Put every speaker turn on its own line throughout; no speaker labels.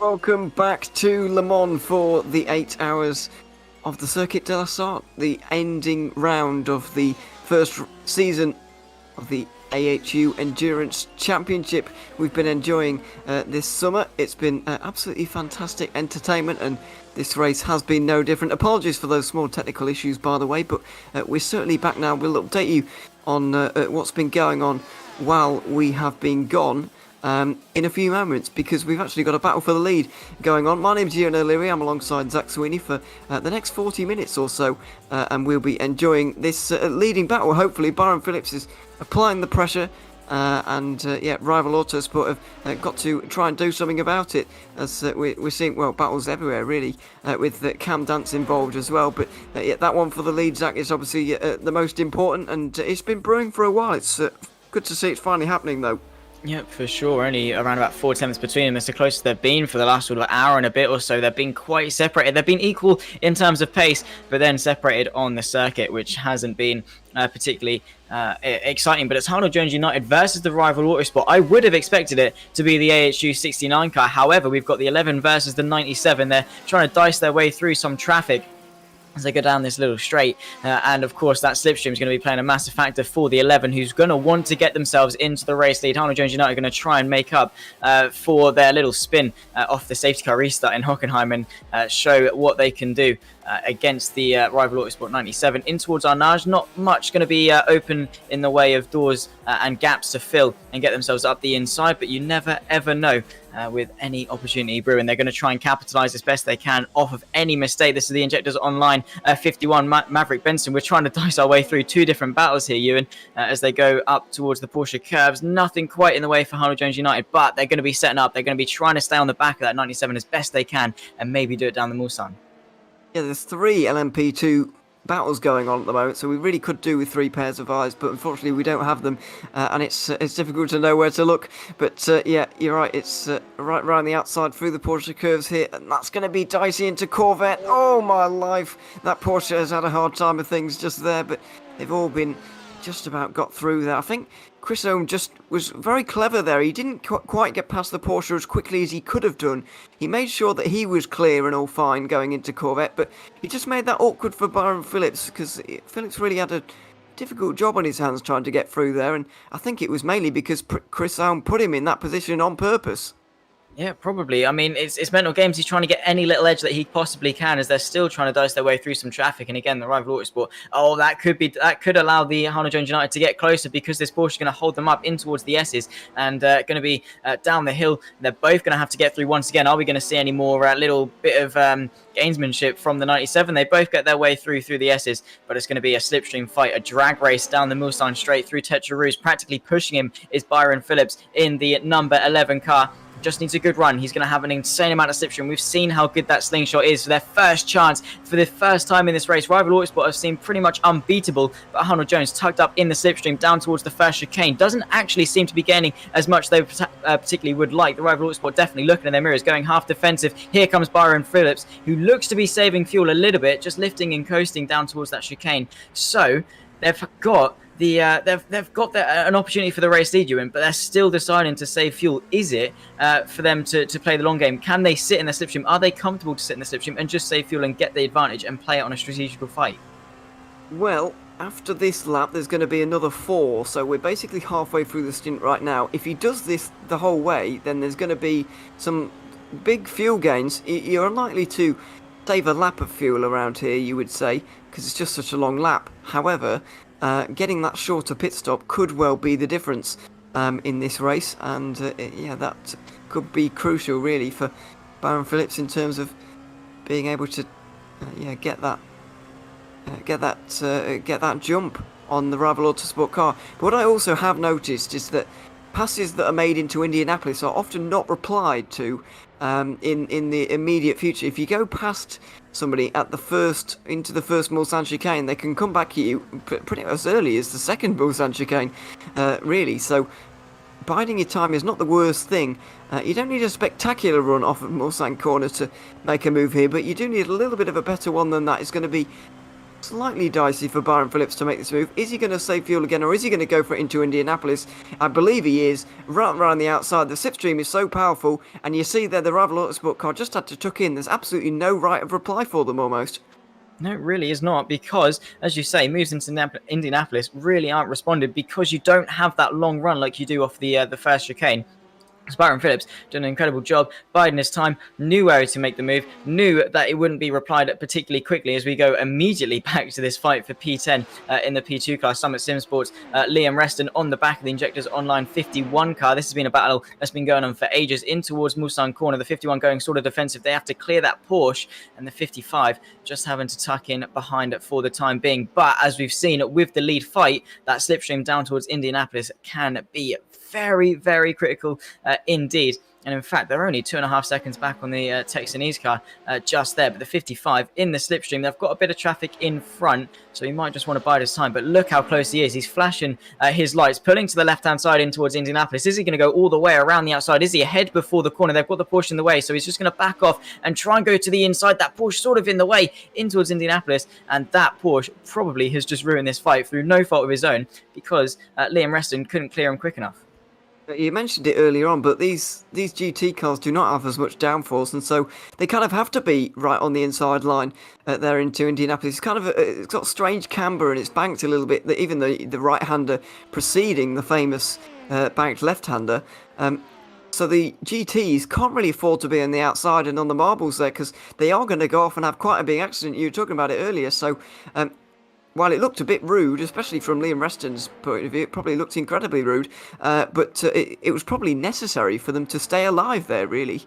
Welcome back to Le Mans for the 8 hours of the Circuit de la Sarthe, the ending round of the first season of the AHU Endurance Championship we've been enjoying this summer. It's been absolutely fantastic entertainment, and this race has been no different. Apologies for those small technical issues, by the way, but we're certainly back now. We'll update you on what's been going on while we have been gone in a few moments, because we've actually got a battle for the lead going on. My name's Ian O'Leary. I'm alongside Zach Sweeney for the next 40 minutes or so, and we'll be enjoying this leading battle. Hopefully Byron Phillips is applying the pressure, and Rival Autosport have got to try and do something about it, as we're seeing, well, battles everywhere really, with Cam Dance involved as well. But that one for the lead, Zach, is obviously the most important, and it's been brewing for a while. It's good to see it's finally happening though.
Yep, for sure. Only around about 4 tenths between them. It's the closest they've been for the last sort of hour and a bit or so. They've been quite separated. They've been equal in terms of pace, but then separated on the circuit, which hasn't been particularly exciting. But it's Harlow Jones United versus the Rival Autosport. I would have expected it to be the AHU 69 car. However, we've got the 11 versus the 97. They're trying to dice their way through some traffic as they go down this little straight, and of course that slipstream is going to be playing a massive factor for the 11, who's going to want to get themselves into the race lead. Harlow Jones United are going to try and make up for their little spin off the safety car restart in Hockenheim, and show what they can do against the Rival Autosport 97. In towards Arnage, not much going to be open in the way of doors and gaps to fill and get themselves up the inside, but you never ever know with any opportunity brewing. They're going to try and capitalise as best they can off of any mistake. This is the Injectors Online 51 Maverick Benson. We're trying to dice our way through two different battles here, Ewan, as they go up towards the Porsche curves. Nothing quite in the way for Harlow Jones United, but they're going to be setting up. They're going to be trying to stay on the back of that 97 as best they can and maybe do it down the Mulsanne.
Yeah, there's 3 LMP2 battles going on at the moment, so we really could do with 3 pairs of eyes, but unfortunately we don't have them, and it's difficult to know where to look. But yeah, you're right, it's right around the outside through the Porsche curves here, and that's going to be dicey into Corvette. Oh my life, that Porsche has had a hard time of things just there, but they've all been just about got through there. I think Chris Ohm just was very clever there. He didn't quite get past the Porsche as quickly as he could have done. He made sure that he was clear and all fine going into Corvette, but he just made that awkward for Byron Phillips, because Phillips really had a difficult job on his hands trying to get through there, and I think it was mainly because Chris Ohm put him in that position on purpose.
Yeah, probably. I mean, it's mental games. He's trying to get any little edge that he possibly can, as they're still trying to dice their way through some traffic. And again, the Rival Autosport, that could allow the Harlow Jones United to get closer, because this Porsche is going to hold them up in towards the S's and going to be down the hill. They're both going to have to get through once again. Are we going to see any more little bit of gamesmanship from the 97? They both get their way through the S's, but it's going to be a slipstream fight, a drag race down the Mulsanne straight through Tetra Rouge. Practically pushing him is Byron Phillips in the number 11 car. Just needs a good run. He's going to have an insane amount of slipstream. We've seen how good that slingshot is for their first chance for the first time in this race. Rival Autosport have seemed pretty much unbeatable, but Harlow Jones tucked up in the slipstream down towards the first chicane. Doesn't actually seem to be gaining as much they particularly would like. The Rival Autosport definitely looking in their mirrors, going half defensive. Here comes Byron Phillips, who looks to be saving fuel a little bit, just lifting and coasting down towards that chicane. So they've got an opportunity for the race lead, Ewan, but they're still deciding to save fuel. Is it for them to play the long game? Can they sit in the slipstream? Are they comfortable to sit in the slipstream and just save fuel and get the advantage and play it on a strategical fight?
Well, after this lap, there's going to be another 4, so we're basically halfway through the stint right now. If he does this the whole way, then there's going to be some big fuel gains. You're unlikely to save a lap of fuel around here, you would say, because it's just such a long lap. However, getting that shorter pit stop could well be the difference in this race, and that could be crucial really for Byron Phillips in terms of being able to get that jump on the Rival Autosport car. But what I also have noticed is that passes that are made into Indianapolis are often not replied to in the immediate future. If you go past somebody into the first Mulsanne chicane, they can come back at you pretty as early as the second Mulsanne chicane, really. So biding your time is not the worst thing. You don't need a spectacular run off of Mulsanne corner to make a move here, but you do need a little bit of a better one than that. It's going to be slightly dicey for Byron Phillips to make this move. Is he going to save fuel again, or is he going to go for it into Indianapolis? I believe he is. Right around the outside, the slipstream is so powerful, and you see there the Rival Autosport car just had to tuck in. There's absolutely no right of reply for them almost.
No, it really is not, because, as you say, moves into Indianapolis really aren't responded because you don't have that long run like you do off the first chicane. Byron Phillips done an incredible job, biding his time, knew where to make the move, knew that it wouldn't be replied at particularly quickly as we go immediately back to this fight for P10 in the P2 class. Summit Sim Sports, Liam Reston on the back of the Injectors Online 51 car. This has been a battle that's been going on for ages in towards Mulsanne corner. The 51 going sort of defensive. They have to clear that Porsche, and the 55 just having to tuck in behind it for the time being. But as we've seen with the lead fight, that slipstream down towards Indianapolis can be very, very critical indeed. And in fact, they're only 2.5 seconds back on the Texanese car just there. But the 55 in the slipstream, they've got a bit of traffic in front, so he might just want to bide his time. But look how close he is. He's flashing his lights, pulling to the left-hand side in towards Indianapolis. Is he going to go all the way around the outside? Is he ahead before the corner? They've got the Porsche in the way, so he's just going to back off and try and go to the inside. That Porsche sort of in the way in towards Indianapolis, and that Porsche probably has just ruined this fight through no fault of his own because Liam Reston couldn't clear him quick enough.
You mentioned it earlier on, but these GT cars do not have as much downforce, and so they kind of have to be right on the inside line there into Indianapolis. It's kind of it's got strange camber and it's banked a little bit. Even the right-hander preceding the famous banked left-hander. So the GTs can't really afford to be on the outside and on the marbles there because they are going to go off and have quite a big accident. You were talking about it earlier, so. While it looked a bit rude, especially from Liam Reston's point of view, it probably looked incredibly rude, but it was probably necessary for them to stay alive there, really.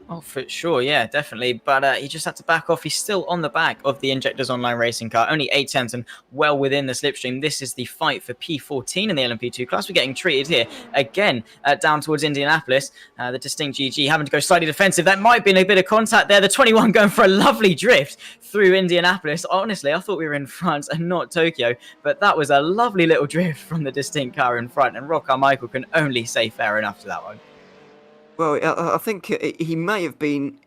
Oh, for sure, yeah, definitely. But he just had to back off. He's still on the back of the Injectors Online racing car, only 8 tenths and well within the slipstream. This is the fight for P14 in the LMP2 class. We're getting treated here again down towards Indianapolis. The distinct GG having to go slightly defensive. That might have been a bit of contact there. The 21 going for a lovely drift through Indianapolis. Honestly, I thought we were in France and not Tokyo, but that was a lovely little drift from the distinct car in front, and Rob Carmichael can only say fair enough to that one.
Well, I think he may have been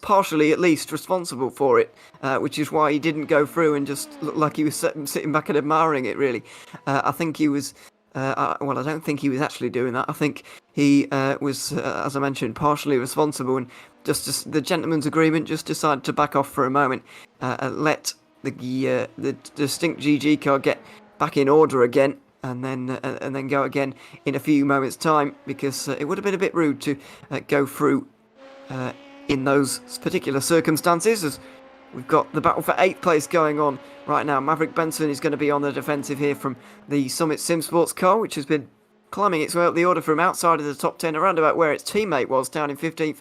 partially, at least, responsible for it, which is why he didn't go through and just look like he was sitting back and admiring it, really. I think he was, I don't think he was actually doing that. I think he was, as I mentioned, partially responsible, and just the gentleman's agreement, just decided to back off for a moment, let the distinct GG car get back in order again, and then go again in a few moments' time, because it would have been a bit rude to go through in those particular circumstances, as we've got the battle for 8th place going on right now. Maverick Benson is going to be on the defensive here from the Summit Sim Sports car, which has been climbing its way up the order from outside of the top 10, around about where its teammate was, down in 15th.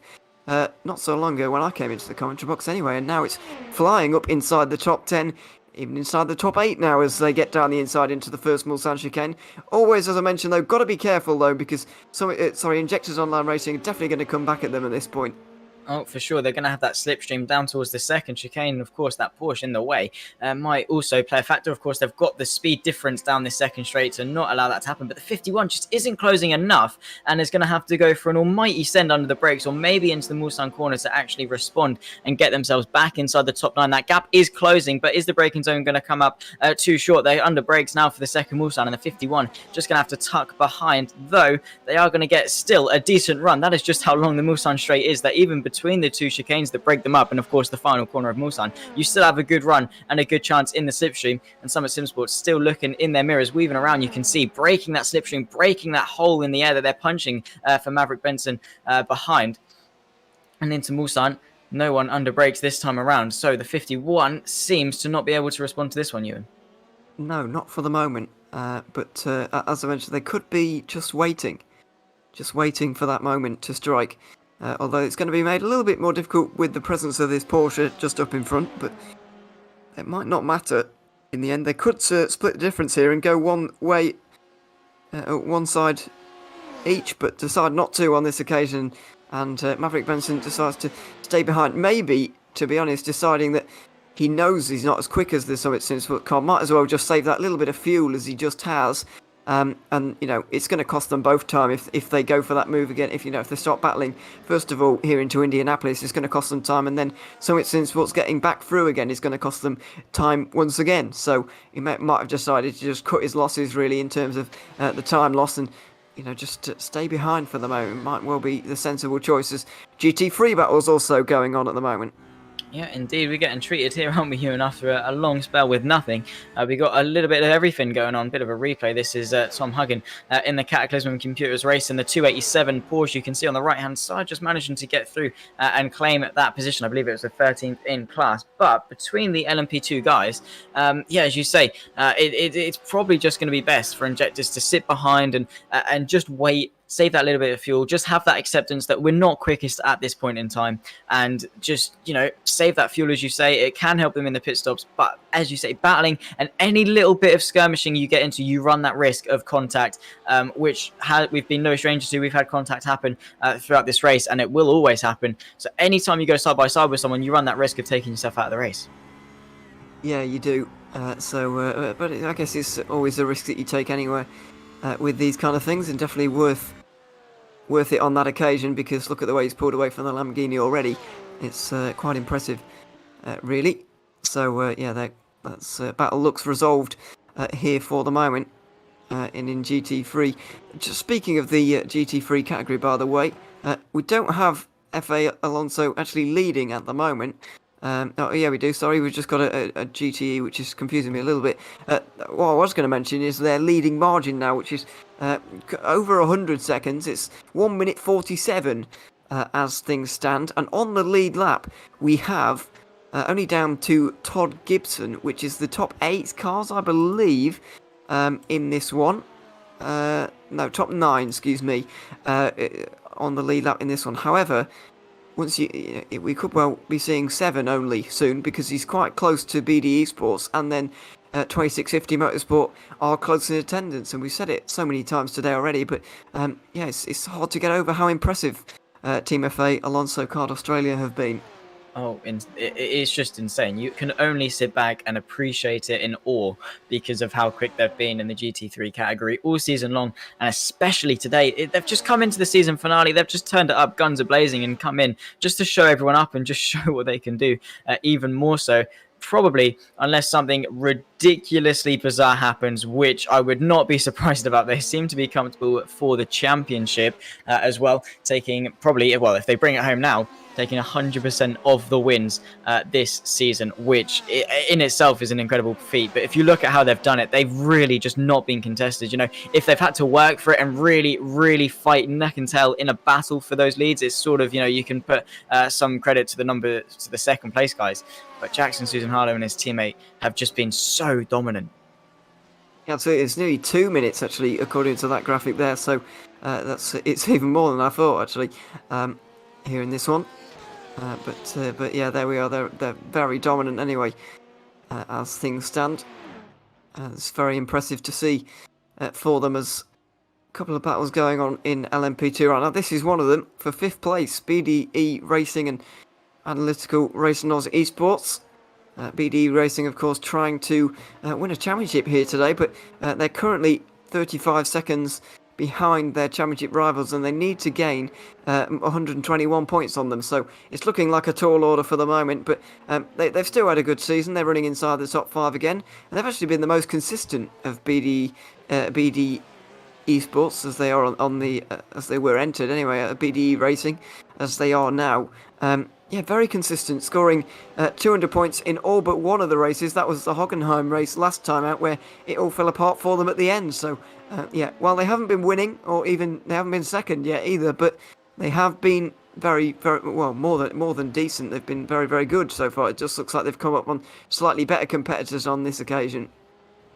Not so long ago when I came into the commentary box anyway, and now it's flying up inside the top 10, even inside the top 8 now as they get down the inside into the first Mulsanne chicane. Always, as I mentioned though, got to be careful though, because Injectors Online Racing are definitely going to come back at them at this point.
Oh, for sure. They're going to have that slipstream down towards the second chicane. And of course, that Porsche in the way might also play a factor. Of course, they've got the speed difference down this second straight to not allow that to happen. But the 51 just isn't closing enough and is going to have to go for an almighty send under the brakes, or maybe into the Mulsanne corner to actually respond and get themselves back inside the top 9. That gap is closing, but is the braking zone going to come up too short? They're under brakes now for the second Mulsanne, and the 51 just going to have to tuck behind, though they are going to get still a decent run. That is just how long the Mulsanne straight is, that even between the two chicanes that break them up, and of course the final corner of Mulsanne, you still have a good run and a good chance in the slipstream. And Summit Sim Sports still looking in their mirrors, weaving around. You can see breaking that slipstream, breaking that hole in the air that they're punching for Maverick Benson behind. And into Mulsanne, no one under brakes this time around, so the 51 seems to not be able to respond to this one, Ewan.
No, not for the moment, but as I mentioned, they could be just waiting for that moment to strike. Although it's going to be made a little bit more difficult with the presence of this Porsche just up in front, but it might not matter in the end. They could split the difference here and go one way, one side each, but decide not to on this occasion, and Maverick Benson decides to stay behind. Maybe, to be honest, deciding that he knows he's not as quick as the Summit Sim Sports car, might as well just save that little bit of fuel as he just has, And it's going to cost them both time if they go for that move again. If they start battling first of all here into Indianapolis, it's going to cost them time, and then Summit Sports getting back through again is going to cost them time once again. So he might have decided to just cut his losses really in terms of the time loss, and just to stay behind for the moment might well be the sensible choice, as GT3 battles also going on at the moment.
Yeah, indeed. We're getting treated here, aren't we, Ewan, after a long spell with nothing. We got a little bit of everything going on, bit of a replay. This is Tom Huggin in the Cataclysm Computers race in the 287 Porsche. You can see on the right-hand side, just managing to get through and claim that position. I believe it was the 13th in class. But between the LMP2 guys, as you say, it's probably just going to be best for injectors to sit behind and just wait, save that little bit of fuel, just have that acceptance that we're not quickest at this point in time, and just, save that fuel, as you say. It can help them in the pit stops, but as you say, battling and any little bit of skirmishing you get into, you run that risk of contact, which we've been no strangers to. We've had contact happen throughout this race, and it will always happen. So anytime you go side by side with someone, you run that risk of taking yourself out of the race.
Yeah, you do. But I guess it's always a risk that you take anywhere with these kind of things, and definitely worth it on that occasion, because look at the way he's pulled away from the Lamborghini already. It's quite impressive, really. So that's battle looks resolved here for the moment in GT3. Just speaking of the GT3 category, by the way, we don't have FA Alonso actually leading at the moment. Oh yeah, we do. Sorry, we've just got a GTE, which is confusing me a little bit. What I was going to mention is their leading margin now, which is over 100 seconds. It's 1 minute 47 as things stand. And on the lead lap, we have only down to Todd Gibson, which is the top 8 cars, I believe, in this one. No, top 9, excuse me, on the lead lap in this one. However, we could well be seeing 7 only soon, because he's quite close to BD eSports, and then 2650 Motorsport are close in attendance, and we've said it so many times today already, but it's hard to get over how impressive Team FA Alonso Kart Australia have been.
Oh, it's just insane. You can only sit back and appreciate it in awe because of how quick they've been in the GT3 category all season long, and especially today. They've just come into the season finale. They've just turned it up, guns are blazing, and come in just to show everyone up and just show what they can do even more so. Probably, unless something ridiculously bizarre happens, which I would not be surprised about. They seem to be comfortable for the championship as well, taking probably, well, if they bring it home now, taking 100% of the wins this season, which in itself is an incredible feat. But if you look at how they've done it, they've really just not been contested. If they've had to work for it and really, really fight neck and tail in a battle for those leads, it's sort of, you can put some credit to the second place guys. But Jackson Susan Harlow and his teammate have just been so dominant.
Yeah, so it's nearly 2 minutes actually, according to that graphic there. So it's even more than I thought actually here in this one. But yeah, there we are. They're very dominant anyway, as things stand. It's very impressive to see for them, as a couple of battles going on in LMP2 right now. This is one of them for 5th place. BDE Racing and Analytical Racing Oz eSports. BDE Racing, of course, trying to win a championship here today, but they're currently 35 seconds behind their championship rivals, and they need to gain 121 points on them. So it's looking like a tall order for the moment, but they've still had a good season. They're running inside the top 5 again, and they've actually been the most consistent of BD eSports, as they are on the as they were entered anyway at BDE Racing, as they are now. Very consistent, scoring 200 points in all but one of the races. That was the Hockenheim race last time out, where it all fell apart for them at the end. So, while they haven't been winning, or even they haven't been second yet either, but they have been very, very well, more than decent. They've been very, very good so far. It just looks like they've come up on slightly better competitors on this occasion.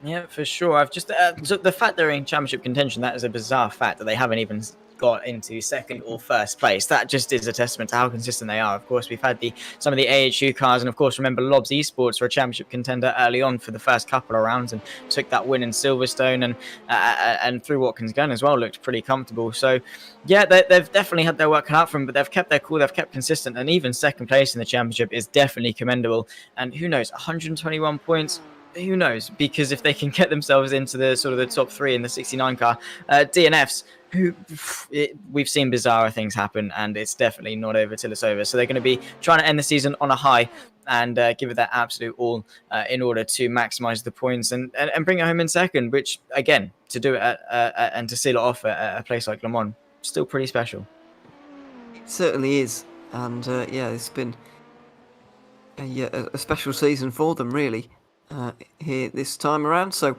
Yeah, for sure. I've just so the fact they're in championship contention, that is a bizarre fact that they haven't even got into second or first place. That just is a testament to how consistent they are. Of course, we've had some of the AHU cars, and of course, remember Lobs Esports were a championship contender early on for the first couple of rounds and took that win in Silverstone, and through Watkins Gun as well, looked pretty comfortable. So yeah, they've definitely had their work cut out for them, but they've kept their cool, they've kept consistent, and even second place in the championship is definitely commendable. And who knows, 121 points. who knows? Because if they can get themselves into the sort of the top 3 in the 69 car, DNFs, we've seen bizarre things happen, and it's definitely not over till it's over. So they're going to be trying to end the season on a high and give it that absolute all in order to maximize the points and bring it home in second, which, again, to do it and to seal it off at a place like Le Mans, still pretty special.
It certainly is. And yeah, it's been a special season for them, really, here this time around. So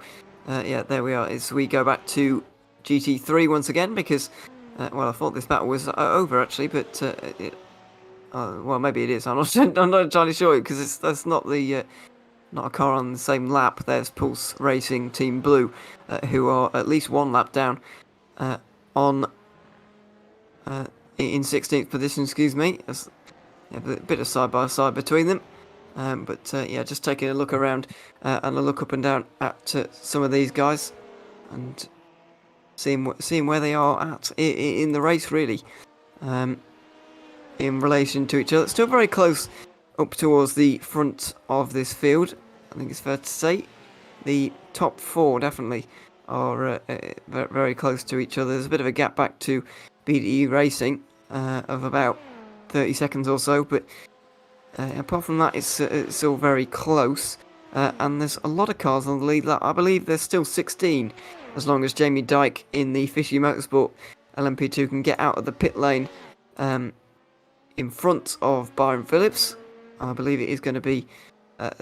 yeah, there we are. As we go back to GT3 once again, because well, I thought this battle was over actually, but well, maybe it is. I'm not entirely sure, because that's not the not a car on the same lap. There's Pulse Racing Team Blue, who are at least one lap down on in 16th position. Excuse me. There's a bit of side by side between them. But yeah, just taking a look around and a look up and down at some of these guys, and seeing where they are at in the race, really, in relation to each other. Still very close up towards the front of this field, I think it's fair to say. The top 4 definitely are very close to each other. There's a bit of a gap back to BDE Racing of about 30 seconds or so, but apart from that, it's all very close. And there's a lot of cars on the lead lap. I believe there's still 16, as long as Jamie Dyke in the Fishy Motorsport LMP2 can get out of the pit lane in front of Byron Phillips. I believe it is going to be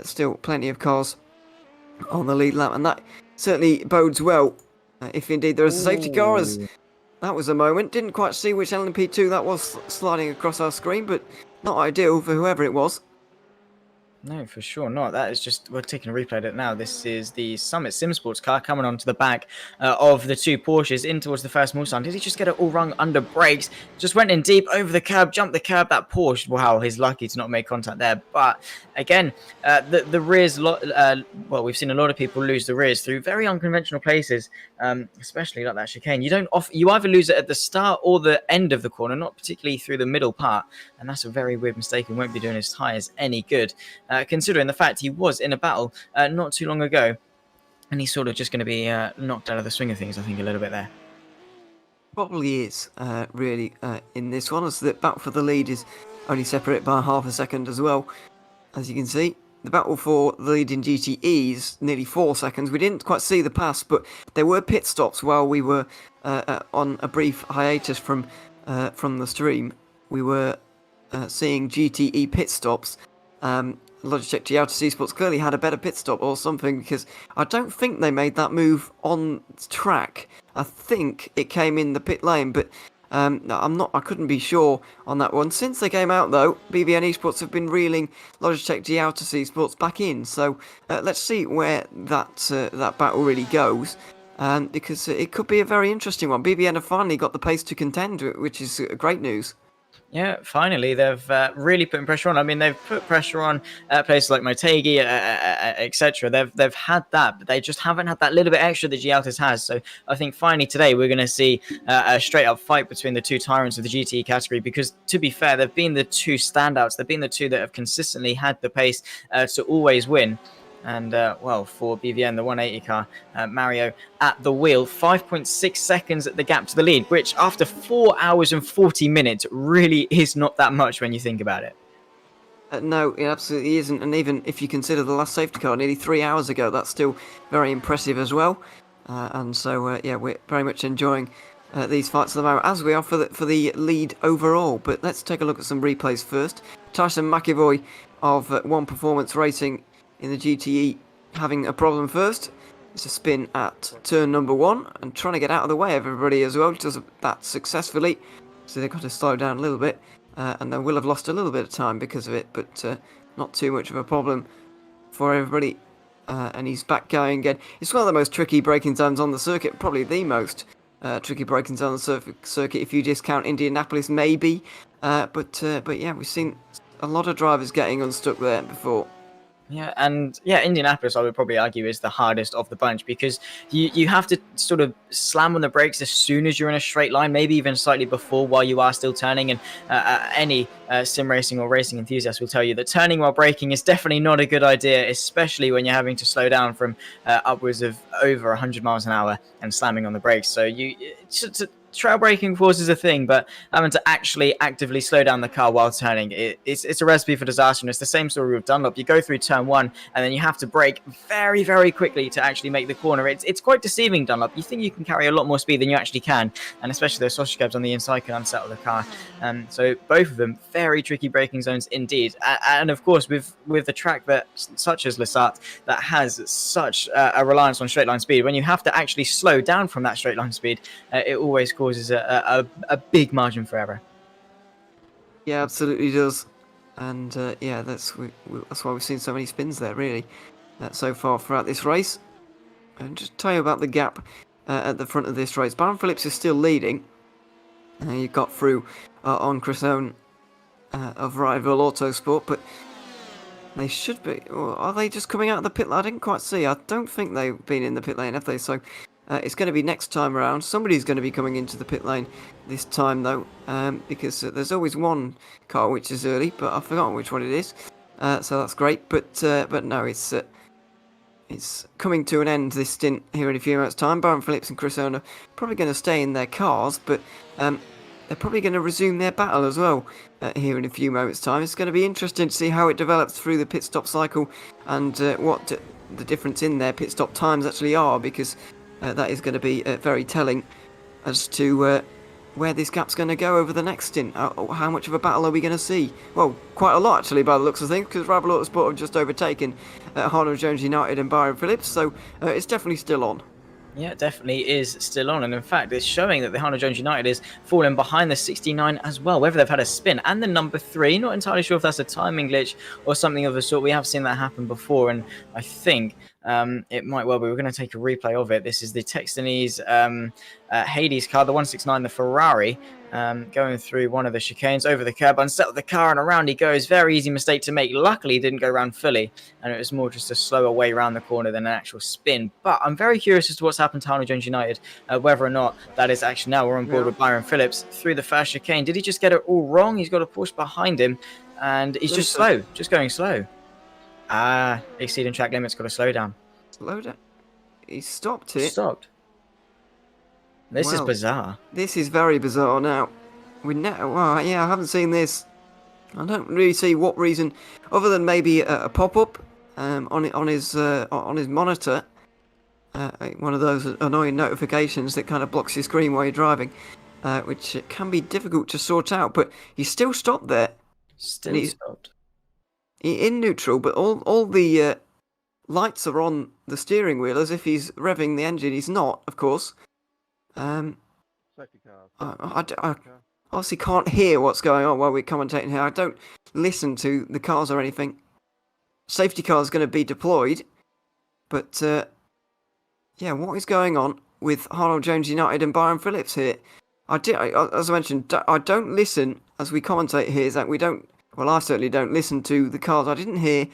still plenty of cars on the lead lap, and that certainly bodes well if indeed there is a safety car, as that was a moment. Didn't quite see which LMP2 that was sliding across our screen, but not ideal for whoever it was.
No, for sure not. That is just, we're taking a replay of it now. This is the Summit Sim Sports car coming onto the back of the 2 Porsches in towards the first Mulsanne. Did he just get it all rung under brakes? Just went in deep over the curb, jumped the curb. That Porsche, wow, he's lucky to not make contact there. But again, the rears, well, we've seen a lot of people lose the rears through very unconventional places, especially like that chicane. You either lose it at the start or the end of the corner, not particularly through the middle part. And that's a very weird mistake and won't be doing his tyres any good. Considering the fact he was in a battle not too long ago, and he's sort of just going to be knocked out of the swing of things, I think, a little bit there.
Probably is, really, in this one, as the battle for the lead is only separated by half a second as well, as you can see. The battle for the lead in GTE is nearly 4 seconds. We didn't quite see the pass, but there were pit stops while we were on a brief hiatus from the stream. We were seeing GTE pit stops. Logitech G Auto eSports clearly had a better pit stop or something, because I don't think they made that move on track. I think it came in the pit lane, but I couldn't be sure on that one. Since they came out, though, BVN eSports have been reeling Logitech G Auto eSports back in. So let's see where that battle really goes, because it could be a very interesting one. BVN have finally got the pace to contend, which is great news.
Yeah, finally, they've really put pressure on. I mean, they've put pressure on places like Motegi, etc. They've had that, but they just haven't had that little bit extra that G-Altis has. So I think finally today we're going to see a straight-up fight between the 2 tyrants of the GTE category, because, to be fair, they've been the 2 standouts. They've been the 2 that have consistently had the pace to always win. And, well, for BVN, the 180 car, Mario at the wheel, 5.6 seconds at the gap to the lead, which after 4 hours and 40 minutes really is not that much when you think about it.
No, it absolutely isn't. And even if you consider the last safety car nearly 3 hours ago, that's still very impressive as well. And so, yeah, we're very much enjoying these fights at the moment, as we are for the lead overall. But let's take a look at some replays first. Tyson McEvoy of One Performance Racing in the GTE having a problem first. It's a spin at turn number 1 and trying to get out of the way of everybody as well. Does that successfully, so they've got to slow down a little bit, and they will have lost a little bit of time because of it, but not too much of a problem for everybody. And he's back going again. It's one of the most tricky braking zones on the circuit, probably the most tricky braking zone on the circuit if you discount Indianapolis maybe, but yeah, we've seen a lot of drivers getting unstuck there before.
Yeah, and yeah, Indianapolis, I would probably argue, is the hardest of the bunch because you have to sort of slam on the brakes as soon as you're in a straight line, maybe even slightly before while you are still turning. And any sim racing or racing enthusiast will tell you that turning while braking is definitely not a good idea, especially when you're having to slow down from upwards of over 100 miles an hour and slamming on the brakes. So trail braking, of course, is a thing, but having to actually actively slow down the car while turning, it's a recipe for disaster. And it's the same story with Dunlop. You go through turn one, and then you have to brake very, very quickly to actually make the corner. It's quite deceiving, Dunlop. You think you can carry a lot more speed than you actually can, and especially those sausage curbs on the inside can unsettle the car. So both of them, very tricky braking zones indeed. And of course, with the track that, such as Lissart, that has such a reliance on straight line speed, when you have to actually slow down from that straight line speed, it always causes a big margin for error.
Yeah, absolutely does. And yeah, that's why we've seen so many spins there, really, so far throughout this race. And just tell you about the gap at the front of this race. Byron Phillips is still leading. You got through on Chris Owen of Rival Autosport, but they should be. Or are they just coming out of the pit lane? I didn't quite see. I don't think they've been in the pit lane, have they? So it's going to be next time around. Somebody's going to be coming into the pit lane this time, though, because there's always one car which is early, but I've forgotten which one it is. So that's great. But no, it's coming to an end, this stint, here in a few minutes' time. Byron Phillips and Chris Owen are probably going to stay in their cars, but they're probably going to resume their battle as well here in a few moments' time. It's going to be interesting to see how it develops through the pit stop cycle and what the difference in their pit stop times actually are, because that is going to be very telling as to where this gap's going to go over the next stint. How much of a battle are we going to see? Well, quite a lot actually, by the looks of things, because Rival Autosport have just overtaken Harlow Jones United and Byron Phillips, so it's definitely still on.
Yeah, it definitely is still on, and in fact, it's showing that the Harlow Jones United is falling behind the 69 as well, whether they've had a spin. And the number 3, not entirely sure if that's a timing glitch or something of the sort. We have seen that happen before, and I think it might well be. We're going to take a replay of it. This is the Texanese Hades car, the 169, the Ferrari, going through one of the chicanes over the curb, unsettled the car, and around he goes. Very easy mistake to make. Luckily, he didn't go around fully, and it was more just a slower way around the corner than an actual spin. But I'm very curious as to what's happened to Harlow Jones United, whether or not that is actually now we're on board with Byron Phillips through the first chicane. Did he just get it all wrong? He's got a Porsche behind him, and he's just slow, just going slow. Exceeding track limits, got to slow down.
Slow down. He stopped it.
Stopped. This is bizarre.
This is very bizarre now. Well, yeah, I haven't seen this. I don't really see what reason, other than maybe a pop-up on his monitor. One of those annoying notifications that kind of blocks your screen while you're driving, which can be difficult to sort out. But he's still stopped there.
Still stopped.
In neutral, but all the lights are on the steering wheel as if he's revving the engine. He's not, of course. I obviously can't hear what's going on while we're commentating here. I don't listen to the cars or anything. Safety car is going to be deployed, but yeah, what is going on with Harlow Jones United and Byron Phillips here? As I mentioned, I don't listen as we commentate here. Is that we don't? Well, I certainly don't listen to the cars. I didn't hear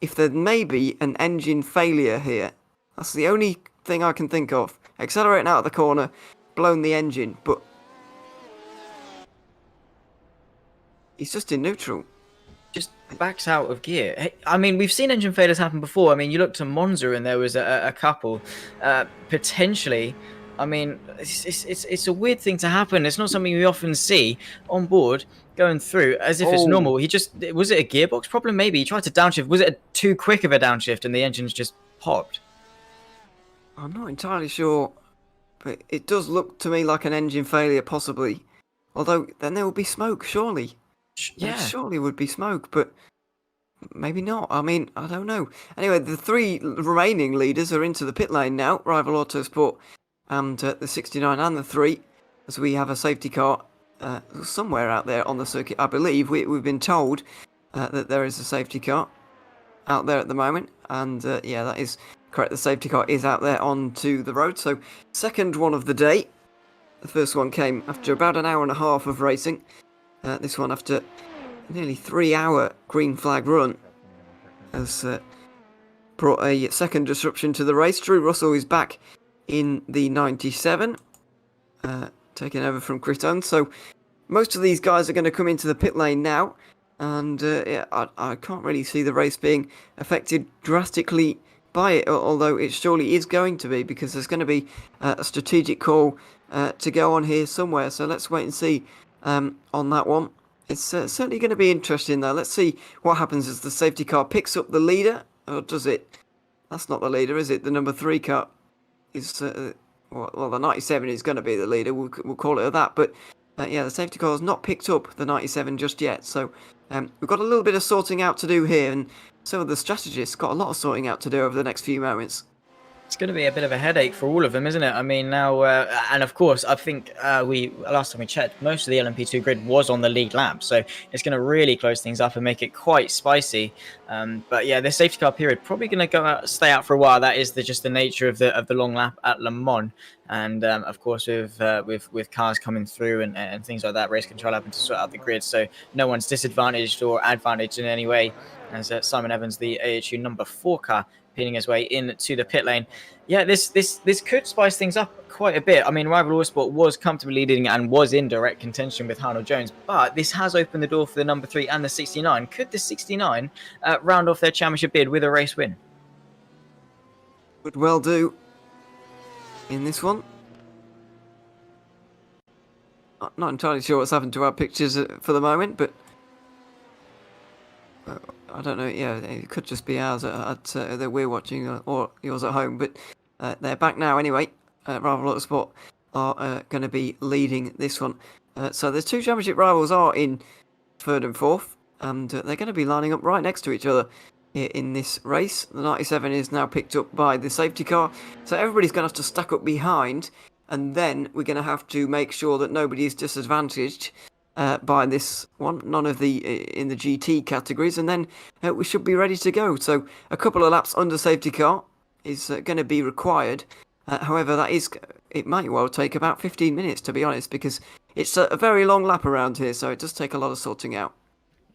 if there may be an engine failure here. That's the only thing I can think of. Accelerating out of the corner, blown the engine, but he's just in neutral.
Just backs out of gear. Hey, I mean, we've seen engine failures happen before. I mean, you look to Monza and there was a couple. Potentially, I mean, it's a weird thing to happen. It's not something we often see on board going through as if it's normal. Was it a gearbox problem? Maybe he tried to downshift. Was it too quick of a downshift and the engine's just popped?
I'm not entirely sure, but it does look to me like an engine failure, possibly. Although then there would be smoke, surely. Yeah, there surely would be smoke, but maybe not. I mean, I don't know. Anyway, the 3 remaining leaders are into the pit lane now. Rival Autosport and the 69 and the 3, as we have a safety car somewhere out there on the circuit. I believe we've been told that there is a safety car out there at the moment, and yeah, that is correct. The safety car is out there onto the road. So second one of the day. The first one came after about an hour and a half of racing. This one after nearly 3-hour green flag run, as brought a second disruption to the race. Drew Russell is back in the 97, taking over from Criton. So most of these guys are going to come into the pit lane now, and I can't really see the race being affected drastically by it, although it surely is going to be, because there's going to be a strategic call to go on here somewhere. So let's wait and see on that one. It's certainly going to be interesting though. Let's see what happens as the safety car picks up the leader, or does it? That's not the leader, is it? The number 3 car is well, the 97 is going to be the leader. We'll call it that. But yeah, the safety car has not picked up the 97 just yet. So we've got a little bit of sorting out to do here, and so the strategists got a lot of sorting out to do over the next few moments.
It's going to be a bit of a headache for all of them, isn't it? I mean, now, and of course, I think last time we checked, most of the LMP2 grid was on the lead lap, so it's going to really close things up and make it quite spicy. But yeah, the safety car period probably going to stay out for a while. That is just the nature of the long lap at Le Mans, and of course with cars coming through and things like that, race control having to sort out the grid, so no one's disadvantaged or advantaged in any way. As Simon Evans, the AHU number 4 car, pinning his way into the pit lane. Yeah, this could spice things up quite a bit. I mean, Rival Autosport was comfortably leading and was in direct contention with Arnold Jones, but this has opened the door for the number 3 and the 69. Could the 69 round off their championship bid with a race win?
Would well do in this one. Not entirely sure what's happened to our pictures for the moment, but I don't know. Yeah, it could just be ours that we're watching, or yours at home. But they're back now anyway. Rival Autosport are going to be leading this one. So there's 2 championship rivals are in 3rd and 4th, and they're going to be lining up right next to each other in this race. The 97 is now picked up by the safety car, so everybody's going to have to stack up behind, and then we're going to have to make sure that nobody is disadvantaged by this one, none of the in the GT categories, and then we should be ready to go. So a couple of laps under safety car is going to be required. However, it might well take about 15 minutes, to be honest, because it's a very long lap around here, so it does take a lot of sorting out.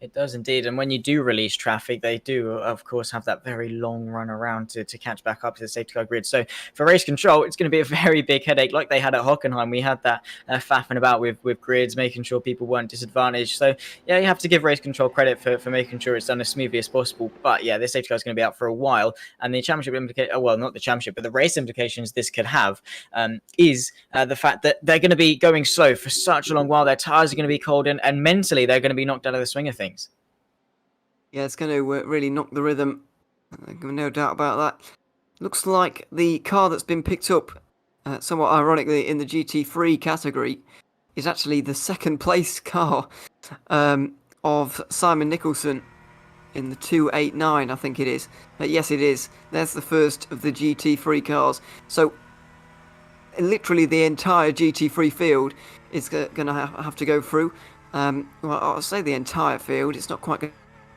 It does indeed, and when you do release traffic, they do, of course, have that very long run around to catch back up to the safety car grid. So for race control, it's going to be a very big headache, like they had at Hockenheim. We had that faffing about with grids, making sure people weren't disadvantaged. So yeah, you have to give race control credit for making sure it's done as smoothly as possible. But yeah, this safety car is going to be out for a while, and the championship well, not the championship, but the race implications this could have is the fact that they're going to be going slow for such a long while. Their tires are going to be cold, and mentally they're going to be knocked out of the swing of things.
Yeah, it's going to really knock the rhythm. No doubt about that. Looks like the car that's been picked up, somewhat ironically, in the GT3 category, is actually the 2nd place car of Simon Nicholson in the 289, I think it is. Yes, it is. There's the first of the GT3 cars. So, literally the entire GT3 field is going to have to go through. Well, I'll say the entire field. It's not quite going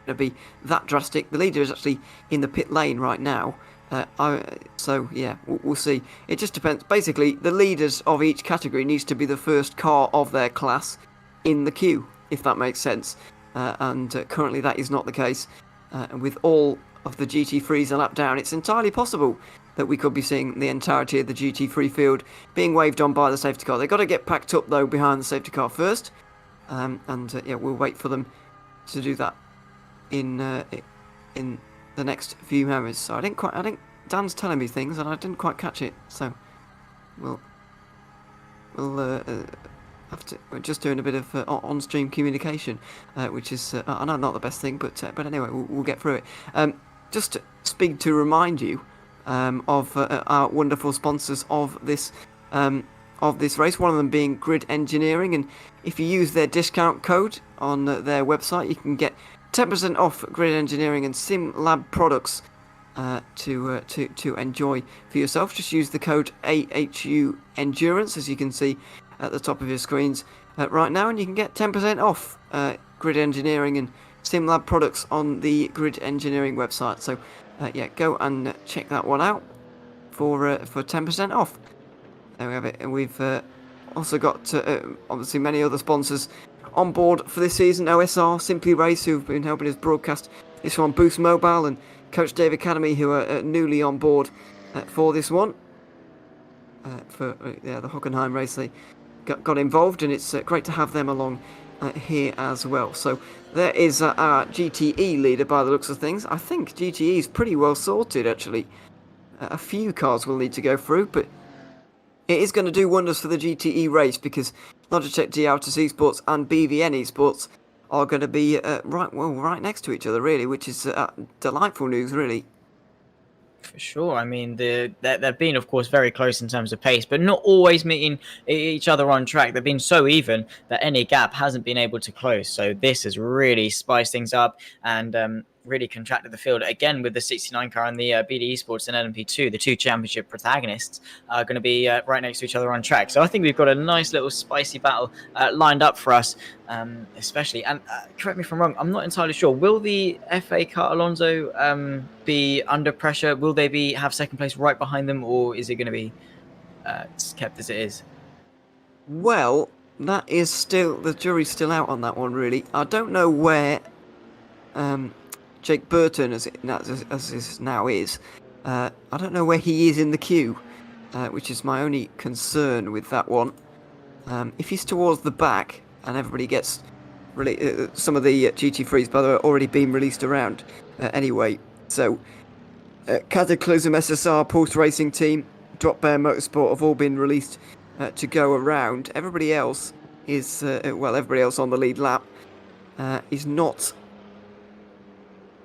to be that drastic. The leader is actually in the pit lane right now. So yeah, we'll see. It just depends. Basically, the leaders of each category needs to be the first car of their class in the queue, if that makes sense. And currently that is not the case. And with all of the GT3s a lap down, it's entirely possible that we could be seeing the entirety of the GT3 field being waved on by the safety car. They've got to get packed up though behind the safety car first. Yeah, we'll wait for them to do that in the next few moments. So I think Dan's telling me things and I didn't quite catch it. So we'll have to. We're just doing a bit of on-stream communication, which is I know not the best thing, but anyway, we'll get through it. Just to remind you of our wonderful sponsors of this race. One of them being Grid Engineering, and if you use their discount code on their website, you can get 10% off Grid Engineering and Sim Lab products to enjoy for yourself. Just use the code AHU Endurance, as you can see at the top of your screens right now, and you can get 10% off Grid Engineering and Sim Lab products on the Grid Engineering website. So yeah, go and check that one out for 10% off. There we have it. And we've also got obviously many other sponsors on board for this season. OSR, Simply Race, who've been helping us broadcast this one, Boost Mobile and Coach Dave Academy, who are newly on board for this one. For the Hockenheim race, they got involved, and it's great to have them along here as well. So there is our GTE leader by the looks of things. I think GTE is pretty well sorted, actually. A few cars will need to go through, but it is going to do wonders for the GTE race, because Logitech G Autos eSports and BVN eSports are going to be right next to each other, really, which is delightful news, really.
For sure. I mean, they've been, of course, very close in terms of pace, but not always meeting each other on track. They've been so even that any gap hasn't been able to close. So this has really spiced things up and really contracted the field. Again, with the 69 car and the BD Esports and LMP2, the two championship protagonists are going to be right next to each other on track. So I think we've got a nice little spicy battle lined up for us, especially. And correct me if I'm wrong, I'm not entirely sure. Will the FA car Alonso be under pressure? Will they have second place right behind them, or is it going to be kept as it is?
Well, that is still, the jury's still out on that one, really. I don't know where Jake Burton, as it now is, I don't know where he is in the queue, which is my only concern with that one. If he's towards the back and everybody gets some of the GT3s, by the way, already been released around anyway. So Cataclysm SSR, Pulse Racing Team, Drop Bear Motorsport have all been released to go around. Everybody else is everybody else on the lead lap is not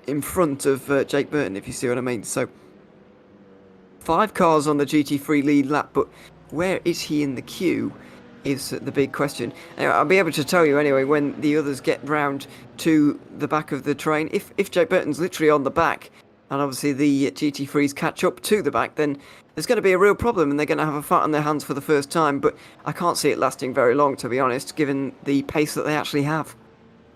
in front of Jake Burton, if you see what I mean. So 5 cars on the GT3 lead lap, but where is he in the queue is the big question. Anyway, I'll be able to tell you anyway when the others get round to the back of the train. If Jake Burton's literally on the back, and obviously the GT3s catch up to the back, then there's going to be a real problem, and they're going to have a fight on their hands for the first time. But I can't see it lasting very long, to be honest, given the pace that they actually have.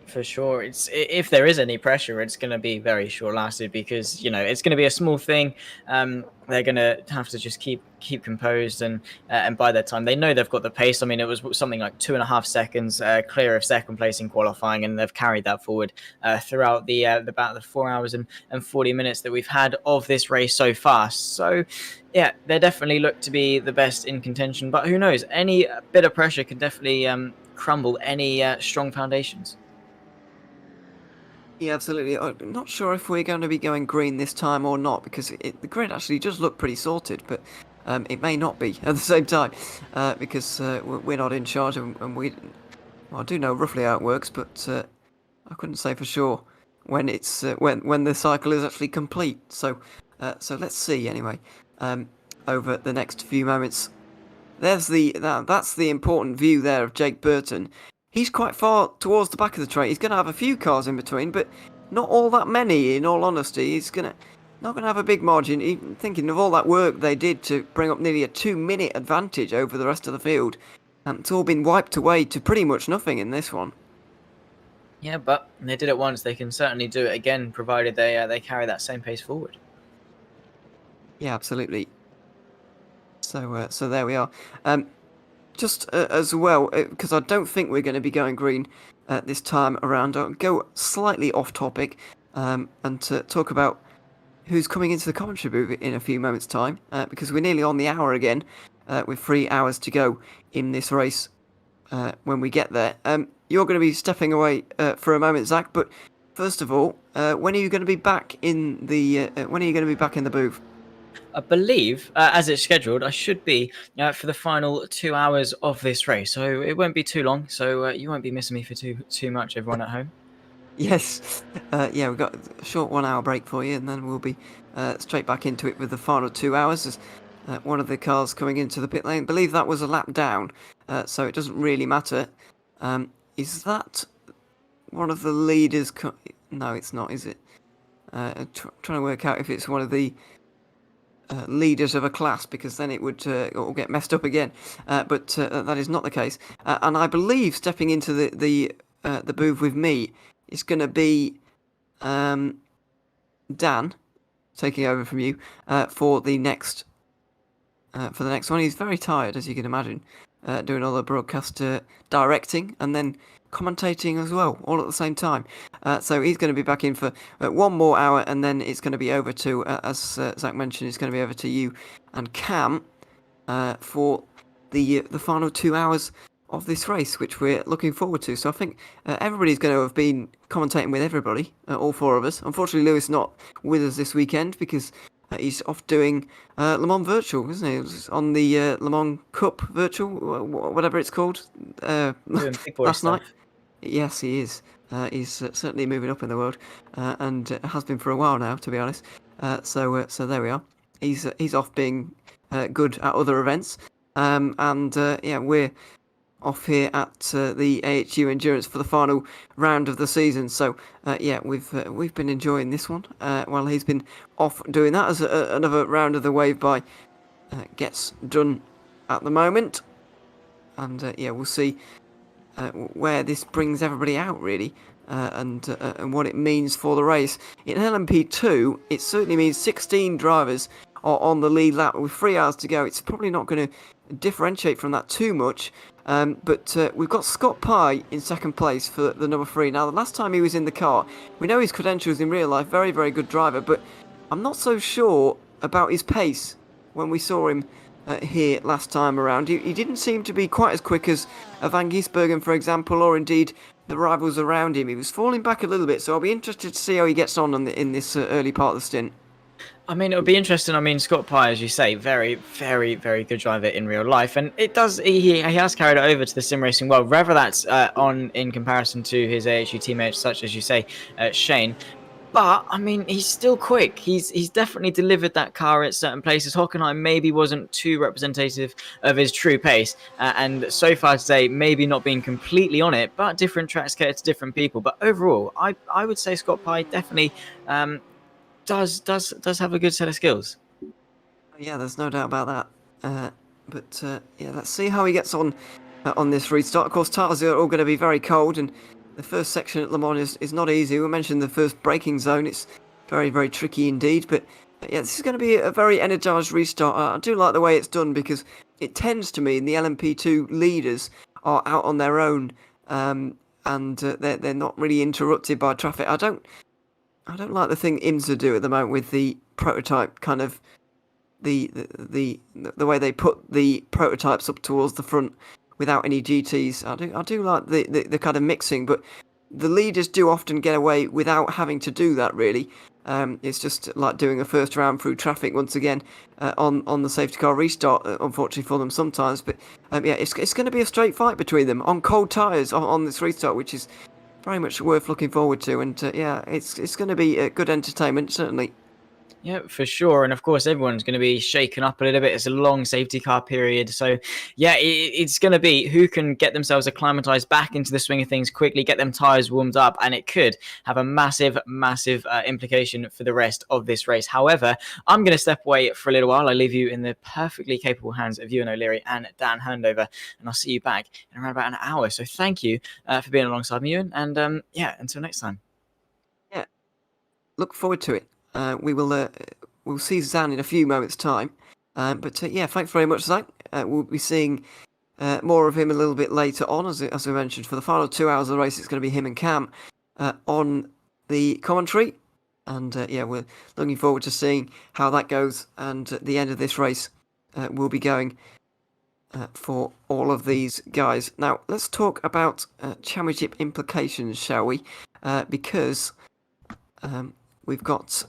For sure, if there is any pressure, it's going to be very short-lasted, because it's going to be a small thing. They're going to have to just keep composed, and by that time they know they've got the pace. I mean, it was something like 2.5 seconds clear of second place in qualifying, and they've carried that forward throughout about the 4 hours and 40 minutes that we've had of this race so far. So yeah, they definitely look to be the best in contention, but who knows, any bit of pressure can definitely crumble any strong foundations.
Yeah, absolutely. I'm not sure if we're going to be going green this time or not, because the grid actually does look pretty sorted, but it may not be at the same time, because we're not in charge, and I do know roughly how it works, but I couldn't say for sure when it's when the cycle is actually complete. So let's see anyway. Over the next few moments, that's the important view there of Jake Burton. He's quite far towards the back of the train. He's going to have a few cars in between, but not all that many, in all honesty. He's not going to have a big margin. Even thinking of all that work they did to bring up nearly a 2-minute advantage over the rest of the field. It's all been wiped away to pretty much nothing in this one.
Yeah, but they did it once. They can certainly do it again, provided they carry that same pace forward.
Yeah, absolutely. So there we are. Just as well, because I don't think we're going to be going green this time around, I'll go slightly off topic and to talk about who's coming into the commentary booth in a few moments' time, because we're nearly on the hour again, with 3 hours to go in this race when we get there. You're going to be stepping away for a moment, Zach, but first of all, when are you going to be back in the booth?
I believe, as it's scheduled, I should be for the final 2 hours of this race. So it won't be too long. So you won't be missing me for too much, everyone at home.
Yes. Yeah, we've got a short 1 hour break for you, and then we'll be straight back into it with the final 2 hours. As one of the cars coming into the pit lane, I believe that was a lap down, so it doesn't really matter. Is that one of the leaders? No, it's not, is it? Trying to work out if it's one of the leaders of a class, because then it would all get messed up again. But that is not the case. And I believe stepping into the booth with me is going to be Dan taking over from you for the next one. He's very tired, as you can imagine. doing all the broadcast directing and then commentating as well, all at the same time. So he's going to be back in for 1 more hour, and then it's going to be over to, as Zach mentioned, it's going to be over to you and Cam for the final 2 hours of this race, which we're looking forward to. So I think everybody's going to have been commentating with everybody, all 4 of us. Unfortunately, Lewis not with us this weekend because he's off doing Le Mans Virtual, isn't he? It was on the Le Mans Cup Virtual, whatever it's called, last night. Yes, he is. He's certainly moving up in the world, and has been for a while now, to be honest. So there we are. He's off being good at other events, and yeah, we're off here at the AHU Endurance for the final round of the season. So yeah, we've been enjoying this one while he's been off doing that, as another round of the Wave by gets done at the moment. And yeah, we'll see where this brings everybody out, really, and what it means for the race. In LMP2, it certainly means 16 drivers are on the lead lap with 3 hours to go. It's probably not going to differentiate from that too much. But we've got Scott Pye in second place for the number 3. Now, the last time he was in the car, we know his credentials in real life, very, very good driver, but I'm not so sure about his pace when we saw him here last time around. He didn't seem to be quite as quick as Van Gisbergen, for example, or indeed the rivals around him. He was falling back a little bit, so I'll be interested to see how he gets on in this early part of the stint.
I mean, it would be interesting. I mean, Scott Pye, as you say, very, very, very good driver in real life, and it does. He has carried it over to the sim racing world, whether that's in comparison to his AHU teammates, such as you say, Shane. But I mean, he's still quick. He's definitely delivered that car at certain places. Hockenheim maybe wasn't too representative of his true pace, and so far today maybe not being completely on it. But different tracks cater to different people. But overall, I would say Scott Pye definitely does have a good set of skills.
Yeah, there's no doubt about that. But yeah, let's see how he gets on this restart. Of course, tyres are all going to be very cold, and the first section at Le Mans is not easy. We mentioned the first braking zone. It's very, very tricky indeed. But yeah, this is going to be a very energised restart. I do like the way it's done because it tends to mean the LMP2 leaders are out on their own, and they're not really interrupted by traffic. I don't like the thing IMSA do at the moment with the prototype kind of the way they put the prototypes up towards the front without any GTs. I do like the kind of mixing, but the leaders do often get away without having to do that, really. It's just like doing a first round through traffic once again on the safety car restart, unfortunately for them sometimes. But yeah, it's going to be a straight fight between them on cold tyres on this restart, which is very much worth looking forward to. And yeah, it's going to be a good entertainment, certainly.
Yeah, for sure. And of course, everyone's going to be shaken up a little bit. It's a long safety car period. So, yeah, it's going to be who can get themselves acclimatized back into the swing of things quickly, get them tyres warmed up, and it could have a massive, massive implication for the rest of this race. However, I'm going to step away for a little while. I leave you in the perfectly capable hands of Ewan O'Leary and Dan Handover, and I'll see you back in around about an hour. So thank you for being alongside me, Ewan, and yeah, until next time.
Yeah, look forward to it. We'll see Zan in a few moments' time. But yeah, thanks very much, Zach. We'll be seeing more of him a little bit later on, as we mentioned. For the final 2 hours of the race, it's going to be him and Cam on the commentary. And yeah, we're looking forward to seeing how that goes. And at the end of this race, we'll be going for all of these guys. Now, let's talk about championship implications, shall we? Because we've got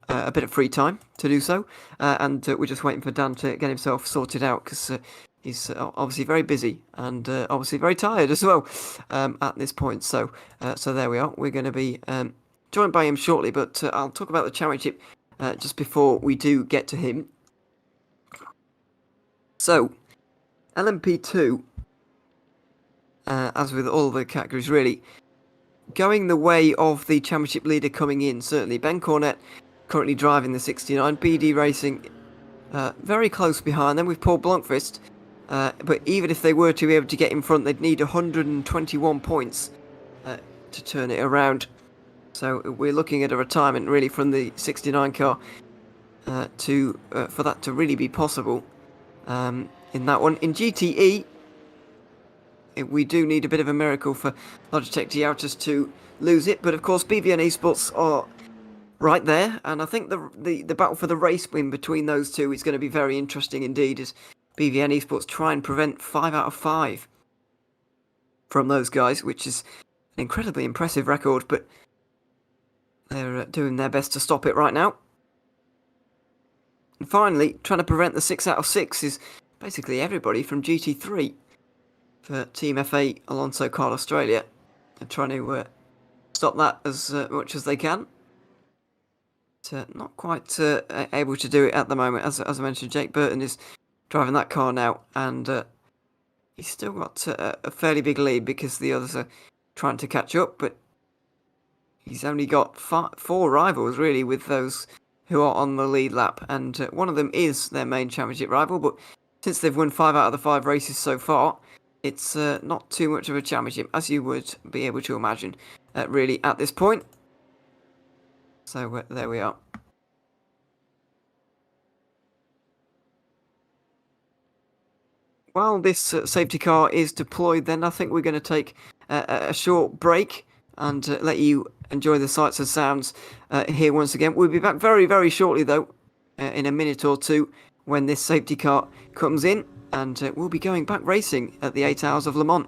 a bit of free time to do so, and we're just waiting for Dan to get himself sorted out because he's obviously very busy and obviously very tired as well at this point. So there we are. We're going to be joined by him shortly, but I'll talk about the championship just before we do get to him. So, LMP2, as with all the categories really, going the way of the championship leader coming in, certainly. Ben Cornett currently driving the 69. BD Racing very close behind them with Paul Blomqvist. But even if they were to be able to get in front, they'd need 121 points to turn it around. So we're looking at a retirement really from the 69 car for that to really be possible in that one. In GTE, we do need a bit of a miracle for Logitech Giautas to lose it. But of course, BVN eSports are right there, and I think the battle for the race win between those two is going to be very interesting indeed, as BVN eSports try and prevent 5 out of 5 from those guys, which is an incredibly impressive record, but they're doing their best to stop it right now. And finally, trying to prevent the 6 out of 6 is basically everybody from GT3 for Team FA Alonso Car Australia. They're trying to stop that as much as they can. But, not quite able to do it at the moment. As I mentioned, Jake Burton is driving that car now, and he's still got a fairly big lead because the others are trying to catch up, but he's only got 4 rivals really with those who are on the lead lap, and one of them is their main championship rival, but since they've won 5 out of the 5 races so far, it's not too much of a championship, as you would be able to imagine, really, at this point. So there we are. While this safety car is deployed, then I think we're going to take a short break and let you enjoy the sights and sounds here once again. We'll be back very, very shortly, though, in a minute or two, when this safety car comes in, and we'll be going back racing at the 8 Hours of Le Mans.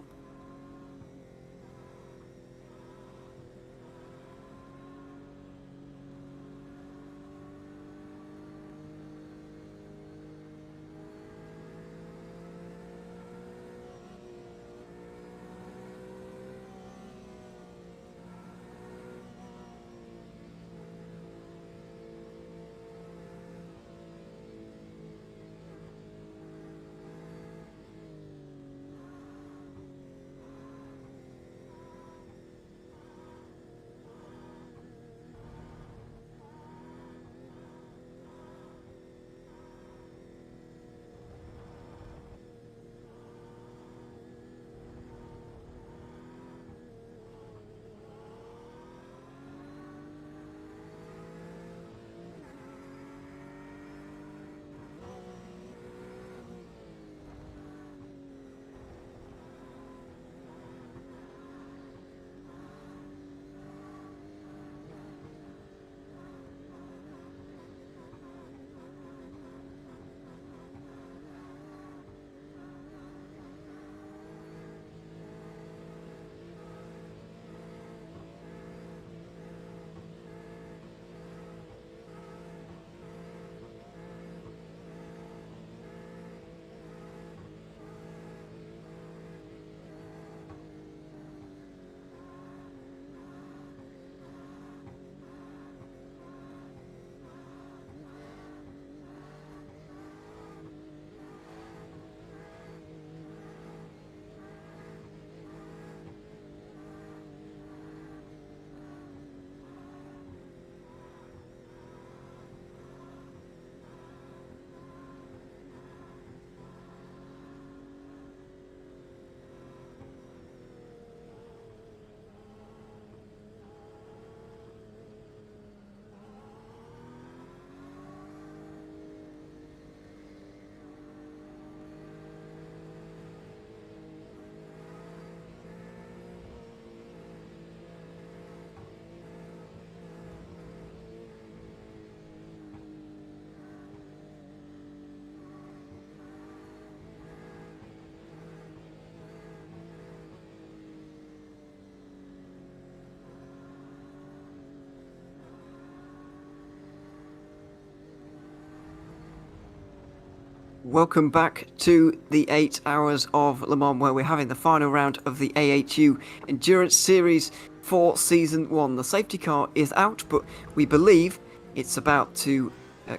Welcome back to the 8 Hours of Le Mans, where we're having the final round of the AHU Endurance Series for Season 1. The safety car is out, but we believe it's about to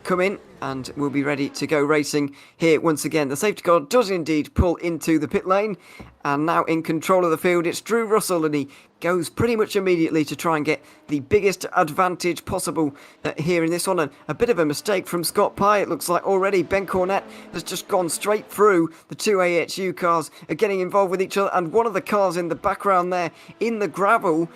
come in and we'll be ready to go racing here once again. The safety car does indeed pull into the pit lane, and now in control of the field it's Drew Russell, and he goes pretty much immediately to try and get the biggest advantage possible here in this one. And a bit of a mistake from Scott Pye. It looks like already Ben Cornett has just gone straight through. The two AHU cars are getting involved with each other, and one of the cars in the background there in the gravel,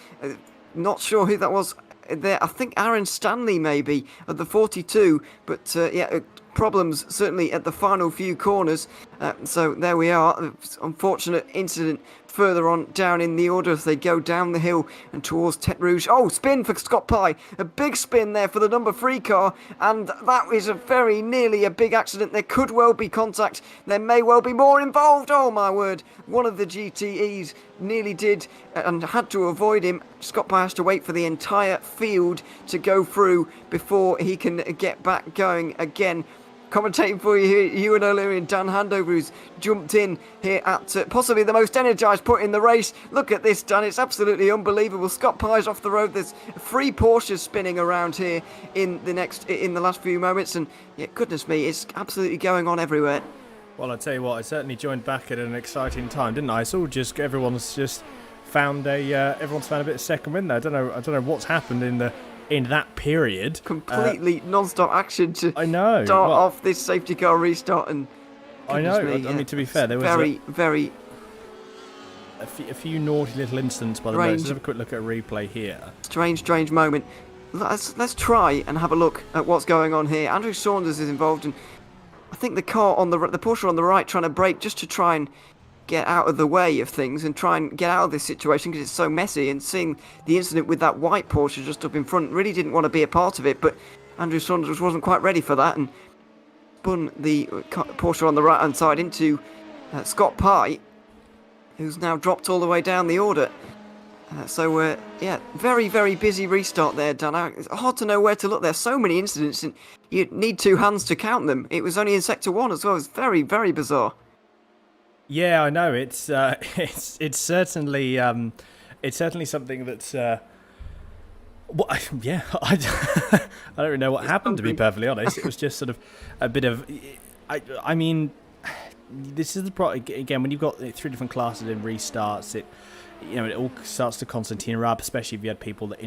not sure who that was there. I think Aaron Stanley maybe at the 42, but yeah, problems, certainly at the final few corners. So there we are. Unfortunate incident further on down in the order as they go down the hill and towards Tete Rouge. Oh, spin for Scott Pye. A big spin there for the number 3 car, and that is a very nearly a big accident. There could well be contact. There may well be more involved. Oh my word. One of the GTEs nearly did and had to avoid him. Scott Pye has to wait for the entire field to go through before he can get back going again. Commentating for you here, Ewan O'Leary and Dan Handover, who's jumped in here at possibly the most energised point in the race. Look at this, Dan. It's absolutely unbelievable. Scott Pye's off the road. There's 3 Porsches spinning around here in the last few moments. And yeah, goodness me, it's absolutely going on everywhere.
Well, I tell you what, I certainly joined back at an exciting time, didn't I? It's all just everyone's found a bit of second wind there. I don't know what's happened in that period.
Completely non-stop action to start off this safety car restart. And
I know. Me, I mean, to be fair, there was
very
a few naughty little incidents by the way. Let's have a quick look at a replay here.
Strange moment. Let's try and have a look at what's going on here. Andrew Saunders is involved, and I think the Porsche on the right trying to brake just to try and get out of the way of things and try and get out of this situation because it's so messy. And seeing the incident with that white Porsche just up in front, really didn't want to be a part of it, but Andrew Saunders wasn't quite ready for that and spun the Porsche on the right hand side into Scott Pye, who's now dropped all the way down the order. Yeah, very busy restart there, Dan. It's hard to know where to look. There's so many incidents and you need 2 hands to count them. It was only in sector 1 as well. It's very bizarre.
Yeah, I know. It's certainly something that's. I don't really know what happened, to be perfectly honest. It was just sort of a bit of. I mean, this is the problem again when you've got 3 different classes in restarts. It all starts to concertina up, especially if you had people that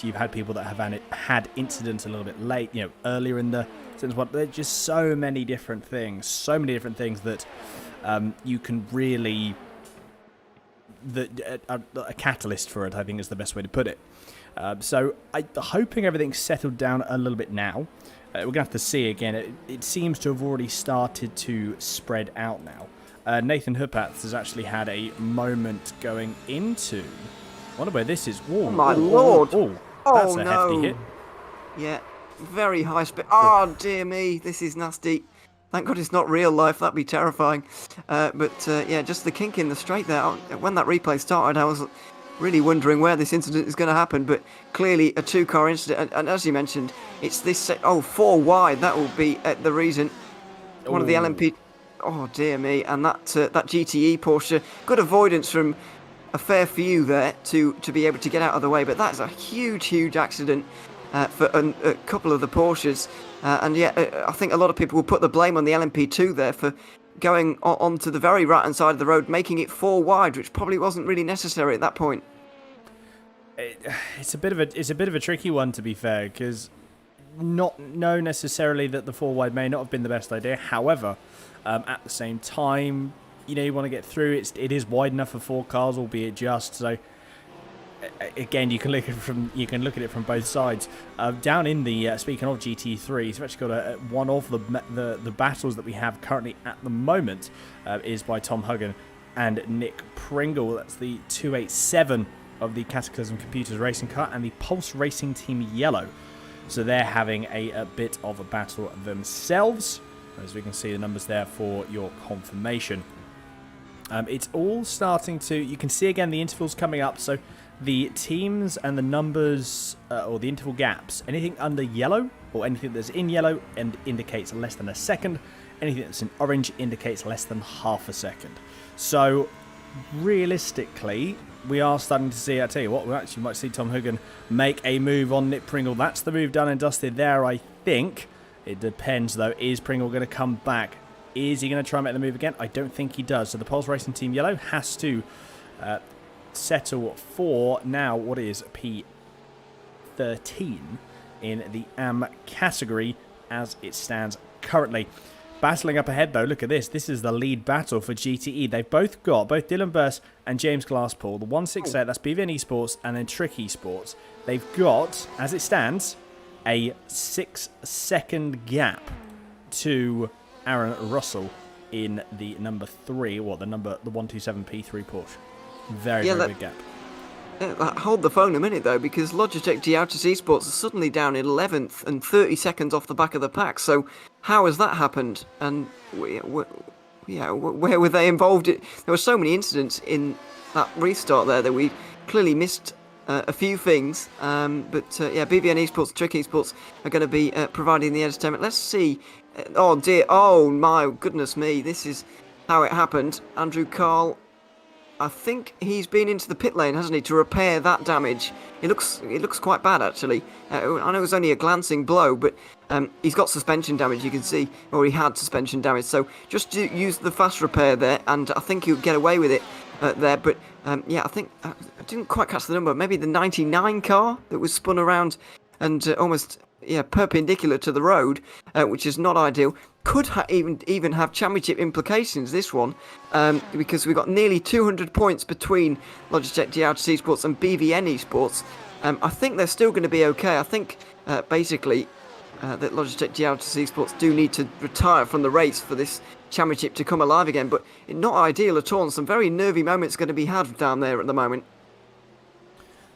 you've had people that have had incidents a little bit late, earlier in the sentence. But there's just so many different things that. You can really a catalyst for it, I think, is the best way to put it. So I'm hoping everything's settled down a little bit now. We're going to have to see again. It seems to have already started to spread out now. Nathan Huppath has actually had a moment going into. I wonder where this is.
Oh my lord!
That's a hefty hit.
Yeah, very high speed. Oh dear me, this is nasty. Thank God it's not real life, that'd be terrifying. Yeah, just the kink in the straight there. When that replay started, I was really wondering where this incident is going to happen, but clearly a 2-car incident, and as you mentioned, it's this 4 wide, that will be the reason. One of the LMP, oh dear me, and that GTE Porsche, good avoidance from a fair few there to be able to get out of the way, but that's a huge accident for a couple of the Porsches. And yet, I think a lot of people will put the blame on the LMP2 there for going onto the very right-hand side of the road, making it 4 wide, which probably wasn't really necessary at that point.
It's a bit of a tricky one, to be fair, because necessarily that the 4 wide may not have been the best idea. However, at the same time, you want to get through. It is wide enough for 4 cars, albeit just so. Again, you can look at it from both sides. Down in the speaking of GT3, we've actually got one of the battles that we have currently at the moment is by Tom Huggan and Nick Pringle. That's the 287 of the Cataclysm Computers racing car and the Pulse Racing Team Yellow. So they're having a bit of a battle themselves. As we can see the numbers there for your confirmation. It's all starting to. You can see again the intervals coming up. So. The teams and the numbers, or the interval gaps, anything under yellow, or anything that's in yellow and indicates less than a second, anything that's in orange indicates less than half a second. So, realistically, we are starting to see, I tell you what, we actually might see Tom Huggan make a move on Nick Pringle. That's the move done and dusted there, I think. It depends, though. Is Pringle going to come back? Is he going to try and make the move again? I don't think he does. So the Pulse Racing Team Yellow has to settle for now what is P13 in the AM category as it stands currently. Battling up ahead though, look at this. This is the lead battle for GTE. They've both got, both Dylan Burst and James Glasspool, the 168, that's BVN Esports and then Trick Esports. They've got, as it stands, a 6-second gap to Aaron Russell in the number 3, the 127 P3 Porsche. Very big gap.
Hold the phone a minute though, because Logitech G-Autos eSports are suddenly down in 11th and 30 seconds off the back of the pack. So how has that happened? And where were they involved? There were so many incidents in that restart there that we clearly missed a few things. But BVN Esports, Trick Esports are going to be providing the entertainment. Let's see. Oh dear. Oh my goodness me. This is how it happened. Andrew Carl, I think he's been into the pit lane, hasn't he, to repair that damage. It looks quite bad, actually. I know it was only a glancing blow, but he's got suspension damage, you can see, or he had suspension damage. So just use the fast repair there, and I think he'll get away with it there. But I think I didn't quite catch the number. Maybe the 99 car that was spun around and almost perpendicular to the road, which is not ideal. Could even have championship implications, this one, because we've got nearly 200 points between Logitech G-Autos Esports and BVN Esports. I think they're still going to be okay. I think basically that Logitech G-Autos Esports do need to retire from the race for this championship to come alive again, but not ideal at all, and some very nervy moments going to be had down there at the moment.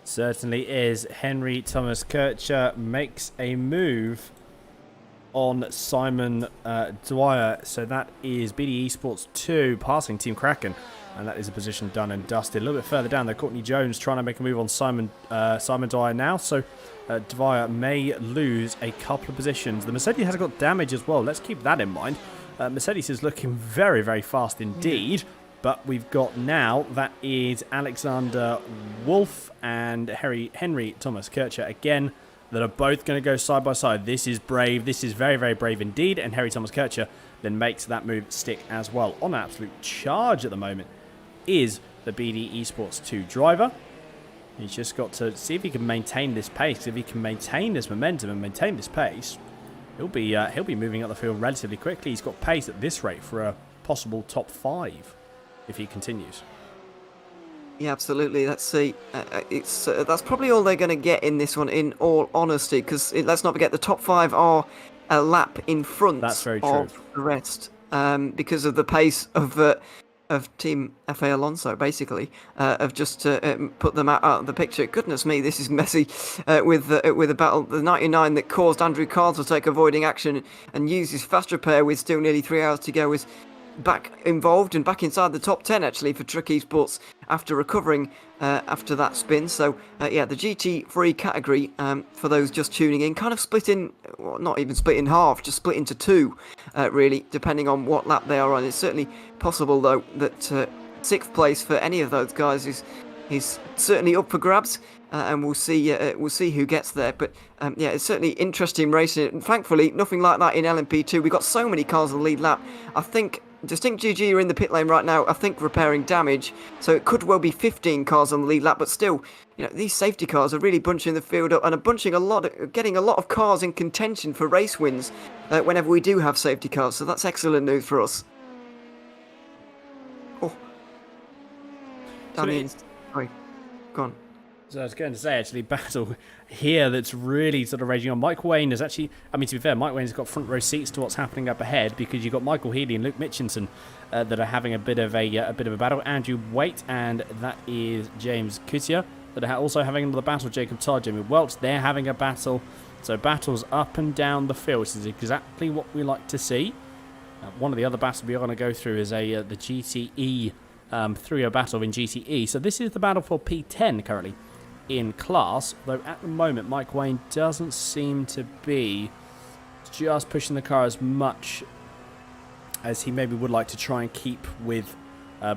Certainly is. Henry Thomas Kircher makes a move on Simon Dwyer. So that is BD Esports 2 passing Team Kraken. And that is a position done and dusted. A little bit further down there, Courtney Jones trying to make a move on Simon Dwyer now. So Dwyer may lose a couple of positions. The Mercedes has got damage as well. Let's keep that in mind. Mercedes is looking very, very fast indeed. But we've got now, that is Alexander Wolf and Henry Thomas Kircher again, that are both going to go side by side. This is brave. This is very, very brave indeed. And Henry Thomas Kircher then makes that move stick as well. On absolute charge at the moment is the BD Esports 2 driver. He's just got to see if he can maintain this pace. If he can maintain this momentum and maintain this pace, he'll be moving up the field relatively quickly. He's got pace at this rate for a possible top 5 if he continues.
Yeah, absolutely. Let's see. That's probably all they're going to get in this one, in all honesty, because let's not forget the top 5 are a lap in front
That's very
of
true.
the rest, because of the pace of Team FA Alonso, basically, have just put them out of the picture. Goodness me, this is messy with a battle. The 99 that caused Andrew Carl to take avoiding action and use his fast repair with still nearly 3 hours to go was back involved and back inside the top 10 actually for Trick Esports after recovering after that spin. So the GT3 category, for those just tuning in, kind of split in, well, not even split in half, just split into 2 really, depending on what lap they are on. It's certainly possible though that 6th place for any of those guys is certainly up for grabs, and we'll see who gets there. But it's certainly interesting racing, and thankfully nothing like that in LMP2. We've got so many cars on the lead lap. I think Distinct GG are in the pit lane right now, I think repairing damage, so it could well be 15 cars on the lead lap, but still, these safety cars are really bunching the field up and are getting a lot of cars in contention for race wins whenever we do have safety cars, so that's excellent news for us. Oh. Sorry, go on.
So I was going to say, actually, battle here that's really sort of raging on. Mike Wayne is actually, to be fair, Mike Wayne's got front row seats to what's happening up ahead, because you've got Michael Healy and Luke Mitchinson that are having a bit of a battle. Andrew Waite and that is James Kutia that are also having another battle. Jacob Todd, Jamie Welch, they're having a battle. So battles up and down the field, which is exactly what we like to see. One of the other battles we're going to go through is the GTE 3-0 battle in GTE. So this is the battle for P10 currently in class, though at the moment Mike Wayne doesn't seem to be just pushing the car as much as he maybe would like to try and keep with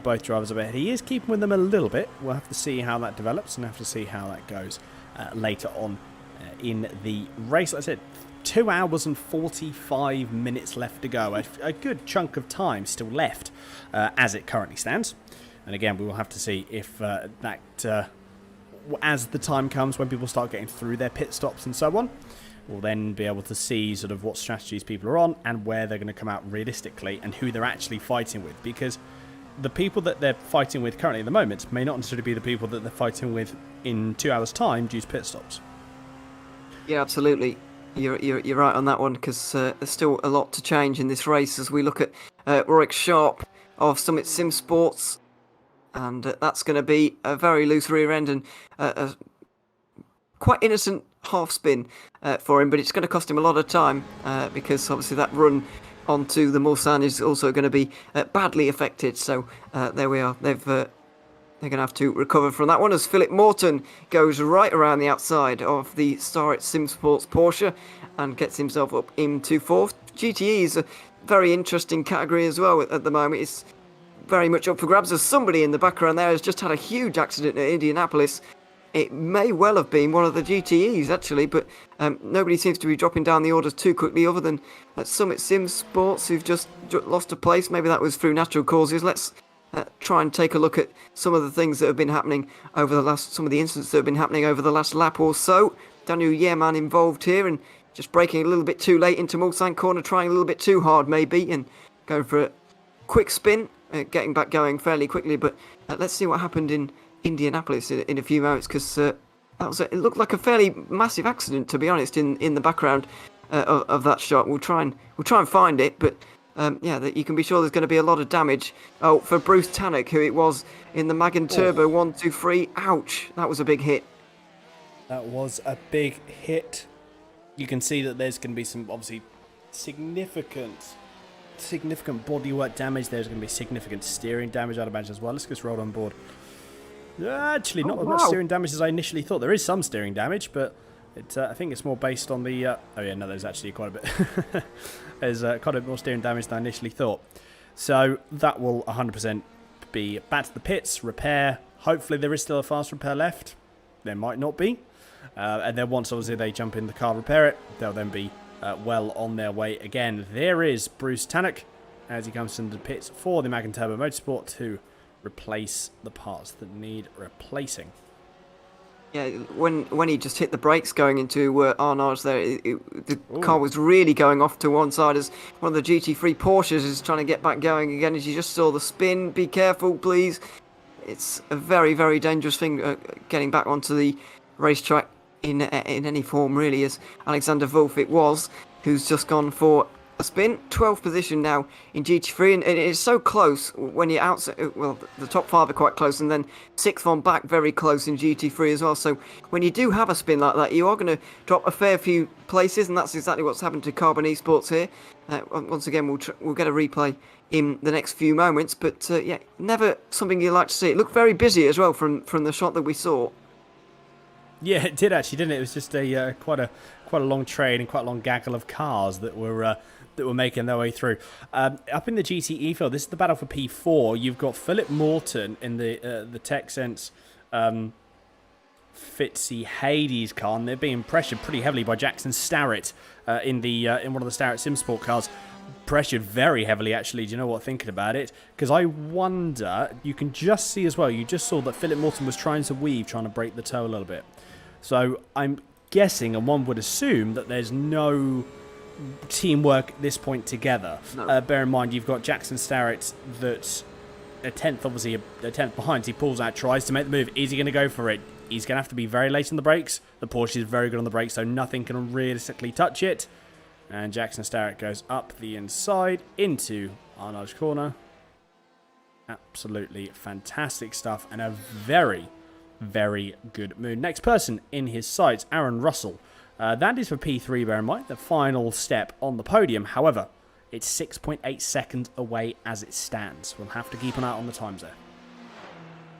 both drivers up ahead. He is keeping with them a little bit. We'll have to see how that develops and have to see how that goes later on in the race. Like I said, 2 hours and 45 minutes left to go. A good chunk of time still left as it currently stands. And again, we will have to see if as the time comes when people start getting through their pit stops and so on, we'll then be able to see sort of what strategies people are on and where they're going to come out realistically and who they're actually fighting with, because the people that they're fighting with currently at the moment may not necessarily be the people that they're fighting with in 2 hours time due to pit stops.
Yeah, absolutely. You're right on that one, because there's still a lot to change in this race as we look at Rorik Sharp of Summit Sim Sports, and that's going to be a very loose rear end and a quite innocent half spin for him, but it's going to cost him a lot of time because obviously that run onto the Mulsanne is also going to be badly affected. So there we are. They're going to have to recover from that one as Philip Morton goes right around the outside of the Star at Sim Sports Porsche and gets himself up into fourth. GTE is a very interesting category as well at the moment. It's very much up for grabs as somebody in the background there has just had a huge accident at Indianapolis. It may well have been one of the GTEs actually, but nobody seems to be dropping down the orders too quickly other than Summit Sim Sports, who've just lost a place. Maybe that was through natural causes. Let's try and take a look at some of the things that have been happening some of the incidents that have been happening over the last lap or so. Daniel Yearman involved here and just braking a little bit too late into Mulsanne corner, trying a little bit too hard maybe, and going for a quick spin, getting back going fairly quickly. But let's see what happened in Indianapolis in a few moments, because it looked like a fairly massive accident, to be honest, in the background of that shot. We'll try and find it, but that you can be sure there's going to be a lot of damage. Oh, for Bruce Tannock, who it was in the Magen Turbo 123. Ouch, that was a big hit.
That was a big hit. You can see that there's going to be some obviously significant bodywork damage. There's going to be significant steering damage, I'd imagine, as well. Let's just roll on board. Actually, not as much steering damage as I initially thought. There is some steering damage, but I think it's more based on the... there's actually quite a bit. There's quite a bit more steering damage than I initially thought. So that will 100% be back to the pits, repair. Hopefully there is still a fast repair left. There might not be. And then once obviously they jump in the car, repair it, they'll then be well on their way again. There is Bruce Tannock as he comes into the pits for the Magen Turbo Motorsport to replace the parts that need replacing.
Yeah, when he just hit the brakes going into Arnage there, the car was really going off to one side as one of the GT3 Porsches is trying to get back going again. As you just saw the spin, be careful please. It's a very, very dangerous thing getting back onto the racetrack in any form really, as Alexander Wolf it was, who's just gone for a spin. 12th position now in GT3, and it is so close when you're outside. Well, the top 5 are quite close, and then 6th on back very close in GT3 as well. So when you do have a spin like that, you are going to drop a fair few places, and that's exactly what's happened to Carbon Esports here. Once again, we'll get a replay in the next few moments, but never something you like to see. It looked very busy as well from the shot that we saw.
Yeah, it did actually, didn't it? It was just a quite a long train and quite a long gaggle of cars that were making their way through. Up in the GTE field, this is the battle for P4. You've got Philip Morton in the TechSense Fitzy Hades car, and they're being pressured pretty heavily by Jackson Starrett in one of the Starrett Simsport cars. Pressured very heavily, actually. Do you know what? Thinking about it, because I wonder, you can just see as well, you just saw that Philip Morton was trying to break the toe a little bit. So I'm guessing, and one would assume, that there's no teamwork at this point together. No. Bear in mind, you've got Jackson Starrett that's a tenth behind. He pulls out, tries to make the move. Is he going to go for it? He's going to have to be very late on the brakes. The Porsche is very good on the brakes, so nothing can realistically touch it. And Jackson Starrett goes up the inside into Arnage corner. Absolutely fantastic stuff, and a very, very good move. Next person in his sights, Aaron Russell. That is for P3, bear in mind, the final step on the podium. However, it's 6.8 seconds away as it stands. We'll have to keep an eye on the times there.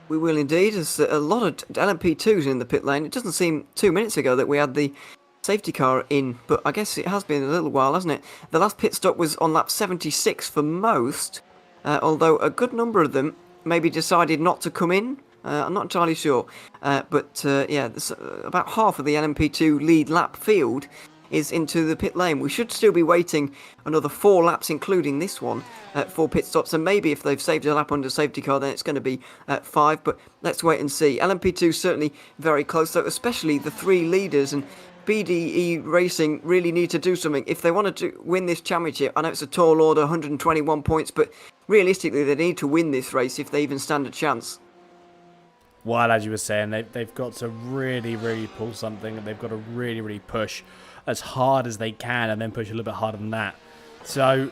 We will indeed. There's a lot of LMP2s in the pit lane. It doesn't seem 2 minutes ago that we had the safety car in, but I guess it has been a little while, hasn't it? The last pit stop was on lap 76 for most, although a good number of them maybe decided not to come in. I'm not entirely sure, but about half of the LMP2 lead lap field is into the pit lane. We should still be waiting another 4 laps, including this one, for pit stops, and maybe if they've saved a lap under safety car, then it's going to be 5, but let's wait and see. LMP2 certainly very close, though, especially the 3 leaders, and BDE Racing really need to do something. If they wanted to win this championship, I know it's a tall order, 121 points, but realistically they need to win this race if they even stand a chance.
Well, as you were saying, they've got to really, really pull something, and they've got to really, really push as hard as they can, and then push a little bit harder than that. So,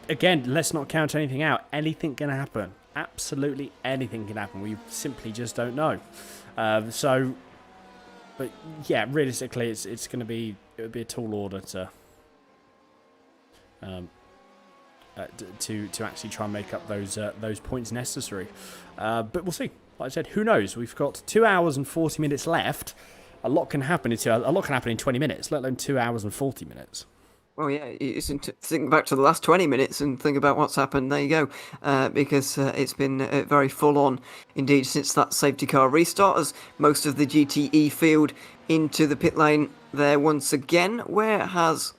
again, let's not count anything out. Anything can happen. Absolutely anything can happen. We simply just don't know. But yeah, realistically, it would be a tall order to actually try and make up those points necessary. But we'll see. Like I said, who knows? We've got 2 hours and 40 minutes left. A lot can happen in 20 minutes, let alone 2 hours and 40 minutes.
Well, yeah, think back to the last 20 minutes and think about what's happened. There you go. Because it's been very full on indeed since that safety car restart, as most of the GTE field into the pit lane there once again, where it has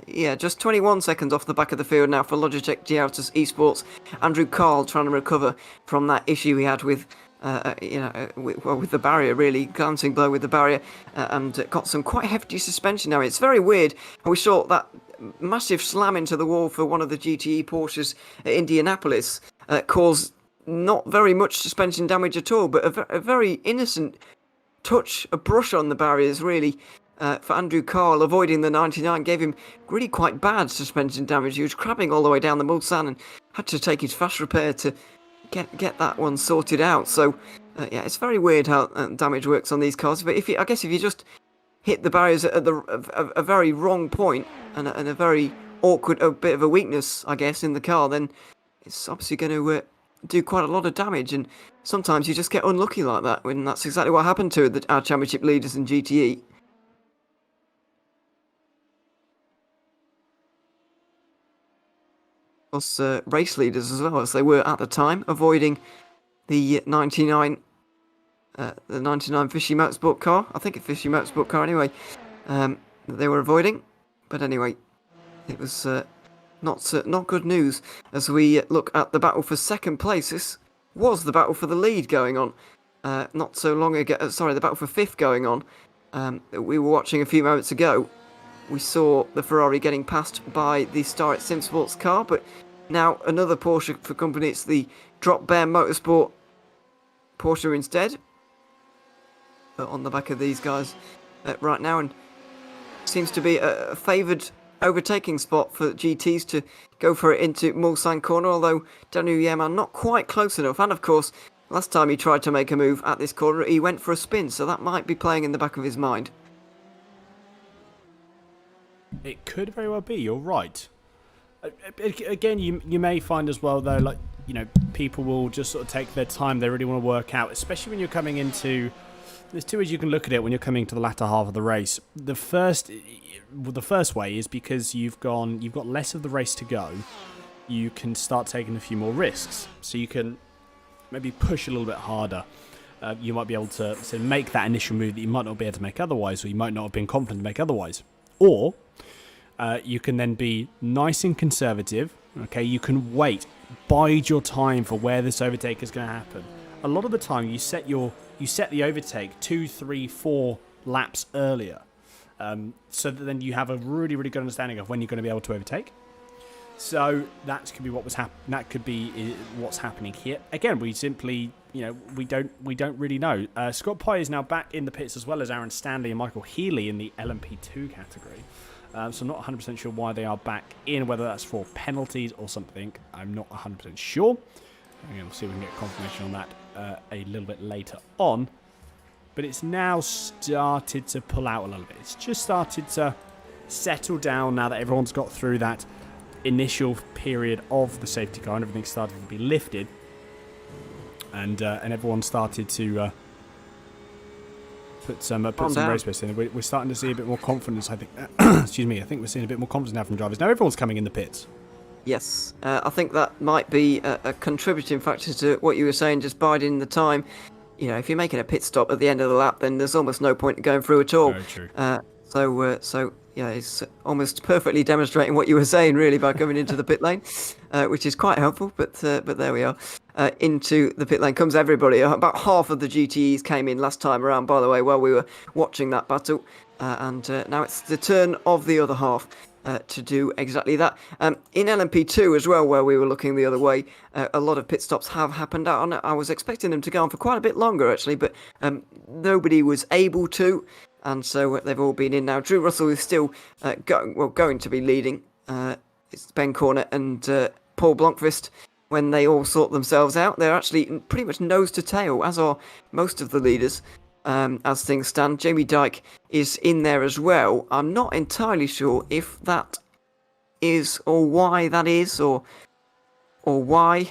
just 21 seconds off the back of the field now for Logitech G Autos eSports. Andrew Carl trying to recover from that issue he had with the barrier, really glancing blow with the barrier, and got some quite hefty suspension now. It's very weird. We saw that massive slam into the wall for one of the GTE Porsches at Indianapolis caused not very much suspension damage at all, but a very innocent touch, a brush on the barriers, really. For Andrew Carl, avoiding the 99 gave him really quite bad suspension damage. He was crabbing all the way down the Mulsanne and had to take his fast repair to get that one sorted out. So, it's very weird how damage works on these cars. But if you just hit the barriers at a very wrong point and a very awkward, a bit of a weakness, I guess, in the car, then it's obviously going to do quite a lot of damage. And sometimes you just get unlucky like that. When that's exactly what happened to our championship leaders in GTE. Plus race leaders as well, as they were at the time, avoiding the 99 Fishy Motorsport car. I think a Fishy Motorsport car anyway, that they were avoiding. But anyway, it was not good news as we look at the battle for second place. This was the battle for the lead going on not so long ago. The battle for fifth going on. We were watching a few moments ago. We saw the Ferrari getting passed by the Star at SimSports car, but now another Porsche for company. It's the Drop Bear Motorsport Porsche instead. On the back of these guys right now, and seems to be a favoured overtaking spot for GTs to go for it into Mulsanne corner, although Daniel Yeman not quite close enough. And of course, last time he tried to make a move at this corner, he went for a spin, so that might be playing in the back of his mind.
It could very well be, you're right. Again, you may find as well, though, like, people will just sort of take their time. They really want to work out, especially when you're coming into... There's two ways you can look at it when you're coming to the latter half of the race. The first way is because you've got less of the race to go. You can start taking a few more risks, so you can maybe push a little bit harder. You might be able to make that initial move that you might not be able to make otherwise, or you might not have been confident to make otherwise. Or you can then be nice and conservative. Okay, you can wait, bide your time for where this overtake is going to happen. A lot of the time, you set the overtake 2, 3, 4 laps earlier, so that then you have a really, really good understanding of when you're going to be able to overtake. So that could be that could be what's happening here. Again, we simply, we don't really know. Scott Pye is now back in the pits, as well as Aaron Stanley and Michael Healy in the LMP2 category. So I'm not 100% sure why they are back in, whether that's for penalties or something. I'm not 100% sure. We'll see if we can get confirmation on that a little bit later on. But it's now started to pull out a little bit. It's just started to settle down now that everyone's got through that initial period of the safety car and everything started to be lifted. And everyone started to put some race pace in. We're starting to see a bit more confidence, I think. Excuse me. I think we're seeing a bit more confidence now from drivers. Now everyone's coming in the pits.
Yes, I think that might be a contributing factor to what you were saying, just biding the time. If you're making a pit stop at the end of the lap, then there's almost no point in going through at all.
Very true.
So it's almost perfectly demonstrating what you were saying, really, by coming into the pit lane, which is quite helpful. But there we are. Into the pit lane comes everybody. About half of the GTEs came in last time around, by the way, while we were watching that battle. And now it's the turn of the other half. to do exactly that. In LMP2 as well, where we were looking the other way, a lot of pit stops have happened. I was expecting them to go on for quite a bit longer, actually, but nobody was able to, and so they've all been in now. Drew Russell is still going to be leading. It's Ben Cornet and Paul Blomqvist. When they all sort themselves out, they're actually pretty much nose to tail, as are most of the leaders. As things stand, Jamie Dyke is in there as well. I'm not entirely sure if that is, or why that is, or why.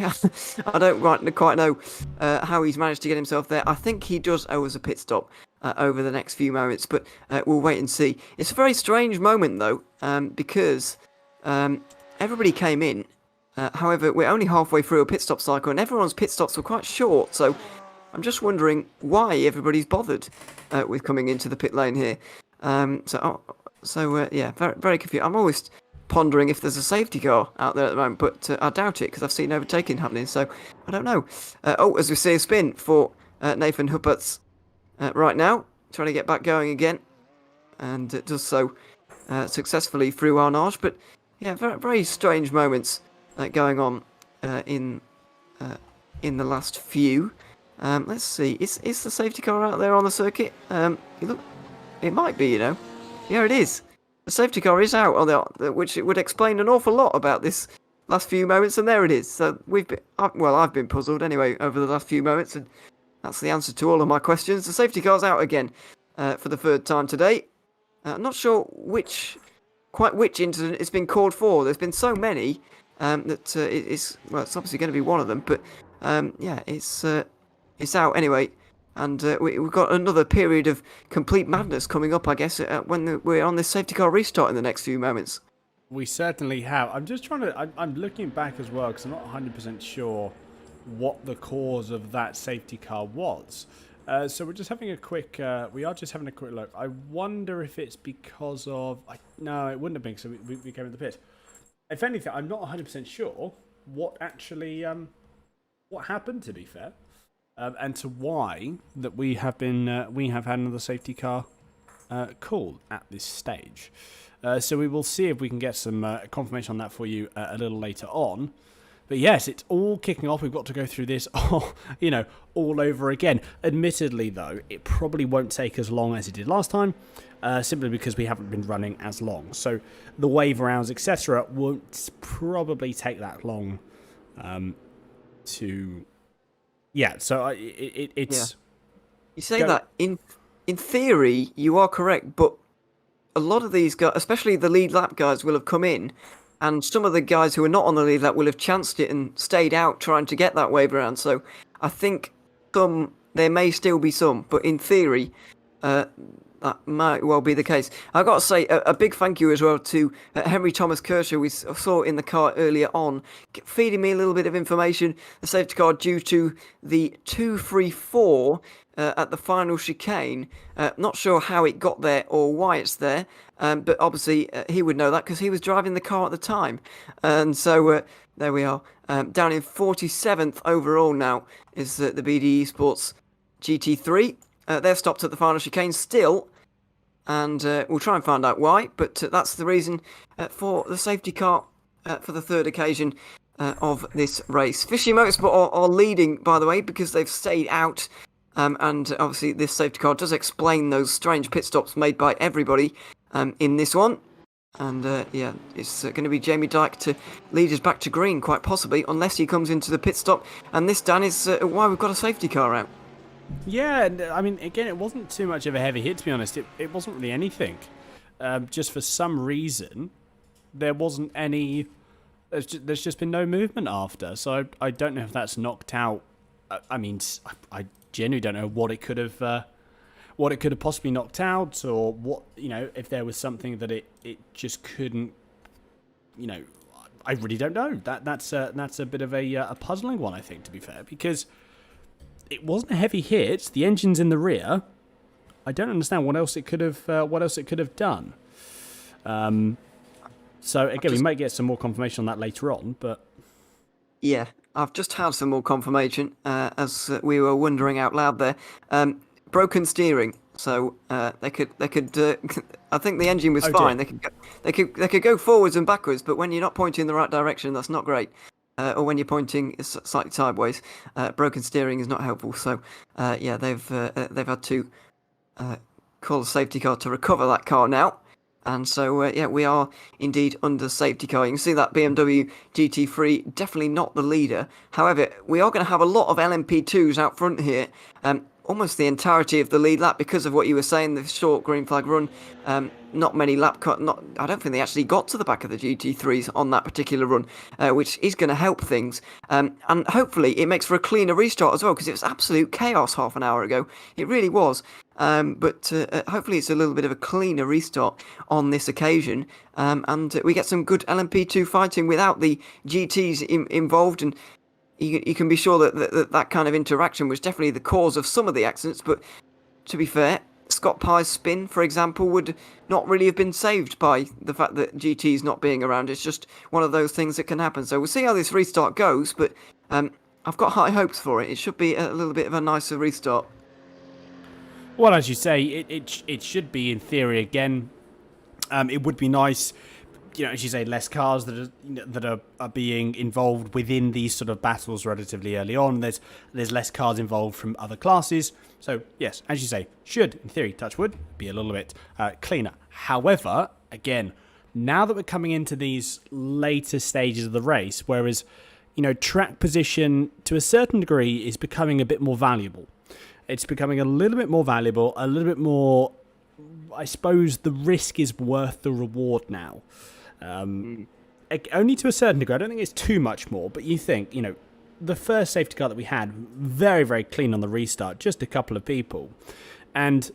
I don't quite know how he's managed to get himself there. I think he does owe us a pit stop over the next few moments, but we'll wait and see. It's a very strange moment, though, because everybody came in. However, we're only halfway through a pit stop cycle, and everyone's pit stops were quite short, so I'm just wondering why everybody's bothered with coming into the pit lane here. Yeah, very, very confused. I'm always pondering if there's a safety car out there at the moment, but I doubt it because I've seen overtaking happening, so I don't know. As we see a spin for Nathan Huppertz right now, trying to get back going again, and it does so successfully through Arnage, but yeah, very, very strange moments going on in the last few. Let's see. Is the safety car out there on the circuit? Look, it might be. Yeah, it is. The safety car is out on which it would explain an awful lot about this last few moments. And there it is. So I've been puzzled anyway over the last few moments, and that's the answer to all of my questions. The safety car's out again for the third time today. I'm not sure quite which incident it's been called for. There's been so many that it's obviously going to be one of them. But yeah, it's out anyway, and we've got another period of complete madness coming up, I guess, when we're on this safety car restart in the next few moments.
We certainly have. I'm just trying to... I'm looking back as well, because I'm not 100% sure what the cause of that safety car was. So we're just having a quick... we are just having a quick look. I wonder if it's because of... no, it wouldn't have been, because we came in the pit. If anything, I'm not 100% sure what actually... what happened, to be fair. And to why that we have had another safety car called at this stage. So we will see if we can get some confirmation on that for you a little later on. But yes, it's all kicking off. We've got to go through this, all over again. Admittedly, though, it probably won't take as long as it did last time, simply because we haven't been running as long. So the wave rounds, etc., won't probably take that long to... Yeah, so it's...
Yeah. You say that, in theory, you are correct, but a lot of these guys, especially the lead lap guys, will have come in, and some of the guys who are not on the lead lap will have chanced it and stayed out trying to get that wave around. So I think there may still be some, but in theory, that might well be the case. I've got to say a big thank you as well to Henry Thomas Kershaw. We saw in the car earlier on, feeding me a little bit of information. The safety car due to the 234 at the final chicane. Not sure how it got there or why it's there, but obviously he would know that because he was driving the car at the time. And so there we are. Down in 47th overall now is the BD eSports GT3. They're stopped at the final chicane still. And we'll try and find out why, but that's the reason for the safety car for the third occasion of this race. Fishy Motorsport are leading, by the way, because they've stayed out, and obviously this safety car does explain those strange pit stops made by everybody in this one. And yeah, it's going to be Jamie Dyke to lead us back to green, quite possibly, unless he comes into the pit stop. And this, Dan, is why we've got a safety car out.
Yeah, I mean, again, it wasn't too much of a heavy hit, to be honest. It wasn't really anything. Just for some reason, there wasn't any... There's just been no movement after. So I don't know if that's knocked out... I mean, I genuinely don't know what it could have possibly knocked out, or what, if there was something that it just couldn't... I really don't know. That's a bit of a puzzling one, I think, to be fair, because... It wasn't a heavy hit. The engine's in the rear. I don't understand what else it could have done. So again, we might get some more confirmation on that later on. But
yeah, I've just had some more confirmation as we were wondering out loud there. Broken steering. so they could. I think the engine was
Oh,
fine.
dear.
They could go forwards and backwards, but when you're not pointing in the right direction, that's not great. Or when you're pointing slightly sideways, broken steering is not helpful. So yeah, they've had to call a safety car to recover that car now. And so, yeah, we are indeed under safety car. You can see that BMW GT3, definitely not the leader. However, we are going to have a lot of LMP2s out front here. Almost the entirety of the lead lap because of what you were saying, the short green flag run. Not many lap cut. I don't think they actually got to the back of the GT3s on that particular run, which is going to help things. And hopefully it makes for a cleaner restart as well, because it was absolute chaos half an hour ago. It really was. But hopefully it's a little bit of a cleaner restart on this occasion, and we get some good LMP2 fighting without the GTs involved, and you can be sure that kind of interaction was definitely the cause of some of the accidents. But to be fair, Scott Pye's spin, for example, would not really have been saved by the fact that GT's not being around. It's just one of those things that can happen. So we'll see how this restart goes, but I've got high hopes for it. It should be a little bit of a nicer restart.
Well, as you say, it should be in theory again. It would be nice, as you say, less cars that are being involved within these sort of battles relatively early on. There's less cars involved from other classes. So yes, as you say, should in theory, touch wood, be a little bit cleaner. However, again, now that we're coming into these later stages of the race, whereas track position to a certain degree is becoming a bit more valuable. It's becoming a little bit more valuable, a little bit more, I suppose the risk is worth the reward now. Only to a certain degree. I don't think it's too much more, but you think, the first safety car that we had, very, very clean on the restart, just a couple of people. And,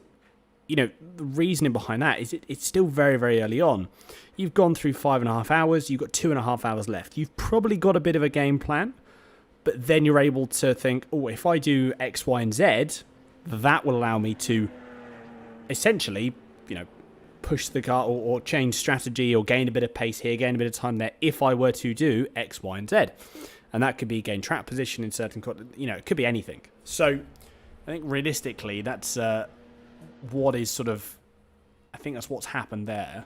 the reasoning behind that is it's still very, very early on. You've gone through 5.5 hours, you've got 2.5 hours left. You've probably got a bit of a game plan. But then you're able to think, if I do X, Y, and Z, that will allow me to essentially, push the car or change strategy or gain a bit of pace here, gain a bit of time there if I were to do X, Y, and Z. And that could be gain track position in certain, it could be anything. So I think realistically, that's what is sort of, I think that's what's happened there.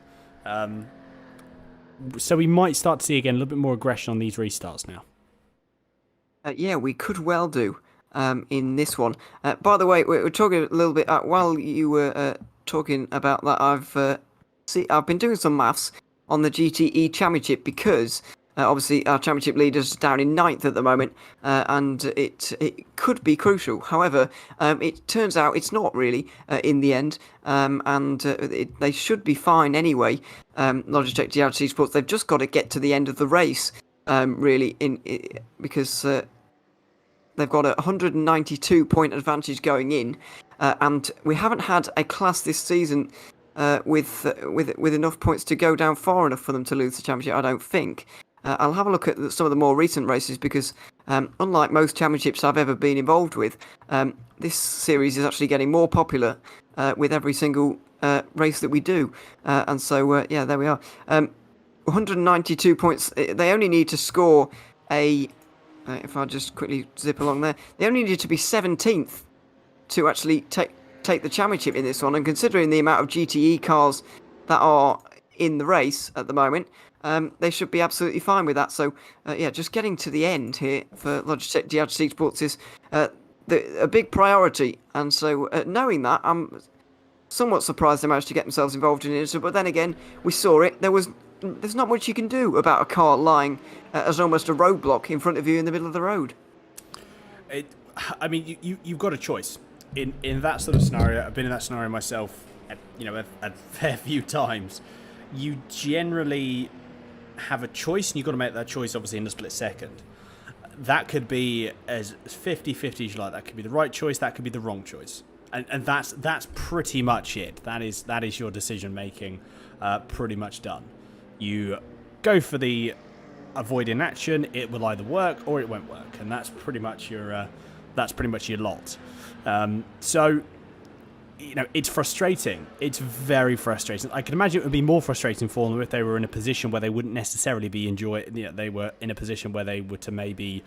So we might start to see again a little bit more aggression on these restarts now.
Yeah, we could well do in this one. By the way, we're talking a little bit while you were talking about that. I've been doing some maths on the GTE Championship because obviously our championship leader's down in 9th at the moment, and it could be crucial. However, it turns out it's not really in the end, and they should be fine anyway. Logitech GRC Sports, they've just got to get to the end of the race. Really, because they've got a 192-point advantage going in, and we haven't had a class this season with enough points to go down far enough for them to lose the championship. I don't think. I'll have a look at some of the more recent races because, unlike most championships I've ever been involved with, this series is actually getting more popular with every single race that we do, and so yeah, there we are. 192 points. They only need to score if I just quickly zip along there, they only need to be 17th to actually take the championship in this one. And considering the amount of GTE cars that are in the race at the moment, they should be absolutely fine with that. So yeah, just getting to the end here for Logitech GRC Sports is a big priority. And so knowing that, I'm somewhat surprised they managed to get themselves involved in it. But then again, we saw it. There's not much you can do about a car lying as almost a roadblock in front of you in the middle of the road.
You've got a choice. In that sort of scenario, I've been in that scenario myself, a fair few times. You generally have a choice, and you've got to make that choice, obviously, in a split second. That could be as 50-50 as you like. That could be the right choice, that could be the wrong choice. And that's pretty much it. That is your decision-making pretty much done. You go for the avoid inaction, it will either work or it won't work, and that's pretty much your lot. So it's frustrating. It's very frustrating. I can imagine it would be more frustrating for them if they were in a position where they wouldn't necessarily be they were in a position where they were to maybe,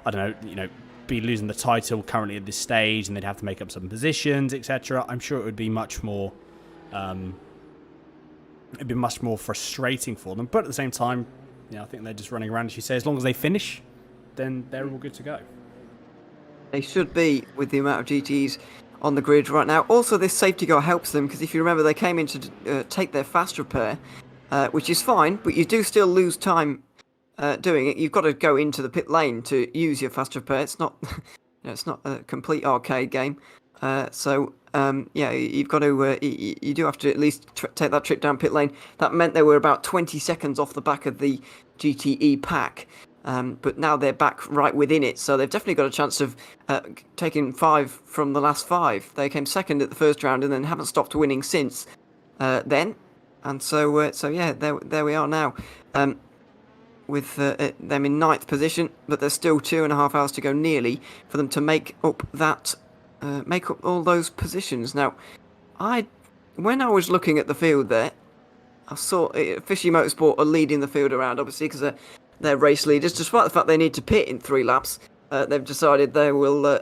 I don't know, be losing the title currently at this stage, and they'd have to make up some positions, etc. I'm sure it would be much more, it'd be much more frustrating for them. But at the same time, I think they're just running around, as you say. As long as they finish, then they're all good to go.
They should be, with the amount of GTs on the grid right now. Also, this safety car helps them, because if you remember, they came in to take their fast repair, which is fine, but you do still lose time doing it. You've got to go into the pit lane to use your fast repair. It's not, it's not a complete arcade game. You've got to, you do have to at least take that trip down pit lane. That meant they were about 20 seconds off the back of the GTE pack. But now they're back right within it, so they've definitely got a chance of taking 5 from the last 5. They came second at the first round and then haven't stopped winning since then. And there we are now, with them in 9th position, but there's still 2.5 hours to go nearly for them to make up that, make up all those positions. Now, when I was looking at the field there, I saw Fishy Motorsport are leading the field around, obviously, because they're race leaders. Despite the fact they need to pit in 3 laps, they've decided they will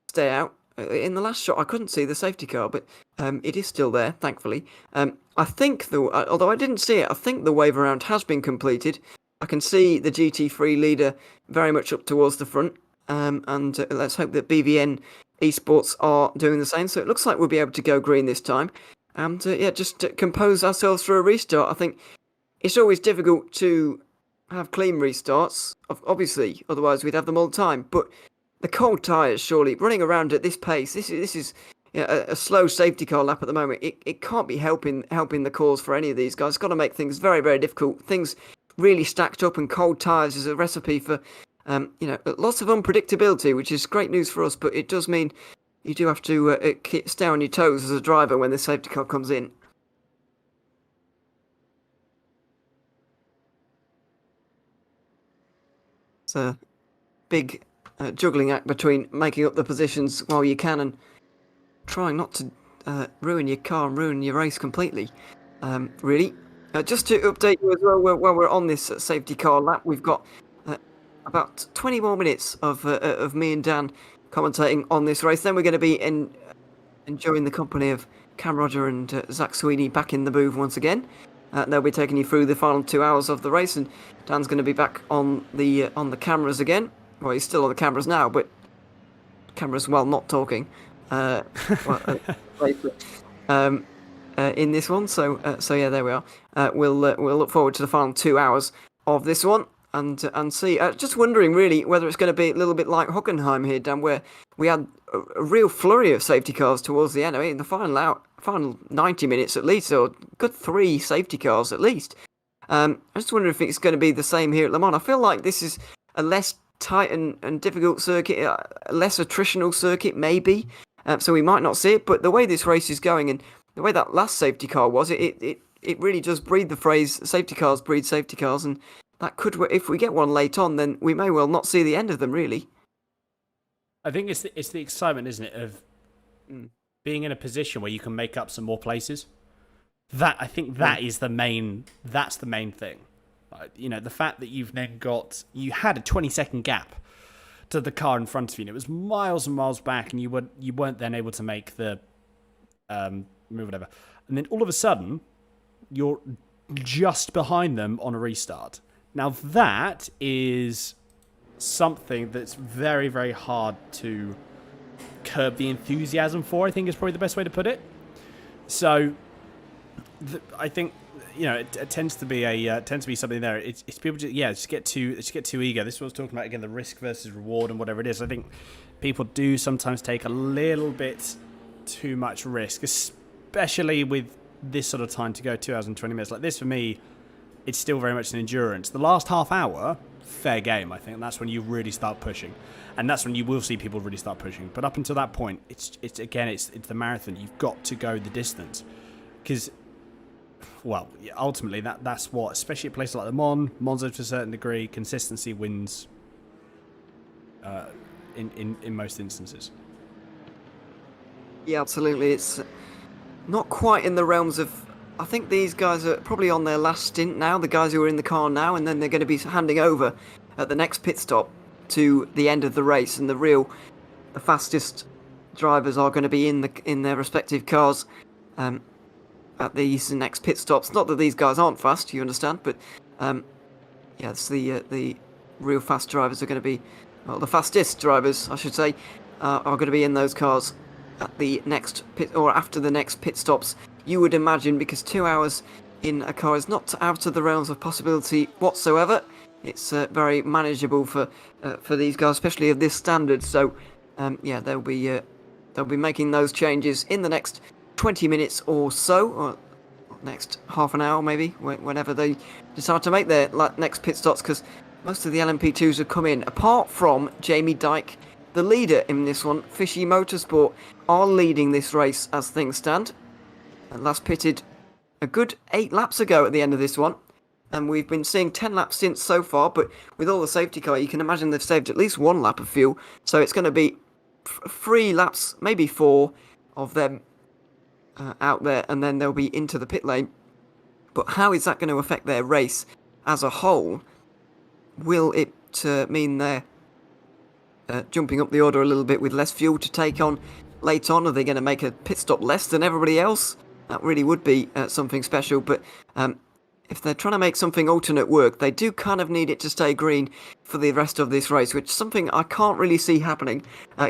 stay out. In the last shot, I couldn't see the safety car, but it is still there, thankfully. I think, although I didn't see it, I think the wave around has been completed. I can see the GT3 leader very much up towards the front, and let's hope that BVN eSports are doing the same. So it looks like we'll be able to go green this time. And just compose ourselves for a restart. I think it's always difficult to have clean restarts, obviously, otherwise we'd have them all the time. But the cold tyres, surely, running around at this pace, this is a slow safety car lap at the moment. It can't be helping the cause for any of these guys. It's got to make things very, very difficult. Things really stacked up, and cold tyres is a recipe for lots of unpredictability, which is great news for us. But it does mean you do have to stay on your toes as a driver when the safety car comes in. It's a big juggling act between making up the positions while you can and trying not to ruin your car and ruin your race completely. Really. Just to update you as well, while we're on this safety car lap, we've got about 20 more minutes of me and Dan commentating on this race. Then we're going to be enjoying the company of Cam Roger and Zach Sweeney back in the booth once again. They'll be taking you through the final 2 hours of the race, and Dan's going to be back on the cameras again. Well, he's still on the cameras now, but cameras while not talking. In this one, so yeah, there we are. We'll look forward to the final 2 hours of this one, and see. Just wondering, really, whether it's going to be a little bit like Hockenheim here, Dan, where we had a real flurry of safety cars towards the end. I mean, in the final 90 minutes at least, or good 3 safety cars at least. I just wonder if it's going to be the same here at Le Mans. I feel like this is a less tight and difficult circuit, a less attritional circuit, maybe. So we might not see it, but the way this race is going and the way that last safety car was, it really does breed the phrase "safety cars breed safety cars," and that could, if we get one late on, then we may well not see the end of them, really.
I think it's the excitement, isn't it, of being in a position where you can make up some more places. That, I think, is the main. That's the main thing. The fact that you've then you had a 20-second gap to the car in front of you, and it was miles and miles back, and you weren't then able to make the move, whatever. And then all of a sudden, you're just behind them on a restart. Now that is something that's very, very hard to curb the enthusiasm for, I think is probably the best way to put it. So I think it tends to be something there. It's people just get too eager. This is what I was talking about again, the risk versus reward and whatever it is. I think people do sometimes take a little bit too much risk, especially with this sort of time to go, 2 hours and 20 minutes. Like this, for me, it's still very much an endurance. The last half hour, fair game, I think. That's when you really start pushing. And that's when you will see people really start pushing. But up until that point, it's the marathon. You've got to go the distance. Because, well, ultimately, that's what, especially at places like the Monza to a certain degree, consistency wins in most instances. Yeah,
absolutely. It's not quite in the realms of... I think these guys are probably on their last stint now, the guys who are in the car now, and then they're going to be handing over at the next pit stop to the end of the race, and the fastest drivers are going to be in their respective cars at these next pit stops. Not that these guys aren't fast, you understand, but it's the real fast drivers are going to be, well, the fastest drivers, I should say, are going to be in those cars at the next pit, or after the next pit stops, you would imagine, because 2 hours in a car is not out of the realms of possibility whatsoever. It's very manageable for these guys, especially of this standard. So they'll be making those changes in the next 20 minutes or so, or next half an hour maybe, whenever they decide to make their next pit stops, because most of the LMP2s have come in, apart from Jamie Dyke, the leader in this one. Fishy Motorsport are leading this race as things stand. And last pitted a good 8 laps ago at the end of this one. And we've been seeing 10 laps since so far, but with all the safety car, you can imagine they've saved at least 1 lap of fuel. So it's going to be 3 laps, maybe 4 of them out there, and then they'll be into the pit lane. But how is that going to affect their race as a whole? Will it mean they're jumping up the order a little bit with less fuel to take on late on? Are they going to make a pit stop less than everybody else? That really would be something special, but if they're trying to make something alternate work, they do kind of need it to stay green for the rest of this race, which is something I can't really see happening,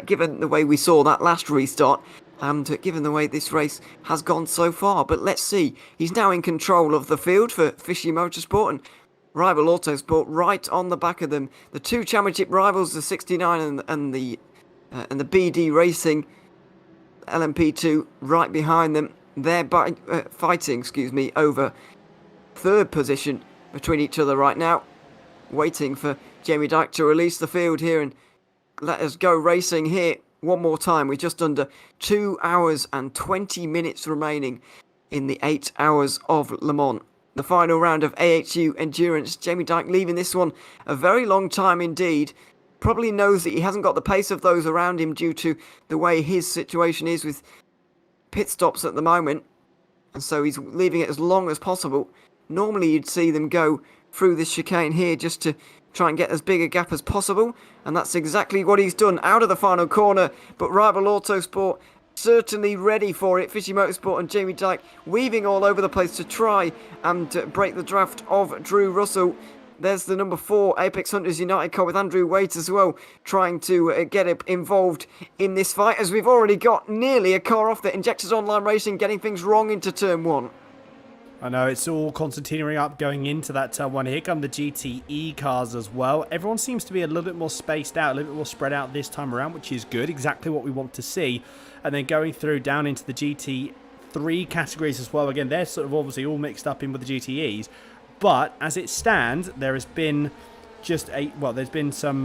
given the way we saw that last restart, and given the way this race has gone so far. But let's see. He's now in control of the field for Fishy Motorsport, and Rival Autosport right on the back of them. The 2 championship rivals, the 69 and the BD Racing LMP2, right behind them. They're fighting, over 3rd position between each other right now, waiting for Jamie Dyke to release the field here and let us go racing here one more time. We're just under 2 hours and 20 minutes remaining in the 8 hours of Le Mans. The final round of AHU Endurance. Jamie Dyke leaving this one a very long time indeed. Probably knows that he hasn't got the pace of those around him due to the way his situation is with pit stops at the moment, and so he's leaving it as long as possible. Normally you'd see them go through this chicane here just to try and get as big a gap as possible, and that's exactly what he's done out of the final corner. But Rival Autosport certainly ready for it. Fishy Motorsport and Jamie Dyke weaving all over the place to try and break the draft of Drew Russell. There's the number 4 Apex Hunters United car with Andrew Waite as well, trying to get involved in this fight, as we've already got nearly a car off the Injectors Online Racing, getting things wrong into turn 1.
I know, it's all concertinaing up going into that turn 1. Here come the GTE cars as well. Everyone seems to be a little bit more spaced out, a little bit more spread out this time around, which is good, exactly what we want to see. And then going through down into the GT3 categories as well. Again, they're sort of obviously all mixed up in with the GTEs. But as it stands, there has been there's been some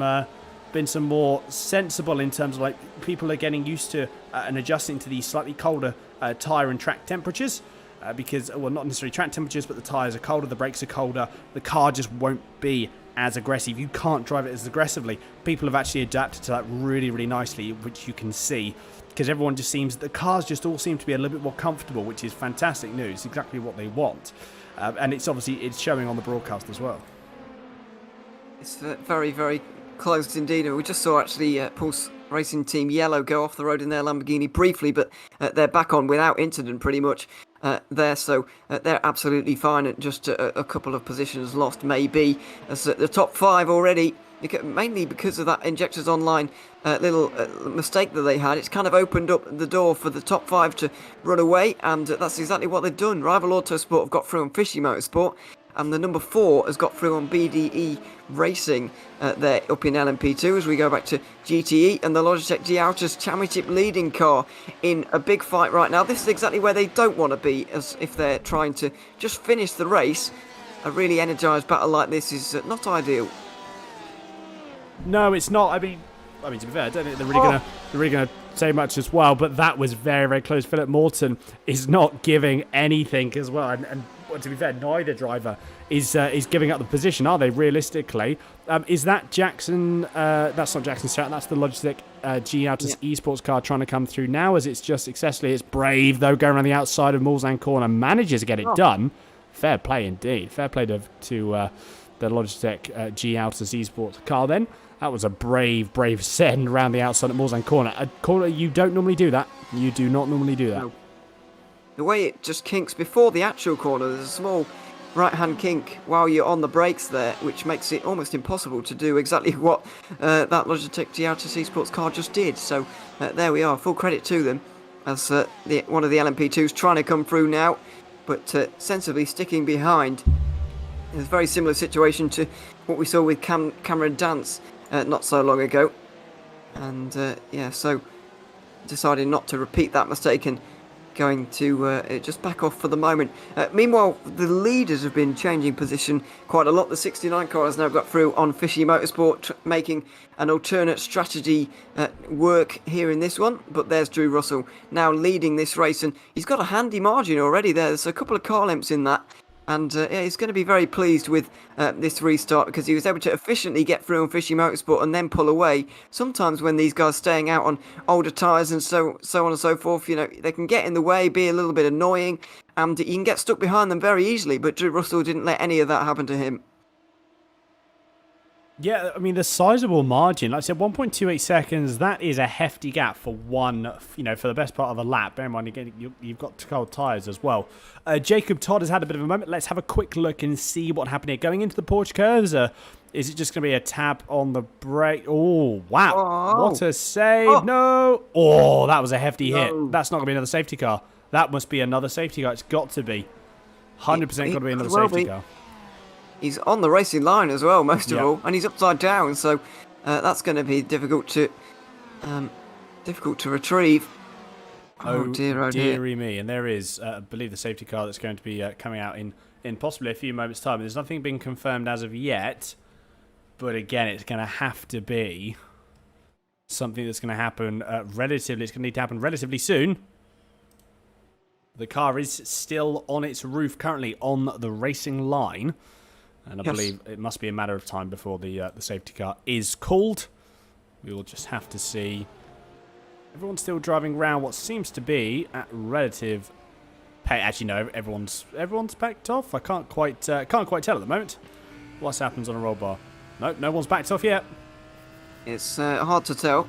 more sensible in terms of, like, people are getting used to and adjusting to these slightly colder tyre and track temperatures. Because, well, not necessarily track temperatures, but the tyres are colder, the brakes are colder, the car just won't be as aggressive. You can't drive it as aggressively. People have actually adapted to that really, really nicely, which you can see, because everyone just seems, the cars just all seem to be a little bit more comfortable, which is fantastic news, exactly what they want. And it's showing on the broadcast as well.
It's very, very close indeed. We just saw actually Pulse Racing Team Yellow go off the road in their Lamborghini briefly, but they're back on without incident pretty much. So they're absolutely fine at just a couple of positions lost, maybe. As the top 5 already, mainly because of that Injectors Online little mistake that they had. It's kind of opened up the door for the top 5 to run away, and that's exactly what they've done. Rival Autosport have got through on Fishy Motorsport, and the number 4 has got through on BDE Racing. They're up in LMP2 as we go back to GTE, and the Logitech G Autos Championship leading car in a big fight right now. This is exactly where they don't want to be, as if they're trying to just finish the race. A really energised battle like this is not ideal.
No, it's not. I mean, to be fair, I don't think they're really gonna say much as well. But that was very, very close. Philip Morton is not giving anything as well, and to be fair, neither driver is giving up the position, are they? Realistically, is that Jackson? That's not Jackson Stratton. That's the Logitech G Autos eSports car trying to come through now, as it's just successfully. It's Brave though, going around the outside of Mulsanne corner, manages to get it done. Fair play indeed. Fair play to the Logitech G Autos eSports car then. That was a brave send around the outside at Morzan corner. A corner, you don't normally do that. You do not normally do that.
No. The way it just kinks before the actual corner, there's a small right-hand kink while you're on the brakes there, which makes it almost impossible to do exactly what that Logitech Giautis eSports car just did. So there we are, full credit to them, as one of the LMP2s trying to come through now, but sensibly sticking behind. It's a very similar situation to what we saw with Cameron Dance not so long ago. And yeah, so deciding not to repeat that mistake and going to just back off for the moment. Meanwhile, the leaders have been changing position quite a lot. The 69 car has now got through on Fishy Motorsport, making an alternate strategy work here in this one. But there's Drew Russell now leading this race, and he's got a handy margin already there. There's a couple of car lengths in that. And yeah, he's going to be very pleased with this restart, because he was able to efficiently get through on Fishy Motorsport and then pull away. Sometimes when these guys staying out on older tyres and so on and so forth, you know, they can get in the way, be a little bit annoying, and you can get stuck behind them very easily. But Drew Russell didn't let any of that happen to him.
Yeah, I mean, the sizable margin, like I said, 1.28 seconds, that is a hefty gap for for the best part of a lap. Bear in mind, again, you've got cold tyres as well. Jacob Todd has had a bit of a moment. Let's have a quick look and see what happened here. Going into the Porsche curves, is it just going to be a tap on the brake? Oh, wow.
Oh.
What a save.
Oh.
No. Oh, that was a hefty hit. That's not going to be another safety car. That must be another safety car. It's got to be. 100% got to be another safety car.
He's on the racing line as well, most of all, and he's upside down, so that's going to be difficult to retrieve. Oh dear, oh dear.
Dearie me. And there is, I believe, the safety car that's going to be coming out in possibly a few moments' time. There's nothing been confirmed as of yet, but again, it's going to have to be something that's going to happen it's going to need to happen relatively soon. The car is still on its roof currently on the racing line. And I believe it must be a matter of time before the safety car is called. We will just have to see. Everyone's still driving around what seems to be at relative pace. Actually, no, everyone's backed off. I can't quite tell at the moment. What happens on a roll bar? No, no one's backed off yet.
It's hard to tell.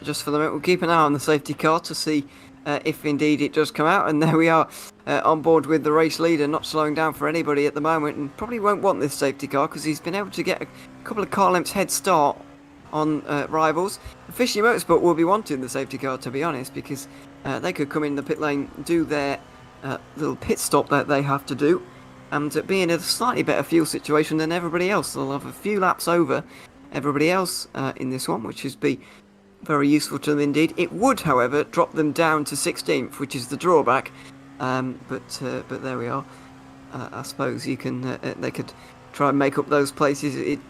Just for the moment, we'll keep an eye on the safety car to see if indeed it does come out. And there we are, on board with the race leader, not slowing down for anybody at the moment, and probably won't want this safety car because he's been able to get a couple of car lengths head start on rivals. Fishy Motorsport will be wanting the safety car, to be honest, because they could come in the pit lane, do their little pit stop that they have to do, and be in a slightly better fuel situation than everybody else. They'll have a few laps over everybody else in this one, which is be very useful to them indeed. It would, however, drop them down to 16th, which is the drawback. But there we are. I suppose you can. They could try and make up those places. It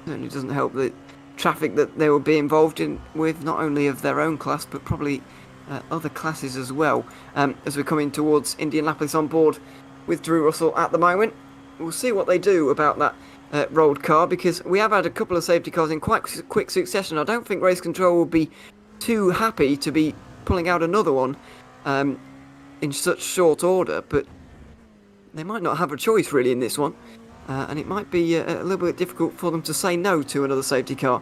certainly doesn't help the traffic that they will be involved in with, not only of their own class, but probably other classes as well. As we're coming towards Indianapolis on board with Drew Russell at the moment, we'll see what they do about that rolled car, because we have had a couple of safety cars in quite quick succession. I don't think Race Control will be too happy to be pulling out another one in such short order, but they might not have a choice really in this one, and it might be a little bit difficult for them to say no to another safety car.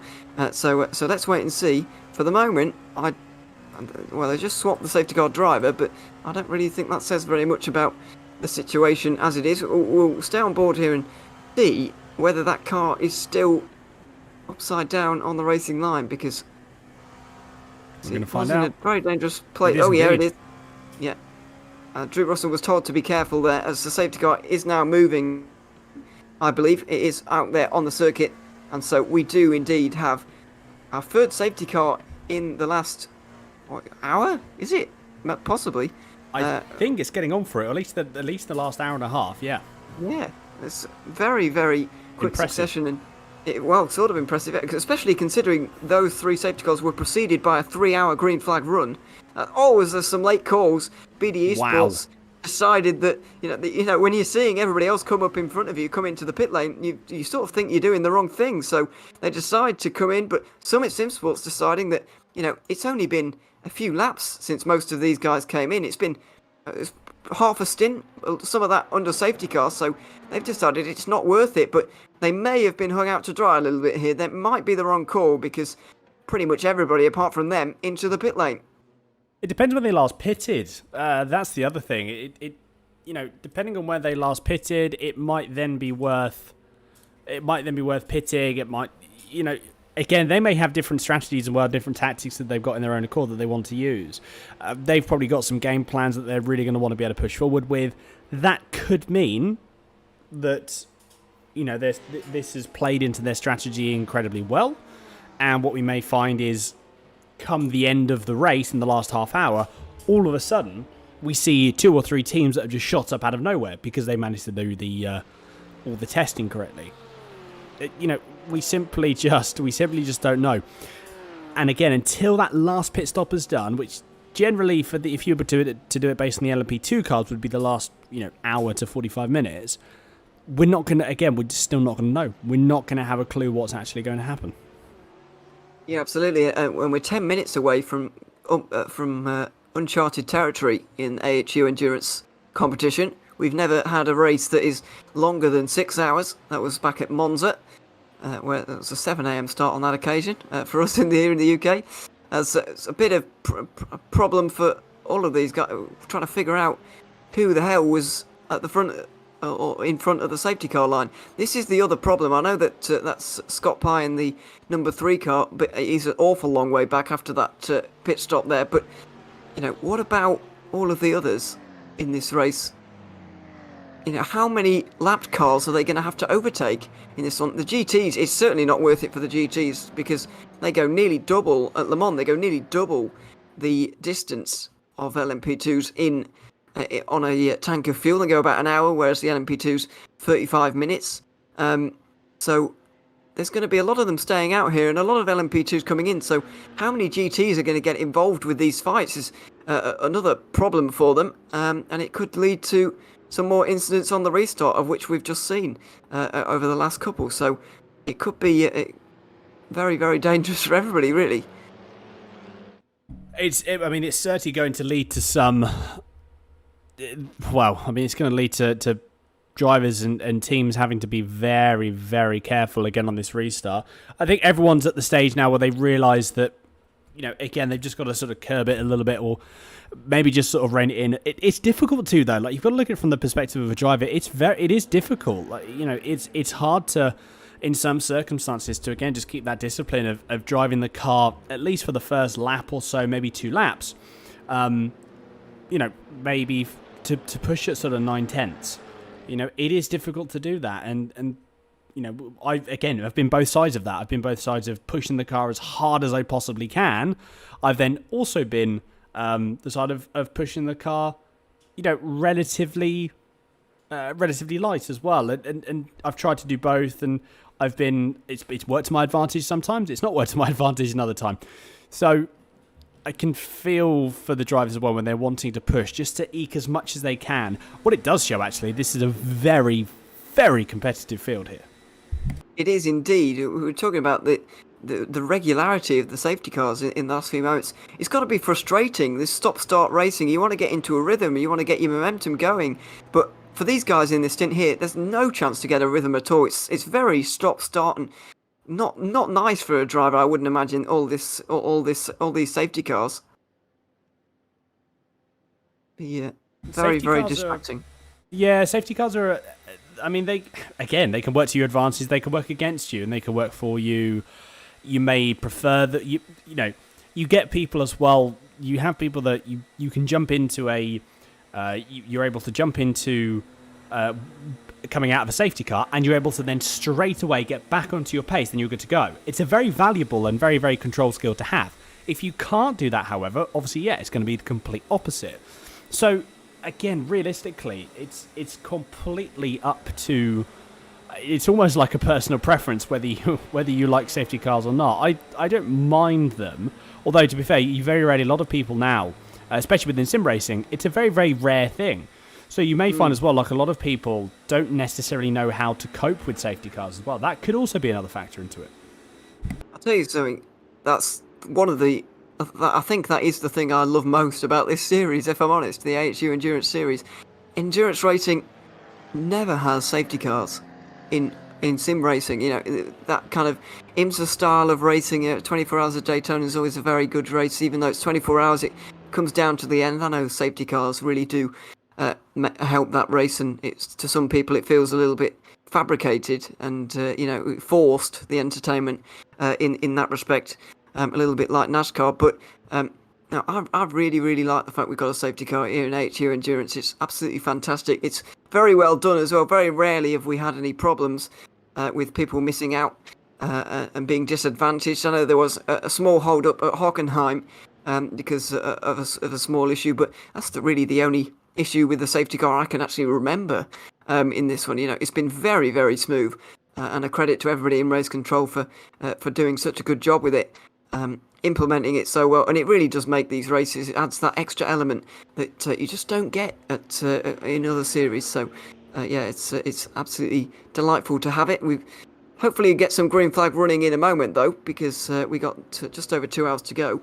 So let's wait and see. For the moment, they just swapped the safety car driver, but I don't really think that says very much about the situation as it is. We'll stay on board here and see whether that car is still upside down on the racing line, because
we're going to find
out.
out.
A very dangerous place. Oh, yeah, it is. Yeah. Drew Russell was told to be careful there, as the safety car is now moving. I believe it is out there on the circuit, and so we do indeed have our third safety car in the last hour. Is it? Possibly.
I think it's getting on for it. At least the last hour and a half. Yeah.
Yeah. It's very, very quick succession, and sort of impressive, especially considering those three safety cars were preceded by a 3-hour green flag run. Always there's some late calls. BD eSports decided that when you're seeing everybody else come up in front of you, come into the pit lane, you sort of think you're doing the wrong thing. So they decide to come in, but Summit SimSports deciding that it's only been a few laps since most of these guys came in. It's half a stint, some of that under safety cars, so they've decided it's not worth it, but they may have been hung out to dry a little bit here. That might be the wrong call because pretty much everybody, apart from them, into the pit lane.
It depends when they last pitted. That's the other thing. It depending on where they last pitted, it might then be worth pitting. It might, again, they may have different strategies and different tactics that they've got in their own accord that they want to use. They've probably got some game plans that they're really going to want to be able to push forward with. That could mean that, this has played into their strategy incredibly well. And what we may find is, come the end of the race in the last half hour, all of a sudden, we see 2 or 3 teams that have just shot up out of nowhere because they managed to do all the testing correctly. We simply just don't know. And again, until that last pit stop is done, which generally if you were to do it based on the LMP2 cards would be the last hour to 45 minutes, we're still not going to know. We're not going to have a clue what's actually going to happen.
Yeah, absolutely. When we're 10 minutes away from uncharted territory in AHU endurance competition, we've never had a race that is longer than 6 hours. That was back at Monza, where it was a 7 a.m. start on that occasion for us here in the UK. It's a bit of a problem for all of these guys trying to figure out who the hell was at the front or in front of the safety car line. This is the other problem. I know that that's Scott Pye in the number 3 car, but he's an awful long way back after that pit stop there. But what about all of the others in this race? How many lapped cars are they going to have to overtake in this one? The GTs, it's certainly not worth it for the GTs because they go nearly double at Le Mans. They go nearly double the distance of LMP2s on a tank of fuel. They go about an hour, whereas the LMP2's 35 minutes. So there's going to be a lot of them staying out here and a lot of LMP2s coming in. So how many GTs are going to get involved with these fights is another problem for them. And it could lead to some more incidents on the restart, of which we've just seen over the last couple. So it could be very, very dangerous for everybody, really.
It's certainly going to lead to some... it's going to lead to drivers and teams having to be very, very careful again on this restart. I think everyone's at the stage now where they realise that, again, they've just got to sort of curb it a little bit or maybe just sort of rein it in. It's difficult too, though. Like, you've got to look at it from the perspective of a driver. It is difficult. Like, it's hard to, in some circumstances, to again just keep that discipline of driving the car at least for the first lap or so, maybe 2 laps. Maybe to push at sort of 9/10. It is difficult to do that, and I've been both sides of that. I've been both sides of pushing the car as hard as I possibly can. I've then also been the side of pushing the car, relatively light as well. And I've tried to do both, and it's worked to my advantage sometimes. It's not worked to my advantage another time. So I can feel for the drivers as well when they're wanting to push just to eke as much as they can. What it does show, actually, this is a very, very competitive field here.
It is indeed. We were talking about the regularity of the safety cars in the last few moments. It's got to be frustrating, this stop-start racing. You want to get into a rhythm, you want to get your momentum going. But for these guys in this stint here, there's no chance to get a rhythm at all. It's very stop-start and not nice for a driver, I wouldn't imagine, all these safety cars. Yeah, very distracting.
Safety cars are... they can work to your advantage, they can work against you, and they can work for you. You may prefer that you get people as well. You have people that you can jump into you're able to jump into coming out of a safety car, and you're able to then straight away get back onto your pace, then you're good to go. It's a very valuable and very, very controlled skill to have. If you can't do that, however, obviously, it's going to be the complete opposite. So, again, realistically, it's completely up to... It's almost like a personal preference whether you like safety cars or not. I don't mind them, although, to be fair, you very rarely, a lot of people now, especially within sim racing, it's a very, very rare thing. So you may find as well, like a lot of people don't necessarily know how to cope with safety cars as well. That could also be another factor into it.
I'll tell you something. That's one of the I think that is the thing I love most about this series, if I'm honest, the AHU Endurance Series. Endurance racing never has safety cars in sim racing. That kind of IMSA style of racing, 24 hours of Daytona is always a very good race, even though it's 24 hours, it comes down to the end. I know safety cars really do help that race, and it's, to some people it feels a little bit fabricated and forced, the entertainment in that respect, a little bit like NASCAR. But no, I really, really like the fact we've got a safety car here in AHU Endurance. It's absolutely fantastic. It's very well done as well. Very rarely have we had any problems with people missing out and being disadvantaged. I know there was a small hold-up at Hockenheim because of a small issue, but that's really the only issue with the safety car I can actually remember in this one. It's been very, very smooth, and a credit to everybody in race control for doing such a good job with it. Implementing it so well, and it really does make these races. It adds that extra element that you just don't get in other series. So it's absolutely delightful to have it. We hopefully get some green flag running in a moment though, because we got just over 2 hours to go,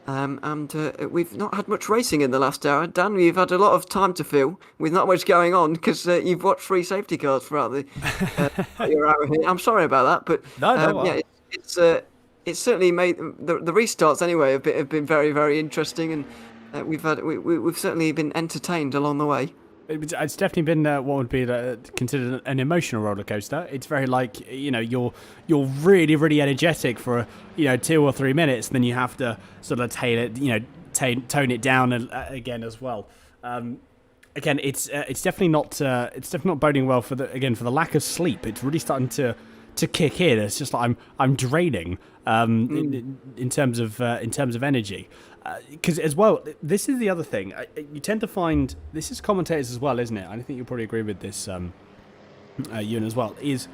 and we've not had much racing in the last hour. Dan, you've had a lot of time to fill with not much going on because you've watched 3 safety cars throughout your hour here. I'm sorry about that, but it's certainly made the restarts anyway have been very, very interesting, and we've certainly been entertained along the way.
It's definitely been what would be considered an emotional roller coaster. It's very like you're really, really energetic for 2 or 3 minutes, and then you have to sort of tone it down again as well. Again, it's definitely not boding well for the lack of sleep. It's really starting to kick in. It's just like I'm draining in terms of energy, because as well, this is the other thing you tend to find. This is commentators as well, isn't it? I think you'll probably agree with this, Ewan, as well. Is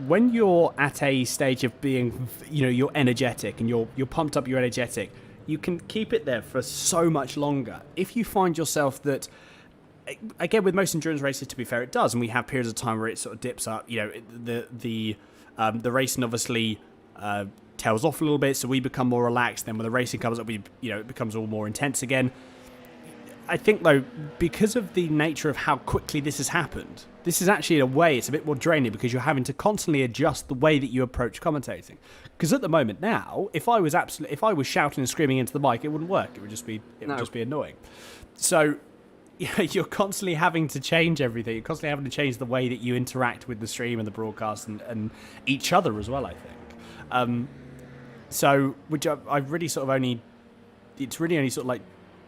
when you're at a stage of being, you're energetic and you're pumped up, you're energetic. You can keep it there for so much longer. If you find yourself that, again, with most endurance races, to be fair, it does, and we have periods of time where it sort of dips up. The racing obviously tails off a little bit, so we become more relaxed. Then when the racing comes up, it becomes all more intense again. I think though, because of the nature of how quickly this has happened, this is actually in a way it's a bit more draining because you're having to constantly adjust the way that you approach commentating. Because at the moment now, if I was shouting and screaming into the mic, it wouldn't work. It would just be annoying. So you're constantly having to change everything. You're constantly having to change the way that you interact with the stream and the broadcast and each other as well, I think. So, which I've really sort of only sort of like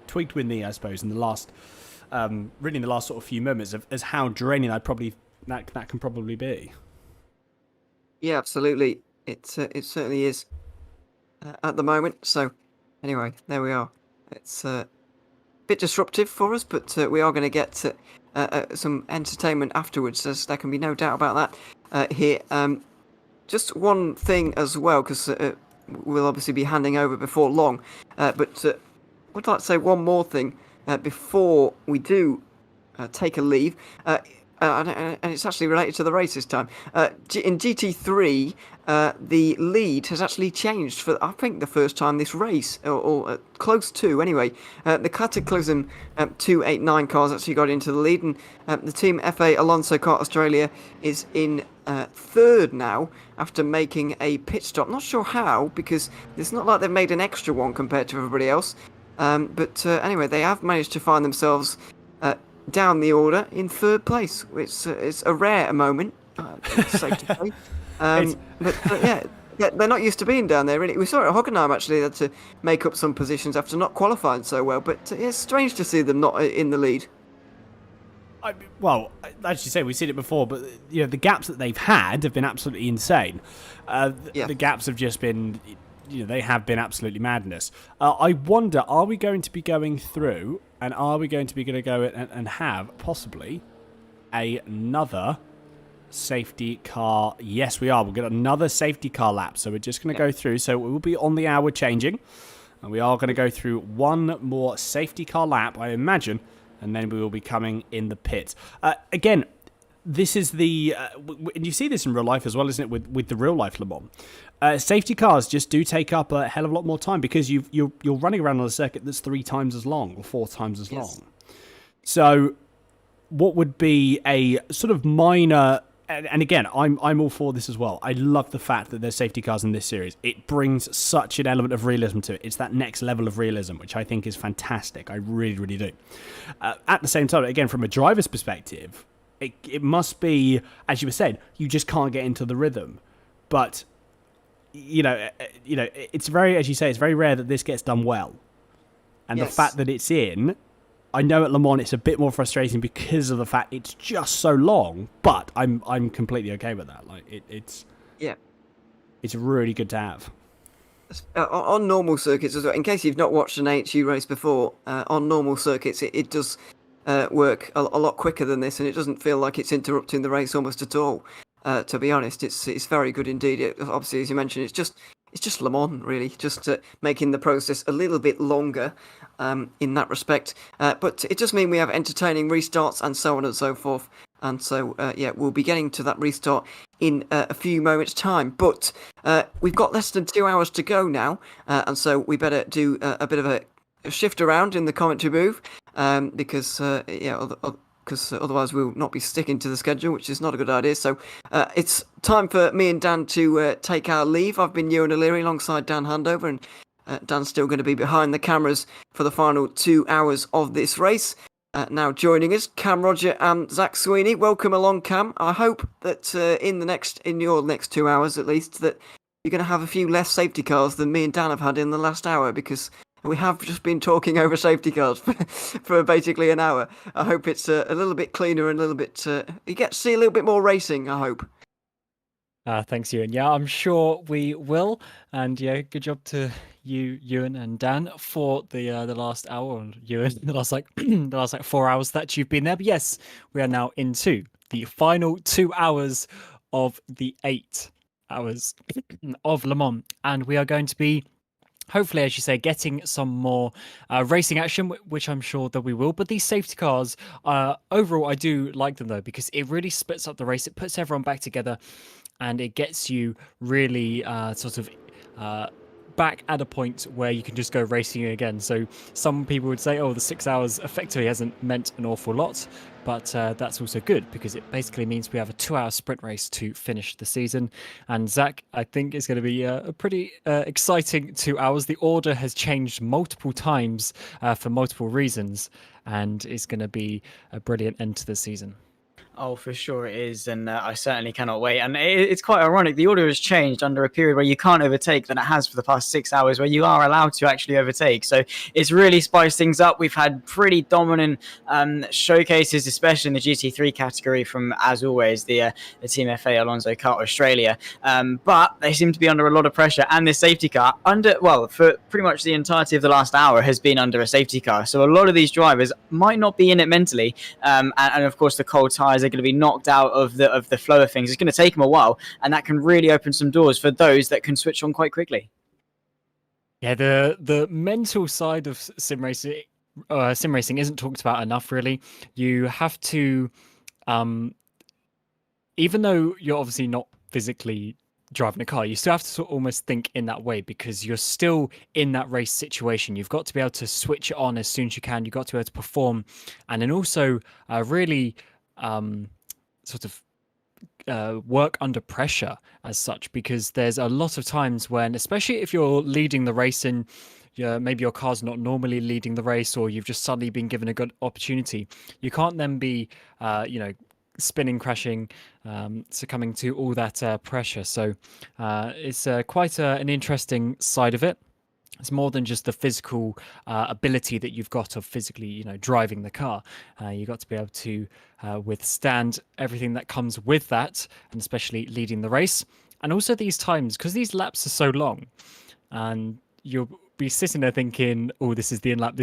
tweaked with me, I suppose, in the last, really in the last sort of few moments as how draining that can probably be.
Yeah, absolutely. It certainly is at the moment. So, anyway, there we are. It's bit disruptive for us, but we are going to get some entertainment afterwards. There can be no doubt about that here. Just one thing as well, because we'll obviously be handing over before long, but I'd like to say one more thing before we do take a leave, and it's actually related to the race this time. In GT3, the lead has actually changed for, I think, the first time this race, or close to anyway. The Cataclysm 289 cars actually got into the lead, and the Team FA Alonso Kart Australia is in third now after making a pit stop. Not sure how, because it's not like they've made an extra one compared to everybody else. But anyway, they have managed to find themselves down the order in third place. It's a rare moment, it's safe to say. But yeah, they're not used to being down there, really. We saw it at Hockenheim, actually. They had to make up some positions after not qualifying so well. But it's strange to see them not in the lead.
Well, as you say, we've seen it before, but the gaps that they've had have been absolutely insane. The gaps have just been, they have been absolutely madness. I wonder, are we going to be going through, and are we going to go and have possibly another safety car? Yes, we are. We'll get another safety car lap. So we're just going to go through. So we'll be on the hour changing, and we are going to go through one more safety car lap, I imagine, and then we will be coming in the pit. Again, this is the and you see this in real life as well, isn't it? With the real life Le Mans, safety cars just do take up a hell of a lot more time because you're running around on a circuit that's 3 times as long or 4 times as long. So, what would be a sort of minor, and again, I'm all for this as well. I love the fact that there's safety cars in this series. It brings such an element of realism to it. It's that next level of realism, which I think is fantastic. I really, really do. At the same time, again, from a driver's perspective, it must be, as you were saying, you just can't get into the rhythm. But it's very, as you say, it's very rare that this gets done well. And the fact that it's in, I know at Le Mans it's a bit more frustrating because of the fact it's just so long. But I'm completely okay with that. Like it's really good to have.
On normal circuits as well, in case you've not watched an AHU race before, on normal circuits it does work a lot quicker than this, and it doesn't feel like it's interrupting the race almost at all. To be honest, it's very good indeed. Obviously, as you mentioned, it's just Le Mans, really, just making the process a little bit longer in that respect. But it does mean we have entertaining restarts and so on and so forth. And so, we'll be getting to that restart in a few moments' time. But we've got less than 2 hours to go now, and so we better do a bit of a shift around in the commentary booth, because otherwise we'll not be sticking to the schedule, which is not a good idea. So it's time for me and Dan to take our leave. I've been Ewan O'Leary alongside Dan Handover, and Dan's still going to be behind the cameras for the final 2 hours of this race. Now joining us, Cam Roger and Zach Sweeney. Welcome along, Cam. I hope that in your next 2 hours at least, that you're going to have a few less safety cars than me and Dan have had in the last hour, because we have just been talking over safety cars for basically an hour. I hope it's a little bit cleaner and a little bit... you get to see a little bit more racing, I hope.
Thanks, Ewan. Yeah, I'm sure we will. And yeah, good job to you, Ewan and Dan, for the last hour. And Ewan, the last 4 hours that you've been there. But yes, we are now into the final 2 hours of the 8 hours of Le Mans, and we are going to be, hopefully, as you say, getting some more racing action, which I'm sure that we will. But these safety cars, overall, I do like them, though, because it really splits up the race. It puts everyone back together, and it gets you really back at a point where you can just go racing again. So some people would say, the 6 hours effectively hasn't meant an awful lot. But that's also good, because it basically means we have a 2-hour sprint race to finish the season. And Zach, I think it's going to be a pretty exciting 2 hours. The order has changed multiple times for multiple reasons, and it's going to be a brilliant end to the season.
Oh, for sure it is, and I certainly cannot wait. And it's quite ironic. The order has changed under a period where you can't overtake than it has for the past 6 hours, where you are allowed to actually overtake. So it's really spiced things up. We've had pretty dominant showcases, especially in the GT3 category from, as always, the Team FA Alonso Kart Australia. But they seem to be under a lot of pressure, and this safety car, for pretty much the entirety of the last hour, has been under a safety car. So a lot of these drivers might not be in it mentally, and of course the cold tyres are going to be knocked out of the flow of things. It's going to take them a while, and that can really open some doors for those that can switch on quite quickly.
Yeah, the mental side of sim racing isn't talked about enough, really. You have to, even though you're obviously not physically driving a car, you still have to sort of almost think in that way, because you're still in that race situation. You've got to be able to switch it on as soon as you can. You've got to be able to perform, and then also really work under pressure as such, because there's a lot of times when, especially if you're leading the race and maybe your car's not normally leading the race, or you've just suddenly been given a good opportunity, you can't then be spinning, crashing, succumbing to all that pressure. So it's quite an interesting side of it. It's more than just the physical ability that you've got of physically, driving the car. You've got to be able to withstand everything that comes with that, and especially leading the race. And also these times, because these laps are so long, and you'll be sitting there thinking, this is the in lap,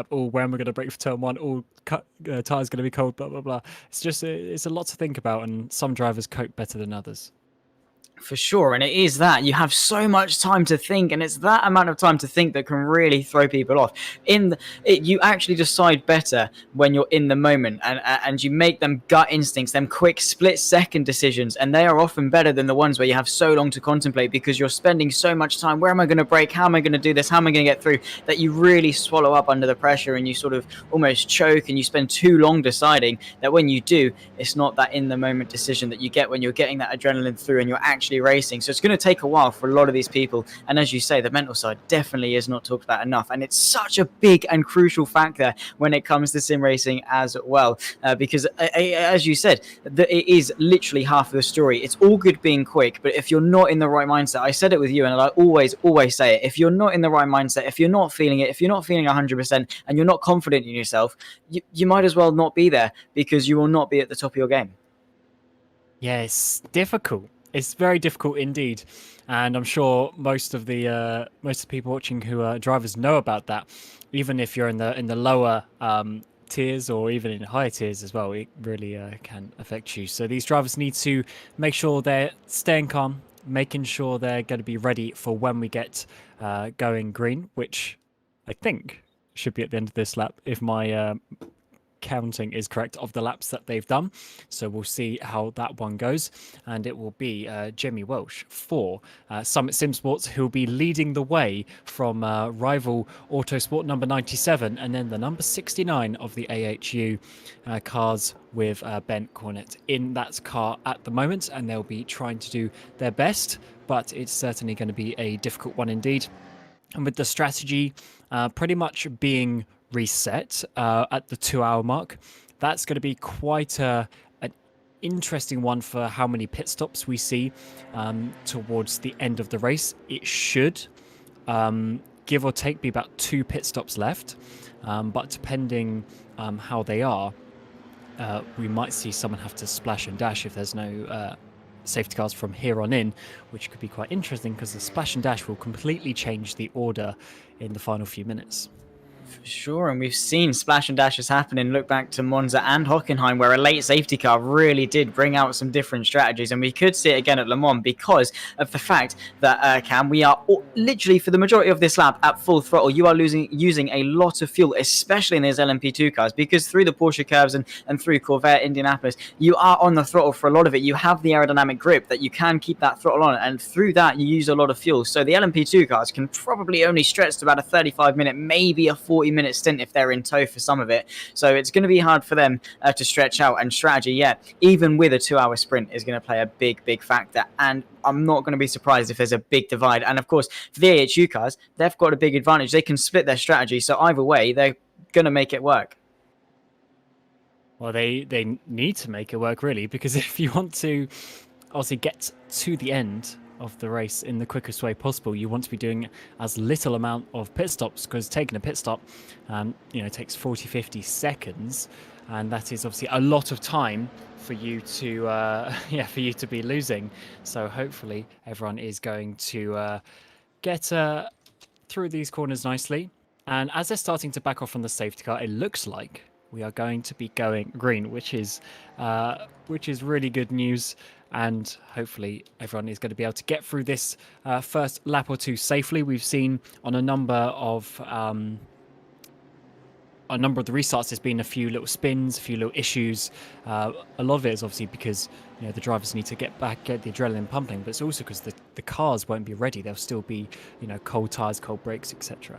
where am I going to brake for turn one? Tyre's going to be cold, blah, blah, blah. It's a lot to think about, and some drivers cope better than others.
For sure, and it is that you have so much time to think, and it's that amount of time to think that can really throw people off. You actually decide better when you're in the moment, and you make them gut instincts, them quick split-second decisions, and they are often better than the ones where you have so long to contemplate because you're spending so much time. Where am I going to brake? How am I going to do this? How am I going to get through? That you really swallow up under the pressure, and you sort of almost choke, and you spend too long deciding. That when you do, it's not that in-the-moment decision that you get when you're getting that adrenaline through and you're actually racing. So it's going to take a while for a lot of these people, and as you say, the mental side definitely is not talked about enough, and it's such a big and crucial factor when it comes to sim racing as well, because as you said, it is literally half of the story. It's all good being quick, but if you're not in the right mindset, I said it with you and I always say it, if you're not in the right mindset, if you're not feeling it, if you're not feeling 100% and you're not confident in yourself, you might as well not be there, because you will not be at the top of your game.
Yeah, it's difficult. It's very difficult indeed, and I'm sure most of the people watching who are drivers know about that. Even if you're in the lower tiers or even in higher tiers as well, it really can affect you. So these drivers need to make sure they're staying calm, making sure they're going to be ready for when we get going green, which I think should be at the end of this lap if my counting is correct of the laps that they've done. So we'll see how that one goes, and it will be Jamie Welsh for Summit Sim Sports, who will be leading the way from rival Autosport number 97 and then the number 69 of the AHU cars with Ben Cornett in that car at the moment, and they'll be trying to do their best, but it's certainly going to be a difficult one indeed. And with the strategy pretty much being reset at the 2-hour mark, that's going to be quite an interesting one for how many pit stops we see towards the end of the race. It should give or take be about 2 pit stops left, but depending how they are, we might see someone have to splash and dash if there's no safety cars from here on in, which could be quite interesting because the splash and dash will completely change the order in the final few minutes.
For sure, and we've seen splash and dashes happening. Look back to Monza and Hockenheim, where a late safety car really did bring out some different strategies, and we could see it again at Le Mans because of the fact that Cam, we are literally for the majority of this lap at full throttle. You are using a lot of fuel, especially in those LMP2 cars, because through the Porsche curves and through Corvette, Indianapolis, you are on the throttle for a lot of it. You have the aerodynamic grip that you can keep that throttle on, and through that you use a lot of fuel. So the LMP2 cars can probably only stretch to about a 35-minute, maybe a 40-minute stint if they're in tow for some of it. So it's going to be hard for them to stretch out, and strategy, even with a 2-hour sprint, is going to play a big factor. And I'm not going to be surprised if there's a big divide. And of course, for the AHU cars, they've got a big advantage. They can split their strategy. So either way, they're going to make it work.
Well, they need to make it work, really, because if you want to obviously get to the end of the race in the quickest way possible, you want to be doing as little amount of pit stops, because taking a pit stop takes 40-50 seconds, and that is obviously a lot of time for you to be losing. So hopefully everyone is going to get through these corners nicely, and as they're starting to back off from the safety car, it looks like we are going to be going green, which is really good news. And hopefully everyone is going to be able to get through this first lap or two safely. We've seen on a number of the restarts, there's been a few little spins, a few little issues. A lot of it is obviously because the drivers need to get the adrenaline pumping, but it's also because the cars won't be ready. There'll still be cold tires, cold brakes, etc.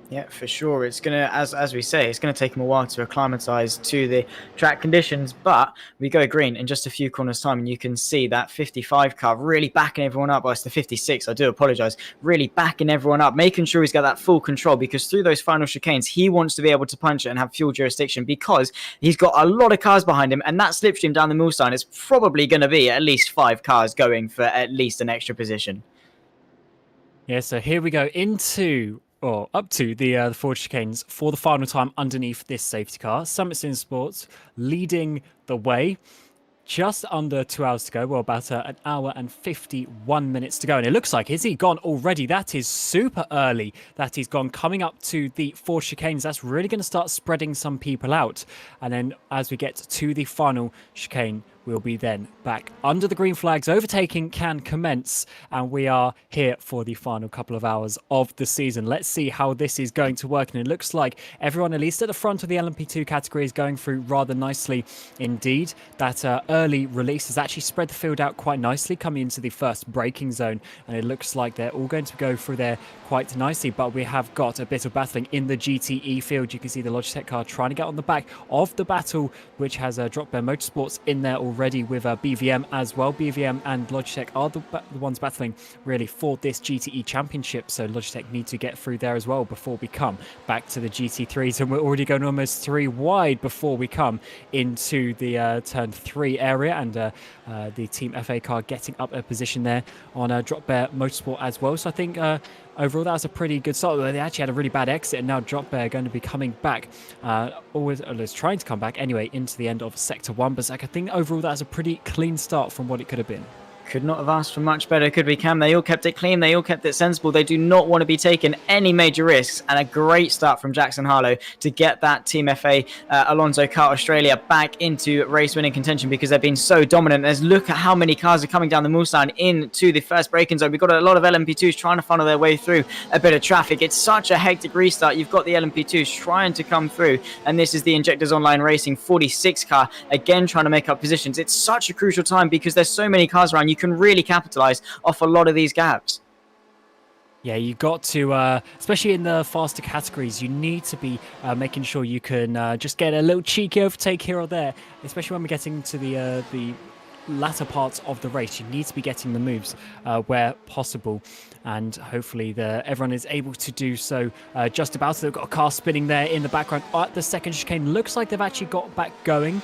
Yeah, for sure. It's going to, as we say, it's going to take them a while to acclimatise to the track conditions, but we go green in just a few corners time, and you can see that 55 car really backing everyone up. Well, it's the 56, I do apologise. Really backing everyone up, making sure he's got that full control, because through those final chicanes, he wants to be able to punch it and have fuel jurisdiction, because he's got a lot of cars behind him, and that slipstream down the Mulsanne is probably going to be at least 5 cars going for at least an extra position.
Yeah, so here we go up to the forward chicanes for the final time underneath this safety car. Summit Sim Sports leading the way. Just under 2 hours to go. Well, about an hour and 51 minutes to go. And it looks like, is he gone already? That is super early that he's gone. Coming up to the 4 chicanes, that's really going to start spreading some people out. And then as we get to the final chicane, we'll be then back under the green flags. Overtaking can commence, and we are here for the final couple of hours of the season. Let's see how this is going to work, and it looks like everyone, at least at the front of the LMP2 category, is going through rather nicely indeed. That early release has actually spread the field out quite nicely coming into the first braking zone, and it looks like they're all going to go through there quite nicely. But we have got a bit of battling in the GTE field. You can see the Logitech car trying to get on the back of the battle, which has Drop Bear Motorsports in there already with BVM as well. BVM and Logitech are the ones battling really for this GTE championship, so Logitech need to get through there as well before we come back to the GT3s, and we're already going almost 3 wide before we come into the turn 3 area, and the Team FA car getting up a position there on Drop Bear Motorsport as well. So I think overall that was a pretty good start. They actually had a really bad exit, and now Drop Bear are going to be coming back, always trying to come back anyway into the end of Sector 1. But I think overall that's a pretty clean start from what it could have been.
Could not have asked for much better, could we, Cam? They all kept it clean. They all kept it sensible. They do not want to be taking any major risks. And a great start from Jackson Harlow to get that Team FA Alonso Kart Australia back into race winning contention, because they've been so dominant. Let's look at how many cars are coming down the Mulsanne into the first braking zone. We've got a lot of LMP2s trying to funnel their way through a bit of traffic. It's such a hectic restart. You've got the LMP2s trying to come through. And this is the Injectors Online Racing 46 car, again trying to make up positions. It's such a crucial time because there's so many cars around. You can really capitalize off a lot of these gaps.
Yeah, you got to, especially in the faster categories, you need to be making sure you can just get a little cheeky overtake here or there, especially when we're getting to the latter parts of the race. You need to be getting the moves where possible, and hopefully everyone is able to do so just about. So they've got a car spinning there in the background at the second chicane. Looks like they've actually got back going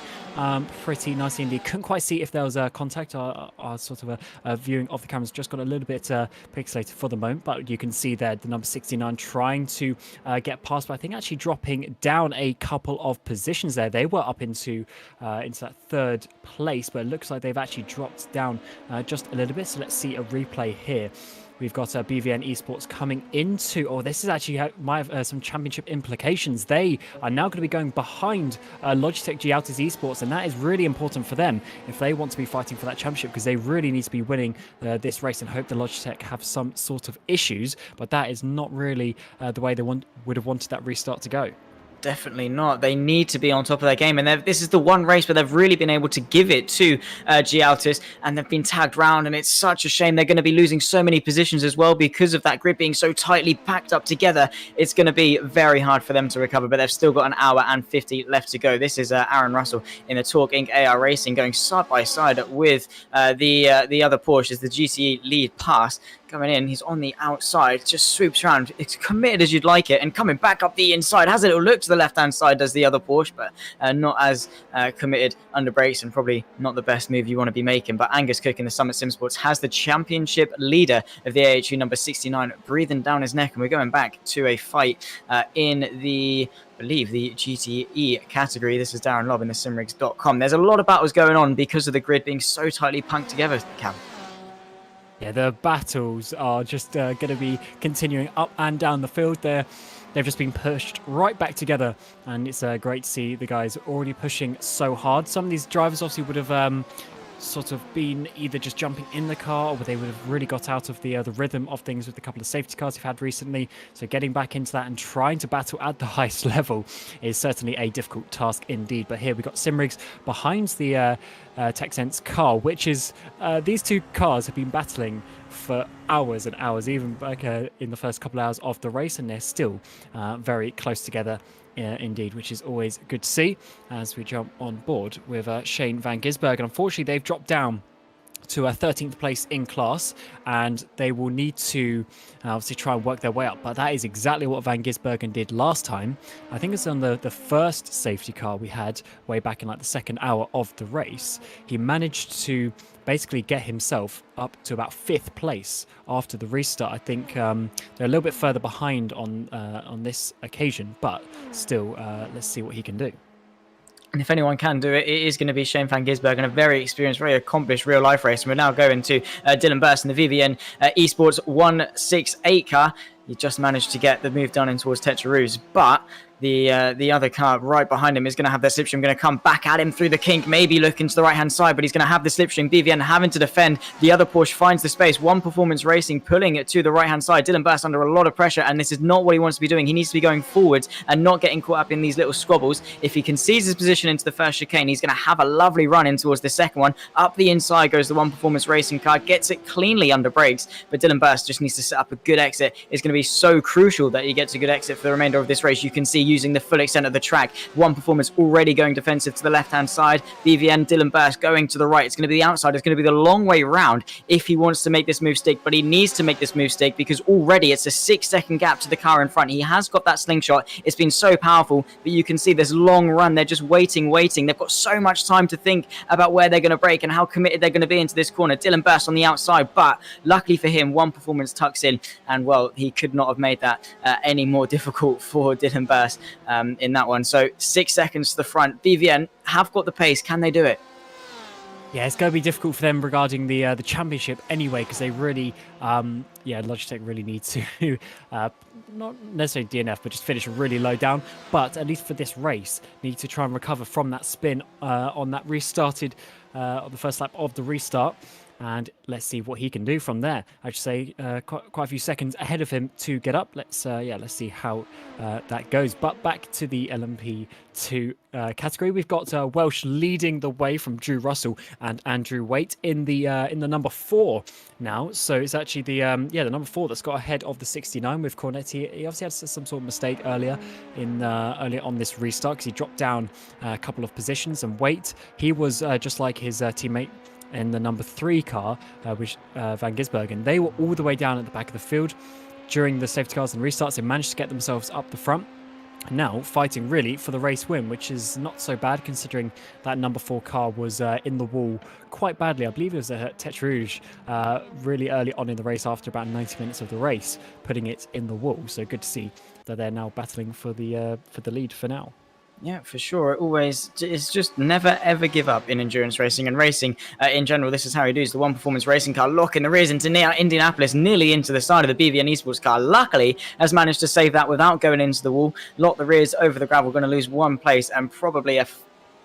pretty nicely indeed. Couldn't quite see if there was a contact. Our sort of a viewing of the cameras just got a little bit pixelated for the moment, but you can see there the number 69 trying to get past, but I think actually dropping down a couple of positions there. They were up into that third place, but it looks like they've actually dropped down just a little bit. So let's see a replay here. We've got BVN Esports coming into... Oh, this is actually might have some championship implications. They are now going to be going behind Logitech G Autos Esports, and that is really important for them if they want to be fighting for that championship, because they really need to be winning this race, and hope the Logitech have some sort of issues. But that is not really the way they would have wanted that restart to go.
Definitely not. They need to be on top of their game, and this is the one race where they've really been able to give it to G Autos, and they've been tagged round, and it's such a shame. They're going to be losing so many positions as well because of that grid being so tightly packed up together. It's going to be very hard for them to recover, but they've still got an hour and 50 left to go. This is Aaron Russell in the Torque Inc. AR Racing going side by side with the other Porsche as the GTE lead pass. Coming in, he's on the outside, just swoops around. It's committed as you'd like it, and coming back up the inside, has a little look to the left-hand side, does the other Porsche, but not as committed under brakes, and probably not the best move you want to be making. But Angus Cook in the Summit Sim Sports has the championship leader of the AHU number 69 breathing down his neck, and we're going back to a fight in I believe the GTE category. This is Darren Lobb in the simrigs.com. There's a lot of battles going on because of the grid being so tightly punked together, Cam.
Yeah, the battles are just going to be continuing up and down the field there. They've just been pushed right back together, and it's great to see the guys already pushing so hard. Some of these drivers obviously would have sort of been either just jumping in the car, or they would have really got out of the rhythm of things with a couple of safety cars we've had recently. So getting back into that and trying to battle at the highest level is certainly a difficult task indeed. But here we've got Simrigs behind the TechSense car, which is these two cars have been battling for hours and hours, even back in the first couple of hours of the race, and they're still very close together indeed, which is always good to see as we jump on board with Shane van Gisbergen. Unfortunately, they've dropped down to a 13th place in class, and they will need to obviously try and work their way up. But that is exactly what Van Gisbergen did last time. I think it's on the first safety car we had way back in like the second hour of the race. He managed to basically get himself up to about 5th place after the restart. I think they're a little bit further behind on this occasion, but still, let's see what he can do.
And if anyone can do it, it is going to be Shane van Gisbergen, a very experienced, very accomplished real-life racer. And we're now going to Dylan Burst in the VVN Esports 168 car. He just managed to get the move done in towards Tetraroos, but the other car right behind him is going to have their slipstream, going to come back at him through the kink, maybe looking to the right hand side, but he's going to have the slipstream. BVN having to defend. The other Porsche finds the space. One Performance Racing pulling it to the right hand side. Dylan Burst under a lot of pressure, and this is not what he wants to be doing. He needs to be going forwards and not getting caught up in these little squabbles. If he concedes his position into the first chicane, he's going to have a lovely run in towards the second one. Up the inside goes the One Performance Racing car, gets it cleanly under brakes, but Dylan Burst just needs to set up a good exit. It's going to be so crucial that he gets a good exit for the remainder of this race. You can see using the full extent of the track. One Performance already going defensive to the left-hand side. BVN, Dylan Burst going to the right. It's going to be the outside. It's going to be the long way round if he wants to make this move stick, but he needs to make this move stick because already it's a 6-second gap to the car in front. He has got that slingshot. It's been so powerful, but you can see this long run. They're just waiting. They've got so much time to think about where they're going to brake and how committed they're going to be into this corner. Dylan Burst on the outside, but luckily for him, One Performance tucks in, and well, he could not have made that any more difficult for Dylan Burst in that one. So 6 seconds to the front. BVN have got the pace. Can they do it?
Yeah, it's going to be difficult for them regarding the championship anyway, because they really, Logitech really need to not necessarily DNF, but just finish really low down. But at least for this race, need to try and recover from that spin on that restarted, on the first lap of the restart. And let's see what he can do from there. I'd say quite a few seconds ahead of him to get up. Let's see how that goes. But back to the LMP2 category, we've got Welsh leading the way from Drew Russell and Andrew Waite in the number 4 now. So it's actually the number 4 that's got ahead of the 69 with Cornetti. He obviously had some sort of mistake earlier on this restart because he dropped down a couple of positions. And Waite, he was just like his teammate in the number 3 car, which Van Gisbergen. They were all the way down at the back of the field during the safety cars and restarts. They managed to get themselves up the front, and now fighting really for the race win, which is not so bad considering that number 4 car was in the wall quite badly. I believe it was a Tete Rouge really early on in the race after about 90 minutes of the race, putting it in the wall. So good to see that they're now battling for the lead for now.
Yeah, for sure. It's just never ever give up in endurance racing and racing in general. This is how he does. The One Performance Racing car locking the rears into Indianapolis, nearly into the side of the BVN eSports car. Luckily, has managed to save that without going into the wall. Lock the rears over the gravel. Going to lose 1 place and probably a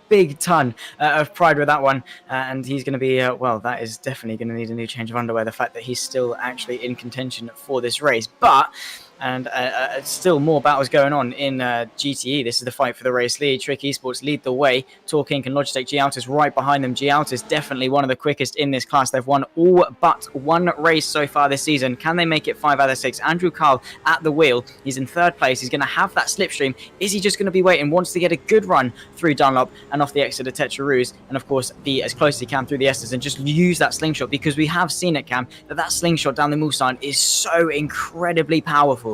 big ton of pride with that one. And he's going to be, that is definitely going to need a new change of underwear. The fact that he's still actually in contention for this race. But and still more battles going on in GTE. This is the fight for the race lead. Trick Esports lead the way. Torque Inc. and Logitech G-Altus right behind them. G-Altus definitely one of the quickest in this class. They've won all but 1 race so far this season. Can they make it 5 out of 6? Andrew Carl at the wheel. He's in 3rd place. He's going to have that slipstream. Is he just going to be waiting? Wants to get a good run through Dunlop and off the exit of Tete Rouge, and of course be as close as he can through the Estes and just use that slingshot, because we have seen it, Cam, that slingshot down the Mulsanne is so incredibly powerful.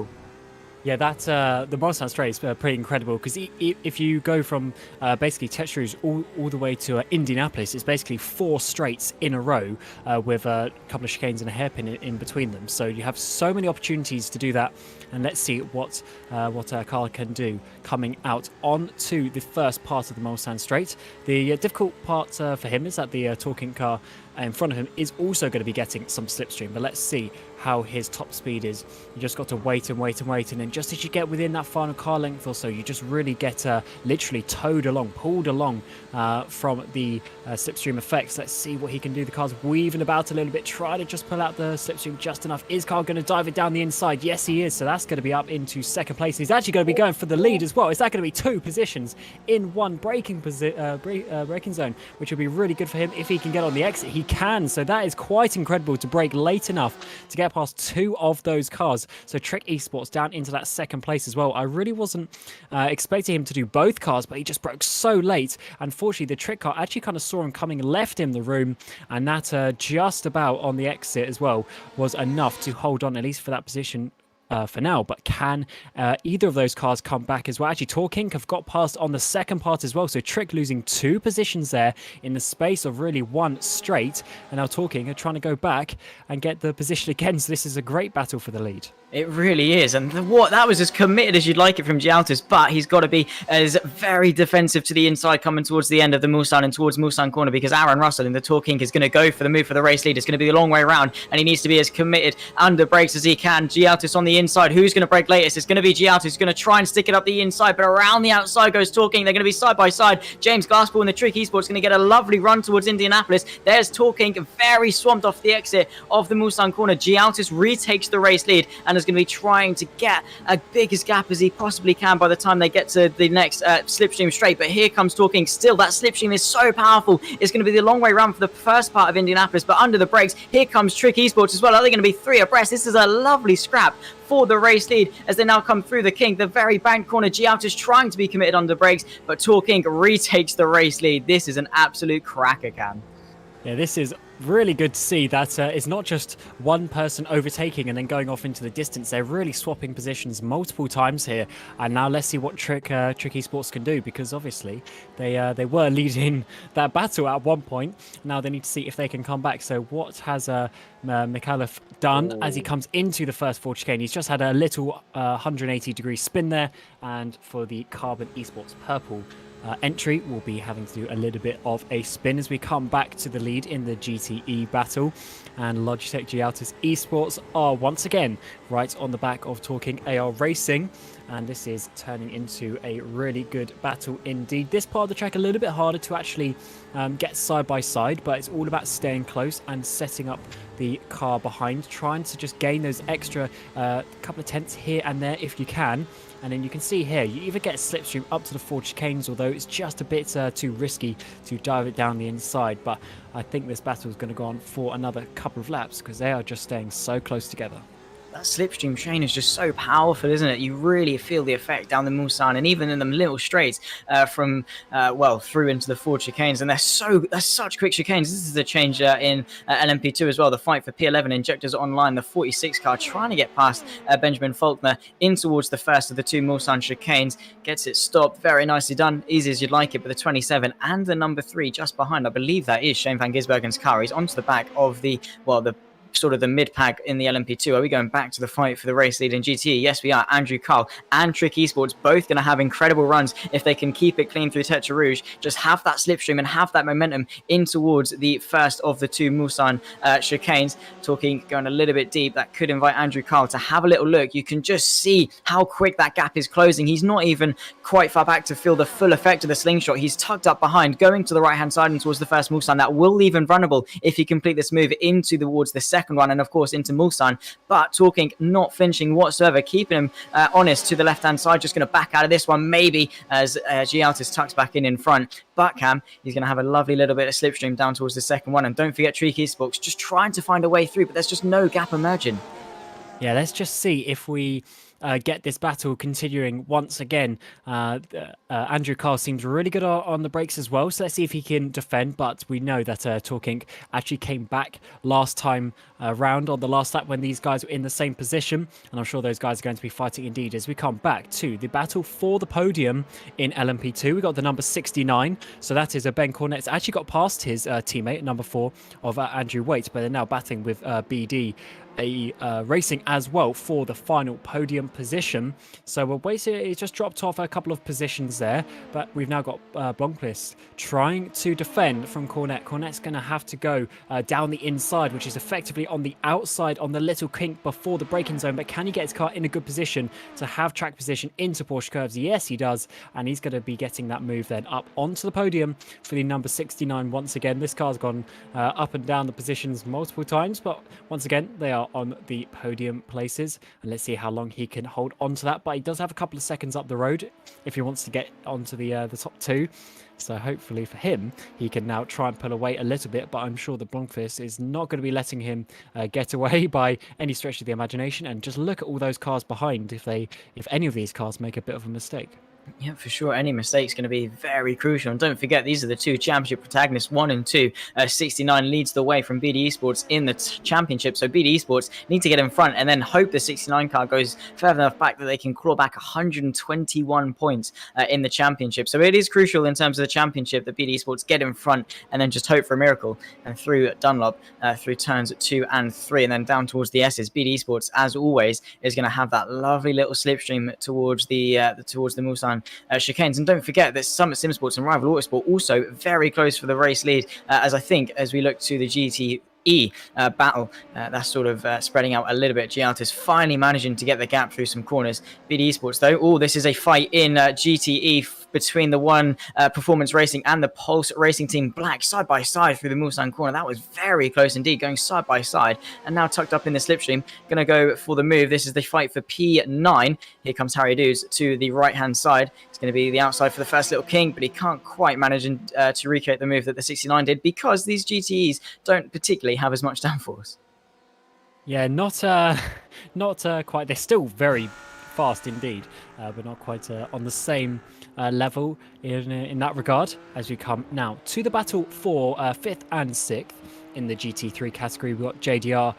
Yeah, the Mulsanne straight is pretty incredible, because if you go from basically Tete Rouge all the way to Indianapolis, it's basically 4 straights in a row with a couple of chicanes and a hairpin in between them. So you have so many opportunities to do that, and let's see what Carl can do coming out onto the first part of the Mulsanne straight. The difficult part for him is that the Torque car in front of him is also going to be getting some slipstream, but let's see how his top speed is. You just got to wait, and then just as you get within that final car length or so, you just really get literally pulled along from the slipstream effects. Let's see what he can do. The car's weaving about a little bit, try to just pull out the slipstream just enough. Is Carl going to dive it down the inside? Yes, he is. So that's going to be up into 2nd place. He's actually going to be going for the lead as well. Is that going to be 2 positions in 1 braking zone, which will be really good for him if he can get on the exit. He can, so that is quite incredible to brake late enough to get past 2 of those cars. So Trick Esports down into that 2nd place as well. I really wasn't expecting him to do both cars, but he just broke so late. Unfortunately, the Trick car actually kind of saw him coming, left him the room, and that just about on the exit as well was enough to hold on at least for that position for now. But can either of those cars come back as well? Actually, Torque Inc. have got past on the 2nd part as well, so Trick losing 2 positions there in the space of really 1 straight, and now Torque Inc. are trying to go back and get the position again. So this is a great battle for the lead.
It really is, and that was as committed as you'd like it from G-Altus, but he's got to be as very defensive to the inside coming towards the end of the Mulsanne and towards Mulsanne corner, because Aaron Russell in the Torque Inc. is going to go for the move for the race lead. It's going to be a long way around, and he needs to be as committed under brakes as he can. G-Altus on the inside. Who's going to break latest? It's going to be Gialto who's going to try and stick it up the inside, but around the outside goes Talking. They're going to be side by side. James Glasspool and the Trick Esports going to get a lovely run towards Indianapolis. There's Talking, very swamped off the exit of the Mulsanne corner. Gialtis retakes the race lead and is going to be trying to get a biggest gap as he possibly can by the time they get to the next slipstream straight. But here comes Talking. Still, that slipstream is so powerful. It's going to be the long way round for the first part of Indianapolis, but under the brakes, here comes Trick Esports as well. Are they going to be 3 abreast? This is a lovely scrap for the race lead as they now come through the kink. The very bank corner, Gialtis trying to be committed under brakes, but Talking retakes the race lead. This is an absolute cracker, Cam.
Yeah, this is really good to see that it's not just one person overtaking and then going off into the distance. They're really swapping positions multiple times here. And now let's see what Trick Esports can do, because obviously they were leading that battle at one point. Now they need to see if they can come back. So what has Mikhailov done as he comes into the first 4 chicane? He's just had a little 180-degree spin there. And for the Carbon Esports Purple entry, will be having to do a little bit of a spin as we come back to the lead in the GTE battle. And Logitech Gialtis Esports are once again right on the back of Talking AR Racing, and this is turning into a really good battle indeed. This part of the track a little bit harder to actually get side by side, but it's all about staying close and setting up the car behind, trying to just gain those extra couple of tenths here and there if you can. And then you can see here, you either get a slipstream up to the 4 chicanes, although it's just a bit too risky to dive it down the inside. But I think this battle is going to go on for another couple of laps because they are just staying so close together.
That slipstream chain is just so powerful, isn't it? You really feel the effect down the Mulsanne and even in the little straights from through into the 4 chicanes, and they're such quick chicanes. This is a change in LMP2 as well. The fight for P11 injectors online. The 46 car trying to get past Benjamin Faulkner in towards the first of the 2 Mulsanne chicanes, gets it stopped. Very nicely done, easy as you'd like it. But the 27 and the number 3 just behind, I believe that is Shane van Gisbergen's car. He's onto the back of the sort of the mid-pack in the LMP2. Are we going back to the fight for the race lead in GTE? Yes, we are. Andrew Carl and Trick Esports both going to have incredible runs if they can keep it clean through Tetra Rouge. Just have that slipstream and have that momentum in towards the first of the 2 Mulsanne chicanes. Talking going a little bit deep. That could invite Andrew Carl to have a little look. You can just see how quick that gap is closing. He's not even quite far back to feel the full effect of the slingshot. He's tucked up behind, going to the right-hand side and towards the first Mulsanne. That will leave him vulnerable if he complete this move into towards the second one, and of course into Mulsanne. But Talking not flinching whatsoever, keeping him honest to the left-hand side. Just going to back out of this one maybe as Gialtis tucks back in front. But Cam, he's going to have a lovely little bit of slipstream down towards the second one. And don't forget Trick Esports just trying to find a way through, but there's just no gap emerging.
Yeah, let's just see if we get this battle continuing once again. Andrew Carl seems really good on the brakes as well, so let's see if he can defend. But we know that Talking actually came back last time round on the last lap when these guys were in the same position, and I'm sure those guys are going to be fighting indeed as we come back to the battle for the podium in LMP2. We got the number 69, so that is Ben Cornett's actually got past his teammate number 4 of Andrew Waite, but they're now battling with BD Racing as well for the final podium position. So we're waiting. He's just dropped off a couple of positions there, but we've now got Blomqvist trying to defend from Cornett. Cornett's going to have to go down the inside, which is effectively on the outside on the little kink before the braking zone. But can he get his car in a good position to have track position into Porsche curves? Yes, he does, and he's going to be getting that move then up onto the podium for the number 69 once again. This car's gone up and down the positions multiple times, but once again they are on the podium places, and let's see how long he can hold on to that. But he does have a couple of seconds up the road if he wants to get onto the top 2. So hopefully for him, he can now try and pull away a little bit, but I'm sure that Blomqvist is not going to be letting him get away by any stretch of the imagination. And just look at all those cars behind if any of these cars make a bit of a mistake.
Yeah, for sure. Any mistake's going to be very crucial. And don't forget, these are the 2 championship protagonists, 1 and 2. 69 leads the way from BD Esports in the championship. So BD Esports need to get in front and then hope the 69 car goes further enough back that they can claw back 121 points in the championship. So it is crucial in terms of the championship that BD Esports get in front and then just hope for a miracle. And through Dunlop, through turns 2 and 3, and then down towards the S's, BD Esports, as always, is going to have that lovely little slipstream towards the Mulsanne chicanes. And don't forget that Summit Simsports and Rival Autosport also very close for the race lead, as I think as we look to the GT GTE battle. That's sort of spreading out a little bit. Gialtis finally managing to get the gap through some corners. BD Esports though, oh, this is a fight in GTE between the one Performance Racing and the Pulse Racing Team Black side by side through the Mulsanne corner. That was very close indeed, going side by side, and now tucked up in the slipstream, gonna go for the move. This is the fight for P9. Here comes Harry Doos to the right hand side. It's going to be the outside for the first little king, but he can't quite manage to recreate the move that the 69 did, because these GTEs don't particularly have as much downforce.
Yeah, not quite. They're still very fast indeed, but not quite on the same level in that regard. As we come now to the battle for 5th and 6th in the GT3 category, we've got JDR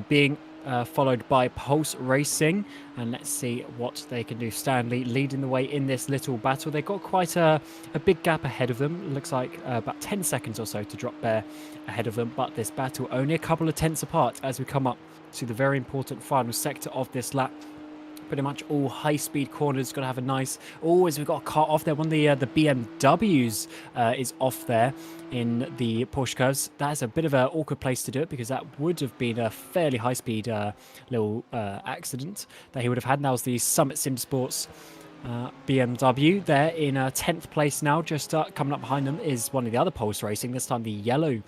being followed by Pulse Racing, and let's see what they can do. Stanley leading the way in this little battle. They've got quite a big gap ahead of them. It looks like about 10 seconds or so to drop Bear ahead of them, but this battle only a couple of tenths apart as we come up to the very important final sector of this lap. Pretty much all high-speed corners. Got to have a nice... Oh, as we've got a car off there. One of the BMWs is off there in the Porsche curves. That's a bit of an awkward place to do it, because that would have been a fairly high-speed little accident that he would have had. And that was the Summit Sim Sports BMW there in 10th place now. Just coming up behind them is one of the other Pulse Racing. This time the yellow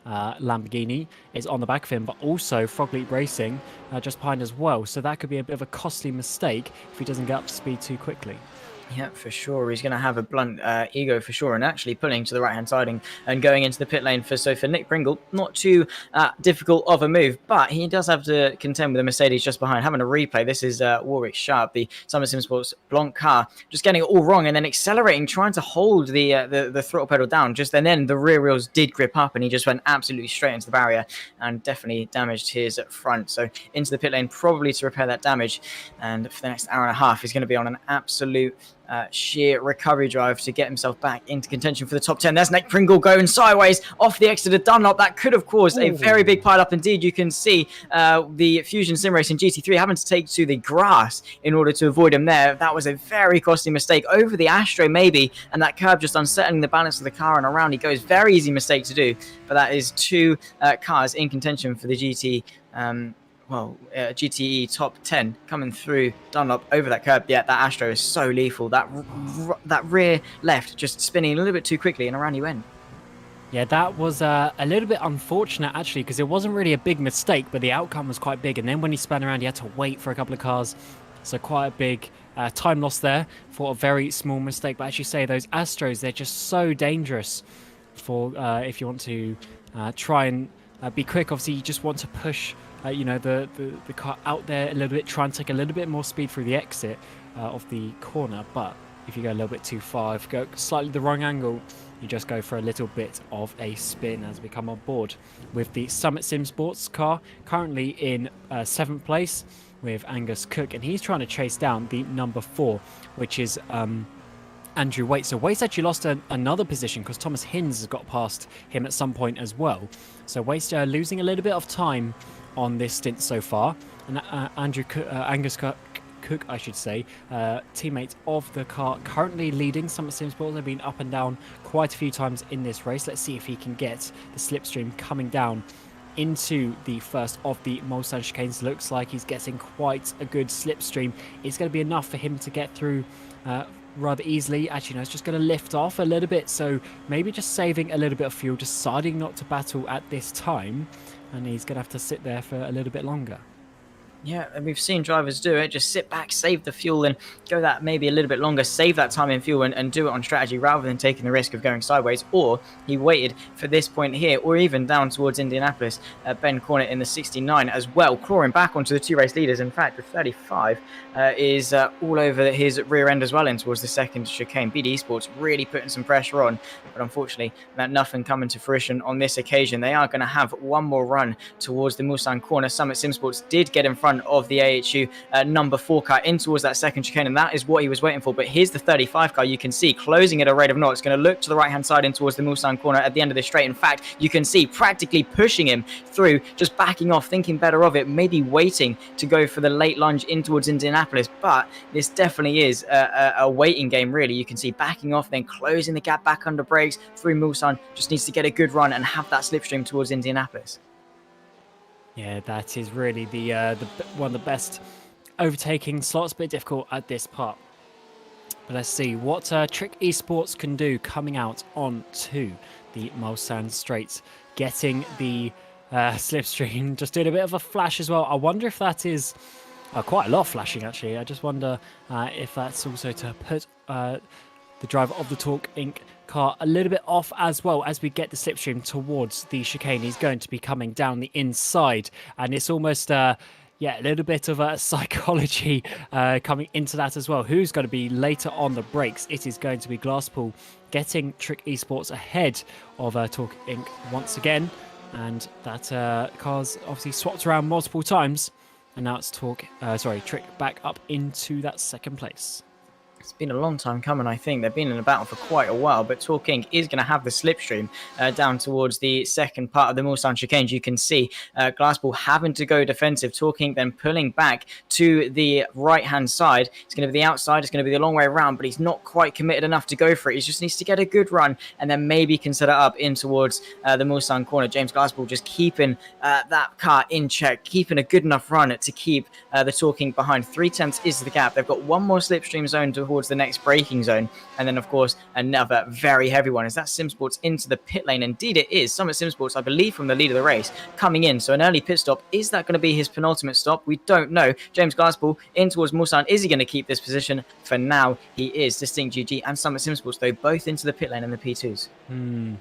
Lamborghini is on the back of him, but also Frog Leap Racing just behind as well. So that could be a bit of a costly mistake if he doesn't get up to speed too quickly.
Yeah, for sure. He's going to have a blunt ego for sure, and actually pulling to the right-hand side and going into the pit lane for Nick Pringle. Not too difficult of a move, but he does have to contend with the Mercedes just behind. Having a replay, this is Warwick Sharp, the Summer Sim Sports Blanc car, just getting it all wrong and then accelerating, trying to hold the throttle pedal down. And then the rear wheels did grip up, and he just went absolutely straight into the barrier and definitely damaged his front. So into the pit lane, probably to repair that damage. And for the next hour and a half, he's going to be on an absolute sheer recovery drive to get himself back into contention for the top 10. There's Nick Pringle going sideways off the exit of Dunlop. That could have caused a very big pile-up indeed. You can see the Fusion Sim Racing GT3 having to take to the grass in order to avoid him there. That was a very costly mistake over the Astro maybe, and that curb just unsettling the balance of the car, and around he goes. Very easy mistake to do, but that is two cars in contention for the GTE top 10 coming through Dunlop over that curb. Yeah, that Astro is so lethal. That rear left just spinning a little bit too quickly, and around he went.
Yeah, that was a little bit unfortunate actually, because it wasn't really a big mistake, but the outcome was quite big. And then when he spun around, he had to wait for a couple of cars. So quite a big time loss there for a very small mistake. But as you say, those Astros, they're just so dangerous for if you want to try and be quick. Obviously, you just want to push the car out there a little bit, try and take a little bit more speed through the exit of the corner. But if you go a little bit too far, if you go slightly the wrong angle, you just go for a little bit of a spin as we come on board with the Summit Sim Sports car, currently in 7th place with Angus Cook, and he's trying to chase down the number 4, which is Andrew Waite. So Waite's actually lost another position because Thomas Hinz has got past him at some point as well. So Waite's losing a little bit of time on this stint so far, and Angus Cook, I should say, teammate of the car, currently leading Summit Sim Sports. They've been up and down quite a few times in this race. Let's see if he can get the slipstream coming down into the first of the Mulsanne chicanes. Looks like he's getting quite a good slipstream. It's going to be enough for him to get through rather easily. Actually, no, it's just going to lift off a little bit, so maybe just saving a little bit of fuel, deciding not to battle at this time, and he's going to have to sit there for a little bit longer.
Yeah, and we've seen drivers do it. Just sit back, save the fuel, and go that maybe a little bit longer, save that time in fuel and do it on strategy rather than taking the risk of going sideways. Or he waited for this point here, or even down towards Indianapolis. Ben Cornett in the 69 as well, clawing back onto the two race leaders. In fact, the 35 is all over his rear end as well in towards the second chicane. BD Esports really putting some pressure on, but unfortunately, nothing coming to fruition on this occasion. They are going to have one more run towards the Mulsanne corner. Summit Sim Sports did get in front of the AHU number 4 car in towards that second chicane, and that is what he was waiting for. But here's the 35 car. You can see closing at a rate of knots. It's going to look to the right hand side in towards the Mulsanne corner at the end of this straight. In fact, you can see practically pushing him through, just backing off, thinking better of it, maybe waiting to go for the late lunge in towards Indianapolis. But this definitely is a waiting game, really. You can see backing off, then closing the gap back under brakes through Mulsanne. Just needs to get a good run and have that slipstream towards Indianapolis.
Yeah, that is really the one of the best overtaking slots, a bit difficult at this part. But let's see what Trick Esports can do coming out onto the Mulsanne Straits, getting the slipstream, just doing a bit of a flash as well. I wonder if that is quite a lot of flashing actually. I just wonder if that's also to put the driver of the Talk Inc. car a little bit off as well as we get the slipstream towards the chicane. He's going to be coming down the inside, and it's almost a little bit of a psychology coming into that as well. Who's going to be later on the brakes? It is going to be Glasspool getting Trick Esports ahead of Talk Inc. once again, and that car's obviously swapped around multiple times, and now it's Trick back up into that second place.
It's been a long time coming, I think. They've been in a battle for quite a while, but Talk Inc. is going to have the slipstream down towards the second part of the Mulsanne chicane. You can see Glassball having to go defensive, Talk Inc. then pulling back to the right-hand side. It's going to be the outside, it's going to be the long way around, but he's not quite committed enough to go for it. He just needs to get a good run and then maybe consider up in towards the Mulsanne corner. James Glassball just keeping that car in check, keeping a good enough run to keep the Talk Inc. behind. 3/10 is the gap. They've got one more slipstream zone towards the next braking zone, and then of course another very heavy one. Is that SimSports into the pit lane? Indeed it is. Summit SimSports, I believe, from the lead of the race coming in, so an early pit stop. Is that going to be his penultimate stop? We don't know. James Glassball in towards Mulsanne. Is he going to keep this position? For now he is. Distinct GG and Summit SimSports though both into the pit lane in the P2s.
I'm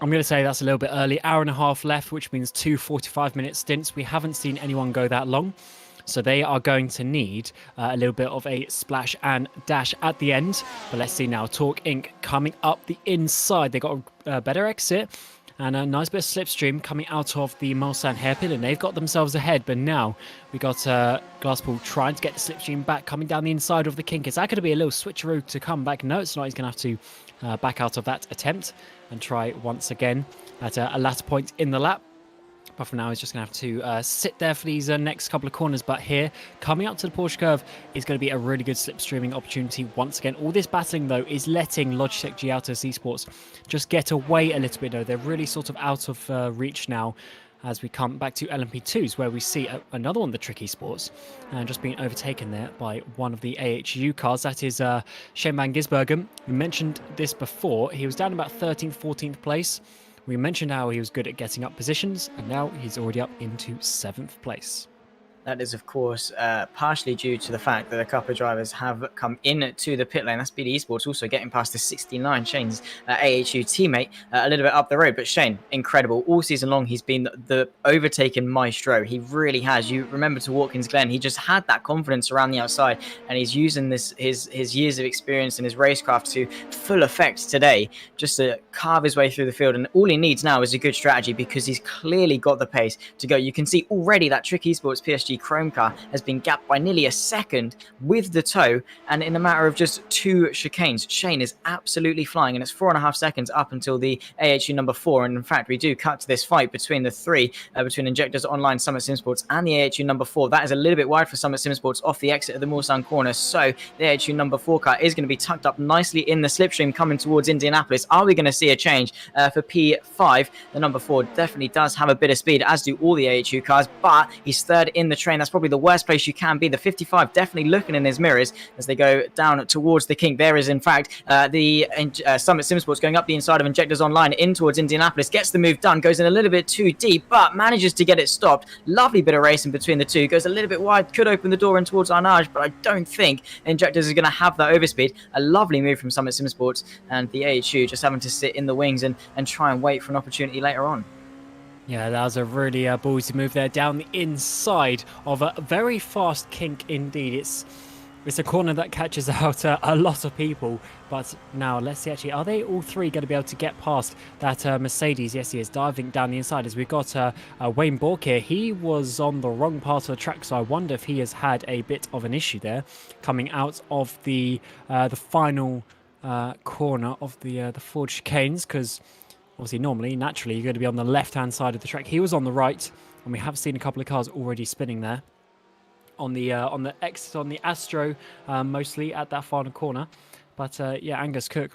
going to say that's a little bit early. Hour and a half left, which means 2 45-minute stints. We haven't seen anyone go that long. So they are going to need a little bit of a splash and dash at the end. But let's see now. Talk Inc. coming up the inside. They got a better exit and a nice bit of slipstream coming out of the Mulsanne hairpin. And they've got themselves ahead. But now we got Glasspool trying to get the slipstream back, coming down the inside of the kink. Is that going to be a little switcheroo to come back? No, it's not. He's going to have to back out of that attempt and try once again at a latter point in the lap. But for now, he's just going to have to sit there for these next couple of corners. But here, coming up to the Porsche curve, is going to be a really good slipstreaming opportunity once again. All this battling, though, is letting Logitech G Autos Esports just get away a little bit. Though they're really sort of out of reach now as we come back to LMP2s, where we see another one of the Trick Esports and just being overtaken there by one of the AHU cars. That is Shane van Gisbergen. We mentioned this before. He was down about 13th, 14th place. We mentioned how he was good at getting up positions, and now he's already up into 7th place.
That is, of course, partially due to the fact that a couple of drivers have come in to the pit lane. That's BD Esports also getting past the 69, Shane's AHU teammate, a little bit up the road. But Shane, incredible. All season long, he's been the overtaken maestro. He really has. You remember to Watkins Glen, he just had that confidence around the outside, and he's using his years of experience and his racecraft to full effect today, just to carve his way through the field. And all he needs now is a good strategy, because he's clearly got the pace to go. You can see already that Trick Esports PSG Chrome car has been gapped by nearly a second with the toe, and in a matter of just 2 chicanes, Shane is absolutely flying, and it's 4.5 seconds up until the AHU number 4. And in fact, we do cut to this fight between the 3, between Injectors Online, Summit SimSports, and the AHU number 4. That is a little bit wide for Summit SimSports off the exit of the Mulsanne corner, so the AHU number 4 car is going to be tucked up nicely in the slipstream coming towards Indianapolis. Are we going to see a change for P5? The number 4 definitely does have a bit of speed, as do all the AHU cars, but he's 3rd in the train. That's probably the worst place you can be. The 55 definitely looking in his mirrors as they go down towards the kink. There is, in fact, the Summit SimSports going up the inside of Injectors Online in towards Indianapolis. Gets the move done, goes in a little bit too deep, but manages to get it stopped. Lovely bit of racing between the two. Goes a little bit wide, could open the door in towards Arnage, but I don't think Injectors is going to have that overspeed. A lovely move from Summit SimSports, and the AHU just having to sit in the wings and try and wait for an opportunity later on.
Yeah, that was a really ballsy move there down the inside of a very fast kink indeed. It's a corner that catches out a lot of people. But now let's see, actually, are they all 3 going to be able to get past that Mercedes? Yes, he is diving down the inside as we've got Wayne Bork here. He was on the wrong part of the track, so I wonder if he has had a bit of an issue there coming out of the final corner of the Ford chicanes, because obviously, naturally, you're going to be on the left-hand side of the track. He was on the right, and we have seen a couple of cars already spinning there on the exit on the Astro, mostly at that final corner. But yeah, Angus Cook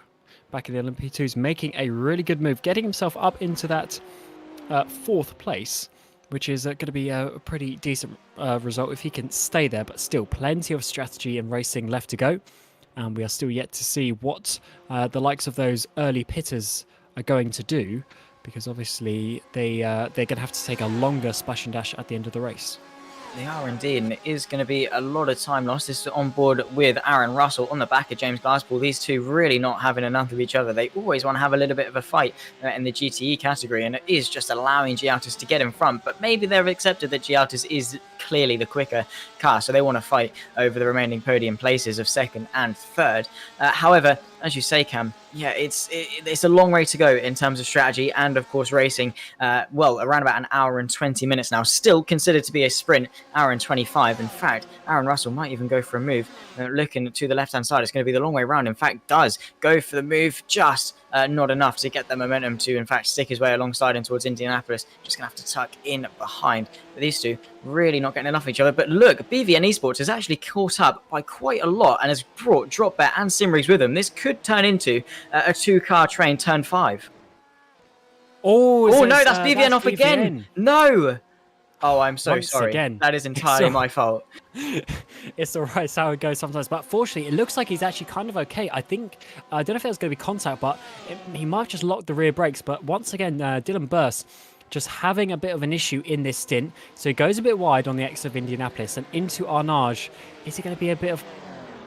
back in the LMP2s making a really good move, getting himself up into that 4th place. which is going to be a pretty decent result if he can stay there. But still, plenty of strategy and racing left to go. And we are still yet to see what the likes of those early pitters are going to do, because obviously they're going to have to take a longer splash and dash at the end of the race.
They are indeed, and it is going to be a lot of time lost. This is on board with Aaron Russell on the back of James Glasspool. These two really not having enough of each other. They always want to have a little bit of a fight in the GTE category, and it is just allowing Gialtis to get in front. But maybe they've accepted that Gialtis is clearly the quicker car, so they want to fight over the remaining podium places of second and third. However, as you say, Cam, yeah, it's a long way to go in terms of strategy and, of course, racing. Well, around about an hour and 20 minutes now. Still considered to be a sprint, hour and 25. In fact, Aaron Russell might even go for a move. Looking to the left-hand side, it's going to be the long way round. In fact, does go for the move, just not enough to get the momentum to, in fact, stick his way alongside and towards Indianapolis. Just going to have to tuck in behind. But these two really not getting enough of each other. But look, BVN eSports has actually caught up by quite a lot and has brought Dropbear and Simrigs with them. This could turn into a two-car train turn 5.
Oh,
no, that's BVN off again. No. Oh, I'm so sorry.
Again.
That is entirely my fault.
It's all right. It's how it goes sometimes. But fortunately, it looks like he's actually kind of okay. I don't know if it was going to be contact, but he might have just locked the rear brakes. But once again, Dylan Burst just having a bit of an issue in this stint. So he goes a bit wide on the exit of Indianapolis and into Arnage. Is it going to be a bit of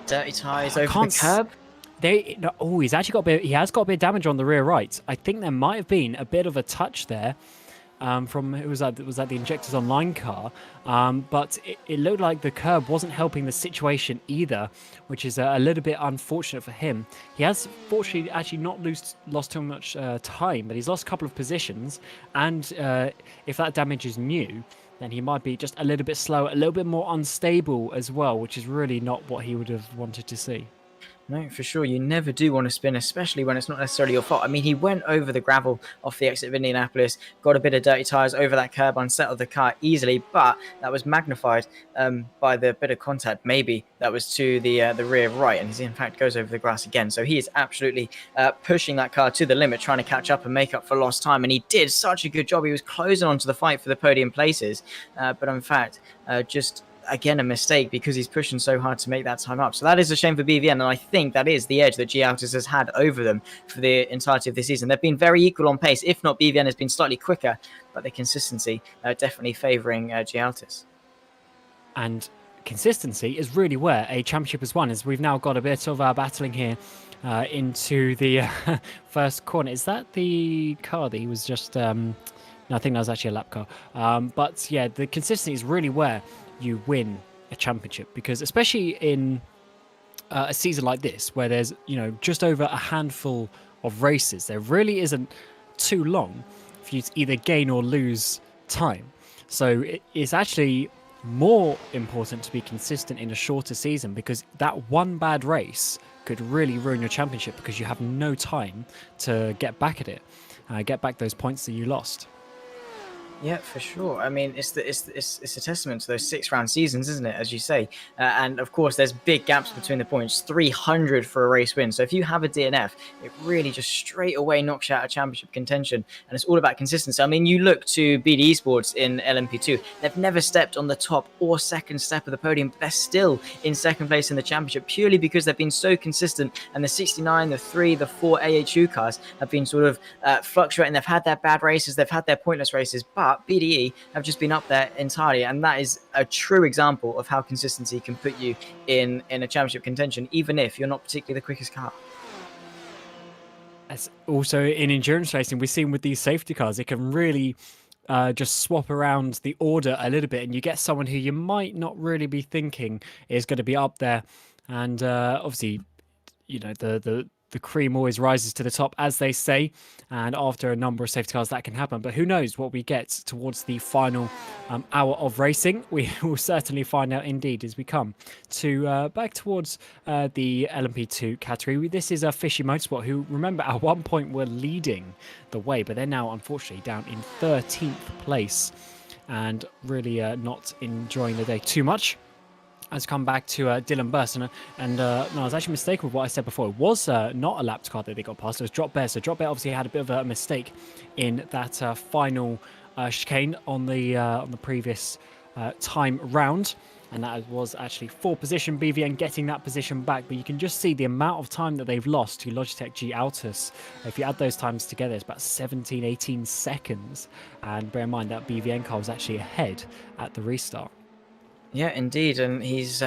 dirty tyres over the curb?
He's actually got he has got a bit of damage on the rear right. I think there might have been a bit of a touch there. From was that the Injectors Online car, but it looked like the curb wasn't helping the situation either, which is a little bit unfortunate for him. He has fortunately actually not lost too much time, but he's lost a couple of positions, and if that damage is new, then he might be just a little bit slower, a little bit more unstable as well, which is really not what he would have wanted to see.
No, for sure. You never do want to spin, especially when it's not necessarily your fault. I mean, he went over the gravel off the exit of Indianapolis, got a bit of dirty tyres over that curb, unsettled the car easily, but that was magnified by the bit of contact, maybe, that was to the rear right, and he, in fact, goes over the grass again. So he is absolutely pushing that car to the limit, trying to catch up and make up for lost time, and he did such a good job. He was closing onto the fight for the podium places, but in fact, just again a mistake because he's pushing so hard to make that time up. So that is a shame for BVN, and I think that is the edge that Gialtis has had over them for the entirety of the season. They've been very equal on pace, if not BVN has been slightly quicker, but the consistency definitely favouring Gialtis.
And consistency is really where a championship is won, as we've now got a bit of battling here into the first corner. Is that the car that he was just... No, I think that was actually a lap car. But yeah, the consistency is really where you win a championship, because especially in a season like this where there's just over a handful of races, there really isn't too long for you to either gain or lose time. So it's actually more important to be consistent in a shorter season, because that one bad race could really ruin your championship, because you have no time to get back at it, get back those points that you lost.
Yeah, for sure. I mean, it's a testament to those 6-round seasons, isn't it? As you say, and of course, there's big gaps between the points. 300 for a race win. So if you have a DNF, it really just straight away knocks you out of championship contention, and it's all about consistency. I mean, you look to BD Esports in LMP2; they've never stepped on the top or second step of the podium, but they're still in second place in the championship purely because they've been so consistent. And the 69, the 3, the 4 AHU cars have been sort of fluctuating. They've had their bad races, they've had their pointless races, but BDE have just been up there entirely, and that is a true example of how consistency can put you in a championship contention, even if you're not particularly the quickest car.
As also in endurance racing, we've seen with these safety cars, it can really just swap around the order a little bit, and you get someone who you might not really be thinking is going to be up there, and obviously, the cream always rises to the top, as they say, and after a number of safety cars that can happen. But who knows what we get towards the final hour of racing. We will certainly find out indeed as we come to back towards the LMP2 category. This is a Fishy Motorsport, who, remember, at one point were leading the way, but they're now unfortunately down in 13th place and really not enjoying the day too much. Has come back to Dylan Burst, and no, I was actually mistaken with what I said before. It was not a lapped car that they got past, it was Drop Bear. So Drop Bear obviously had a bit of a mistake in that final chicane on the previous time round. And that was actually for position, BVN getting that position back. But you can just see the amount of time that they've lost to Logitech G Altus. If you add those times together, it's about 17, 18 seconds. And bear in mind that BVN car was actually ahead at the restart.
Yeah, indeed, and he's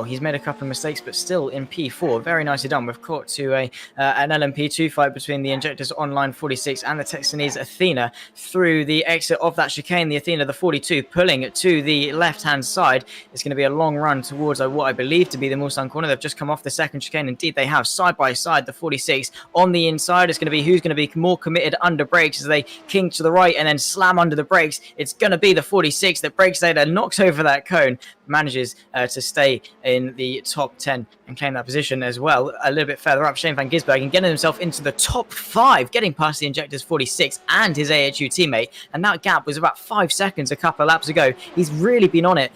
he's made a couple of mistakes, but still in P4, very nicely done. We've caught to an LMP2 fight between the Injectors Online 46 and the Texanese Athena through the exit of that chicane. The Athena, the 42, pulling to the left-hand side. It's going to be a long run towards what I believe to be the Mulsanne corner. They've just come off the second chicane. Indeed, they have side by side. The 46 on the inside is going to be who's going to be more committed under brakes as they king to the right and then slam under the brakes. It's going to be the 46 that brakes later, knocks over that cone. Manages to stay in the top 10 and claim that position as well. A little bit further up, Shane van Gisbergen getting himself into the top 5, getting past the Injectors 46 and his AHU teammate, and that gap was about 5 seconds a couple of laps ago. He's really been on it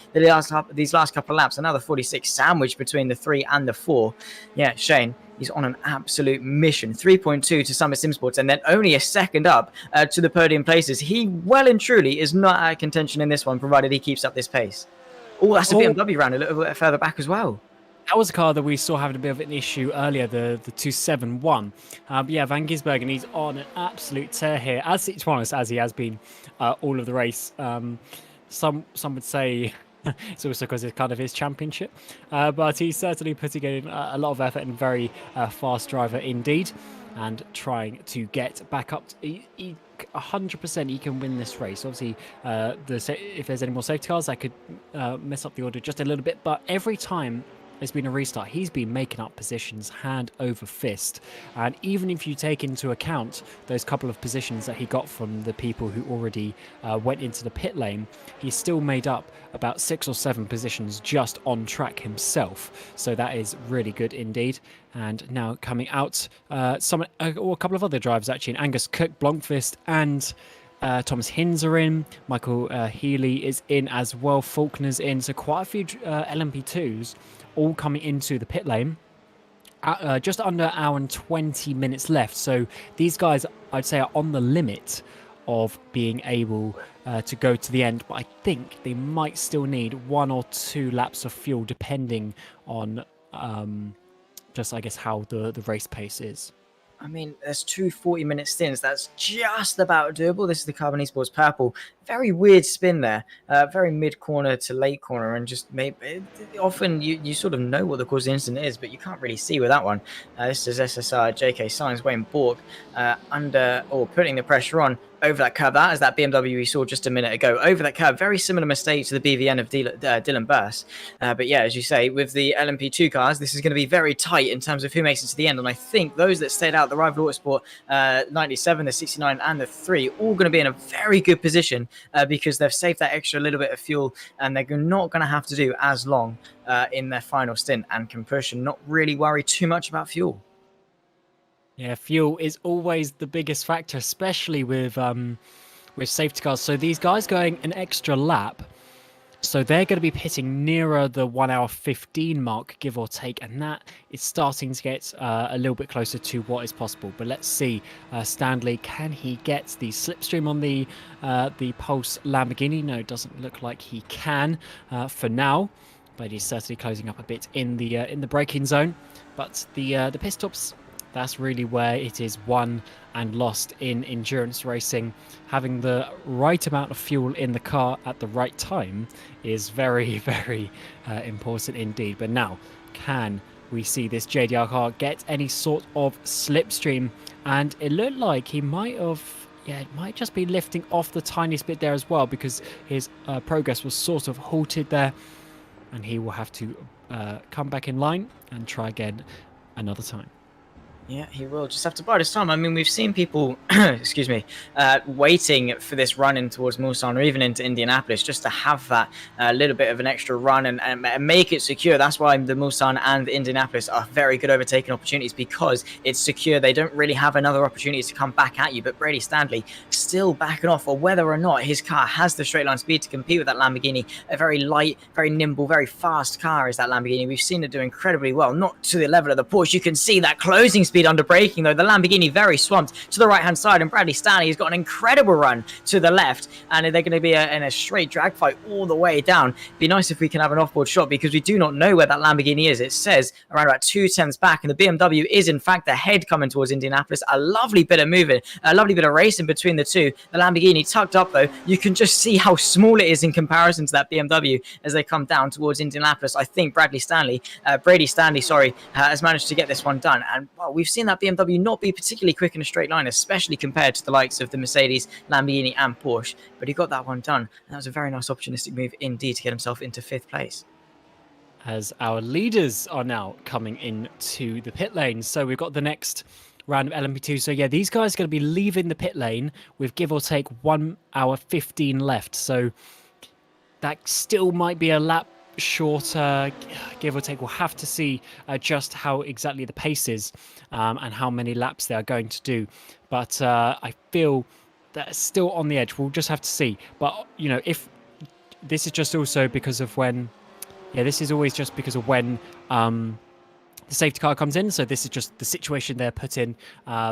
these last couple of laps. Another 46 sandwich between the 3 and the 4. Yeah, Shane, he's on an absolute mission. 3.2 to Summit Simsports, and then only a second up to the podium places. He well and truly is not out of contention in this one, provided he keeps up this pace. Oh, that's a BMW round a little bit further back as well.
That was a car that we saw having a bit of an issue earlier, the 271. But yeah, Van Gisbergen, he's on an absolute tear here, as each one as he has been all of the race. Some would say it's also because it's kind of his championship, but he's certainly putting in a lot of effort and very fast driver indeed, and trying to get back up. 100% he can win this race. Obviously, if there's any more safety cars, that could mess up the order just a little bit. But every time there's been a restart, he's been making up positions hand over fist. And even if you take into account those couple of positions that he got from the people who already went into the pit lane, he's still made up about 6 or 7 positions just on track himself. So that is really good indeed. And now coming out, a couple of other drivers actually, and Angus Cook, Blomqvist, and Thomas Hinz are in. Michael Healy is in as well. Faulkner's in. So quite a few LMP2s all coming into the pit lane. Just under an hour and 20 minutes left. So these guys, I'd say, are on the limit of being able to go to the end. But I think they might still need 1 or 2 laps of fuel, depending on just, I guess, how the race pace is.
I mean, there's 2 40-minute stints. That's just about doable. This is the Carbon Esports Purple. Very weird spin there. Very mid-corner to late corner. And just maybe often you sort of know what the cause of the incident is, but you can't really see with that one. This is SSR, JK Sainz, Wayne Borg putting the pressure on over that curve. That is that BMW we saw just a minute ago. Over that curve, very similar mistake to the BVN of Dylan Burst. But yeah, as you say, with the LMP2 cars, this is going to be very tight in terms of who makes it to the end. And I think those that stayed out, the Rival Autosport 97, the 69, and the 3, all going to be in a very good position because they've saved that extra little bit of fuel, and they're not going to have to do as long in their final stint, and can push and not really worry too much about fuel.
Yeah, fuel is always the biggest factor, especially with safety cars. So these guys going an extra lap, so they're going to be pitting nearer the 1 hour 15 mark, give or take, and that is starting to get a little bit closer to what is possible. But let's see, Stanley, can he get the slipstream on the Pulse Lamborghini? No, it doesn't look like he can for now, but he's certainly closing up a bit in the braking zone. But the pit stops, that's really where it is won and lost in endurance racing. Having the right amount of fuel in the car at the right time is very, very important indeed. But now, can we see this JDR car get any sort of slipstream? And it looked like he might have, it might just be lifting off the tiniest bit there as well, because his progress was sort of halted there. And he will have to come back in line and try again another time.
Yeah, he will just have to bide his time. I mean, we've seen people, excuse me, waiting for this run in towards Mulsanne or even into Indianapolis just to have that little bit of an extra run and make it secure. That's why the Mulsanne and Indianapolis are very good overtaking opportunities, because it's secure. They don't really have another opportunity to come back at you. But Brady Stanley still backing off, or whether or not his car has the straight line speed to compete with that Lamborghini. A very light, very nimble, very fast car is that Lamborghini. We've seen it do incredibly well, not to the level of the Porsche. You can see that closing speed speed under braking, though. The Lamborghini very swamped to the right-hand side, and Bradley Stanley has got an incredible run to the left, and they're going to be in a straight drag fight all the way down. Be nice if we can have an off-board shot, because we do not know where that Lamborghini is. It says around about 2/10 back, and the BMW is in fact ahead coming towards Indianapolis. A lovely bit of moving, a lovely bit of racing between the two. The Lamborghini tucked up, though. You can just see how small it is in comparison to that BMW as they come down towards Indianapolis. I think Brady Stanley, has managed to get this one done. And well, we've seen that BMW not be particularly quick in a straight line, especially compared to the likes of the Mercedes, Lamborghini and Porsche. But he got that one done. And that was a very nice opportunistic move indeed to get himself into 5th place.
As our leaders are now coming into the pit lane. So we've got the next round of LMP2. So yeah, these guys are going to be leaving the pit lane with give or take 1 hour 15 left. So that still might be a lap shorter, give or take. We'll have to see just how exactly the pace is and how many laps they are going to do. But I feel that it's still on the edge. We'll just have to see. But, you know, if this is just also because of when, this is always just because of when the safety car comes in. So this is just the situation they're put in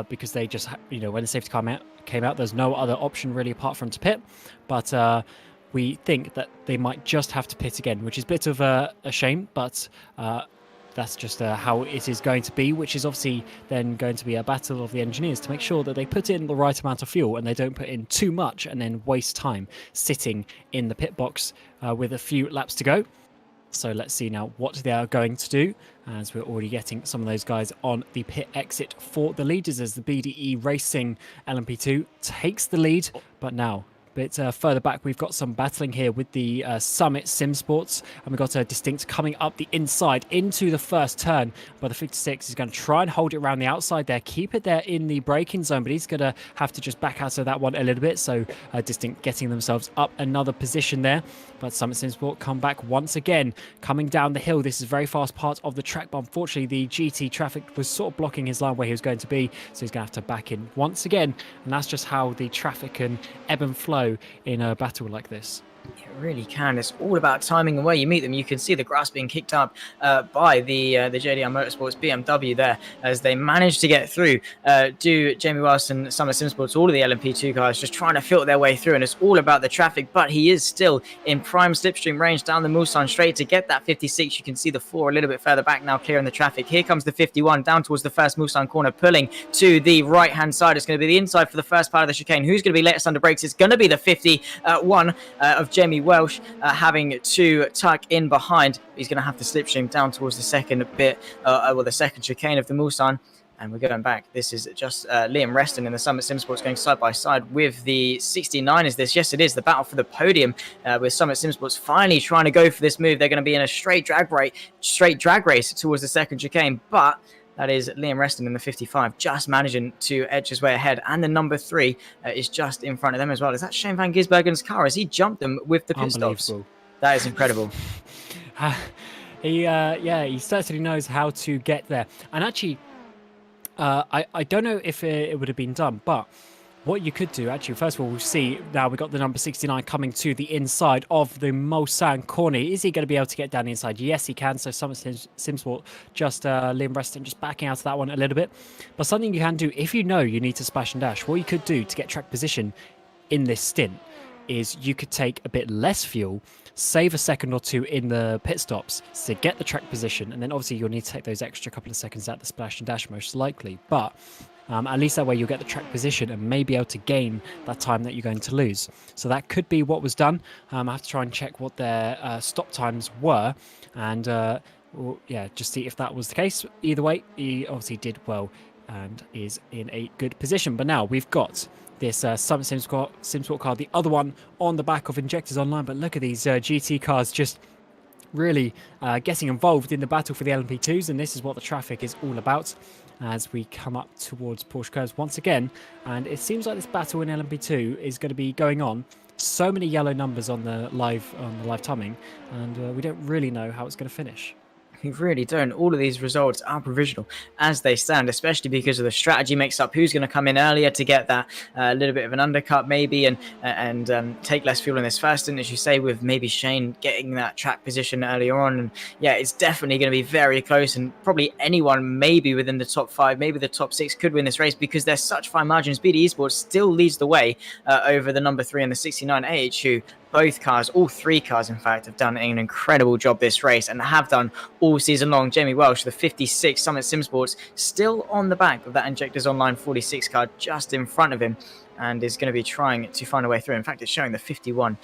because they just, when the safety car came out, there's no other option really apart from to pit. But we think that they might just have to pit again, which is a bit of a shame, but that's just how it is going to be, which is obviously then going to be a battle of the engineers to make sure that they put in the right amount of fuel and they don't put in too much and then waste time sitting in the pit box with a few laps to go. So let's see now what they are going to do, as we're already getting some of those guys on the pit exit for the leaders as the BDE Racing LMP2 takes the lead. But now, a bit further back, we've got some battling here with the Summit Sim Sports, and we've got a Distinct coming up the inside into the first turn. But the 56 is going to try and hold it around the outside there, keep it there in the braking zone, but he's going to have to just back out of that one a little bit. So Distinct getting themselves up another position there. But Summit Sim Sport come back once again, coming down the hill. This is a very fast part of the track, but unfortunately the GT traffic was sort of blocking his line where he was going to be, so he's going to have to back in once again. And that's just how the traffic can ebb and flow in a battle like this.
It really can. It's all about timing and where you meet them. You can see the grass being kicked up by the JDR Motorsports BMW there as they manage to get through. Jamie Wilson, Summer Sim Sports, all of the LMP2 guys just trying to filter their way through, and it's all about the traffic. But he is still in prime slipstream range down the Mulsanne straight to get that 56. You can see the 4 a little bit further back now, clearing the traffic. Here comes the 51 down towards the first Mulsanne corner, pulling to the right hand side. It's going to be the inside for the first part of the chicane. Who's going to be latest under brakes? It's going to be the 51 of Jamie Welsh having to tuck in behind. He's going to have to slipstream down towards the second bit, the second chicane of the Mulsanne. And we're going back. This is just Liam Reston in the Summit Sim Sports going side by side with the 69. Is this? Yes, it is. The battle for the podium with Summit Sim Sports finally trying to go for this move. They're going to be in a straight drag race towards the second chicane, but that is Liam Reston in the 55, just managing to edge his way ahead. And the number 3 is just in front of them as well. Is that Shane van Gisbergen's car as he jumped them with the pit stops? That is incredible.
He certainly knows how to get there. And actually, I don't know if it would have been done, but what you could do, actually, first of all, we'll see now we've got the number 69 coming to the inside of the Mulsanne corner. Is he going to be able to get down the inside? Yes, he can. So Summit Simsport, just Liam Reston just backing out of that one a little bit. But something you can do, if you know you need to splash and dash, what you could do to get track position in this stint is you could take a bit less fuel, save a second or two in the pit stops to get the track position, and then obviously you'll need to take those extra couple of seconds at the splash and dash most likely. But at least that way you'll get the track position and may be able to gain that time that you're going to lose. So that could be what was done. I have to try and check what their stop times were, and just see if that was the case. Either way, he obviously did well and is in a good position. But now we've got this Summit Simsport car, the other one on the back of Injectors Online. But look at these GT cars just really getting involved in the battle for the LMP2s, and this is what the traffic is all about as we come up towards Porsche curves once again. And it seems like this battle in LMP2 is going to be going on. So many yellow numbers on the live timing, and we don't really know how it's going to finish.
We really don't. All of these results are provisional as they stand, especially because of the strategy mix-up. Who's going to come in earlier to get that little bit of an undercut, maybe, and take less fuel in this first stint, as you say, with maybe Shane getting that track position earlier on. And yeah, it's definitely going to be very close, and probably anyone, maybe within the top 5, maybe the top 6, could win this race because there's such fine margins. BD Esports still leads the way over the number 3 and the 69 AHU. Both cars, all 3 cars, in fact, have done an incredible job this race and have done all season long. Jamie Welsh, the 56 Summit Sim Sports, still on the back of that Injectors Online 46 car just in front of him, and is going to be trying to find a way through. In fact, it's showing the 51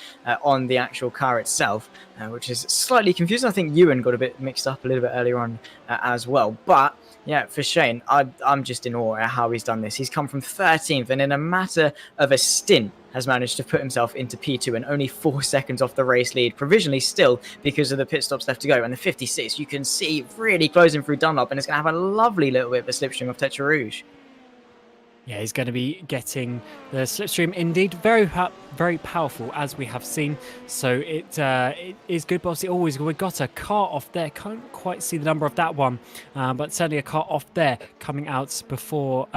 on the actual car itself, which is slightly confusing. I think Ewan got a bit mixed up a little bit earlier on as well. But yeah, for Shane, I'm just in awe at how he's done this. He's come from 13th, and in a matter of a stint, has managed to put himself into P2 and only 4 seconds off the race lead, provisionally still because of the pit stops left to go. And the 56, you can see really closing through Dunlop, and it's going to have a lovely little bit of a slipstream of Tetra Rouge.
Yeah, he's going to be getting the slipstream. Indeed, very powerful, as we have seen. So it is good. But obviously, we got a car off there. Can't quite see the number of that one, but certainly a car off there coming out before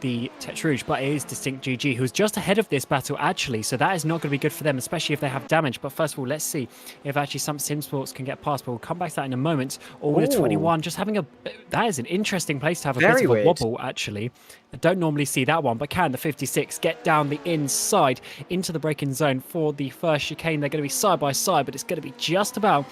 the Tetra Rouge, but it is Distinct GG, who's just ahead of this battle, actually. So that is not going to be good for them, especially if they have damage. But first of all, let's see if actually some Sim Sports can get past. But we'll come back to that in a moment. Or with a 21, just having a... That is an interesting place to have a bit of a wobble, actually. I don't normally see that one, but can the 56 get down the inside into the braking zone for the first chicane? They're going to be side by side, but it's going to be just about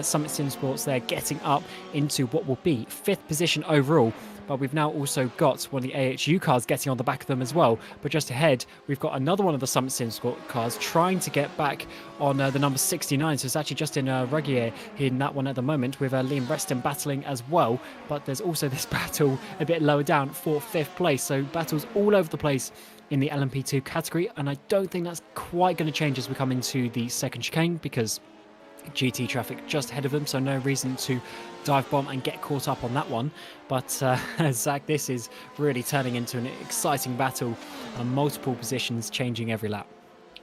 Summit Sim Sports there getting up into what will be 5th position overall. But we've now also got one of the AHU cars getting on the back of them as well. But just ahead, we've got another one of the Summit Sim Sport cars trying to get back on the number 69. So it's actually just in Regier in that one at the moment, with Liam Reston battling as well. But there's also this battle a bit lower down for 5th place. So battles all over the place in the LMP2 category. And I don't think that's quite going to change as we come into the second chicane, because GT traffic just ahead of them, so no reason to dive bomb and get caught up on that one. But Zach, this is really turning into an exciting battle, and multiple positions changing every lap.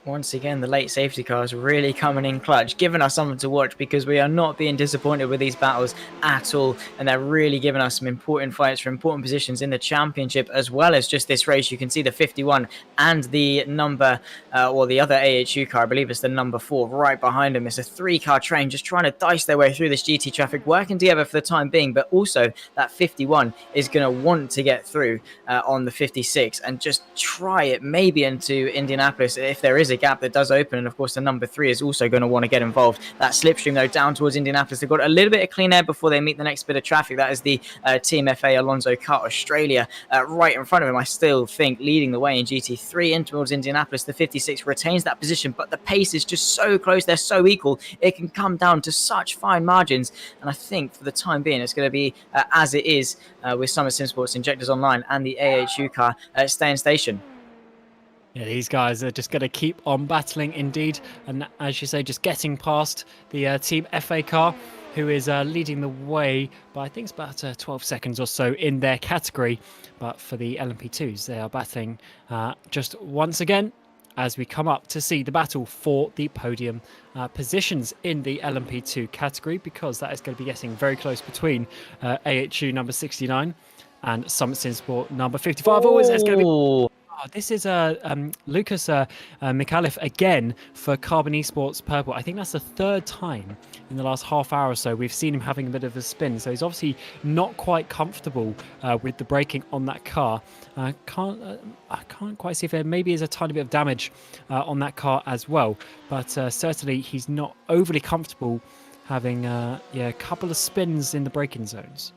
Once again, the late safety cars really coming in clutch, giving us something to watch, because we are not being disappointed with these battles at all, and they're really giving us some important fights for important positions in the championship, as well as just this race. You can see the 51 and the number, or the other AHU car, I believe it's the number 4, right behind him. It's a 3-car train just trying to dice their way through this GT traffic, working together for the time being, but also that 51 is going to want to get through on the 56 and just try it maybe into Indianapolis if there is a gap that does open. And of course the number 3 is also going to want to get involved. That slipstream though down towards Indianapolis, they've got a little bit of clean air before they meet the next bit of traffic. That is the Team FA Alonso Kart Australia right in front of him. I still think leading the way in GT3 in towards Indianapolis. The 56 retains that position, but the pace is just so close, they're so equal, it can come down to such fine margins. And I think for the time being it's going to be as it is with Summit Sim Sports, Injectors Online and the AHU car staying station.
Yeah, these guys are just going to keep on battling indeed. And as you say, just getting past the Team FA car, who is leading the way by, I think it's about 12 seconds or so in their category. But for the LMP2s, they are battling just once again as we come up to see the battle for the podium positions in the LMP2 category, because that is going to be getting very close between AHU number 69 and Summit Sim Sport number 55. Always there's going to be... This is Lucas Micallef again for Carbon Esports Purple. I think that's the 3rd time in the last half hour or so we've seen him having a bit of a spin. So he's obviously not quite comfortable with the braking on that car. I can't quite see if there maybe is a tiny bit of damage on that car as well. But certainly he's not overly comfortable having a couple of spins in the braking zones.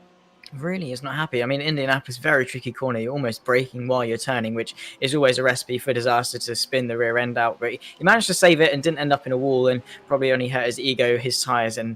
Really is not happy. I mean, Indianapolis, very tricky corner. You're almost braking while you're turning, which is always a recipe for disaster, to spin the rear end out. But he managed to save it and didn't end up in a wall, and probably only hurt his ego, his tyres, and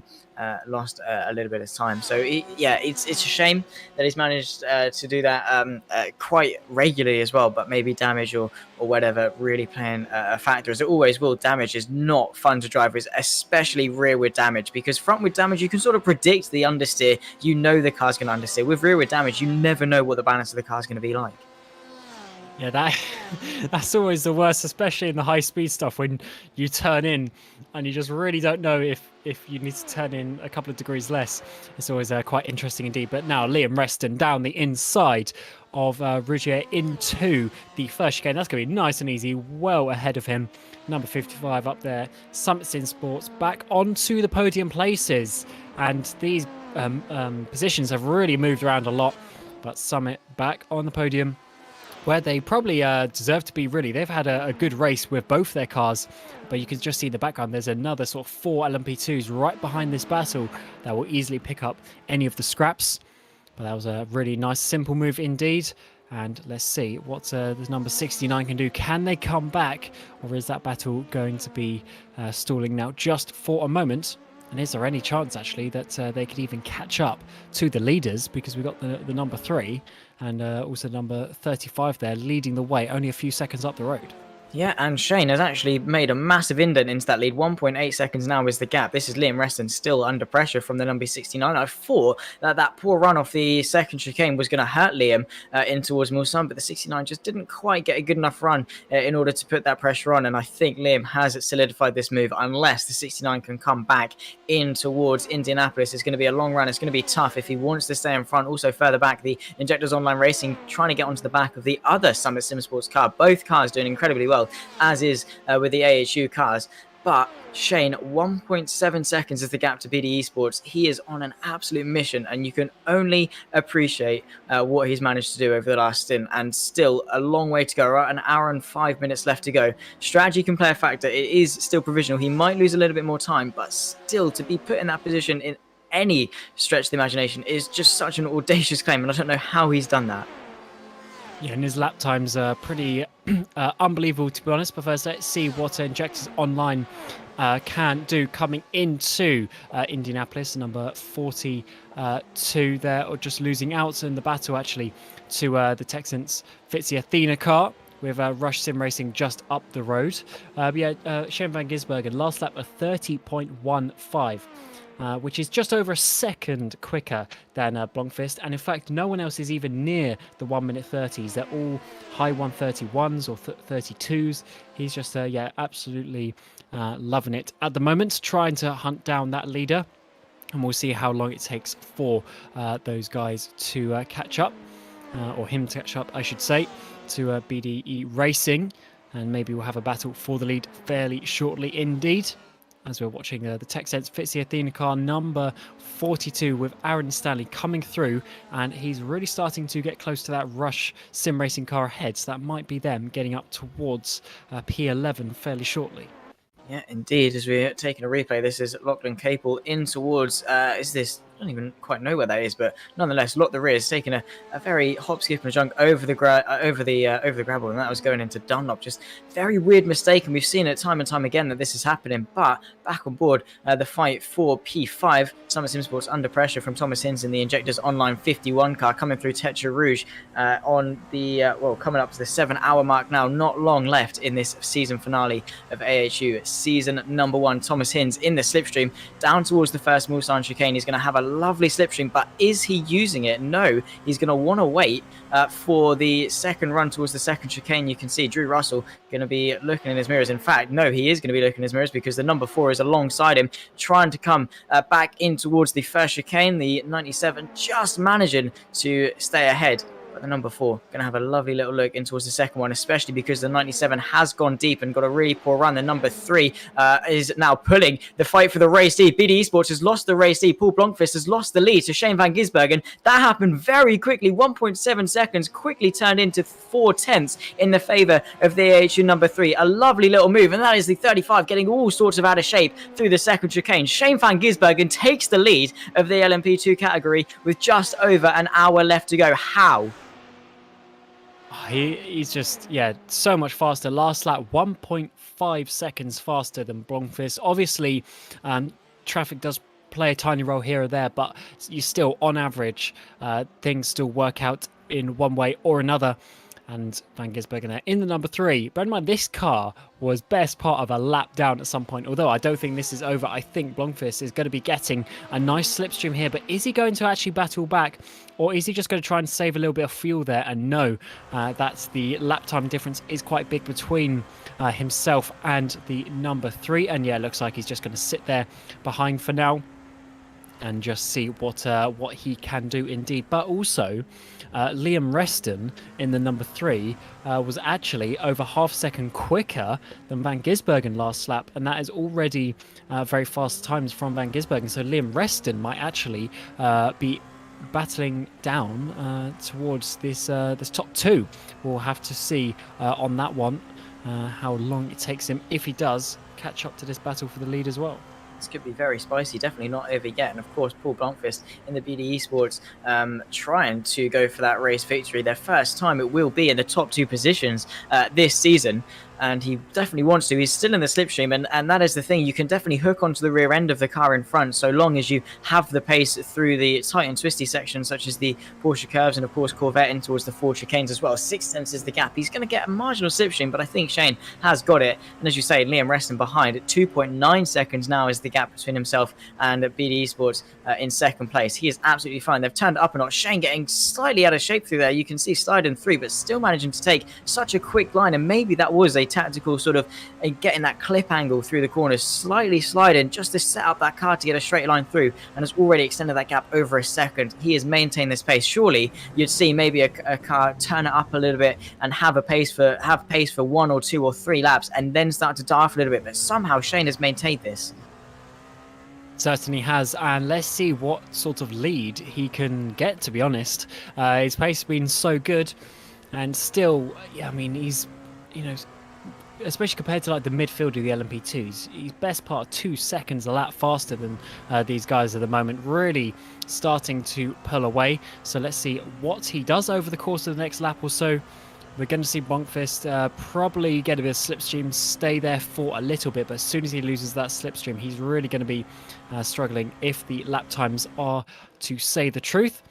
lost a little bit of time. So it's a shame that he's managed to do that quite regularly as well, but maybe damage or whatever really playing a factor, as it always will. Damage is not fun to drive with, especially rearward damage, because frontward damage you can sort of predict the understeer. You know the car's going to understeer. With rearward damage you never know what the balance of the car's going to be like.
Yeah, that's always the worst, especially in the high speed stuff when you turn in and you just really don't know if you need to turn in a couple of degrees less. It's always quite interesting indeed. But now Liam Reston down the inside of Ruggier into the first chicane. That's going to be nice and easy, well ahead of him. Number 55 up there. Summits in Sports back onto the podium places. And these positions have really moved around a lot. But Summit back on the podium, where they probably deserve to be, really. They've had a good race with both their cars, but you can just see in the background there's another sort of 4 LMP2s right behind this battle that will easily pick up any of the scraps. But that was a really nice, simple move indeed. And let's see what the number 69 can do. Can they come back, or is that battle going to be stalling now just for a moment? And is there any chance, actually, that they could even catch up to the leaders? Because we've got the number 3 and also number 35 there leading the way, only a few seconds up the road.
Yeah, and Shane has actually made a massive indent into that lead. 1.8 seconds now is the gap. This is Liam Reston still under pressure from the number 69. I thought that poor run off the second chicane was going to hurt Liam in towards Mulsanne, but the 69 just didn't quite get a good enough run in order to put that pressure on. And I think Liam has solidified this move unless the 69 can come back in towards Indianapolis. It's going to be a long run. It's going to be tough if he wants to stay in front. Also further back, the Injectors Online Racing trying to get onto the back of the other Summit Sim Sports car. Both cars doing incredibly well, as is with the AHU cars. But Shane, 1.7 seconds is the gap to BD eSports. He is on an absolute mission, and you can only appreciate what he's managed to do over the last stint, and still a long way to go. Right, an hour and 5 minutes left to go. Strategy can play a factor. It is still provisional. He might lose a little bit more time, but still to be put in that position in any stretch of the imagination is just such an audacious claim, and I don't know how he's done that.
Yeah, and his lap times are pretty unbelievable, to be honest. But first, let's see what Injectors Online can do coming into Indianapolis. Number 42 there, or just losing out in the battle, actually, to the Texans Fitzy Athena car, with Rush Sim Racing just up the road. Shane van Gisbergen, last lap of 30.15. Which is just over a second quicker than Blomqvist. And in fact, no one else is even near the 1 minute 30s. They're all high 131s or 32s. He's just, absolutely loving it at the moment, trying to hunt down that leader. And we'll see how long it takes for those guys to catch up, or him to catch up, I should say, to BDE Racing. And maybe we'll have a battle for the lead fairly shortly indeed, as we're watching the Texans Fitzy Athena car number 42 with Aaron Stanley coming through, and he's really starting to get close to that Rush Sim Racing car ahead, so that might be them getting up towards P11 fairly shortly.
Yeah, indeed. As we're taking a replay, this is Lachlan Capel in towards, I don't even quite know where that is, but nonetheless, Lot the Rear is taking a very hop, skip, and a jump over the gravel, and that was going into Dunlop. Just very weird mistake, and we've seen it time and time again that this is happening. But back on board, the fight for P5. Summit Sim Sports under pressure from Thomas Hinz in the Injectors Online 51 car coming through Tetra Rouge on the coming up to the 7-hour mark now. Not long left in this season finale of AHU season number 1. Thomas Hinz in the slipstream down towards the first Mulsanne chicane. He's going to have a lovely slipstream, but is he using it? No, he's going to want to wait for the second run towards the second chicane. You can see Drew Russell going to be looking in his mirrors. In fact, no, he is going to be looking in his mirrors because the number 4 is alongside him, trying to come back in towards the first chicane. The 97 just managing to stay ahead. But the number 4 going to have a lovely little look in towards the second one, especially because the 97 has gone deep and got a really poor run. The number 3 is now pulling the fight for the race lead. BD Esports has lost the race lead. Paul Blomqvist has lost the lead to Shane van Gisbergen. That happened very quickly. 1.7 seconds quickly turned into 4/10 in the favour of the AHU number 3. A lovely little move, and that is the 35 getting all sorts of out of shape through the second chicane. Shane van Gisbergen takes the lead of the LMP2 category with just over an hour left to go. How?
He's just, so much faster. Last lap, 1.5 seconds faster than Blomqvist. Obviously, traffic does play a tiny role here or there, but you still, on average, things still work out in one way or another. and Van Gisbergen there in the number 3. Bear in mind, this car was best part of a lap down at some point, although I don't think this is over. I think Blomqvist is going to be getting a nice slipstream here, but is he going to actually battle back, or is he just going to try and save a little bit of fuel there? And no, that's the lap time difference is quite big between himself and the number 3, and yeah, it looks like he's just going to sit there behind for now and just see what he can do indeed. But also, Liam Reston in the number 3 was actually over half a second quicker than Van Gisbergen last lap, and that is already very fast times from Van Gisbergen. So Liam Reston might actually be battling down towards this top 2. We'll have to see on that one how long it takes him, if he does catch up to this battle for the lead as well.
This could be very spicy, definitely not over yet. And of course, Paul Blomqvist in the BD Esports trying to go for that race victory. Their first time it will be in the top 2 positions this season. And he definitely wants to. He's still in the slipstream, and that is the thing. You can definitely hook onto the rear end of the car in front, so long as you have the pace through the tight and twisty sections, such as the Porsche curves and, of course, Corvette in towards the Ford chicanes as well. 6 tenths is the gap. He's going to get a marginal slipstream, but I think Shane has got it. And as you say, Liam Reston behind at 2.9 seconds now is the gap between himself and BD Esports in second place. He is absolutely fine. They've turned up a notch. Shane getting slightly out of shape through there. You can see sliding through, but still managing to take such a quick line, and maybe that was a tactical sort of getting that clip angle through the corners, slightly sliding just to set up that car to get a straight line through, and has already extended that gap over a second. He has maintained this pace. Surely you'd see maybe a car turn it up a little bit and have pace for 1 or 2 or 3 laps and then start to die off a little bit, but somehow Shane has maintained this.
Certainly has, and let's see what sort of lead he can get, to be honest. His pace has been so good, and still, yeah, I mean, he's, especially compared to like the midfield of the LMP2s, he's best part of 2 seconds a lap faster than these guys at the moment, really starting to pull away. So let's see what he does over the course of the next lap or so. We're going to see Blomqvist probably get a bit of slipstream, stay there for a little bit, but as soon as he loses that slipstream, he's really going to be struggling if the lap times are to say the truth.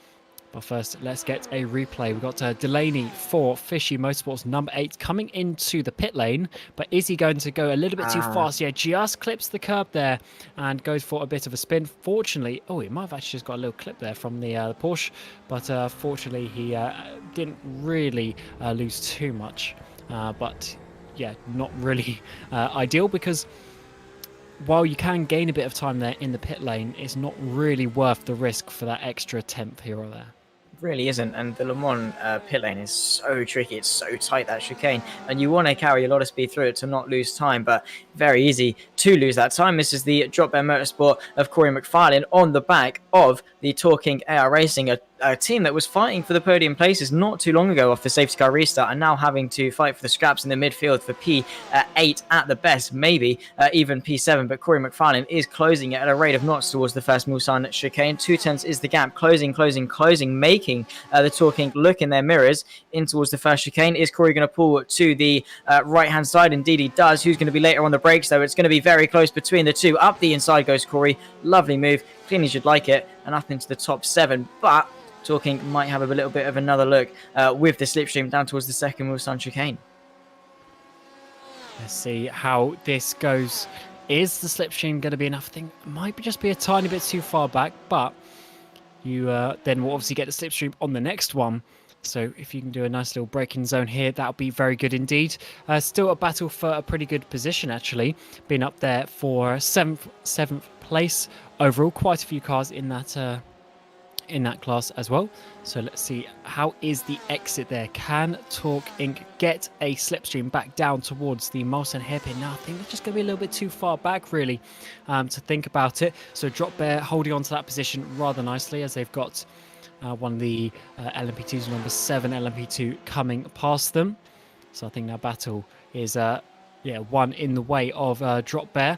But first, let's get a replay. We've got Delaney for Fishy Motorsports, number 8, coming into the pit lane. But is he going to go a little bit too fast? Yeah, just clips the curb there and goes for a bit of a spin. Fortunately, he might have actually just got a little clip there from the Porsche. But fortunately, he didn't really lose too much. But yeah, not really ideal, because while you can gain a bit of time there in the pit lane, it's not really worth the risk for that extra tenth here or there.
Really isn't, and the Le Mans pit lane is so tricky. It's so tight, that chicane, and you want to carry a lot of speed through it to not lose time, but very easy to lose that time. This is the Drop Bear Motorsport of Corey McFarlane on the back of the Talking AR Racing, a team that was fighting for the podium places not too long ago off the safety car restart, and now having to fight for the scraps in the midfield for P8 at the best, maybe even P7. But Corey McFarlane is closing it at a rate of knots towards the first Mulsanne chicane. 2 tenths is the gap, closing, making the Talking look in their mirrors in towards the first chicane. Is Corey going to pull to the right hand side? Indeed he does. Who's going to be later on the brakes though? It's going to be very close between the two. Up the inside goes Corey. Lovely move, clean as you'd like it, and up into the top 7. But Talking might have a little bit of another look with the slipstream down towards the second Mulsanne chicane.
Let's see how this goes. Is the slipstream going to be enough? I think it might just be a tiny bit too far back, but you then will obviously get the slipstream on the next one. So if you can do a nice little braking zone here, that'll be very good indeed. Still a battle for a pretty good position, actually. Being up there for seventh place overall. Quite a few cars in that class as well. So let's see, how is the exit there? Can Talk Inc. get a slipstream back down towards the Mulsanne hairpin? Now I think they're just going to be a little bit too far back, really, to think about it. So Drop Bear holding on to that position rather nicely, as they've got one of the LMP2s, number 7 LMP2, coming past them. So I think that battle is one in the way of Drop Bear.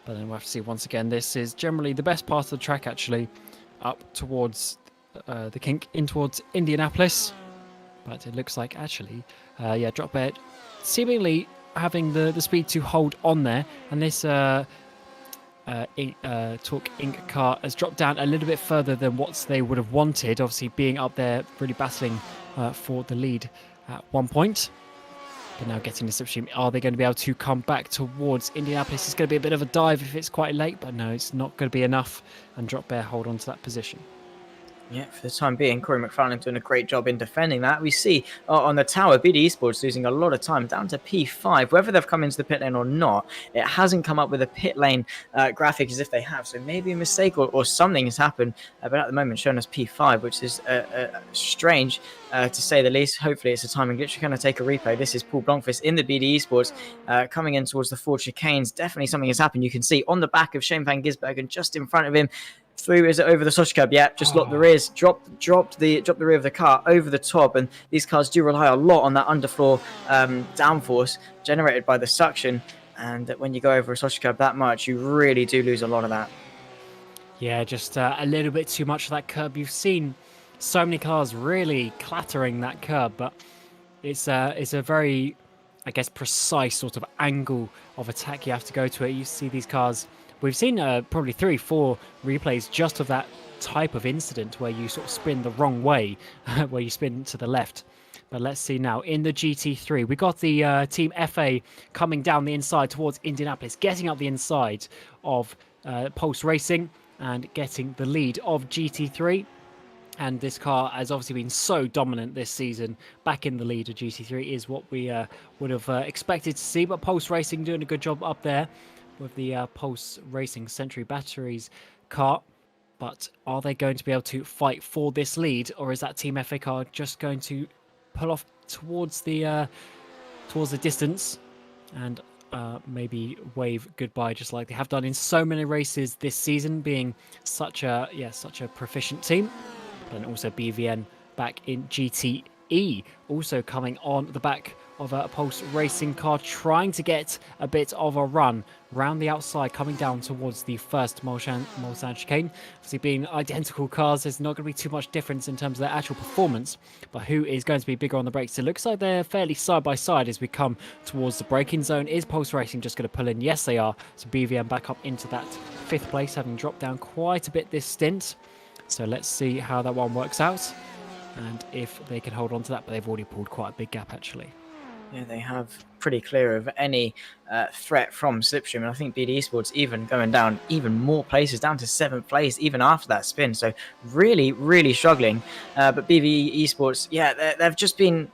But then we'll have to see once again. This is generally the best part of the track, actually, up towards the kink in towards Indianapolis. But it looks like actually Drop Bear seemingly having the speed to hold on there, and this Talk Inc. car has dropped down a little bit further than what they would have wanted, obviously being up there really battling for the lead at one point. But now getting the slipstream, are they going to be able to come back towards Indianapolis? It's going to be a bit of a dive if it's quite late, but no, it's not going to be enough. And Drop Bear hold on to that position.
Yeah, for the time being, Corey McFarlane doing a great job in defending that. We see on the tower, BD Esports losing a lot of time down to P5. Whether they've come into the pit lane or not, it hasn't come up with a pit lane graphic as if they have. So maybe a mistake or something has happened. But at the moment, showing us P5, which is strange to say the least. Hopefully, it's a timing glitch. We're going to take a replay. This is Paul Blomqvist in the BD Esports coming in towards the Ford chicanes. Definitely something has happened. You can see on the back of Shane van Gisbergen, just in front of him. Through, is it over the Sochi curb? Yeah, just locked the rears, dropped the rear of the car over the top, and these cars do rely a lot on that underfloor downforce generated by the suction. And when you go over a Sochi curb that much, you really do lose a lot of that.
Yeah, just a little bit too much of that curb. You've seen so many cars really clattering that curb, but it's a very, I guess, precise sort of angle of attack you have to go to it. You see these cars. We've seen probably 3-4 replays just of that type of incident where you sort of spin the wrong way, where you spin to the left. But let's see now. In the GT3, we got the Team FA coming down the inside towards Indianapolis, getting up the inside of Pulse Racing and getting the lead of GT3. And this car has obviously been so dominant this season. Back in the lead of GT3 is what we would have expected to see. But Pulse Racing doing a good job up there with the Pulse Racing Century Batteries car. But are they going to be able to fight for this lead, or is that Team FA car just going to pull off towards the distance and maybe wave goodbye, just like they have done in so many races this season, being such a proficient team? And also BVN back in GTE, also coming on the back of a Pulse Racing car, trying to get a bit of a run round the outside, coming down towards the first Mulsanne chicane. Obviously, being identical cars, there's not going to be too much difference in terms of their actual performance, but who is going to be bigger on the brakes? It looks like they're fairly side by side as we come towards the braking zone. Is Pulse Racing just going to pull in? Yes, they are. So BVN back up into that 5th place, having dropped down quite a bit this stint. So let's see how that one works out and if they can hold on to that, but they've already pulled quite a big gap actually.
Yeah, they have pretty clear of any threat from Slipstream, and I think BD Esports even going down even more places, down to 7th place even after that spin. So really, really struggling. But BV Esports, yeah, they've just been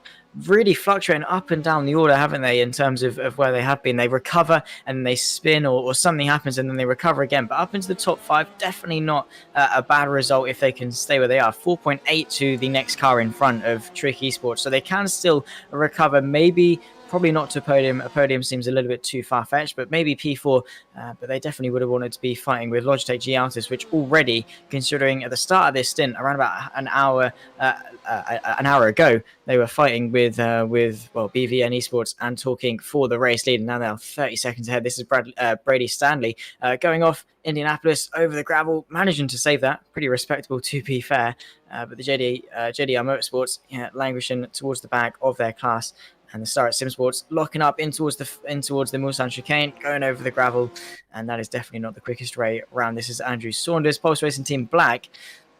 really fluctuating up and down the order, haven't they, in terms of where they have been. They recover and they spin or something happens and then they recover again. But up into the top 5, definitely not a bad result if they can stay where they are. 4.8 to the next car in front of Trick Esports. So they can still recover, maybe. Probably not to podium. A podium seems a little bit too far-fetched, but maybe P4. But they definitely would have wanted to be fighting with Logitech G Altus, which already, considering at the start of this stint, around about an hour ago, they were fighting with BVN Esports and talking for the race lead. And now they are 30 seconds ahead. This is Brady Stanley going off Indianapolis over the gravel, managing to save that. Pretty respectable, to be fair. But the JDR Motorsports, languishing towards the back of their class. And the Star at SimSports locking up in towards the Mulsanne chicane, going over the gravel, and that is definitely not the quickest way around. This is Andrew Saunders, Pulse Racing Team Black,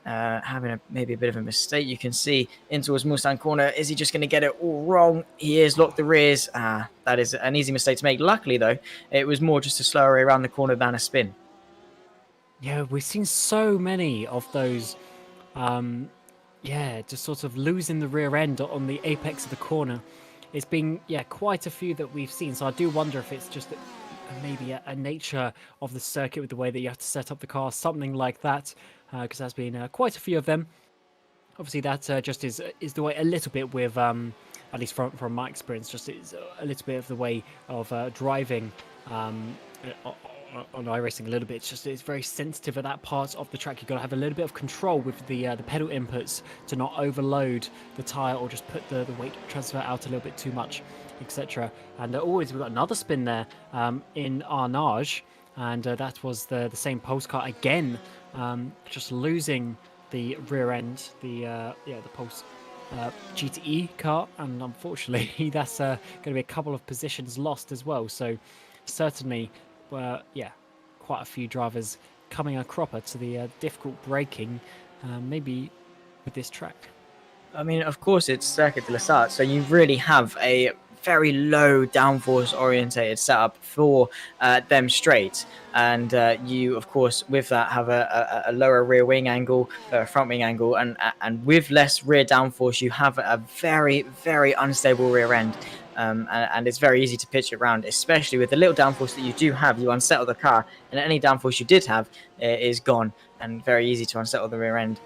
having maybe a bit of a mistake. You can see in towards Mulsanne corner. Is he just going to get it all wrong? He is, locked the rears. That is an easy mistake to make. Luckily, though, it was more just a slower way around the corner than a spin.
Yeah, we've seen so many of those, just sort of losing the rear end on the apex of the corner. It's been, quite a few that we've seen. So I do wonder if it's just maybe a nature of the circuit with the way that you have to set up the car, something like that, because there's been quite a few of them. Obviously, that just is the way a little bit with, at least from my experience, just is a little bit of the way of driving on iRacing a little bit. It's very sensitive at that part of the track. You've got to have a little bit of control with the pedal inputs to not overload the tyre or just put the weight transfer out a little bit too much, etc. And we've got another spin there in Arnage, and that was the same Pulse car again, just losing the rear end, the Pulse GTE car, and unfortunately that's going to be a couple of positions lost as well. So certainly quite a few drivers coming a cropper to the difficult braking, maybe with this track.
I mean, of course, it's Circuit de la Sarthe, so you really have a very low downforce orientated setup for them straight, and you, of course, with that have a lower rear wing angle, lower front wing angle, and with less rear downforce, you have a very unstable rear end. And it's very easy to pitch it around, especially with the little downforce that you do have. You unsettle the car, and any downforce you did have is gone, and very easy to unsettle the rear end.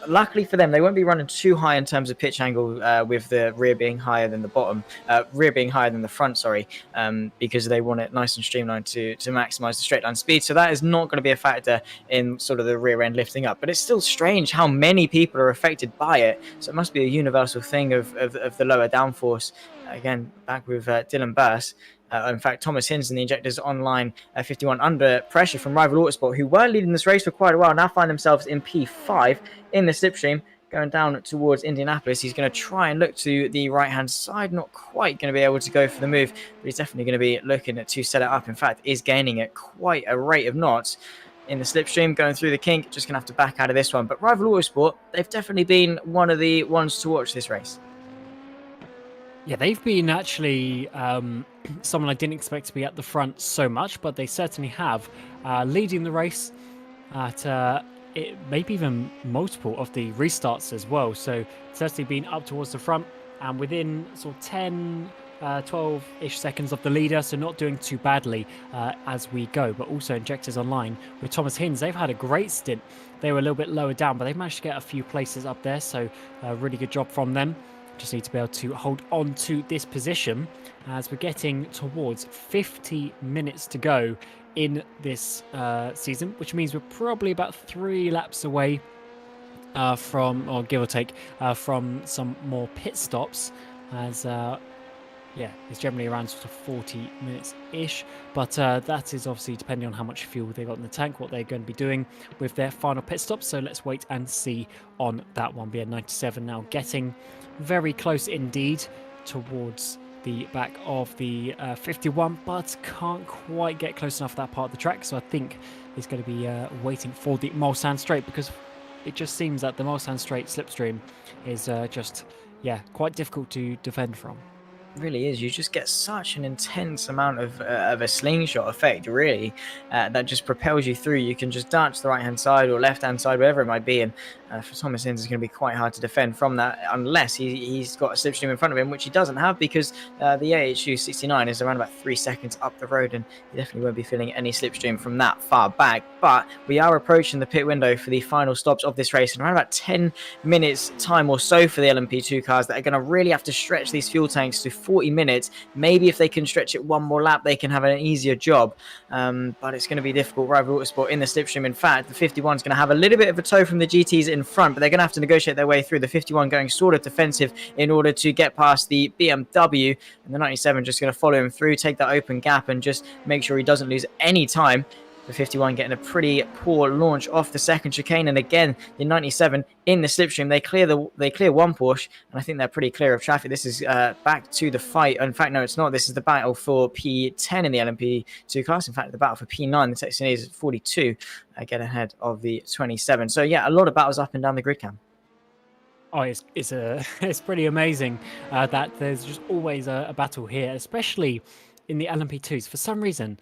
Luckily for them, they won't be running too high in terms of pitch angle, with the rear being higher than the rear being higher than the front, sorry, because they want it nice and streamlined to maximize the straight line speed. So that is not going to be a factor in sort of the rear end lifting up. But it's still strange how many people are affected by it. So it must be a universal thing of the lower downforce. Again, back with Dylan Burse. In fact, Thomas Hinz and the Injectors online 51 under pressure from Rival Autosport, who were leading this race for quite a while, now find themselves in P5 in the slipstream, going down towards Indianapolis. He's going to try and look to the right-hand side, not quite going to be able to go for the move, but he's definitely going to be looking to set it up. In fact, is gaining at quite a rate of knots in the slipstream, going through the kink. Just going to have to back out of this one. But Rival Autosport, they've definitely been one of the ones to watch this race.
Yeah, they've been actually someone I didn't expect to be at the front so much, but they certainly have, leading the race at maybe even multiple of the restarts as well. So certainly been up towards the front and within sort of 10, 12-ish seconds of the leader, so not doing too badly as we go. But also Injectors online with Thomas Hinz, they've had a great stint. They were a little bit lower down, but they've managed to get a few places up there, so a really good job from them. Just need to be able to hold on to this position as we're getting towards 50 minutes to go in this season, which means we're probably about 3 laps away from, or give or take, from some more pit stops, as yeah, it's generally around sort of 40 minutes-ish, but that is obviously depending on how much fuel they've got in the tank, what they're going to be doing with their final pit stop, so let's wait and see on that one. BN97 now getting very close indeed towards the back of the 51, but can't quite get close enough to that part of the track, so I think he's going to be waiting for the Mulsanne Straight, because it just seems that the Mulsanne Straight slipstream is just, yeah, quite difficult to defend from.
Really is. You just get such an intense amount of a slingshot effect, really, that just propels you through. You can just dart to the right hand side or left hand side, whatever it might be, and for Thomas Hinz it's going to be quite hard to defend from that, unless he's got a slipstream in front of him, which he doesn't have, because the AHU 69 is around about 3 seconds up the road, and he definitely won't be feeling any slipstream from that far back. But we are approaching the pit window for the final stops of this race in around about 10 minutes time or so for the LMP2 cars, that are going to really have to stretch these fuel tanks to 40 minutes. Maybe if they can stretch it one more lap, they can have an easier job, but it's going to be difficult. Rival Autosport in the slipstream. In fact, the 51 is going to have a little bit of a tow from the GTs in front, but they're going to have to negotiate their way through. The 51 going sort of defensive in order to get past the BMW, and the 97 just going to follow him through, take that open gap, and just make sure he doesn't lose any time. The 51 getting a pretty poor launch off the second chicane, and again the 97 in the slipstream. They clear one Porsche, and I think they're pretty clear of traffic. This is back to the fight. In fact, no, it's not. This is the battle for P10 in the LMP2 class. In fact, the battle for P9. The Texan is 42, get ahead of the 27. So yeah, a lot of battles up and down the grid cam.
Oh, it's pretty amazing that there's just always a battle here, especially in the LMP2s. For some reason,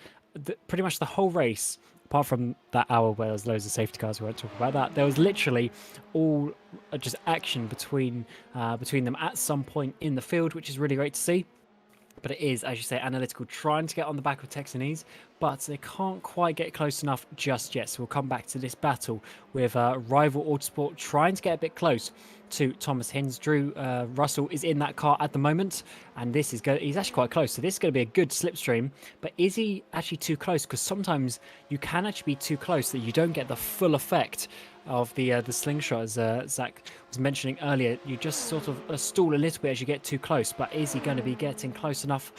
pretty much the whole race, apart from that hour where there's loads of safety cars, we won't talk about that, there was literally all just action between them at some point in the field, which is really great to see. But it is, as you say, analytical, trying to get on the back of Texanese, but they can't quite get close enough just yet. So we'll come back to this battle with Rival Autosport trying to get a bit close to Thomas Hinz. Drew Russell is in that car at the moment, and this is he's actually quite close. So this is going to be a good slipstream, but is he actually too close? Because sometimes you can actually be too close that you don't get the full effect of the slingshot, as Zach was mentioning earlier. You just sort of stall a little bit as you get too close, but is he going to be getting close enough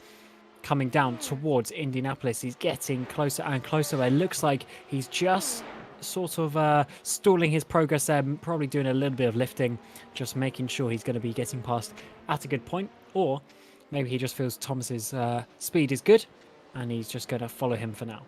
coming down towards Indianapolis? He's getting closer and closer. It looks like he's just sort of stalling his progress there, probably doing a little bit of lifting, just making sure he's going to be getting past at a good point, or maybe he just feels Thomas's speed is good and he's just going to follow him for now.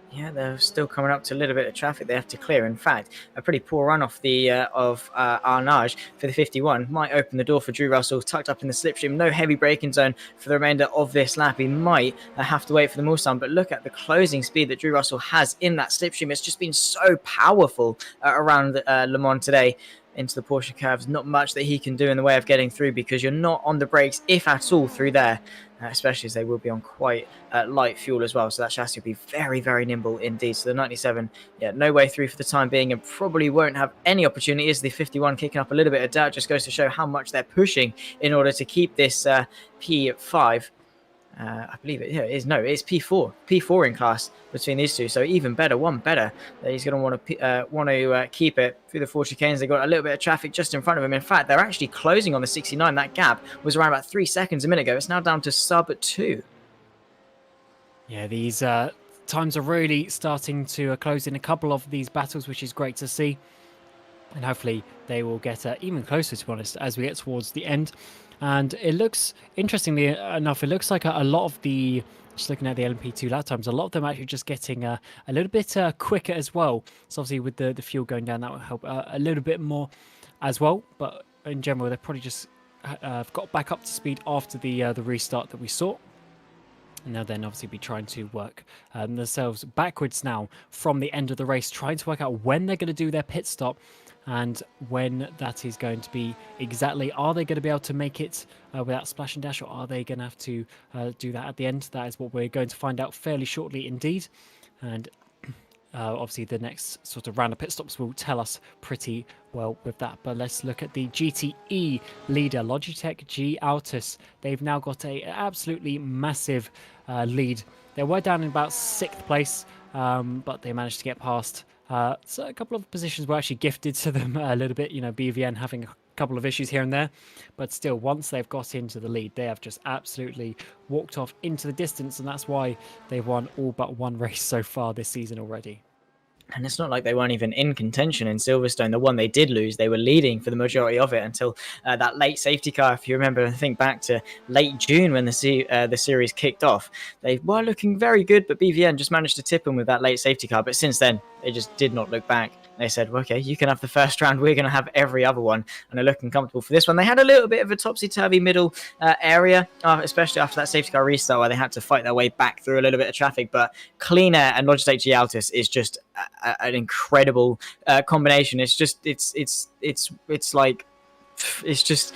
Yeah, they're still coming up to a little bit of traffic they have to clear. In fact, a pretty poor run off the of Arnage for the 51 might open the door for Drew Russell, tucked up in the slipstream. No heavy braking zone for the remainder of this lap. He might have to wait for the Mulsanne, but look at the closing speed that Drew Russell has in that slipstream. It's just been so powerful around Le Mans today. Into the Porsche curves, not much that he can do in the way of getting through because you're not on the brakes, if at all, through there, especially as they will be on quite light fuel as well. So that chassis will be very, very nimble indeed. So the 97, yeah, no way through for the time being, and probably won't have any opportunity. As the 51 kicking up a little bit of dirt, just goes to show how much they're pushing in order to keep this P5. I believe it. Yeah, it is. No, it's P4 in class between these two. So even better, one better. He's going to want to keep it through the 4 chicanes. They've got a little bit of traffic just in front of him. In fact, they're actually closing on the 69. That gap was around about 3 seconds a minute ago. It's now down to sub 2.
Yeah, these times are really starting to close in a couple of these battles, which is great to see. And hopefully they will get even closer, to be honest, as we get towards the end. And it looks, interestingly enough, it looks like a lot of the, just looking at the LMP2 lap times, a lot of them actually just getting a little bit quicker as well. So obviously with the fuel going down, that will help a little bit more as well. But in general, they've probably just got back up to speed after the restart that we saw. And they'll then obviously be trying to work themselves backwards now from the end of the race, trying to work out when they're going to do their pit stop and when that is going to be exactly. Are they going to be able to make it without splash and dash, or are they going to have to do that at the end? That is what we're going to find out fairly shortly indeed. And obviously the next sort of round of pit stops will tell us pretty well with that. But let's look at the GTE leader, Logitech G Altus. They've now got a absolutely massive lead. They were down in about 6th place, but they managed to get past. So a couple of positions were actually gifted to them a little bit, you know, BVN having a couple of issues here and there, but still, once they've got into the lead, they have just absolutely walked off into the distance, and that's why they've won all but one race so far this season already.
And it's not like they weren't even in contention in Silverstone. The one they did lose, they were leading for the majority of it until that late safety car. If you remember, think back to late June when the series kicked off. They were looking very good, but BVN just managed to tip them with that late safety car. But since then, they just did not look back. They said, well, okay, you can have the first round. We're going to have every other one. And they're looking comfortable for this one. They had a little bit of a topsy-turvy middle area, especially after that safety car restart where they had to fight their way back through a little bit of traffic. But Clean Air and Logitech G Altus is just an incredible combination. It's just, it's like, it's just,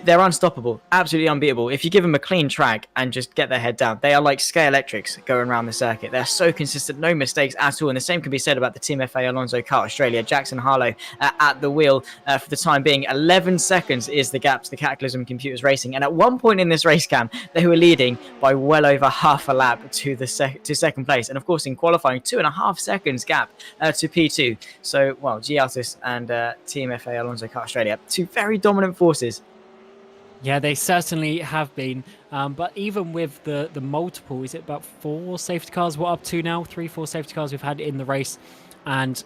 they're unstoppable, absolutely unbeatable. If you give them a clean track and just get their head down, they are like Sky Electrics going around the circuit. They're so consistent, no mistakes at all. And the same can be said about the Team FA Alonso Kart Australia. Jackson Harlow at the wheel for the time being. 11 seconds is the gap to the Cataclysm Computers Racing. And at one point in this race, Cam, they were leading by well over half a lap to second place. And of course, in qualifying, 2.5 seconds gap to P2. So, well, G Altus and Team FA Alonso Kart Australia, two very dominant forces.
Yeah, they certainly have been. But even with the multiple, is it about 4 safety cars we're up to now? 3-4 safety cars we've had in the race. And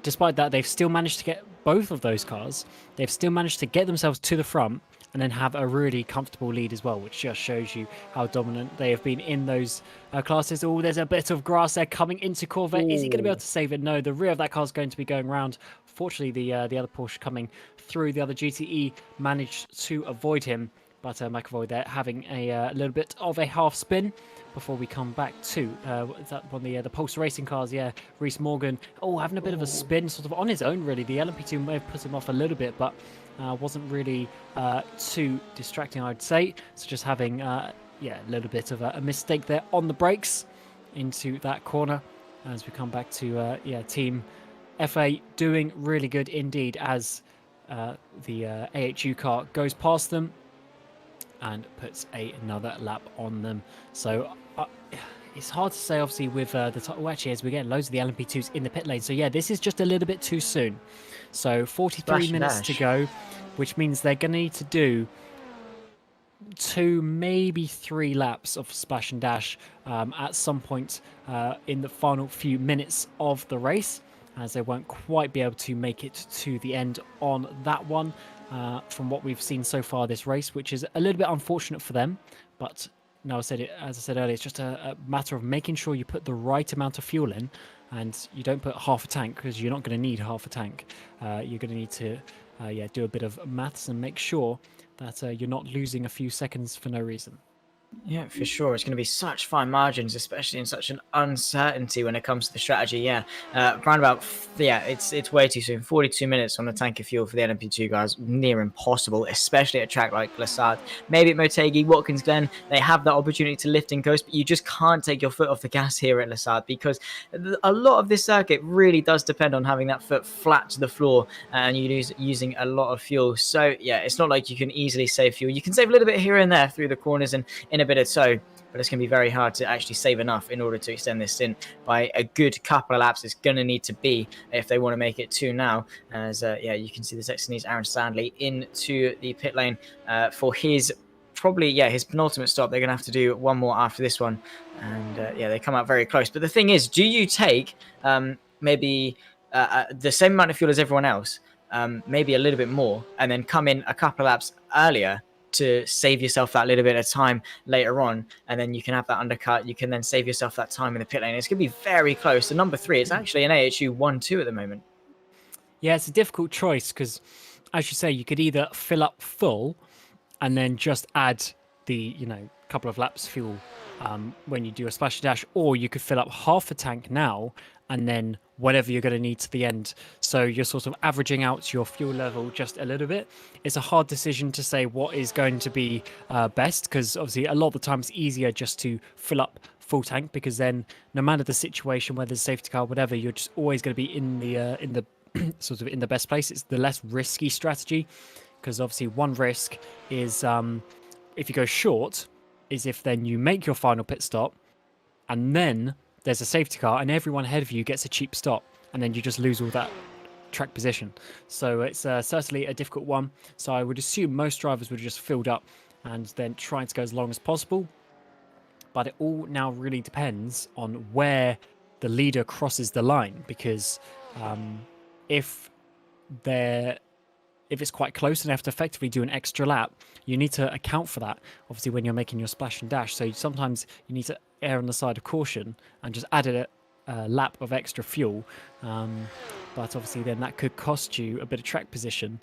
despite that, they've still managed to get both of those cars. They've still managed to get themselves to the front and then have a really comfortable lead as well, which just shows you how dominant they have been in those classes. Oh, there's a bit of grass there coming into Corvette. Ooh. Is he going to be able to save it? No, the rear of that car is going to be going around. Fortunately, the other Porsche coming through, the other GTE, managed to avoid him. But McAvoy there having a little bit of a half spin before we come back to is that one of the Pulse Racing cars? Yeah, Reese Morgan. Oh, having a bit of a spin sort of on his own, really. The LMP2 may have put him off a little bit, but wasn't really too distracting, I'd say. So just having, a little bit of a mistake there on the brakes into that corner as we come back to, Team FA doing really good indeed as the AHU car goes past them and puts another lap on them. So it's hard to say, obviously, with actually, as we get loads of the LMP2s in the pit lane. So yeah, this is just a little bit too soon. So 43 minutes to go, which means they're going to need to do 2, maybe 3 laps of splash and dash at some point in the final few minutes of the race, as they won't quite be able to make it to the end on that one from what we've seen so far this race, which is a little bit unfortunate for them. But no, as I said earlier, it's just a matter of making sure you put the right amount of fuel in, and you don't put half a tank because you're not going to need half a tank. You're going to need to, do a bit of maths and make sure that you're not losing a few seconds for no reason.
Yeah, for sure. It's going to be such fine margins, especially in such an uncertainty when it comes to the strategy. Yeah, round about, it's way too soon. 42 minutes on a tank of fuel for the LMP2 guys, near impossible, especially at a track like Lassard. Maybe at Motegi, Watkins Glen, they have that opportunity to lift and coast, but you just can't take your foot off the gas here at Lassard because a lot of this circuit really does depend on having that foot flat to the floor and using a lot of fuel. So yeah, it's not like you can easily save fuel. You can save a little bit here and there through the corners and in a bit or so, but it's going to be very hard to actually save enough in order to extend this stint by a good couple of laps. It's going to need to be if they want to make it to now. As you can see the Texanese Aaron Stanley into the pit lane for his his penultimate stop. They're going to have to do one more after this one, and they come out very close. But the thing is, do you take maybe the same amount of fuel as everyone else, maybe a little bit more, and then come in a couple of laps earlier to save yourself that little bit of time later on, and then you can have that undercut. You can then save yourself that time in the pit lane. It's going to be very close. The number 3, it's actually an AHU 1-2 at the moment.
Yeah, it's a difficult choice because, as you say, you could either fill up full and then just add the couple of laps fuel when you do a splash dash, or you could fill up half a tank now and then whatever you're going to need to the end. So you're sort of averaging out your fuel level just a little bit. It's a hard decision to say what is going to be best, because obviously a lot of the time it's easier just to fill up full tank, because then no matter the situation, whether it's safety car, whatever, you're just always going to be in the sort of in the best place. It's the less risky strategy, because obviously one risk is if you go short, is if then you make your final pit stop and then there's a safety car and everyone ahead of you gets a cheap stop, and then you just lose all that track position. So it's certainly a difficult one. So I would assume most drivers would have just filled up and then trying to go as long as possible. But it all now really depends on where the leader crosses the line, because if it's quite close and they have to effectively do an extra lap, you need to account for that, obviously, when you're making your splash and dash. So sometimes you need to err on the side of caution and just add a lap of extra fuel. But obviously then that could cost you a bit of track position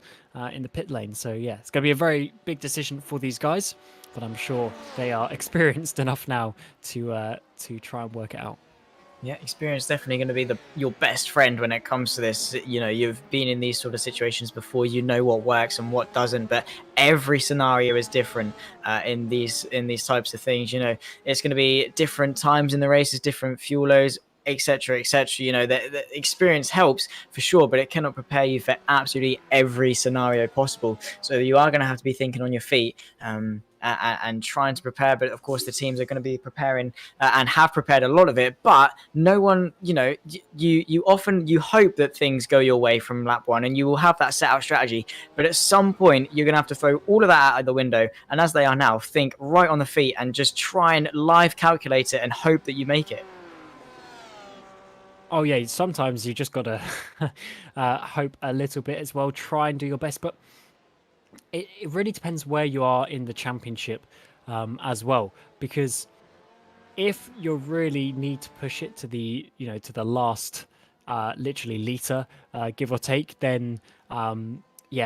in the pit lane. So yeah, it's going to be a very big decision for these guys, but I'm sure they are experienced enough now to try and work it out.
Yeah, experience is definitely going to be your best friend when it comes to this. You've been in these sort of situations before. You know what works and what doesn't, but every scenario is different in these types of things. It's going to be different times in the races, different fuel loads, etc., etc. The experience helps for sure, but it cannot prepare you for absolutely every scenario possible. So you are going to have to be thinking on your feet and trying to prepare. But of course, the teams are going to be preparing and have prepared a lot of it. But no one, you hope that things go your way from lap 1, and you will have that set out strategy. But at some point, you're going to have to throw all of that out of the window. And as they are now, think right on the feet and just try and live calculate it and hope that you make it.
Oh yeah, sometimes you just gotta hope a little bit as well. Try and do your best, but it really depends where you are in the championship as well. Because if you really need to push it to the last literally liter, give or take, then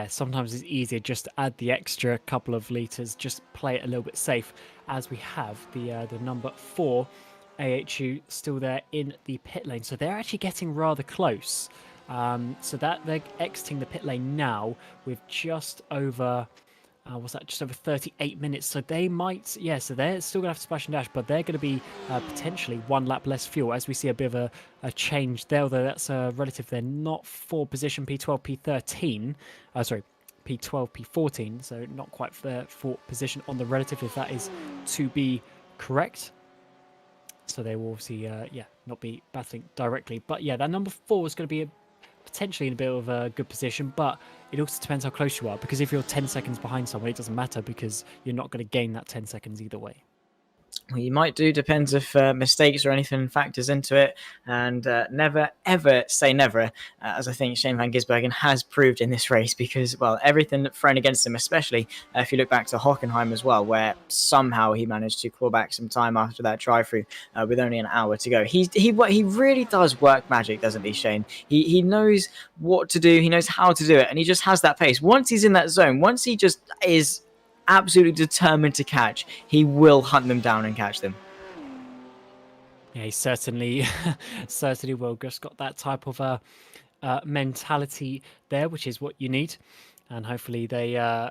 sometimes it's easier just to add the extra couple of liters, just play it a little bit safe, as we have the number 4. AHU still there in the pit lane, so they're actually getting rather close. So that they're exiting the pit lane now with just over just over 38 minutes. So they might, so they're still gonna have to splash and dash, but they're going to be potentially one lap less fuel, as we see a bit of a change there, although that's relative. They're not for position P12, P13. P12, P14. So not quite there for position on the relative, if that is to be correct. So they will obviously, not be battling directly. But yeah, that number 4 is going to be potentially in a bit of a good position, but it also depends how close you are, because if you're 10 seconds behind someone, it doesn't matter, because you're not going to gain that 10 seconds either way.
Well, you might do, depends if mistakes or anything factors into it, and never ever say never, as I think Shane van Gisbergen has proved in this race, because, well, everything thrown against him, especially if you look back to Hockenheim as well, where somehow he managed to claw back some time after that drive-through with only an hour to go. He really does work magic, doesn't he, Shane? He knows what to do, he knows how to do it, and he just has that pace. Once he's in that zone, once he just is absolutely determined to catch, he will hunt them down and catch them.
Yeah, he certainly will. Just got that type of mentality there, which is what you need. And hopefully they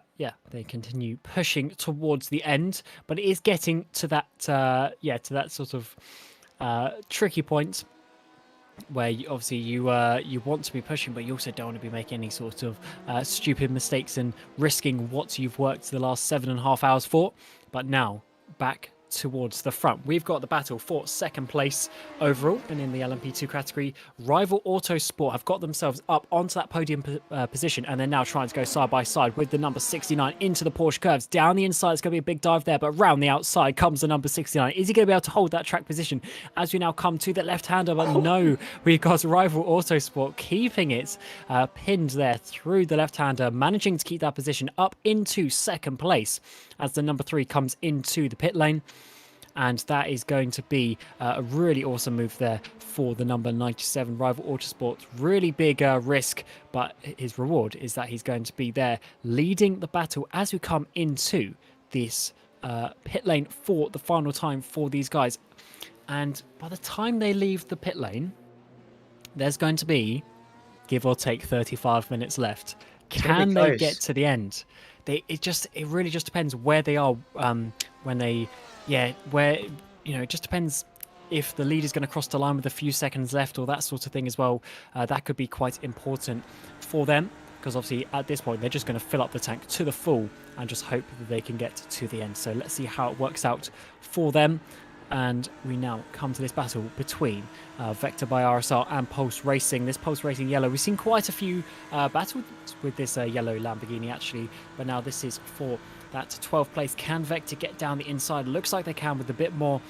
continue pushing towards the end. But it is getting to that sort of tricky point where you want to be pushing, but you also don't want to be making any sort of stupid mistakes and risking what you've worked the last 7.5 hours for. But now back towards the front, we've got the battle for second place overall, and in the LMP2 category, Rival Autosport have got themselves up onto that podium position, and they're now trying to go side by side with the number 69 into the Porsche curves. Down the inside, it's going to be a big dive there, but round the outside comes the number 69. Is he going to be able to hold that track position as we now come to the left-hander? But no, we've got Rival Autosport keeping it pinned there through the left-hander, managing to keep that position up into second place as the number 3 comes into the pit lane. And that is going to be a really awesome move there for the number 97 Rival Autosport. Really big risk, but his reward is that he's going to be there leading the battle as we come into this pit lane for the final time for these guys. And by the time they leave the pit lane, there's going to be, give or take, 35 minutes left. Can they get to the end? It really just depends where they are when they... Yeah, it just depends if the leader's going to cross the line with a few seconds left or that sort of thing as well. That could be quite important for them, because obviously at this point they're just going to fill up the tank to the full and just hope that they can get to the end. So let's see how it works out for them. And we now come to this battle between Vector by RSR and Pulse Racing. This Pulse Racing yellow, we've seen quite a few battles with this yellow Lamborghini actually, but now this is for that 12th place. Can Vector get down the inside? Looks like they can with a bit more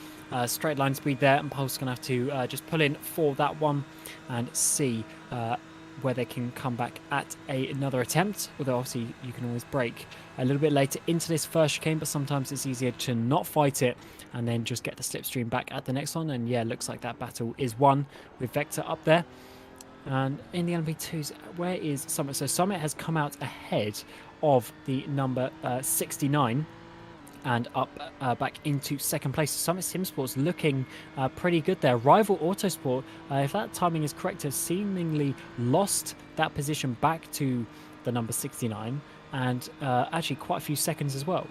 straight line speed there, and Pulse going to have to just pull in for that one and see where they can come back at another attempt. Although obviously you can always brake a little bit later into this first chicane, but sometimes it's easier to not fight it and then just get the slipstream back at the next one. And yeah, looks like that battle is won with Vector up there. And in the LMP2s, where is Summit? So Summit has come out ahead of the number 69 and up back into second place. Summit Simsport's looking pretty good there. Rival Autosport, if that timing is correct, has seemingly lost that position back to the number 69 and actually quite a few seconds as well.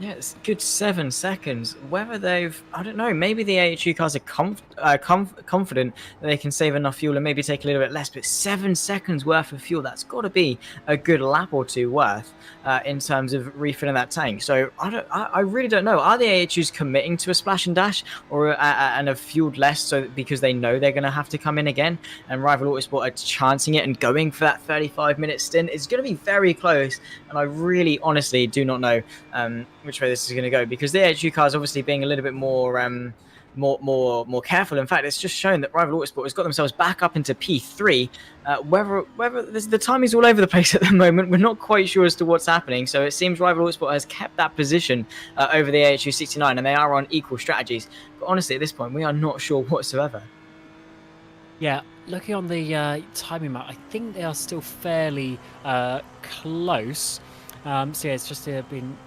Yeah, it's a good 7 seconds. Whether they've, I don't know, maybe the AHU cars are confident that they can save enough fuel and maybe take a little bit less, but 7 seconds worth of fuel, that's got to be a good lap or two worth in terms of refilling that tank. So I really don't know. Are the AHUs committing to a splash and dash or and have fueled less so because they know they're going to have to come in again? And Rival Autosport are chancing it and going for that 35-minute stint. It's going to be very close, and I really honestly do not know which way this is going to go, because the AHU cars obviously being a little bit more careful. In fact, it's just shown that Rival Autosport has got themselves back up into P3. Whether the timing's all over the place at the moment, we're not quite sure as to what's happening. So it seems Rival Autosport has kept that position over the AHU 69, and they are on equal strategies. But honestly, at this point, we are not sure whatsoever.
Yeah, looking on the timing map, I think they are still fairly close. So yeah, it's just been...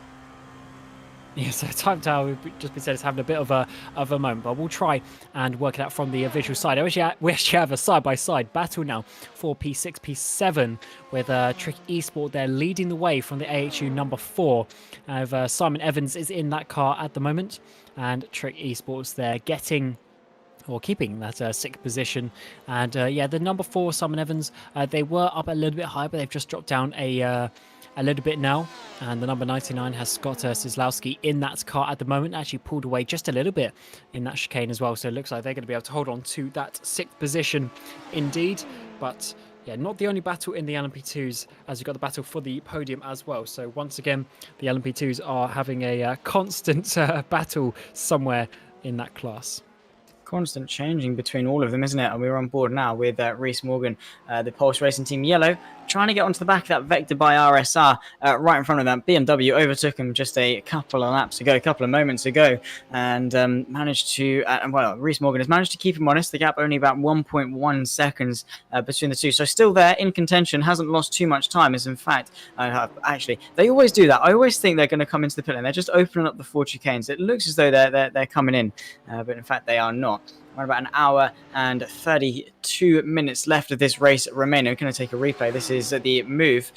Yeah, so Time Tower, we've just been said, is having a bit of a moment, but we'll try and work it out from the visual side. We actually have a side-by-side battle now for P6, P7, with Trick Esport there leading the way from the AHU number 4. Simon Evans is in that car at the moment, and Trick Esports there keeping that 6th position. And yeah, the number 4, Simon Evans, they were up a little bit high, but they've just dropped down a little bit now, and the number 99 has Scott Sislowski in that car at the moment, actually pulled away just a little bit in that chicane as well, so it looks like they're going to be able to hold on to that 6th position indeed. But yeah, not the only battle in the LMP2s, as you've got the battle for the podium as well. So once again, the LMP2s are having a constant battle somewhere in that class.
Constant changing between all of them, isn't it? And we're on board now with Reese Morgan, the Pulse Racing Team Yellow, trying to get onto the back of that Vector by RSR, right in front of them. BMW overtook him just a couple of laps ago, a couple of moments ago, and managed to, well, Reese Morgan has managed to keep him honest. The gap only about 1.1 seconds between the two. So still there in contention, hasn't lost too much time, as in fact, actually, they always do that. I always think they're going to come into the pit lane. They're just opening up the four chicanes. It looks as though they're coming in, but in fact they are not. Around about an hour and 32 minutes left of this race remaining. We're going to take a replay. This is the move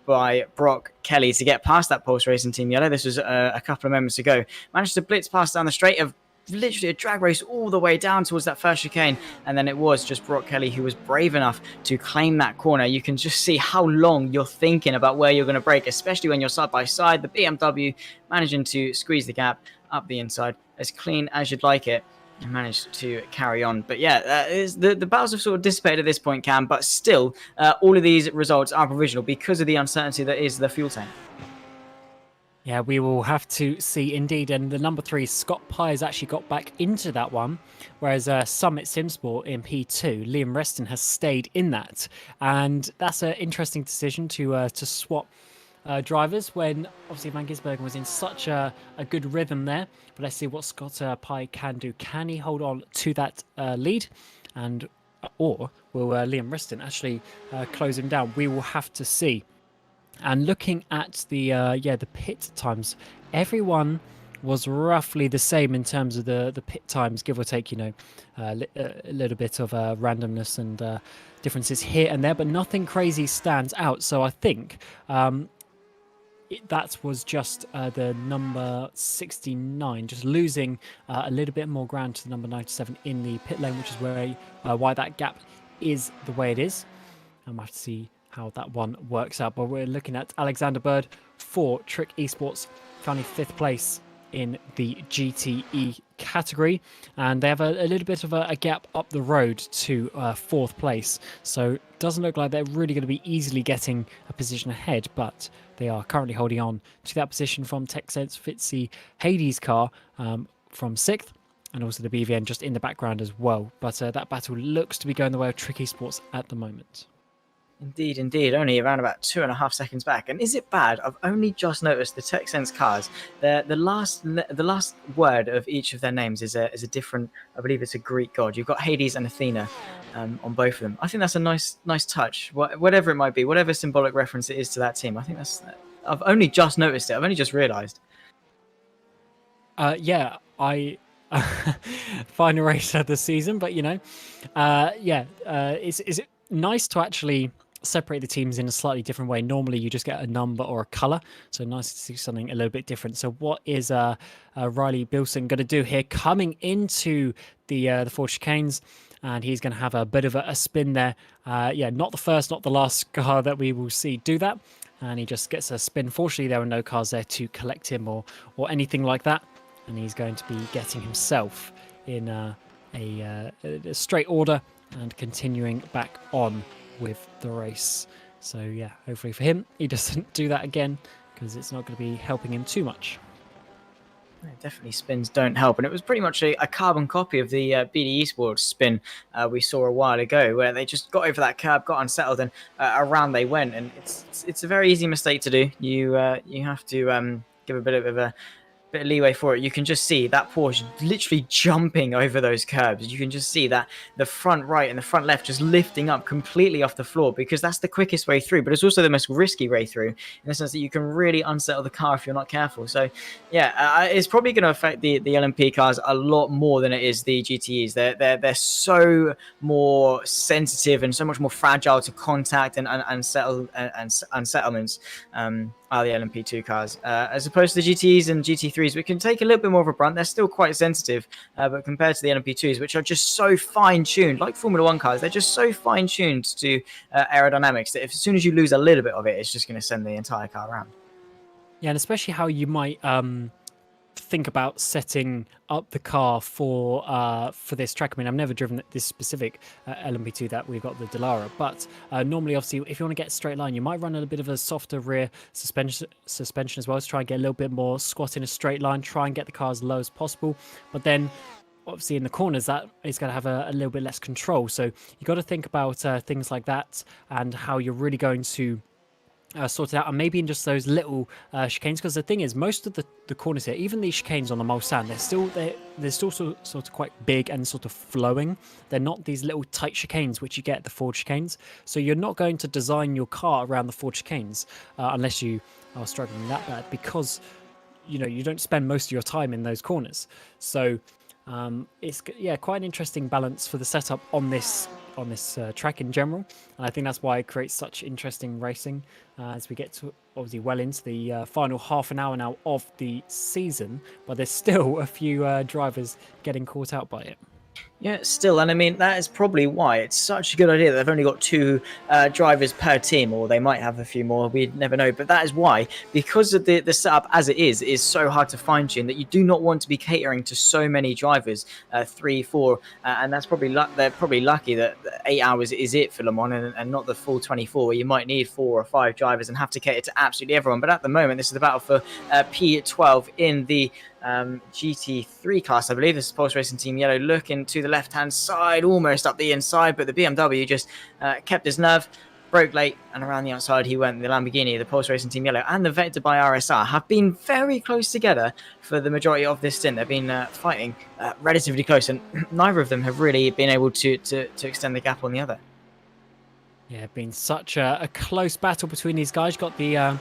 by Brock Kelly to get past that Pulse Racing Team Yellow. This was a couple of moments ago. Managed to blitz past down the straight of literally a drag race all the way down towards that first chicane, and then it was just Brock Kelly who was brave enough to claim that corner. You can just see how long you're thinking about where you're going to brake, especially when you're side by side. The BMW managing to squeeze the gap up the inside as clean as you'd like it, and managed to carry on. But yeah, the battles have sort of dissipated at this point, Cam, but still all of these results are provisional because of the uncertainty that is the fuel tank.
Yeah, we will have to see indeed. And the number 3, Scott Pye, actually got back into that one, whereas Summit Simsport in P2, Liam Reston has stayed in that. And that's an interesting decision to swap drivers when obviously Van Gisbergen was in such a good rhythm there. But let's see what Scott Pye can do. Can he hold on to that lead? And or will Liam Reston actually close him down? We will have to see. And looking at the pit times, everyone was roughly the same in terms of the pit times, give or take, a little bit of randomness and differences here and there, but nothing crazy stands out. So I think that was just the number 69, just losing a little bit more ground to the number 97 in the pit lane, which is why that gap is the way it is. And we'll have to see how that one works out. But we're looking at Alexander Bird for Trick Esports, finally 5th place in the GTE category, and they have a little bit of a gap up the road to 4th place, so doesn't look like they're really going to be easily getting a position ahead, but they are currently holding on to that position from TechSense Fitzy Hades car from 6th, and also the BVN just in the background as well. But that battle looks to be going the way of Trick Esports at the moment.
Indeed. Only around about 2.5 seconds back. And is it bad? I've only just noticed the TechSense cars. The last word of each of their names is a different. I believe it's a Greek god. You've got Hades and Athena on both of them. I think that's a nice touch. Whatever it might be, whatever symbolic reference it is to that team. I think that's. I've only just noticed it. I've only just realised.
Yeah, I. Final race of the season, but is it nice to actually separate the teams in a slightly different way? Normally you just get a number or a color, so nice to see something a little bit different. So what is Riley Bilson going to do here, coming into the four chicanes, and he's going to have a bit of a spin there. Not the first, not the last car that we will see do that, and he just gets a spin. Fortunately there are no cars there to collect him or anything like that, and he's going to be getting himself in a straight order and continuing back on with the race. So yeah, hopefully for him he doesn't do that again, because it's not going to be helping him too much.
Definitely spins don't help, and it was pretty much a carbon copy of the BD eSports spin we saw a while ago, where they just got over that curb, got unsettled, and around they went. And it's a very easy mistake to do. You have to give a bit of leeway for it. You can just see that Porsche literally jumping over those curbs. You can just see that the front right and the front left just lifting up completely off the floor, because that's the quickest way through, but it's also the most risky way through, in the sense that you can really unsettle the car if you're not careful. So yeah, it's probably going to affect the LMP cars a lot more than it is the GTEs. They're so more sensitive and so much more fragile to contact and unsettlements. Are the LMP2 cars, as opposed to the GTEs and GT3s, which can take a little bit more of a brunt. They're still quite sensitive, but compared to the LMP2s, which are just so fine-tuned, like Formula 1 cars, they're just so fine-tuned to aerodynamics that as soon as you lose a little bit of it, it's just going to send the entire car around.
Yeah, and especially how you might think about setting up the car for this track. I mean, I've never driven this specific LMP2 that we've got, the Delara, but normally, obviously, if you want to get a straight line, you might run a bit of a softer rear suspension as well to try and get a little bit more squat in a straight line, try and get the car as low as possible. But then, obviously, in the corners, that is going to have a little bit less control. So you got to think about things like that and how you're really going to sort it out, and maybe in just those little chicanes, because the thing is, most of the corners here, even these chicanes on the Mulsanne, they're still sort of quite big and sort of flowing. They're not these little tight chicanes which you get at the Ford chicanes. So you're not going to design your car around the Ford chicanes unless you are struggling that bad, because you don't spend most of your time in those corners. So it's quite an interesting balance for the setup on this track in general, and I think that's why it creates such interesting racing as we get to obviously well into the final half an hour now of the season, but there's still a few drivers getting caught out by it.
Yeah, still, and I mean, that is probably why it's such a good idea that they've only got 2 drivers per team, or they might have a few more, we'd never know, but that is why, because of the setup as it is so hard to fine-tune, that you do not want to be catering to so many drivers, 3, 4, and that's probably they're probably lucky that 8 hours is it for Le Mans, and not the full 24, where you might need 4 or 5 drivers and have to cater to absolutely everyone. But at the moment, this is the battle for P12 in the GT3 class, I believe. This is Pulse Racing Team Yellow looking to the left-hand side, almost up the inside, but the BMW just kept his nerve, broke late, and around the outside he went. The Lamborghini, the Pulse Racing Team Yellow, and the Vector by RSR have been very close together for the majority of this stint. They've been fighting relatively close, and neither of them have really been able to extend the gap on the other.
Yeah, been such a close battle between these guys. Got the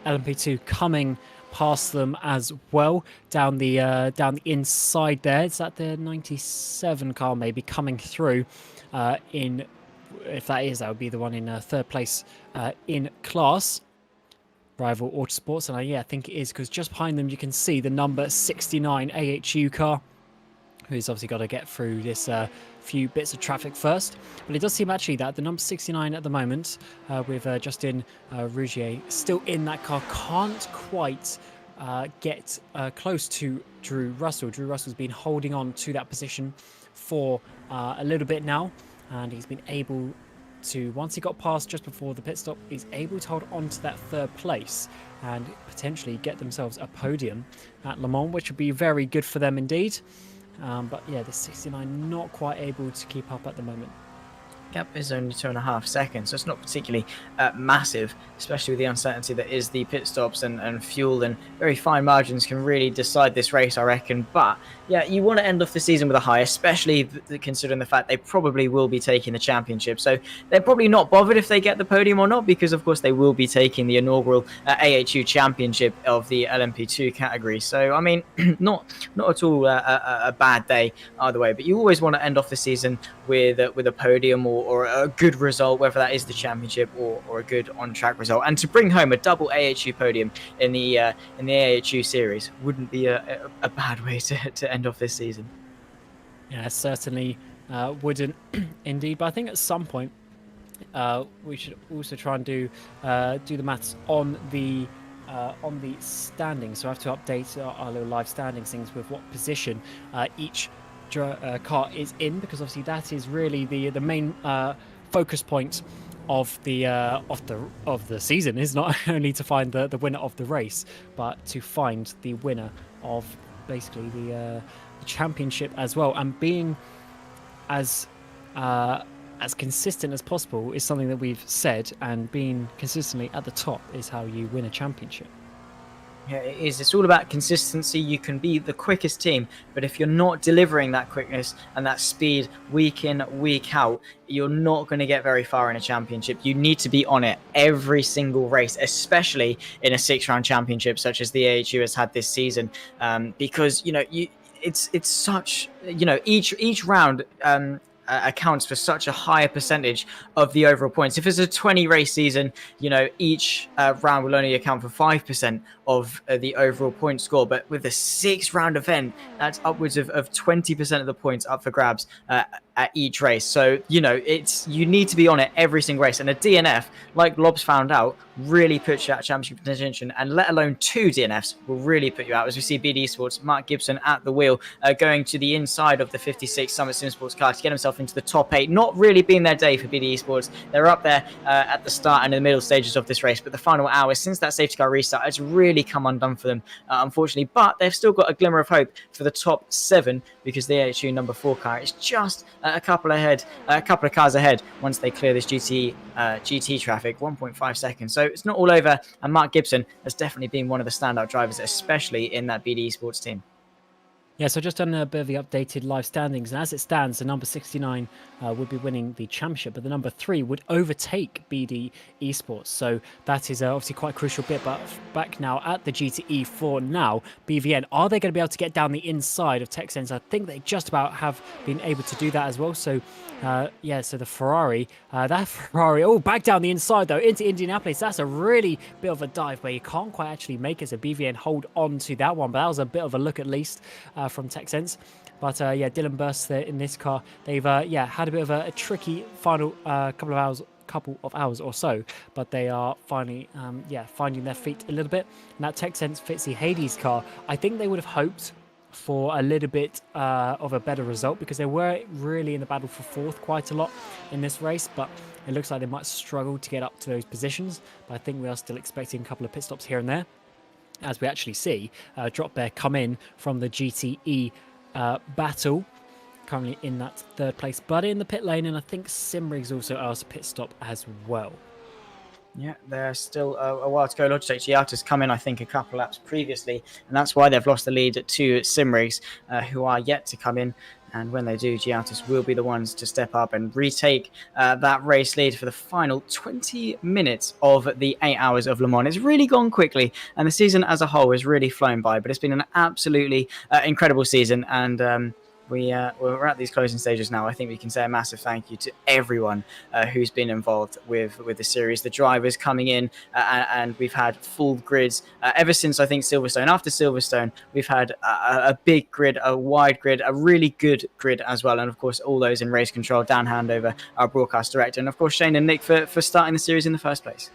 LMP2 coming past them as well down the inside there. Is that the 97 car maybe coming through in, if that is, that would be the one in 3rd place in class, Rival Autosports. And I think it is, because just behind them you can see the number 69 AHU car, who's obviously got to get through this few bits of traffic first. But it does seem actually that the number 69 at the moment, with Justin Rougier still in that car, can't quite get close to Drew Russell. Drew Russell's been holding on to that position for a little bit now, and he's been able to, once he got past just before the pit stop, he's able to hold on to that 3rd place and potentially get themselves a podium at Le Mans, which would be very good for them indeed. But yeah, the 69 not quite able to keep up at the moment.
Gap is only 2.5 seconds, so it's not particularly massive, especially with the uncertainty that is the pit stops and fuel, and very fine margins can really decide this race, I reckon. But yeah, you want to end off the season with a high, especially considering the fact they probably will be taking the championship. So they're probably not bothered if they get the podium or not, because of course they will be taking the inaugural AHU championship of the LMP2 category. So I mean, not at all a bad day either way. But you always want to end off the season with a podium or a good result, whether that is the championship or a good on-track result. And to bring home a double AHU podium in the AHU series wouldn't be a bad way to end off this season.
Yeah, certainly wouldn't indeed. But I think at some point we should also try and do the maths on the standings. So I have to update our little live standings things with what position each car is in, because obviously that is really the main focus point of the season, is not only to find the winner of the race, but to find the winner of basically the championship as well. And being as consistent as possible is something that we've said, and being consistently at the top is how you win a championship.
Yeah, it is. It's all about consistency. You can be the quickest team, but if you're not delivering that quickness and that speed week in, week out, you're not going to get very far in a championship. You need to be on it every single race, especially in a 6-round championship such as the AHU has had this season, because it's such, each round accounts for such a higher percentage of the overall points. If it's a 20 race season, each round will only account for 5% of the overall point score. But with a 6-round event, that's upwards of 20% of the points up for grabs at each race. So, you need to be on it every single race. And a DNF, like Lobs found out, really puts you at championship contention, and let alone 2 DNFs will really put you out. As we see BD Esports, Mark Gibson at the wheel, going to the inside of the 56 Summit Sim Sports car to get himself into the top 8. Not really been their day for BD Esports. They're up there at the start and in the middle stages of this race, but the final hour since that safety car restart has really come undone for them, unfortunately. But they've still got a glimmer of hope for the top 7, because the AHU number 4 car is just a couple of cars ahead once they clear this GT traffic, 1.5 seconds. So it's not all over, and Mark Gibson has definitely been one of the standout drivers, especially in that BD Esports team.
Yeah, so just done a bit of the updated live standings, and as it stands, the number 69 would be winning the championship, but the number 3 would overtake BD Esports. So that is obviously quite a crucial bit. But back now at the GTE for now, BVN, are they going to be able to get down the inside of TechSense? I think they just about have been able to do that as well. So so the Ferrari, back down the inside though into Indianapolis. That's a really bit of a dive where you can't quite actually make it. So BVN hold on to that one, but that was a bit of a look at least from TechSense. But Dylan bursts there in this car. They've had a bit of a tricky final couple of hours or so, but they are finally finding their feet a little bit. And that TechSense Fitzy Hades car, I think they would have hoped for a little bit of a better result, because they were really in the battle for 4th quite a lot in this race, but it looks like they might struggle to get up to those positions. But I think we are still expecting a couple of pit stops here and there, as we actually see Drop Bear come in from the GTE battle, currently in that 3rd place, but in the pit lane, and I think Simrig's also asked a pit stop as well.
Yeah, there's still a while to go. Logitech Giata's come in, I think, a couple laps previously, and that's why they've lost the lead to Simrigs, who are yet to come in. And when they do, Giatas will be the ones to step up and retake that race lead for the final 20 minutes of the 8 hours of Le Mans. It's really gone quickly, and the season as a whole has really flown by, but it's been an absolutely incredible season. And we're at these closing stages now. I think we can say a massive thank you to everyone who's been involved with the series. The drivers coming in, and we've had full grids ever since, I think, Silverstone. After Silverstone, we've had a big grid, a wide grid, a really good grid as well. And of course, all those in race control. Dan Handover, our broadcast director, and of course Shane and Nick for starting the series in the first place.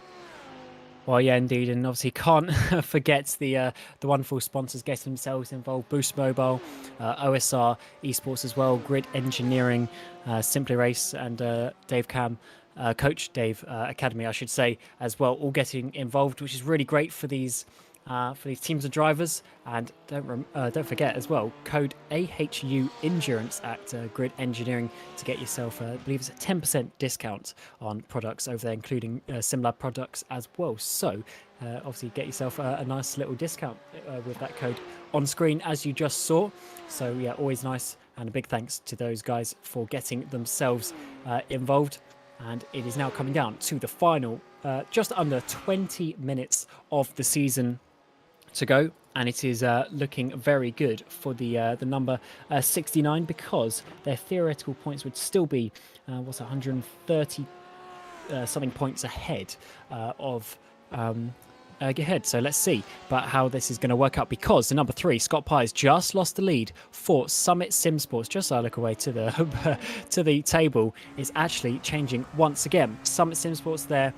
Well, yeah, indeed, and obviously can't forget the wonderful sponsors getting themselves involved: Boost Mobile, OSR, eSports as well, Grid Engineering, Simply Race, and Dave Cam, Coach Dave Academy, I should say, as well, all getting involved, which is really great for these teams of drivers. And don't forget as well, code AHU Endurance at Grid Engineering to get yourself, I believe it's a 10% discount on products over there, including similar products as well. So obviously get yourself a nice little discount with that code on screen, as you just saw. So yeah, always nice, and a big thanks to those guys for getting themselves involved. And it is now coming down to the final just under 20 minutes of the season to go, and it is looking very good for the number 69, because their theoretical points would still be 130 something points ahead of ahead. So let's see but how this is going to work out, because the number 3, Scott Pye's just lost the lead for Summit Sim Sports. Just so I look away to the to the table, is actually changing once again. Summit Sim Sports there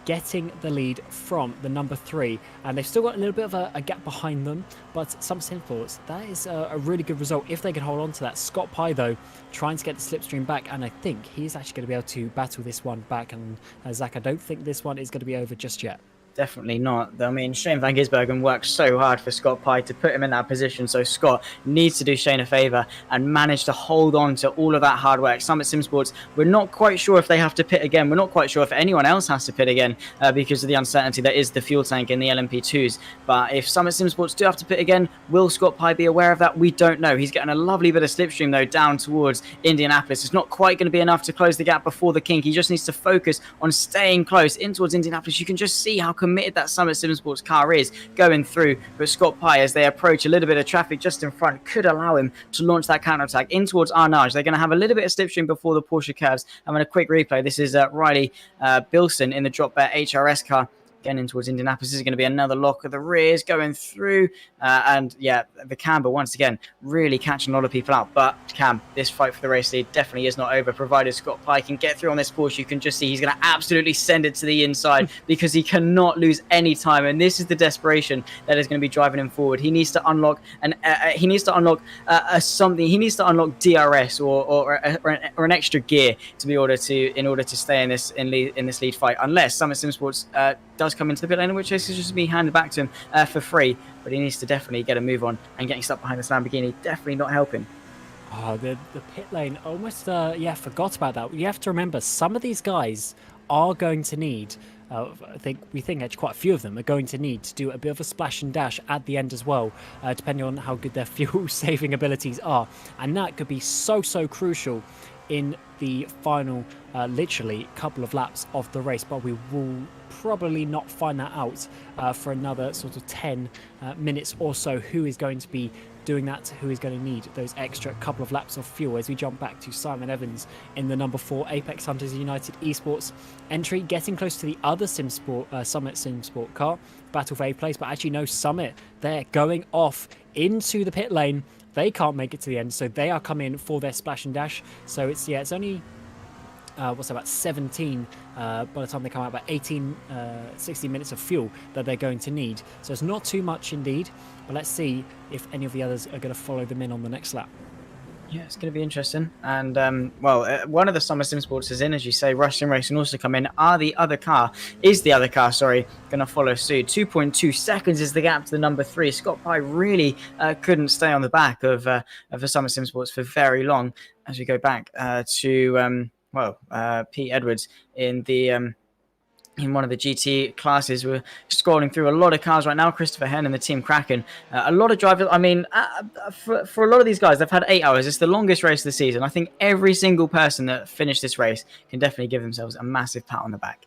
getting the lead from the number 3, and they've still got a little bit of a gap behind them, but Summit Sim Sports, that is a really good result if they can hold on to that. Scott Pye though trying to get the slipstream back, and I think he's actually going to be able to battle this one back. And Zach, I don't think this one is going to be over just yet.
Definitely not. I mean, Shane van Gisbergen worked so hard for Scott Pye to put him in that position, so Scott needs to do Shane a favour and manage to hold on to all of that hard work. Summit Sim Sports, we're not quite sure if they have to pit again. We're not quite sure if anyone else has to pit again because of the uncertainty that is the fuel tank in the LMP2s. But if Summit Sim Sports do have to pit again, will Scott Pye be aware of that? We don't know. He's getting a lovely bit of slipstream, though, down towards Indianapolis. It's not quite going to be enough to close the gap before the kink. He just needs to focus on staying close in towards Indianapolis. You can just see how committed that Summit Sim Sports car is going through, but Scott Pye, as they approach a little bit of traffic just in front, could allow him to launch that counter-attack in towards Arnage. They're going to have a little bit of slipstream before the Porsche curves. I'm going to quick replay. This is Riley Bilson in the Drop Bear HRS car getting in towards Indianapolis. This is going to be another lock of the rears going through. And yeah, the camber once again really catching a lot of people out. But Cam, this fight for the race lead definitely is not over, provided Scott Pye can get through on this Porsche. You can just see he's going to absolutely send it to the inside because he cannot lose any time. And this is the desperation that is going to be driving him forward. He needs to unlock something. He needs to unlock DRS or an extra gear to be in order to stay in this lead fight. Unless Summit Sim Sports does come into the pit lane, in which case it's just be handed back to him for free. But he needs to definitely get a move on, and getting stuck behind this Lamborghini definitely not helping.
Oh, the pit lane almost forgot about that. You have to remember, some of these guys are going to need. We think actually quite a few of them are going to need to do a bit of a splash and dash at the end as well, depending on how good their fuel saving abilities are, and that could be so crucial in the final literally couple of laps of the race. But we will probably not find that out for another sort of 10 minutes or so. Who is going to be doing that? Who is going to need those extra couple of laps of fuel? As we jump back to Simon Evans in the number 4 Apex Hunters United eSports entry, getting close to the other Summit SimSport car, battle for 8th place. But actually no, Summit, they're going off into the pit lane. They can't make it to the end, so they are coming for their splash and dash. So it's only about 17 by the time they come out, about 60 minutes of fuel that they're going to need. So it's not too much indeed, but let's see if any of the others are going to follow them in on the next lap.
Yeah, it's going to be interesting. And, one of the Summer Sim Sports is in, as you say. Rush Sim Racing also come in. Is the other car, going to follow suit? 2.2 seconds is the gap to the number 3. Scott Pye really couldn't stay on the back of the Summer Sim Sports for very long. As we go back to Pete Edwards in one of the GT classes. We're scrolling through a lot of cars right now. Christopher Henn and the Team Kraken. A lot of drivers. I mean, for a lot of these guys, they've had 8 hours. It's the longest race of the season. I think every single person that finished this race can definitely give themselves a massive pat on the back.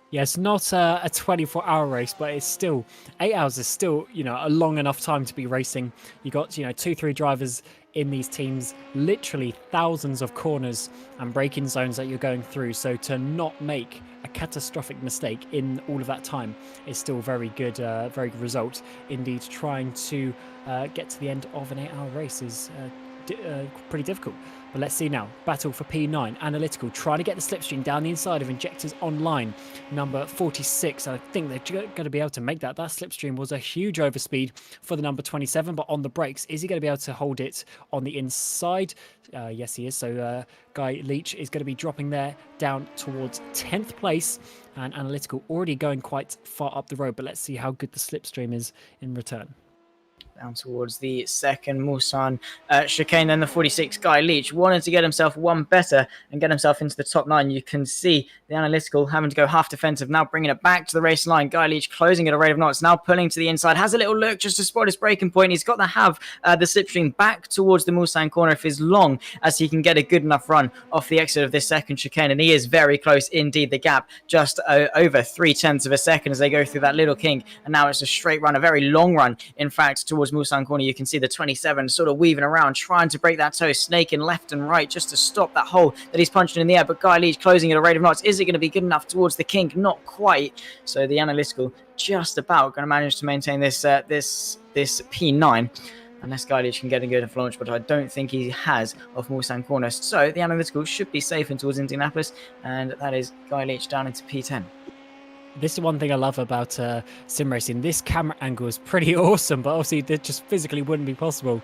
Yeah, it's not a 24-hour race, but it's still 8 hours is still, a long enough time to be racing. You got, 2-3 drivers in these teams, literally thousands of corners and braking zones that you're going through. So to not make a catastrophic mistake in all of that time is still very good result. Indeed, trying to get to the end of an 8-hour race is pretty difficult. But let's see now. Battle for P9. Analytical trying to get the slipstream down the inside of Injectors Online. Number 46. I think they're going to be able to make that. That slipstream was a huge overspeed for the number 27. But on the brakes, is he going to be able to hold it on the inside? Yes, he is. So Guy Leach is going to be dropping there down towards 10th place. And Analytical already going quite far up the road. But let's see how good the slipstream is in return.
Down towards the second Mulsanne chicane. Then the 46 Guy Leach wanted to get himself one better and get himself into the top 9. You can see the Analytical having to go half defensive, now bringing it back to the race line. Guy Leach closing at a rate of knots, now pulling to the inside, has a little look just to spot his braking point. He's got to have the slipstream back towards the Mulsanne corner if as long as he can get a good enough run off the exit of this second chicane, and he is very close indeed. The gap just over 0.3 of a second as they go through that little kink, and now it's a straight run, a very long run in fact towards Mulsanne corner. You can see the 27 sort of weaving around, trying to break that toe, snaking left and right just to stop that hole that he's punching in the air. But Guy Leach closing at a rate of knots. Is it going to be good enough towards the kink? Not quite. So the Analytical just about going to manage to maintain this P9. Unless Guy Leach can get a good enough launch, but I don't think he has off Mulsanne corner. So the Analytical should be safe in towards Indianapolis, and that is Guy Leach down into P10.
This is one thing I love about sim racing. This camera angle is pretty awesome, but obviously that just physically wouldn't be possible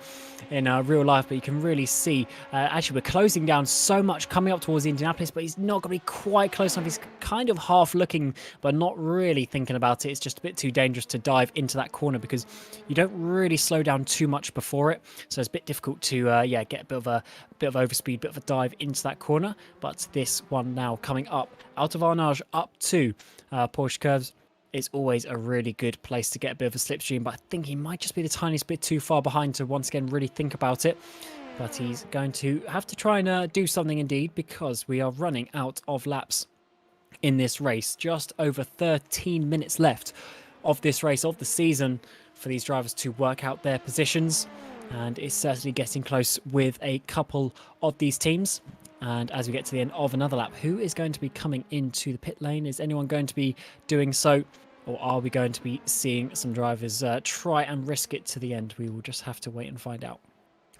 in real life. But you can really see, actually we're closing down so much coming up towards Indianapolis, but he's not going to be quite close enough. He's kind of half looking, but not really thinking about it. It's just a bit too dangerous to dive into that corner because you don't really slow down too much before it. So it's a bit difficult to get a bit of overspeed, bit of a dive into that corner. But this one now coming up out of Arnage up to Porsche curves, it's always a really good place to get a bit of a slipstream, but I think he might just be the tiniest bit too far behind to once again really think about it. But he's going to have to try and do something indeed, because we are running out of laps in this race. Just over 13 minutes left of this race, of the season, for these drivers to work out their positions, and it's certainly getting close with a couple of these teams. And as we get to the end of another lap, who is going to be coming into the pit lane? Is anyone going to be doing so? Or are we going to be seeing some drivers try and risk it to the end? We will just have to wait and find out.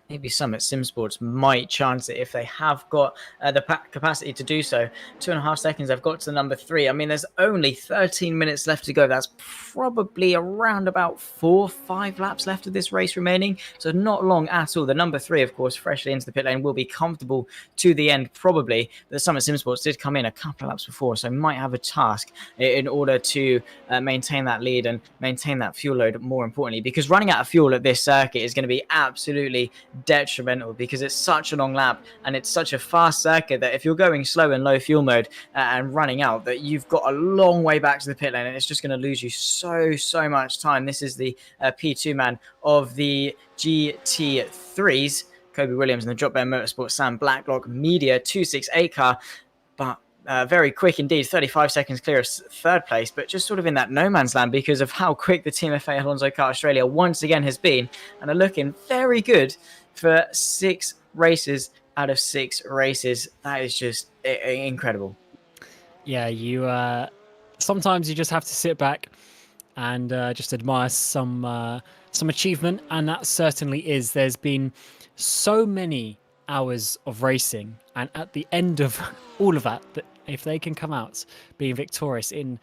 Maybe some at SimSports might chance it if they have got the capacity to do so. 2.5 seconds, they've got to the number 3. I mean, there's only 13 minutes left to go. That's probably around about 4-5 laps left of this race remaining. So not long at all. The number 3, of course, freshly into the pit lane, will be comfortable to the end, probably. But the Summit SimSports did come in a couple of laps before, so might have a task in order to maintain that lead and maintain that fuel load, more importantly, because running out of fuel at this circuit is going to be absolutely detrimental, because it's such a long lap and it's such a fast circuit that if you're going slow in low fuel mode and running out, that you've got a long way back to the pit lane, and it's just going to lose you so much time. This is the P2 man of the GT3s, Kobe Williams, and the Drop Bear Motorsport Sam Blacklock Media 268 car, but very quick indeed, 35 seconds clear of third place, but just sort of in that no man's land because of how quick the Team FA Alonso Car Australia once again has been, and are looking very good for 6 races out of 6 races. That is just incredible.
Yeah, you sometimes you just have to sit back and just admire some achievement, and that certainly is. There's been so many hours of racing, and at the end of all of that, if they can come out being victorious in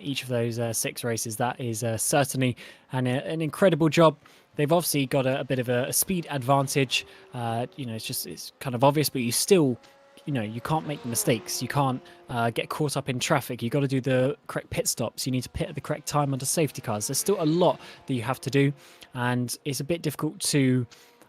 each of those 6 races, that is certainly an incredible job. They've obviously got a bit of a speed advantage. It's kind of obvious, but you still, you can't make mistakes. You can't get caught up in traffic. You've got to do the correct pit stops. You need to pit at the correct time under safety cars. There's still a lot that you have to do, and it's a bit difficult to,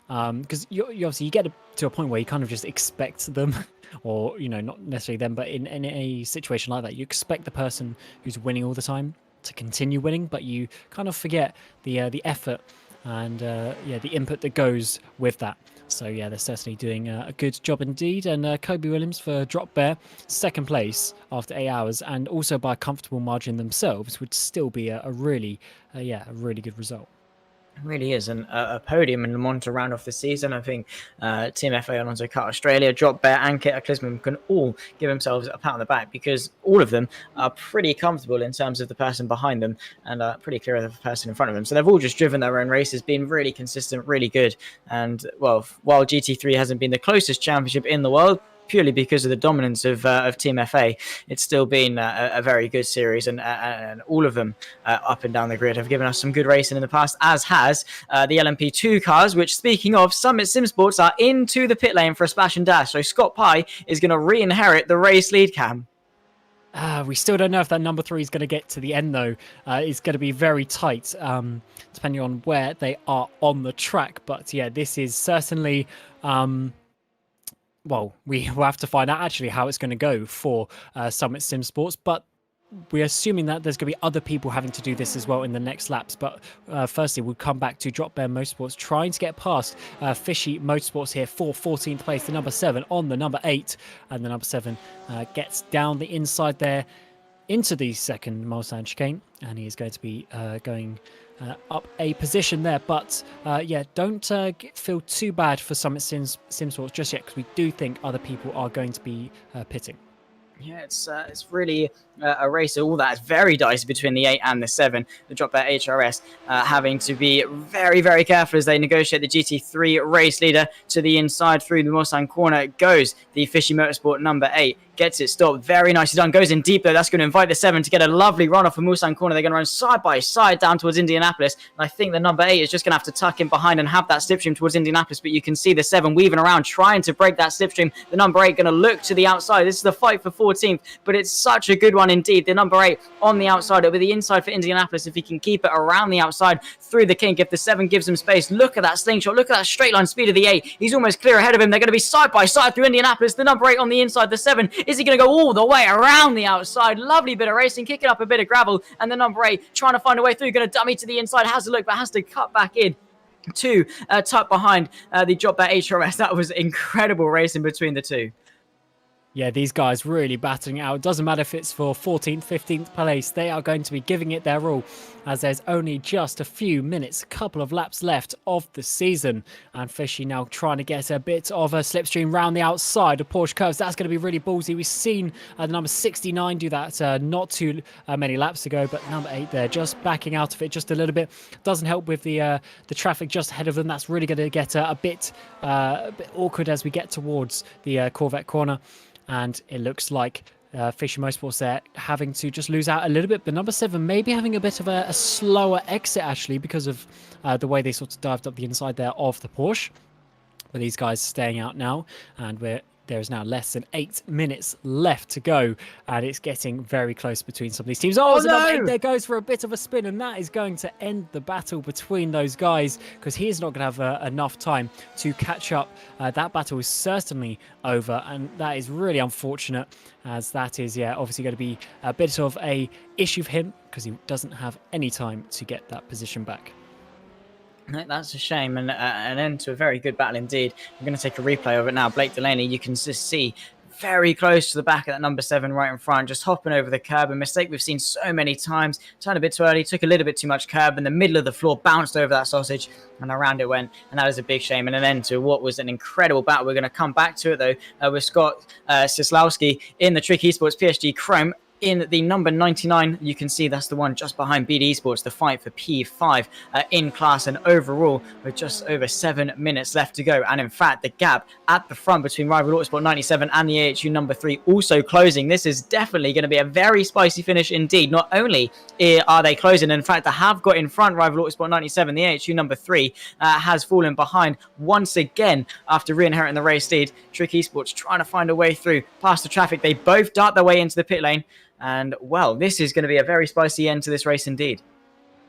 because you obviously you get to a point where you kind of just expect them, or not necessarily them, but in a situation like that, you expect the person who's winning all the time to continue winning, but you kind of forget the effort and the input that goes with that. So yeah, they're certainly doing a good job indeed. And Kobe Williams for Drop Bear, 2nd place after 8 hours, and also by a comfortable margin themselves, would still be a really good result.
It really is, and a podium in Le Mans to round off the season. I think Team FA Alonso Car Australia, Drop Bear, and Cataclysm can all give themselves a pat on the back, because all of them are pretty comfortable in terms of the person behind them, and pretty clear of the person in front of them. So they've all just driven their own races, been really consistent, really good. And well, while GT3 hasn't been the closest championship in the world, purely because of the dominance of Team FA, it's still been a very good series, and all of them up and down the grid have given us some good racing in the past, as has the LMP2 cars, which, speaking of, Summit SimSports are into the pit lane for a splash and dash, so Scott Pye is going to re-inherit the race lead cam.
We still don't know if that number 3 is going to get to the end, though. It's going to be very tight, depending on where they are on the track. But yeah, this is certainly... well, we will have to find out actually how it's going to go for Summit SimSports, but we're assuming that there's going to be other people having to do this as well in the next laps. But firstly, we'll come back to Drop Bear Motorsports trying to get past Fishy Motorsports here for 14th place, the number 7 on the number 8, and the number 7 gets down the inside there into the second Mulsanne chicane, and he is going to be going up a position there. But don't feel too bad for Summit SimSports just yet, because we do think other people are going to be pitting.
Yeah, it's really a race all that is very dicey between the 8 and the 7. The Drop Bear HRS having to be very, very careful as they negotiate the GT3 race leader to the inside. Through the Mulsanne corner goes the Fishy Motorsport number 8. Gets it stopped. Very nicely done. Goes in deep though. That's going to invite the 7 to get a lovely run off of Mulsanne corner. They're going to run side by side down towards Indianapolis. And I think the number 8 is just going to have to tuck in behind and have that slipstream towards Indianapolis. But you can see the 7 weaving around, trying to break that slipstream. The number 8 going to look to the outside. This is the fight for 14th, but it's such a good one indeed. The number 8 on the outside. It'll be the inside for Indianapolis if he can keep it around the outside through the kink. If the 7 gives him space, look at that slingshot. Look at that straight line speed of the 8. He's almost clear ahead of him. They're going to be side by side through Indianapolis. The number 8 on the inside. The 7, is he going to go all the way around the outside? Lovely bit of racing, kicking up a bit of gravel, and the number 8 trying to find a way through, going to dummy to the inside, has a look, but has to cut back in to tuck behind the Drop Bear HRS. That was incredible racing between the two.
Yeah, these guys really battling it out. Doesn't matter if it's for 14th, 15th place. They are going to be giving it their all, as there's only just a few minutes, a couple of laps left of the season. And Fishy now trying to get a bit of a slipstream round the outside of Porsche curves. That's going to be really ballsy. We've seen the number 69 do that not too many laps ago, but number 8 there just backing out of it just a little bit. Doesn't help with the traffic just ahead of them. That's really going to get a bit awkward as we get towards the Corvette corner. And it looks like Fisher Motorsports there having to just lose out a little bit. But number 7 maybe having a bit of a slower exit, actually, because of the way they sort of dived up the inside there of the Porsche. But these guys staying out now, and there is now less than 8 minutes left to go, and it's getting very close between some of these teams. Oh, no! 8 there goes for a bit of a spin, and that is going to end the battle between those guys, because he is not going to have enough time to catch up. That battle is certainly over, and that is really unfortunate, as that is, obviously going to be a bit of a issue for him, because he doesn't have any time to get that position back.
That's a shame, and an end to a very good battle indeed. I'm going to take a replay of it now. Blake Delaney, you can just see very close to the back of that number 7 right in front, just hopping over the curb. A mistake we've seen so many times. Turned a bit too early, took a little bit too much curb in the middle of the floor, bounced over that sausage, and around it went. And that is a big shame, and an end to what was an incredible battle. We're going to come back to it, though, with Scott Cieslawski in the Trick Esports PSG Chrome. In the number 99, you can see that's the one just behind BD Esports, the fight for P5 in class and overall with just over 7 minutes left to go. And in fact, the gap at the front between Rival Autosport 97 and the AHU number 3 also closing. This is definitely going to be a very spicy finish indeed. Not only are they closing, in fact, they have got in front Rival Autosport 97, the AHU number 3 has fallen behind once again after re-inheriting the race lead. Trick Esports trying to find a way through past the traffic. They both dart their way into the pit lane. And, well, this is going to be a very spicy end to this race indeed.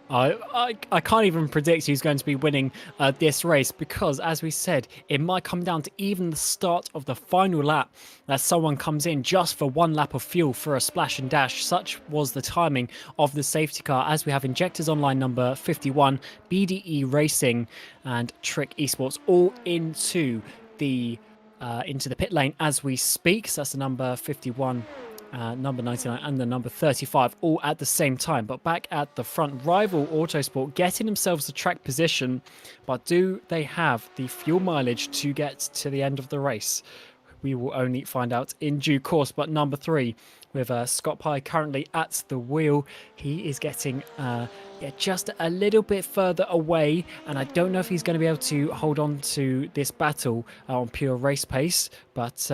I can't even predict who's going to be winning this race, because, as we said, it might come down to even the start of the final lap that someone comes in just for 1 lap of fuel for a splash and dash. Such was the timing of the safety car, as we have Injectors Online number 51, BDE Racing and Trick Esports all into the pit lane as we speak. So that's the number 51. Number 99 and the number 35 all at the same time. But back at the front, Rival Autosport getting themselves the track position, but do they have the fuel mileage to get to the end of the race? We will only find out in due course. But number 3, with Scott Pye currently at the wheel, he is getting just a little bit further away, and I don't know if he's going to be able to hold on to this battle on pure race pace. But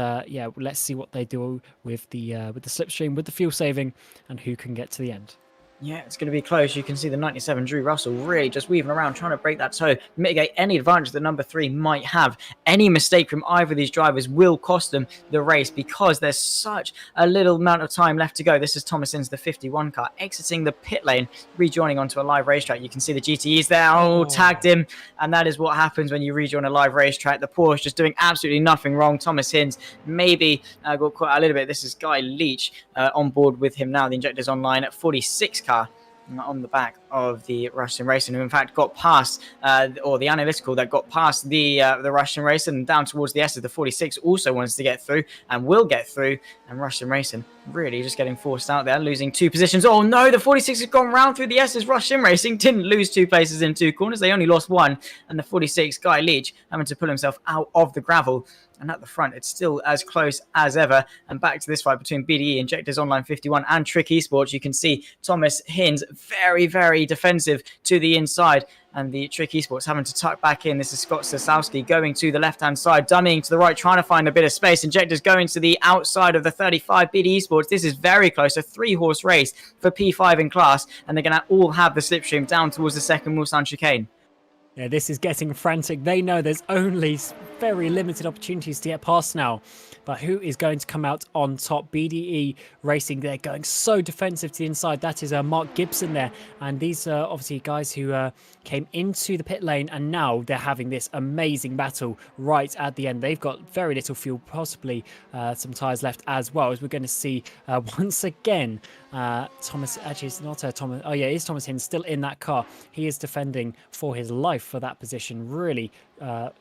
let's see what they do with the slipstream, with the fuel saving, and who can get to the end.
Yeah, it's going to be close. You can see the 97 Drew Russell really just weaving around, trying to break that toe, mitigate any advantage that number 3 might have. Any mistake from either of these drivers will cost them the race, because there's such a little amount of time left to go. This is Thomas Inns, the 51 car, exiting the pit lane, rejoining onto a live racetrack. You can see the GTEs there, tagged him, and that is what happens when you rejoin a live racetrack. The Porsche just doing absolutely nothing wrong. Thomas Inns maybe got caught a little bit. This is Guy Leach on board with him now, the Injectors Online at 46 car on the back of the Russian Racing, who in fact got past, or the analytical that got past the Russian Racing and down towards the S of the 46 also wants to get through and will get through. And Russian Racing really just getting forced out there, losing 2 positions. Oh no, the 46 has gone round through the S's. Russian Racing didn't lose 2 places in 2 corners, they only lost 1. And the 46, Guy Leach, having to pull himself out of the gravel. And at the front, it's still as close as ever. And back to this fight between BDE, Injectors Online 51 and Trick Esports. You can see Thomas Hinds very, very defensive to the inside. And the Trick Esports having to tuck back in. This is Scott Sosowski going to the left-hand side, dummying to the right, trying to find a bit of space. Injectors going to the outside of the 35 BDE Esports. This is very close, a 3-horse race for P5 in class. And they're going to all have the slipstream down towards the second Mulsanne chicane.
Yeah, this is getting frantic. They know there's only very limited opportunities to get past now. But who is going to come out on top? BDE Racing, they're going so defensive to the inside. That is Mark Gibson there. And these are obviously guys who came into the pit lane, and now they're having this amazing battle right at the end. They've got very little fuel, possibly some tyres left as well, as we're going to see once again. Thomas, actually it's not Thomas, oh yeah, it is Thomas Hinds still in that car. He is defending for his life for that position, really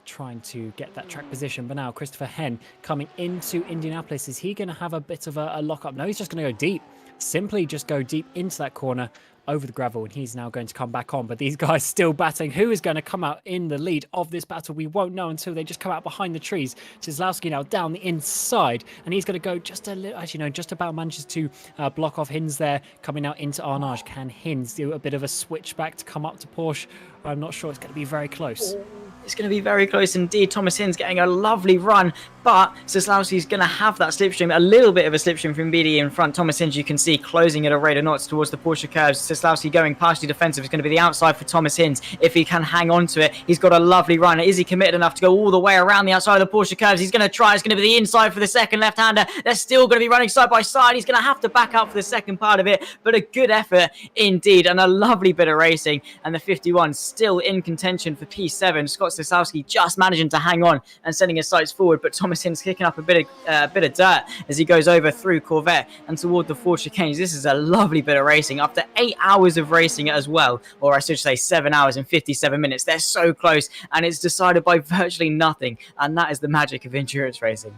trying to get that track position. But now Christopher Henn coming into Indianapolis, is he going to have a bit of a lock up? No, he's just going to go deep. Simply just go deep into that corner over the gravel, and he's now going to come back on. But these guys still battling. Who is going to come out in the lead of this battle? We won't know until they just come out behind the trees. Cisłowski now down the inside, and he's going to go just a little, actually no, just about manages to block off Hinz there, coming out into Arnage. Can Hinz do a bit of a switchback to come up to Porsche? I'm not sure. It's going to be very close.
It's going to be very close indeed. Thomas Hinz getting a lovely run, but Cisłowski's going to have that slipstream, a little bit of a slipstream from BD in front. Thomas Hinz, you can see, closing at a rate of knots towards the Porsche curves. Cisłowski going partially defensive. It's going to be the outside for Thomas Hinz. If he can hang on to it, he's got a lovely run. Is he committed enough to go all the way around the outside of the Porsche curves? He's going to try. It's going to be the inside for the second left-hander. They're still going to be running side by side. He's going to have to back up for the second part of it, but a good effort indeed, and a lovely bit of racing. And the 51 still in contention for P7. Scott Cisłowski just managing to hang on and sending his sights forward, but Thomas Hinz kicking up a bit of dirt as he goes over through Corvette and toward the four chicanes. This is a lovely bit of racing after 8 hours of racing as well, or I should say 7 hours and 57 minutes. They're so close, and it's decided by virtually nothing, and that is the magic of endurance racing.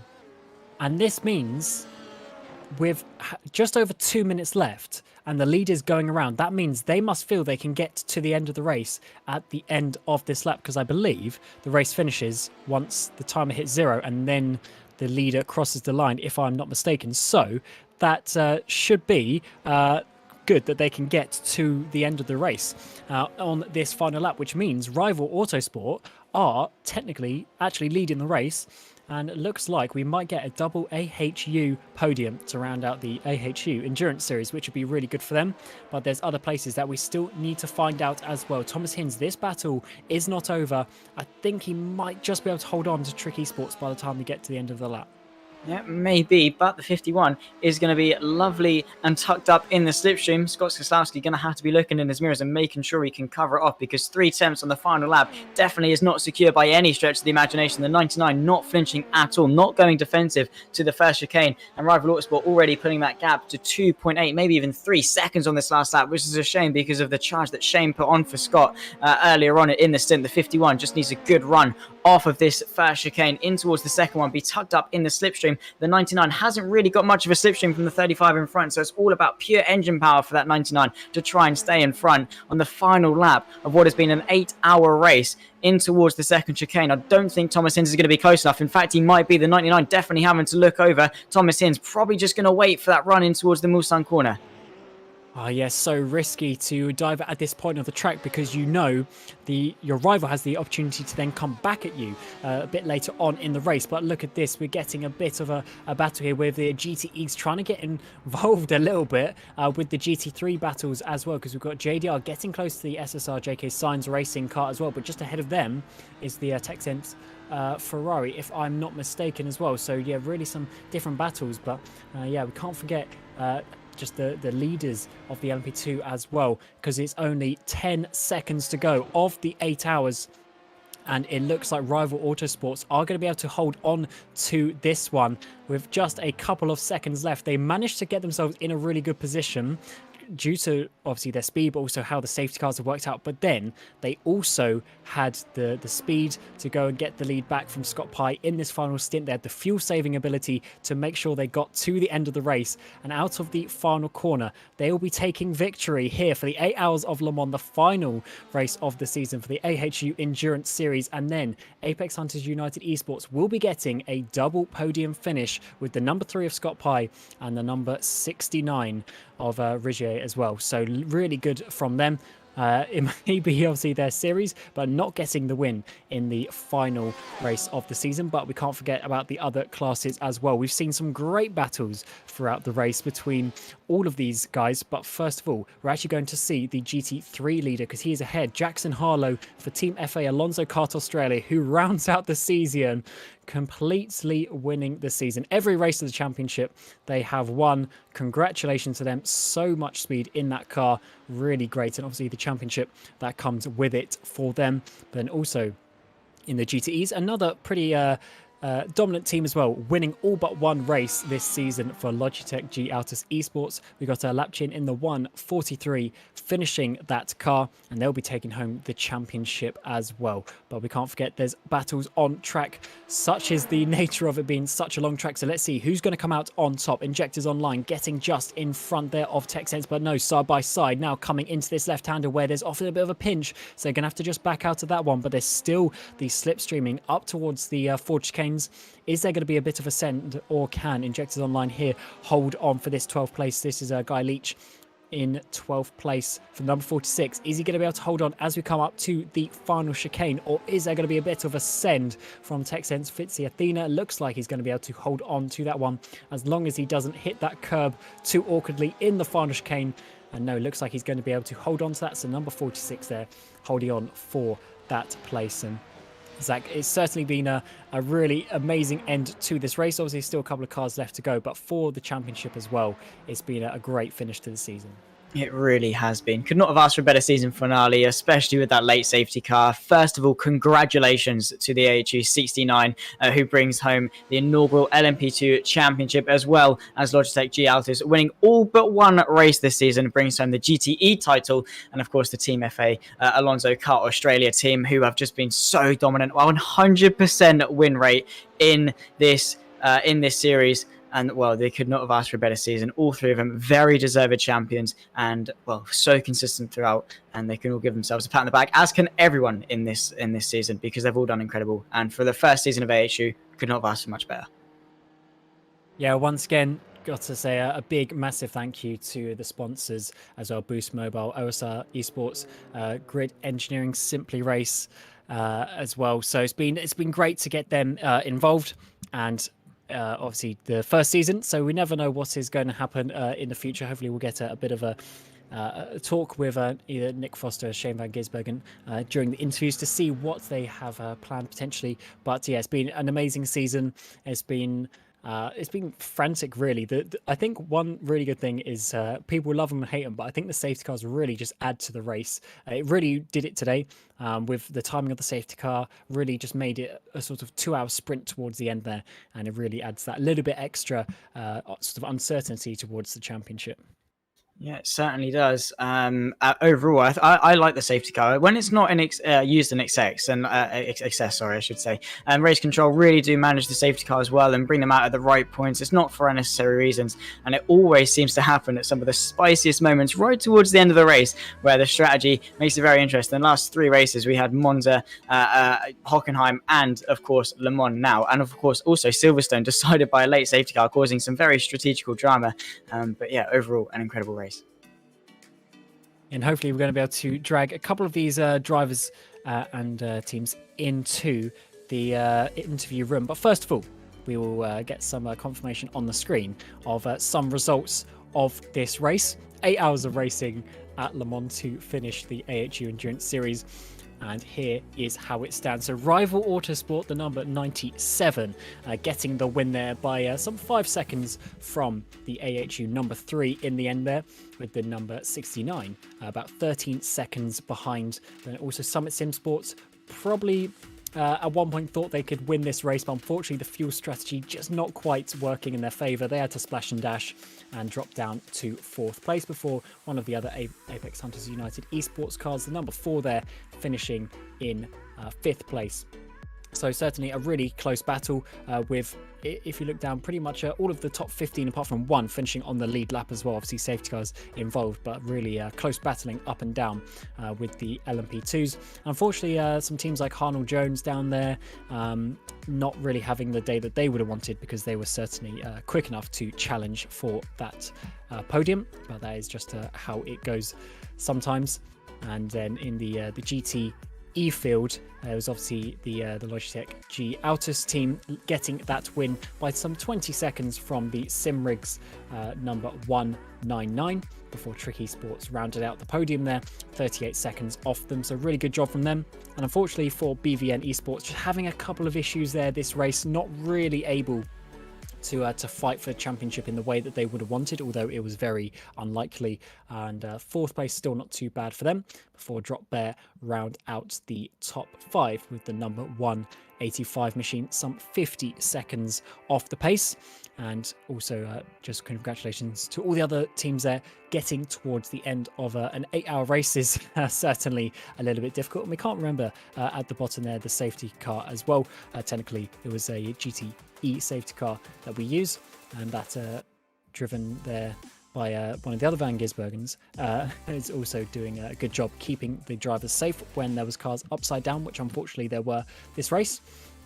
And this means with just over 2 minutes left and the lead is going around, that means they must feel they can get to the end of the race at the end of this lap, because I believe the race finishes once the timer hits 0 and then the leader crosses the line, if I'm not mistaken. So that should be good that they can get to the end of the race on this final lap, which means Rival Autosport are technically actually leading the race. And it looks like we might get a double AHU podium to round out the AHU Endurance Series, which would be really good for them. But there's other places that we still need to find out as well. Thomas Hinz, this battle is not over. I think he might just be able to hold on to Trick Esports by the time we get to the end of the lap.
Yeah, maybe, but the 51 is going to be lovely and tucked up in the slipstream. Scott Cisłowski going to have to be looking in his mirrors and making sure he can cover it off, because 3 attempts on the final lap definitely is not secure by any stretch of the imagination. The 99 not flinching at all, not going defensive to the first chicane, and Rival Autosport already putting that gap to 2.8, maybe even 3 seconds on this last lap, which is a shame because of the charge that Shane put on for Scott earlier on in the stint. The 51 just needs a good run off of this first chicane in towards the second one, be tucked up in the slipstream. The 99 hasn't really got much of a slipstream from the 35 in front, so it's all about pure engine power for that 99 to try and stay in front on the final lap of what has been an 8-hour race in towards the second chicane. I don't think Thomas Hinz is going to be close enough. In fact, he might be. The 99 definitely having to look over. Thomas Hinz probably just going to wait for that run in towards the Mulsanne corner.
Oh yes, so risky to dive at this point of the track, because you know your rival has the opportunity to then come back at you a bit later on in the race. But look at this, we're getting a bit of a battle here with the GTEs trying to get involved a little bit with the GT3 battles as well, because we've got JDR getting close to the SSR JK Sainz racing car as well, but just ahead of them is the Texent Ferrari, if I'm not mistaken as well. So yeah, really some different battles, but yeah, we can't forget just the leaders of the LMP2 as well, because it's only 10 seconds to go of the 8 hours. And it looks like Rival Autosports are going to be able to hold on to this one with just a couple of seconds left. They managed to get themselves in a really good position due to obviously their speed, but also how the safety cars have worked out. But then they also had the speed to go and get the lead back from Scott Pye in this final stint. They had the fuel saving ability to make sure they got to the end of the race, and out of the final corner they will be taking victory here for the 8 Hours of Le Mans, the final race of the season for the AHU Endurance Series. And then Apex Hunters United Esports will be getting a double podium finish with the number 3 of Scott Pye and the number 69 of Rigier as well. So really good from them. It may be obviously their series, but not getting the win in the final race of the season. But we can't forget about the other classes as well. We've seen some great battles throughout the race between all of these guys. But first of all, we're actually going to see the GT3 leader, because he is ahead. Jackson Harlow for Team FA Alonso Kart Australia, who rounds out the season, completely winning the season. Every race of the championship they have won. Congratulations to them. So much speed in that car. Really great. And obviously the championship that comes with it for them. But then also in the GTEs, another pretty dominant team as well, winning all but one race this season for Logitech G Altus Esports. We got Lapchin in the 1:43, finishing that car, and they'll be taking home the championship as well. But we can't forget there's battles on track. Such is the nature of it being such a long track. So let's see who's going to come out on top. Injectors Online getting just in front there of TechSense, but no, side by side now coming into this left-hander where there's often a bit of a pinch. So they're going to have to just back out of that one, but there's still the slipstreaming up towards the Forge Canes. Is there going to be a bit of a send, or can Injectors Online here hold on for this 12th place? This is Guy Leach in 12th place for number 46. Is he going to be able to hold on as we come up to the final chicane, or is there going to be a bit of a send from TechSense Fitzy Athena? Looks like he's going to be able to hold on to that one as long as he doesn't hit that curb too awkwardly in the final chicane. And no, looks like he's going to be able to hold on to that. So number 46 there holding on for that place. And Zach, it's certainly been a really amazing end to this race. Obviously, still a couple of cars left to go, but for the championship as well, it's been a great finish to the season.
It really has been. Could not have asked for a better season finale, especially with that late safety car. First of all, congratulations to the AHU 69, who brings home the inaugural LMP2 championship, as well as Logitech G Altus, winning all but one race this season, brings home the GTE title, and of course the Team FA Alonso Kart Australia team, who have just been so dominant. 100% win rate in this series. And, well, they could not have asked for a better season. All three of them very deserved champions and, well, so consistent throughout. And they can all give themselves a pat on the back, as can everyone in this season, because they've all done incredible. And for the first season of AHU, could not have asked for much better.
Yeah, once again, got to say a big, massive thank you to the sponsors as well. Boost Mobile, OSR Esports, Grid Engineering, Simply Race as well. So it's been great to get them involved. And obviously the first season, so we never know what is going to happen in the future. Hopefully we'll get a bit of a talk with either Nick Foster or Shane van Gisbergen during the interviews to see what they have planned potentially. But yeah, it's been an amazing season. It's been frantic, really. I think one really good thing is people love them and hate them, but I think the safety cars really just add to the race. It really did it today with the timing of the safety car. Really just made it a sort of 2-hour sprint towards the end there, and it really adds that little bit extra sort of uncertainty towards the championship.
Yeah, it certainly does. Overall, I like the safety car when it's not used in excess, I should say. And Race Control really do manage the safety car as well and bring them out at the right points. It's not for unnecessary reasons, and it always seems to happen at some of the spiciest moments right towards the end of the race, where the strategy makes it very interesting. The last 3 races, we had Monza, Hockenheim, and of course Le Mans now, and of course also Silverstone, decided by a late safety car, causing some very strategical drama. But yeah, overall, an incredible race.
And hopefully we're going to be able to drag a couple of these drivers and teams into the interview room. But first of all, we will get some confirmation on the screen of some results of this race. 8 hours of racing at Le Mans to finish the AHU Endurance Series. And here is how it stands. So Rival Autosport, the number 97, getting the win there by some 5 seconds from the AHU number 3 in the end there, with the number 69 about 13 seconds behind. Then also Summit Sim Sports probably at one point thought they could win this race, but unfortunately the fuel strategy just not quite working in their favour. They had to splash and dash and drop down to 4th place before one of the other Apex Hunters United eSports cars, the number 4 there, finishing in 5th place. So certainly a really close battle with, if you look down, pretty much all of the top 15 apart from one finishing on the lead lap as well. Obviously safety cars involved, but really close battling up and down with the LMP2s. Unfortunately, some teams like Harnell Jones down there not really having the day that they would have wanted, because they were certainly quick enough to challenge for that podium, but that is just how it goes sometimes. And then in the GT field, it was obviously the Logitech G Altus team getting that win by some 20 seconds from the Simrigs number 199 before Tricky Sports rounded out the podium there, 38 seconds off them. So really good job from them. And unfortunately for BVN Esports, just having a couple of issues there this race, not really able to fight for the championship in the way that they would have wanted, although it was very unlikely. And 4th place still not too bad for them before Drop Bear round out the top 5 with the number 1 85 machine some 50 seconds off the pace. And also just congratulations to all the other teams there. Getting towards the end of an 8-hour race is certainly a little bit difficult. And we can't remember at the bottom there the safety car as well. Technically, it was a GTE safety car that we use, and that driven there by one of the other Van Gisbergens, is also doing a good job keeping the drivers safe when there was cars upside down, which unfortunately there were this race.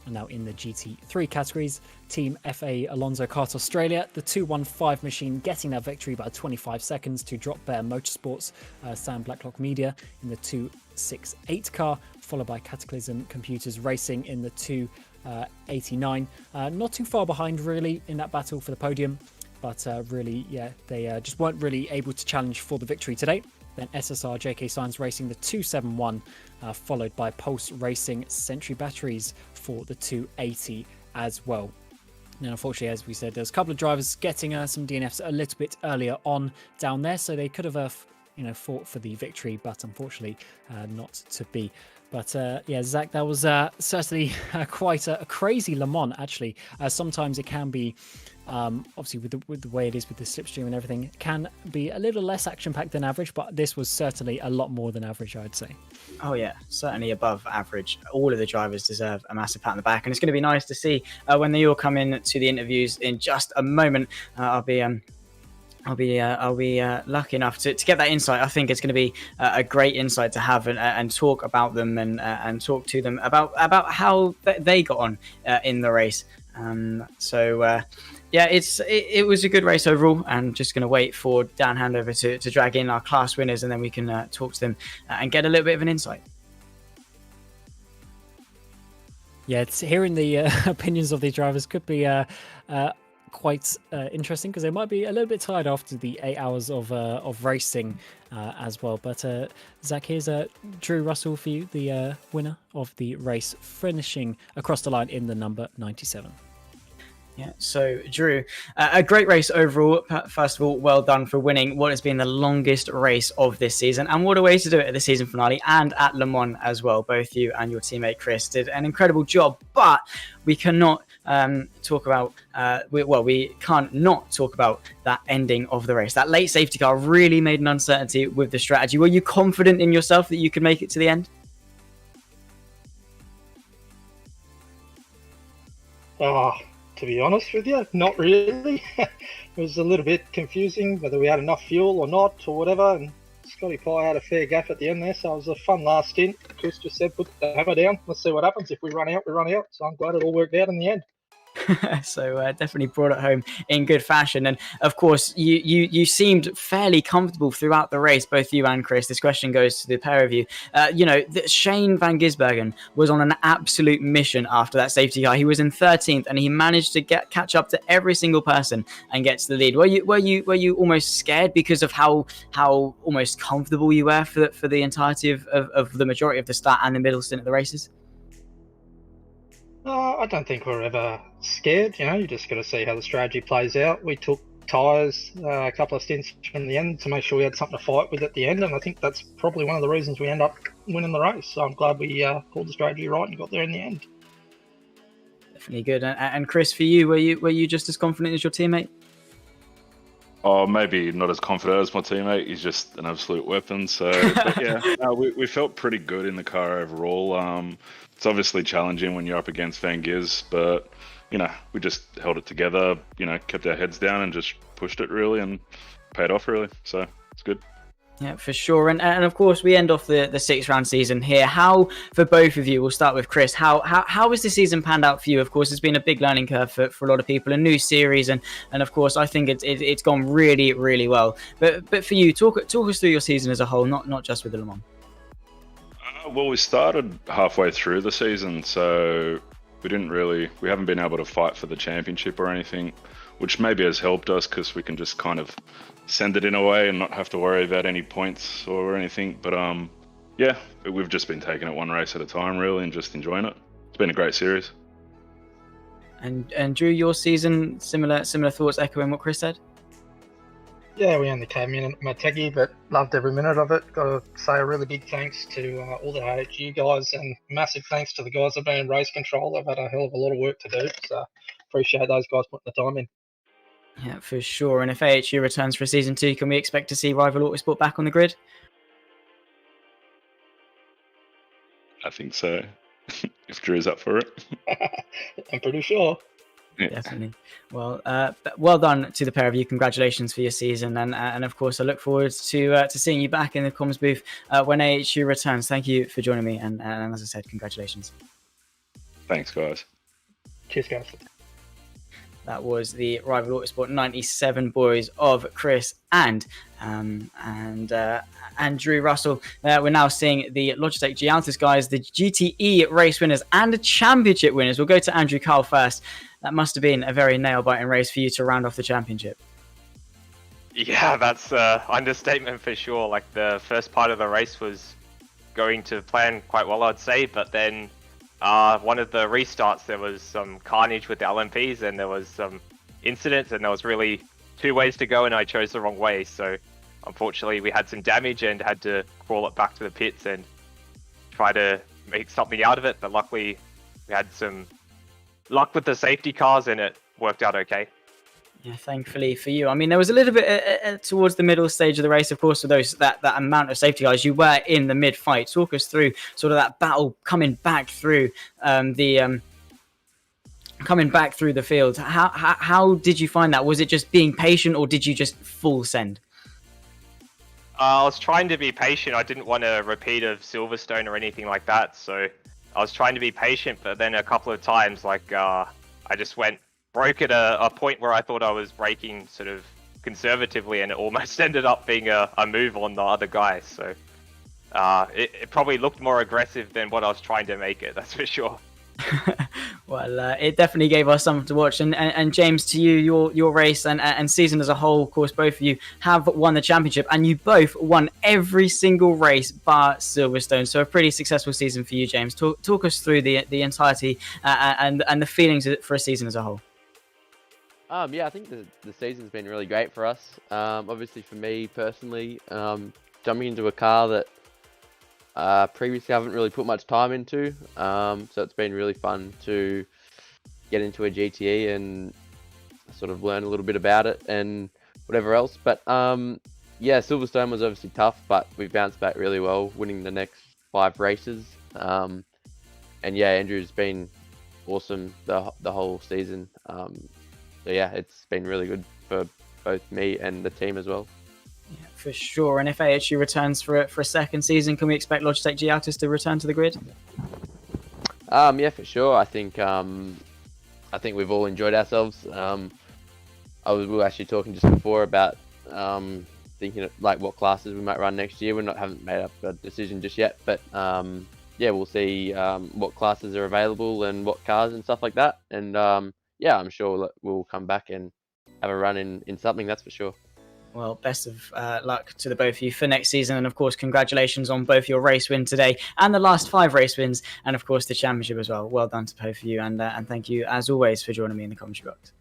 And now in the GT3 categories, Team FA Alonso Kart Australia, the 215 machine getting that victory by 25 seconds to Drop Bear Motorsports, Sam Blacklock Media in the 268 car, followed by Cataclysm Computers Racing in the 289. Not too far behind really in that battle for the podium, but really, yeah, they just weren't really able to challenge for the victory today. Then SSR JK Science Racing the 271, followed by Pulse Racing Century Batteries for the 280 as well. Now, unfortunately, as we said, there's a couple of drivers getting some DNFs a little bit earlier on down there, so they could have fought for the victory, but unfortunately not to be. But yeah, Zach, that was certainly quite a crazy Le Mans, actually. Sometimes it can be, obviously with the way it is with the slipstream and everything, can be a little less action-packed than average, but this was certainly a lot more than average, I'd say.
Oh yeah, certainly above average. All of the drivers deserve a massive pat on the back, and it's going to be nice to see when they all come in to the interviews in just a moment. I'll be lucky enough to get that insight. I think it's going to be a great insight to have and talk about them and talk to them about how they got on in the race. Yeah, it was a good race overall. I'm just going to wait for Dan Handover to drag in our class winners, and then we can talk to them and get a little bit of an insight.
Yeah, it's hearing the opinions of these drivers could be quite interesting, because they might be a little bit tired after the 8 hours of racing as well. But Zach, here's Drew Russell for you, the winner of the race, finishing across the line in the number 97.
Yeah, so Drew, a great race overall. First of all, well done for winning what has been the longest race of this season, and what a way to do it at the season finale and at Le Mans as well. Both you and your teammate Chris did an incredible job, but we cannot talk about we can't not talk about that ending of the race. That late safety car really made an uncertainty with the strategy. Were you confident in yourself that you could make it to the end?
To be honest with you, not really. It was a little bit confusing whether we had enough fuel or not or whatever, and Scotty Pye had a fair gaff at the end there, so it was a fun last stint. Chris just said, put the hammer down, let's see what happens. If we run out, we run out. So I'm glad it all worked out in the end.
So definitely brought it home in good fashion. And of course, you seemed fairly comfortable throughout the race, both you and Chris. This question goes to the pair of you. Shane Van Gisbergen was on an absolute mission after that safety car. He was in 13th, and he managed to catch up to every single person and get to the lead. Were you almost scared because of how almost comfortable you were for the entirety of the majority of the start and the middle stint of the races?
I don't think we're ever scared. You just got to see how the strategy plays out. We took tyres a couple of stints from the end to make sure we had something to fight with at the end, and I think that's probably one of the reasons we end up winning the race. So I'm glad we pulled the strategy right and got there in the end.
Definitely good. And Chris, for you, were you just as confident as your teammate?
Oh, maybe not as confident as my teammate. He's just an absolute weapon. So, but yeah, we felt pretty good in the car overall. It's obviously challenging when you're up against Van Giz, but we just held it together. Kept our heads down and just pushed it really, and paid off really. So it's good.
Yeah, for sure. And of course, we end off the 6-round season here. How, for both of you, we'll start with Chris, how has the season panned out for you? Of course, it's been a big learning curve for a lot of people, a new series, and of course, I think it's gone really, really well. But for you, talk us through your season as a whole, not just with the Le Mans.
Well, we started halfway through the season, so we haven't been able to fight for the championship or anything, which maybe has helped us because we can just kind of send it in a way and not have to worry about any points or anything. But yeah, we've just been taking it one race at a time really and just enjoying it. It's been a great series.
And Drew, your season, similar thoughts echoing what Chris said?
Yeah, we only came in at Mategi, but loved every minute of it. Got to say a really big thanks to all the AHU guys, and massive thanks to the guys that have been in race control. They've had a hell of a lot of work to do, so appreciate those guys putting the time in.
Yeah, for sure. And if AHU returns for season 2, can we expect to see Rival Autosport back on the grid?
I think so. If Drew's up for it.
I'm pretty sure.
Yeah.
Definitely. Well done to the pair of you. Congratulations for your season, and of course, I look forward to seeing you back in the comms booth when AHU returns. Thank you for joining me, and as I said, congratulations.
Thanks, guys.
Cheers, guys.
That was the Rival Autosport 97 boys of Chris and Drew Russell. We're now seeing the Logitech G Altus guys, the GTE race winners and the championship winners. We'll go to Andrew Carl first. That must have been a very nail-biting race for you to round off the championship.
Yeah, that's an understatement for sure. Like, the first part of the race was going to plan quite well, I'd say, but then one of the restarts, there was some carnage with the LMPs and there was some incidents, and there was really 2 ways to go and I chose the wrong way. So unfortunately we had some damage and had to crawl it back to the pits and try to make something out of it. But luckily we had some luck with the safety cars and it worked out okay.
Yeah, thankfully for you. I mean, there was a little bit towards the middle stage of the race, of course, with that amount of safety cars. You were in the mid fight. Talk us through sort of that battle coming back through the field. How did you find that? Was it just being patient, or did you just full send?
I was trying to be patient. I didn't want a repeat of Silverstone or anything like that, so I was trying to be patient. But then a couple of times, like I just broke at a point where I thought I was braking sort of conservatively, and it almost ended up being a move on the other guy. So it probably looked more aggressive than what I was trying to make it, that's for sure.
Well, it definitely gave us something to watch. And James, to you, your race and season as a whole, of course, both of you have won the championship, and you both won every single race bar Silverstone. So a pretty successful season for you, James. Talk us through the entirety and the feelings for a season as a whole.
Yeah, I think the season's been really great for us. Obviously, for me personally, jumping into a car that previously I haven't really put much time into, so it's been really fun to get into a GTE and sort of learn a little bit about it and whatever else. But yeah, Silverstone was obviously tough, but we bounced back really well, winning the next 5 races. And yeah, Andrew's been awesome the whole season. So yeah, it's been really good for both me and the team as well.
Yeah, for sure. And if AHU returns for a second season, can we expect Logitech G Altus to return to the grid?
Yeah, for sure. I think we've all enjoyed ourselves. We were actually talking just before about thinking of, like, what classes we might run next year. Haven't made up a decision just yet, but yeah, we'll see what classes are available and what cars and stuff like that. And yeah, I'm sure we'll come back and have a run in something, that's for sure.
Well, best of luck to the both of you for next season. And of course, congratulations on both your race win today and the last 5 race wins. And of course, the championship as well. Well done to both of you. And thank you, as always, for joining me in the commentary box.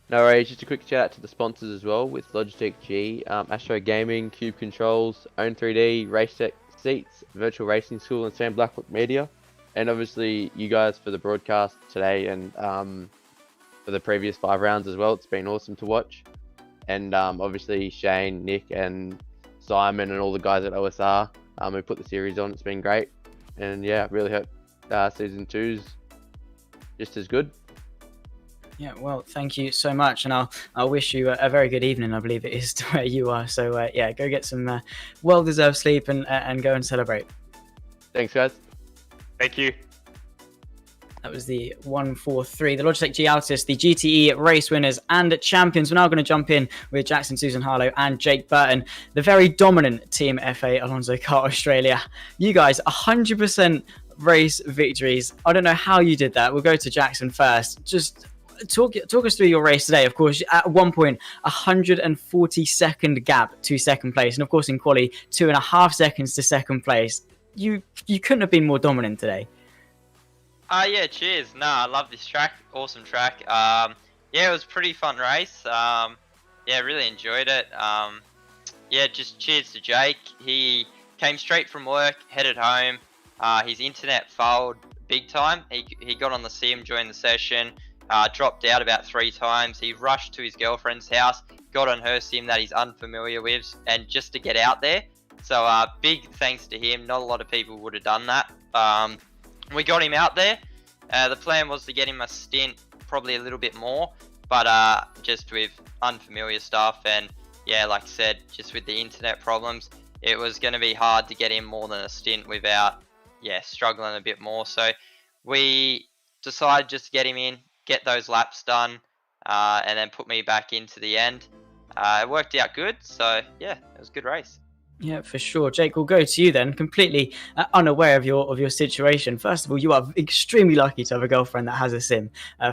No worries. Just a quick shout out to the sponsors as well, with Logitech G, Astro Gaming, Cube Controls, Own3D, Racetech Seats, Virtual Racing School, and Sam Blackwood Media. And obviously, you guys for the broadcast today and for the previous 5 rounds as well. It's been awesome to watch. And obviously Shane, Nick and Simon and all the guys at OSR who put the series on. It's been great. And yeah, really hope season 2's just as good.
Yeah, well, thank you so much. And I'll wish you a very good evening, I believe it is, to where you are. So yeah, go get some well-deserved sleep and go and celebrate.
Thanks, guys.
Thank you.
That was the 143, the Logitech G Altus, the GTE race winners and champions. We're now going to jump in with Jackson, Susan Harlow and Jake Burton, the very dominant Team FA Alonso Kart Australia. You guys, 100% race victories. I don't know how you did that. We'll go to Jackson first. Just talk us through your race today. Of course, at one point, 140-second gap to second place. And of course, in quali, 2.5 seconds to second place. You couldn't have been more dominant today.
Yeah, cheers. I love this track. Awesome track. Yeah, it was a pretty fun race. yeah, really enjoyed it. Yeah, just cheers to Jake. He came straight from work, headed home. His internet failed big time. He got on the sim during the session, dropped out about 3 times. He rushed to his girlfriend's house, got on her sim that he's unfamiliar with, and just to get out there. So big thanks to him. Not a lot of people would have done that. We got him out there. The plan was to get him a stint, probably a little bit more, but just with unfamiliar stuff, and yeah, like I said, just with the internet problems, it was going to be hard to get him more than a stint without, yeah, struggling a bit more. So we decided just to get him in, get those laps done, and then put me back into the end. It worked out good, so yeah, it was a good race.
Yeah, for sure. Jake, we'll go to you then, completely unaware of your situation. First of all, you are extremely lucky to have a girlfriend that has a sim.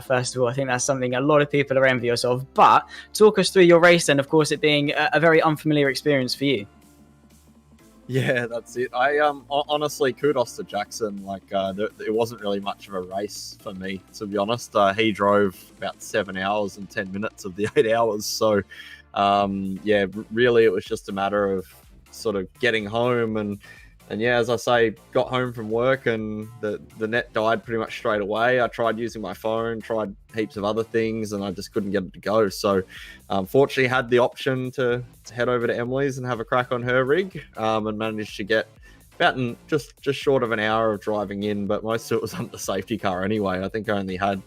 First of all, I think that's something a lot of people are envious of. But talk us through your race and, of course, it being a very unfamiliar experience for you.
Yeah, that's it. I honestly, kudos to Jackson. Like, it wasn't really much of a race for me, to be honest. He drove about 7 hours and 10 minutes of the 8 hours. So, yeah, really, it was just a matter of sort of getting home and yeah, as I say, got home from work and the net died pretty much straight away. I tried using my phone, tried heaps of other things, and I just couldn't get it to go. So fortunately had the option to head over to Emily's and have a crack on her rig, and managed to get about just short of an hour of driving in, but most of it was under the safety car anyway. I think I only had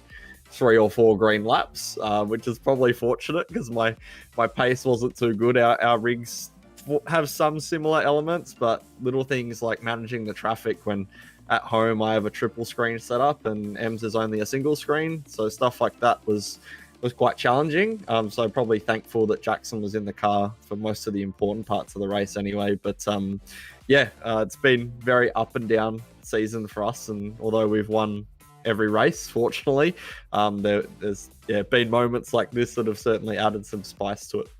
3 or 4 green laps, which is probably fortunate because my pace wasn't too good. Our rigs have some similar elements, but little things like managing the traffic when at home I have a triple screen set up and M's is only a single screen, so stuff like that was quite challenging. So probably thankful that Jackson was in the car for most of the important parts of the race anyway. But yeah, it's been very up and down season for us, and although we've won every race, fortunately, there's been moments like this that have certainly added some spice to it.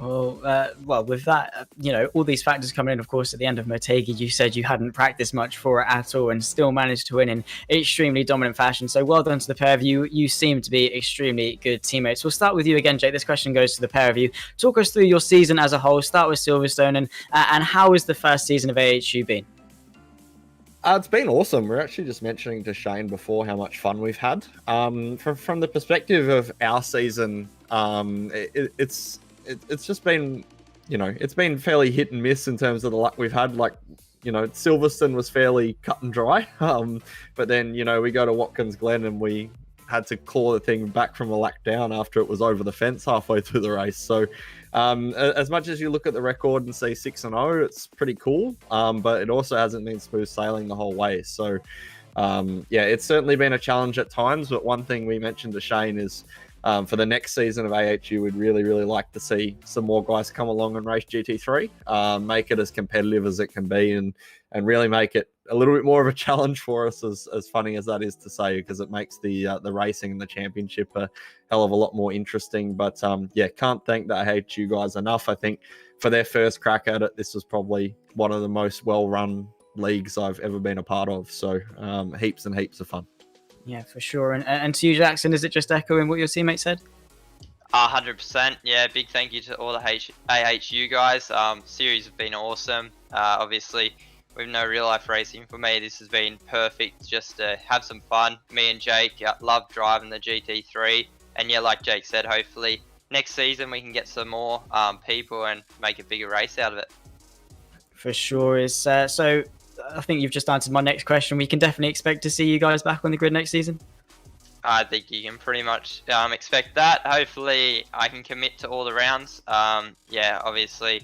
Well, with that, all these factors coming in, of course, at the end of Motegi, you said you hadn't practiced much for it at all and still managed to win in extremely dominant fashion. So well done to the pair of you. You seem to be extremely good teammates. We'll start with you again, Jake. This question goes to the pair of you. Talk us through your season as a whole. Start with Silverstone and how has the first season of AHU been?
It's been awesome. We're actually just mentioning to Shane before how much fun we've had. From the perspective of our season, it's just been, it's been fairly hit and miss in terms of the luck we've had. Like, Silverstone was fairly cut and dry. But then, we go to Watkins Glen and we had to claw the thing back from a lap down after it was over the fence halfway through the race. So as much as you look at the record and say 6-0, it's pretty cool. But it also hasn't been smooth sailing the whole way. So yeah, it's certainly been a challenge at times. But one thing we mentioned to Shane is, for the next season of AHU, we'd really, really like to see some more guys come along and race GT3, make it as competitive as it can be, and really make it a little bit more of a challenge for us, as funny as that is to say, because it makes the racing and the championship a hell of a lot more interesting. But yeah, can't thank the AHU guys enough. I think for their first crack at it, this was probably one of the most well-run leagues I've ever been a part of. So heaps and heaps of fun. Yeah,
for sure. And to you, Jackson, is it just echoing what your teammate said?
100%. Yeah, big thank you to all the AHU guys. Series have been awesome. Obviously, with no real life racing for me, this has been perfect just to have some fun. Me and Jake love driving the GT3. And yeah, like Jake said, hopefully next season we can get some more people and make a bigger race out of it.
For sure. So I think you've just answered my next question. We can definitely expect to see you guys back on the grid next season.
I think you can pretty much expect that. Hopefully I can commit to all the rounds. Yeah, obviously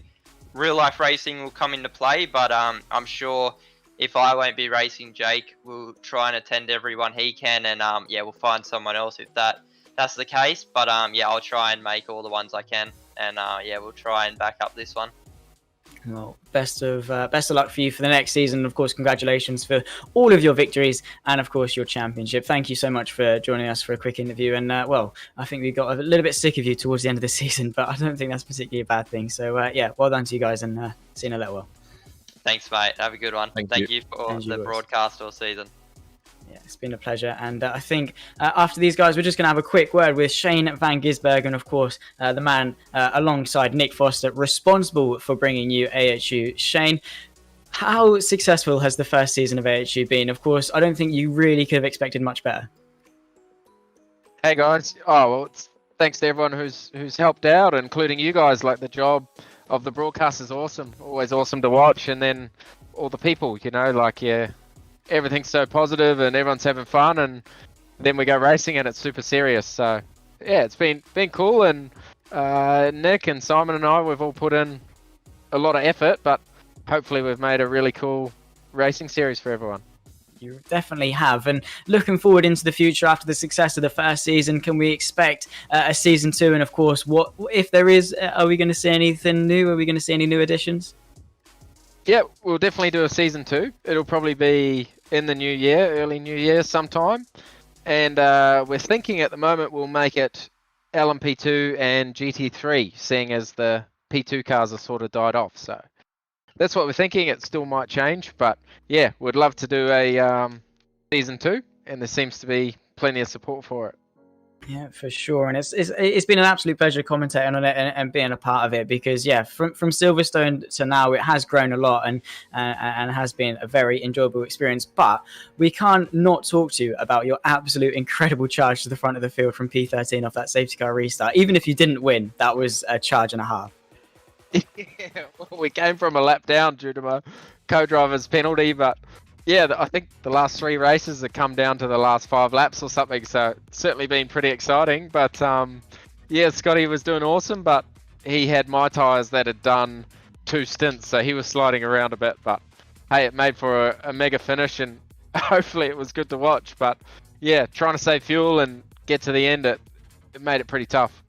real life racing will come into play, but I'm sure if I won't be racing, Jake will try and attend everyone he can, and yeah, we'll find someone else if that's the case. But yeah, I'll try and make all the ones I can, and yeah, we'll try and back up this one.
Well, best of luck for you for the next season. Of course, congratulations for all of your victories and, of course, your championship. Thank you so much for joining us for a quick interview. And, well, I think we got a little bit sick of you towards the end of the season, but I don't think that's particularly a bad thing. So, yeah, well done to you guys, and see you in a little while.
Thanks, mate. Have a good one. Thank you for the broadcast all season.
Yeah, it's been a pleasure. And I think after these guys, we're just going to have a quick word with Shane van Gisbergen, of course, the man alongside Nick Foster, responsible for bringing you AHU. Shane, how successful has the first season of AHU been? Of course, I don't think you really could have expected much better.
Hey guys, oh well, thanks to everyone who's helped out, including you guys. Like, the job of the broadcast is awesome, always awesome to watch, and then all the people, like, yeah, everything's so positive and everyone's having fun, and then we go racing and it's super serious. So yeah, it's been cool, and Nick and Simon and I, we've all put in a lot of effort, but hopefully we've made a really cool racing series for everyone.
You definitely have. And looking forward into the future after the success of the first season, can we expect a season 2? And of course, what if there is, are we going to see anything new? Are we going to see any new additions?
Yeah, we'll definitely do a season 2. It'll probably be in the new year, early new year sometime. And we're thinking at the moment we'll make it LMP2 and GT3, seeing as the P2 cars are sort of died off. So that's what we're thinking. It still might change, but yeah, we'd love to do a season 2, and there seems to be plenty of support for it.
Yeah, for sure. And it's been an absolute pleasure commentating on it and being a part of it, because yeah, from Silverstone to now, it has grown a lot and has been a very enjoyable experience. But we can't not talk to you about your absolute incredible charge to the front of the field from P13 off that safety car restart. Even if you didn't win, that was a charge and a half.
Yeah, well, we came from a lap down due to my co-driver's penalty, but yeah, I think the last 3 races have come down to the last 5 laps or something, so it's certainly been pretty exciting. But yeah, Scotty was doing awesome, but he had my tyres that had done 2 stints, so he was sliding around a bit. But hey, it made for a mega finish, and hopefully it was good to watch. But yeah, trying to save fuel and get to the end, it made it pretty tough.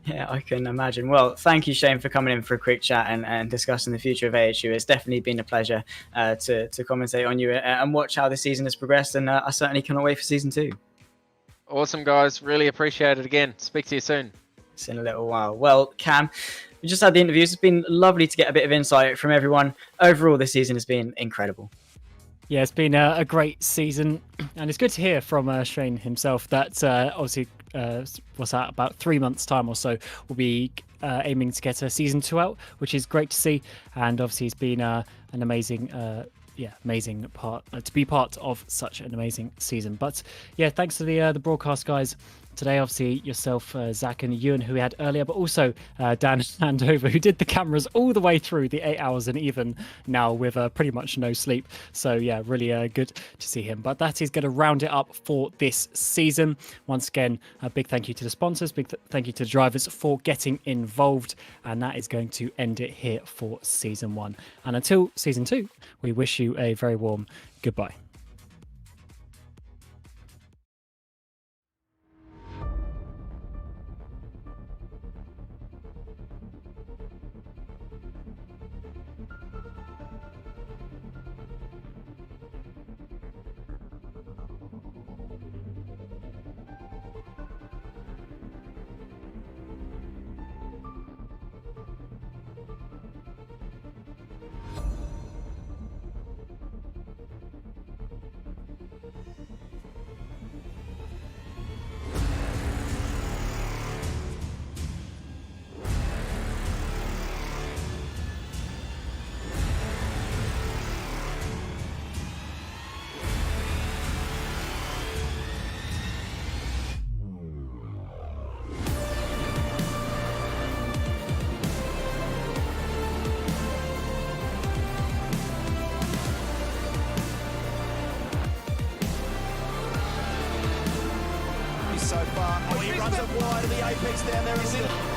Yeah, I can imagine. Well, thank you, Shane, for coming in for a quick chat and discussing the future of AHU. It's definitely been a pleasure to commentate on you and watch how the season has progressed, and I certainly cannot wait for season 2.
Awesome, guys. Really appreciate it again. Speak to you soon.
It's in a little while. Well, Cam, we just had the interviews. It's been lovely to get a bit of insight from everyone. Overall, this season has been incredible.
Yeah, it's been a great season, and it's good to hear from Shane himself that obviously, what's that, about 3 months' time or so, we'll be aiming to get a season 2 out, which is great to see. And obviously, it's been an amazing, amazing part to be part of such an amazing season. But yeah, thanks to the broadcast guys today, obviously yourself, Zach, and Ewan, who we had earlier, but also Dan Andover, who did the cameras all the way through the 8 hours and even now with pretty much no sleep. So yeah, really good to see him. But that is going to round it up for this season. Once again, a big thank you to the sponsors, big thank you to the drivers for getting involved, and that is going to end it here for season 1. And until season 2, we wish you a very warm goodbye.
So far, he runs it wide of the apex down there.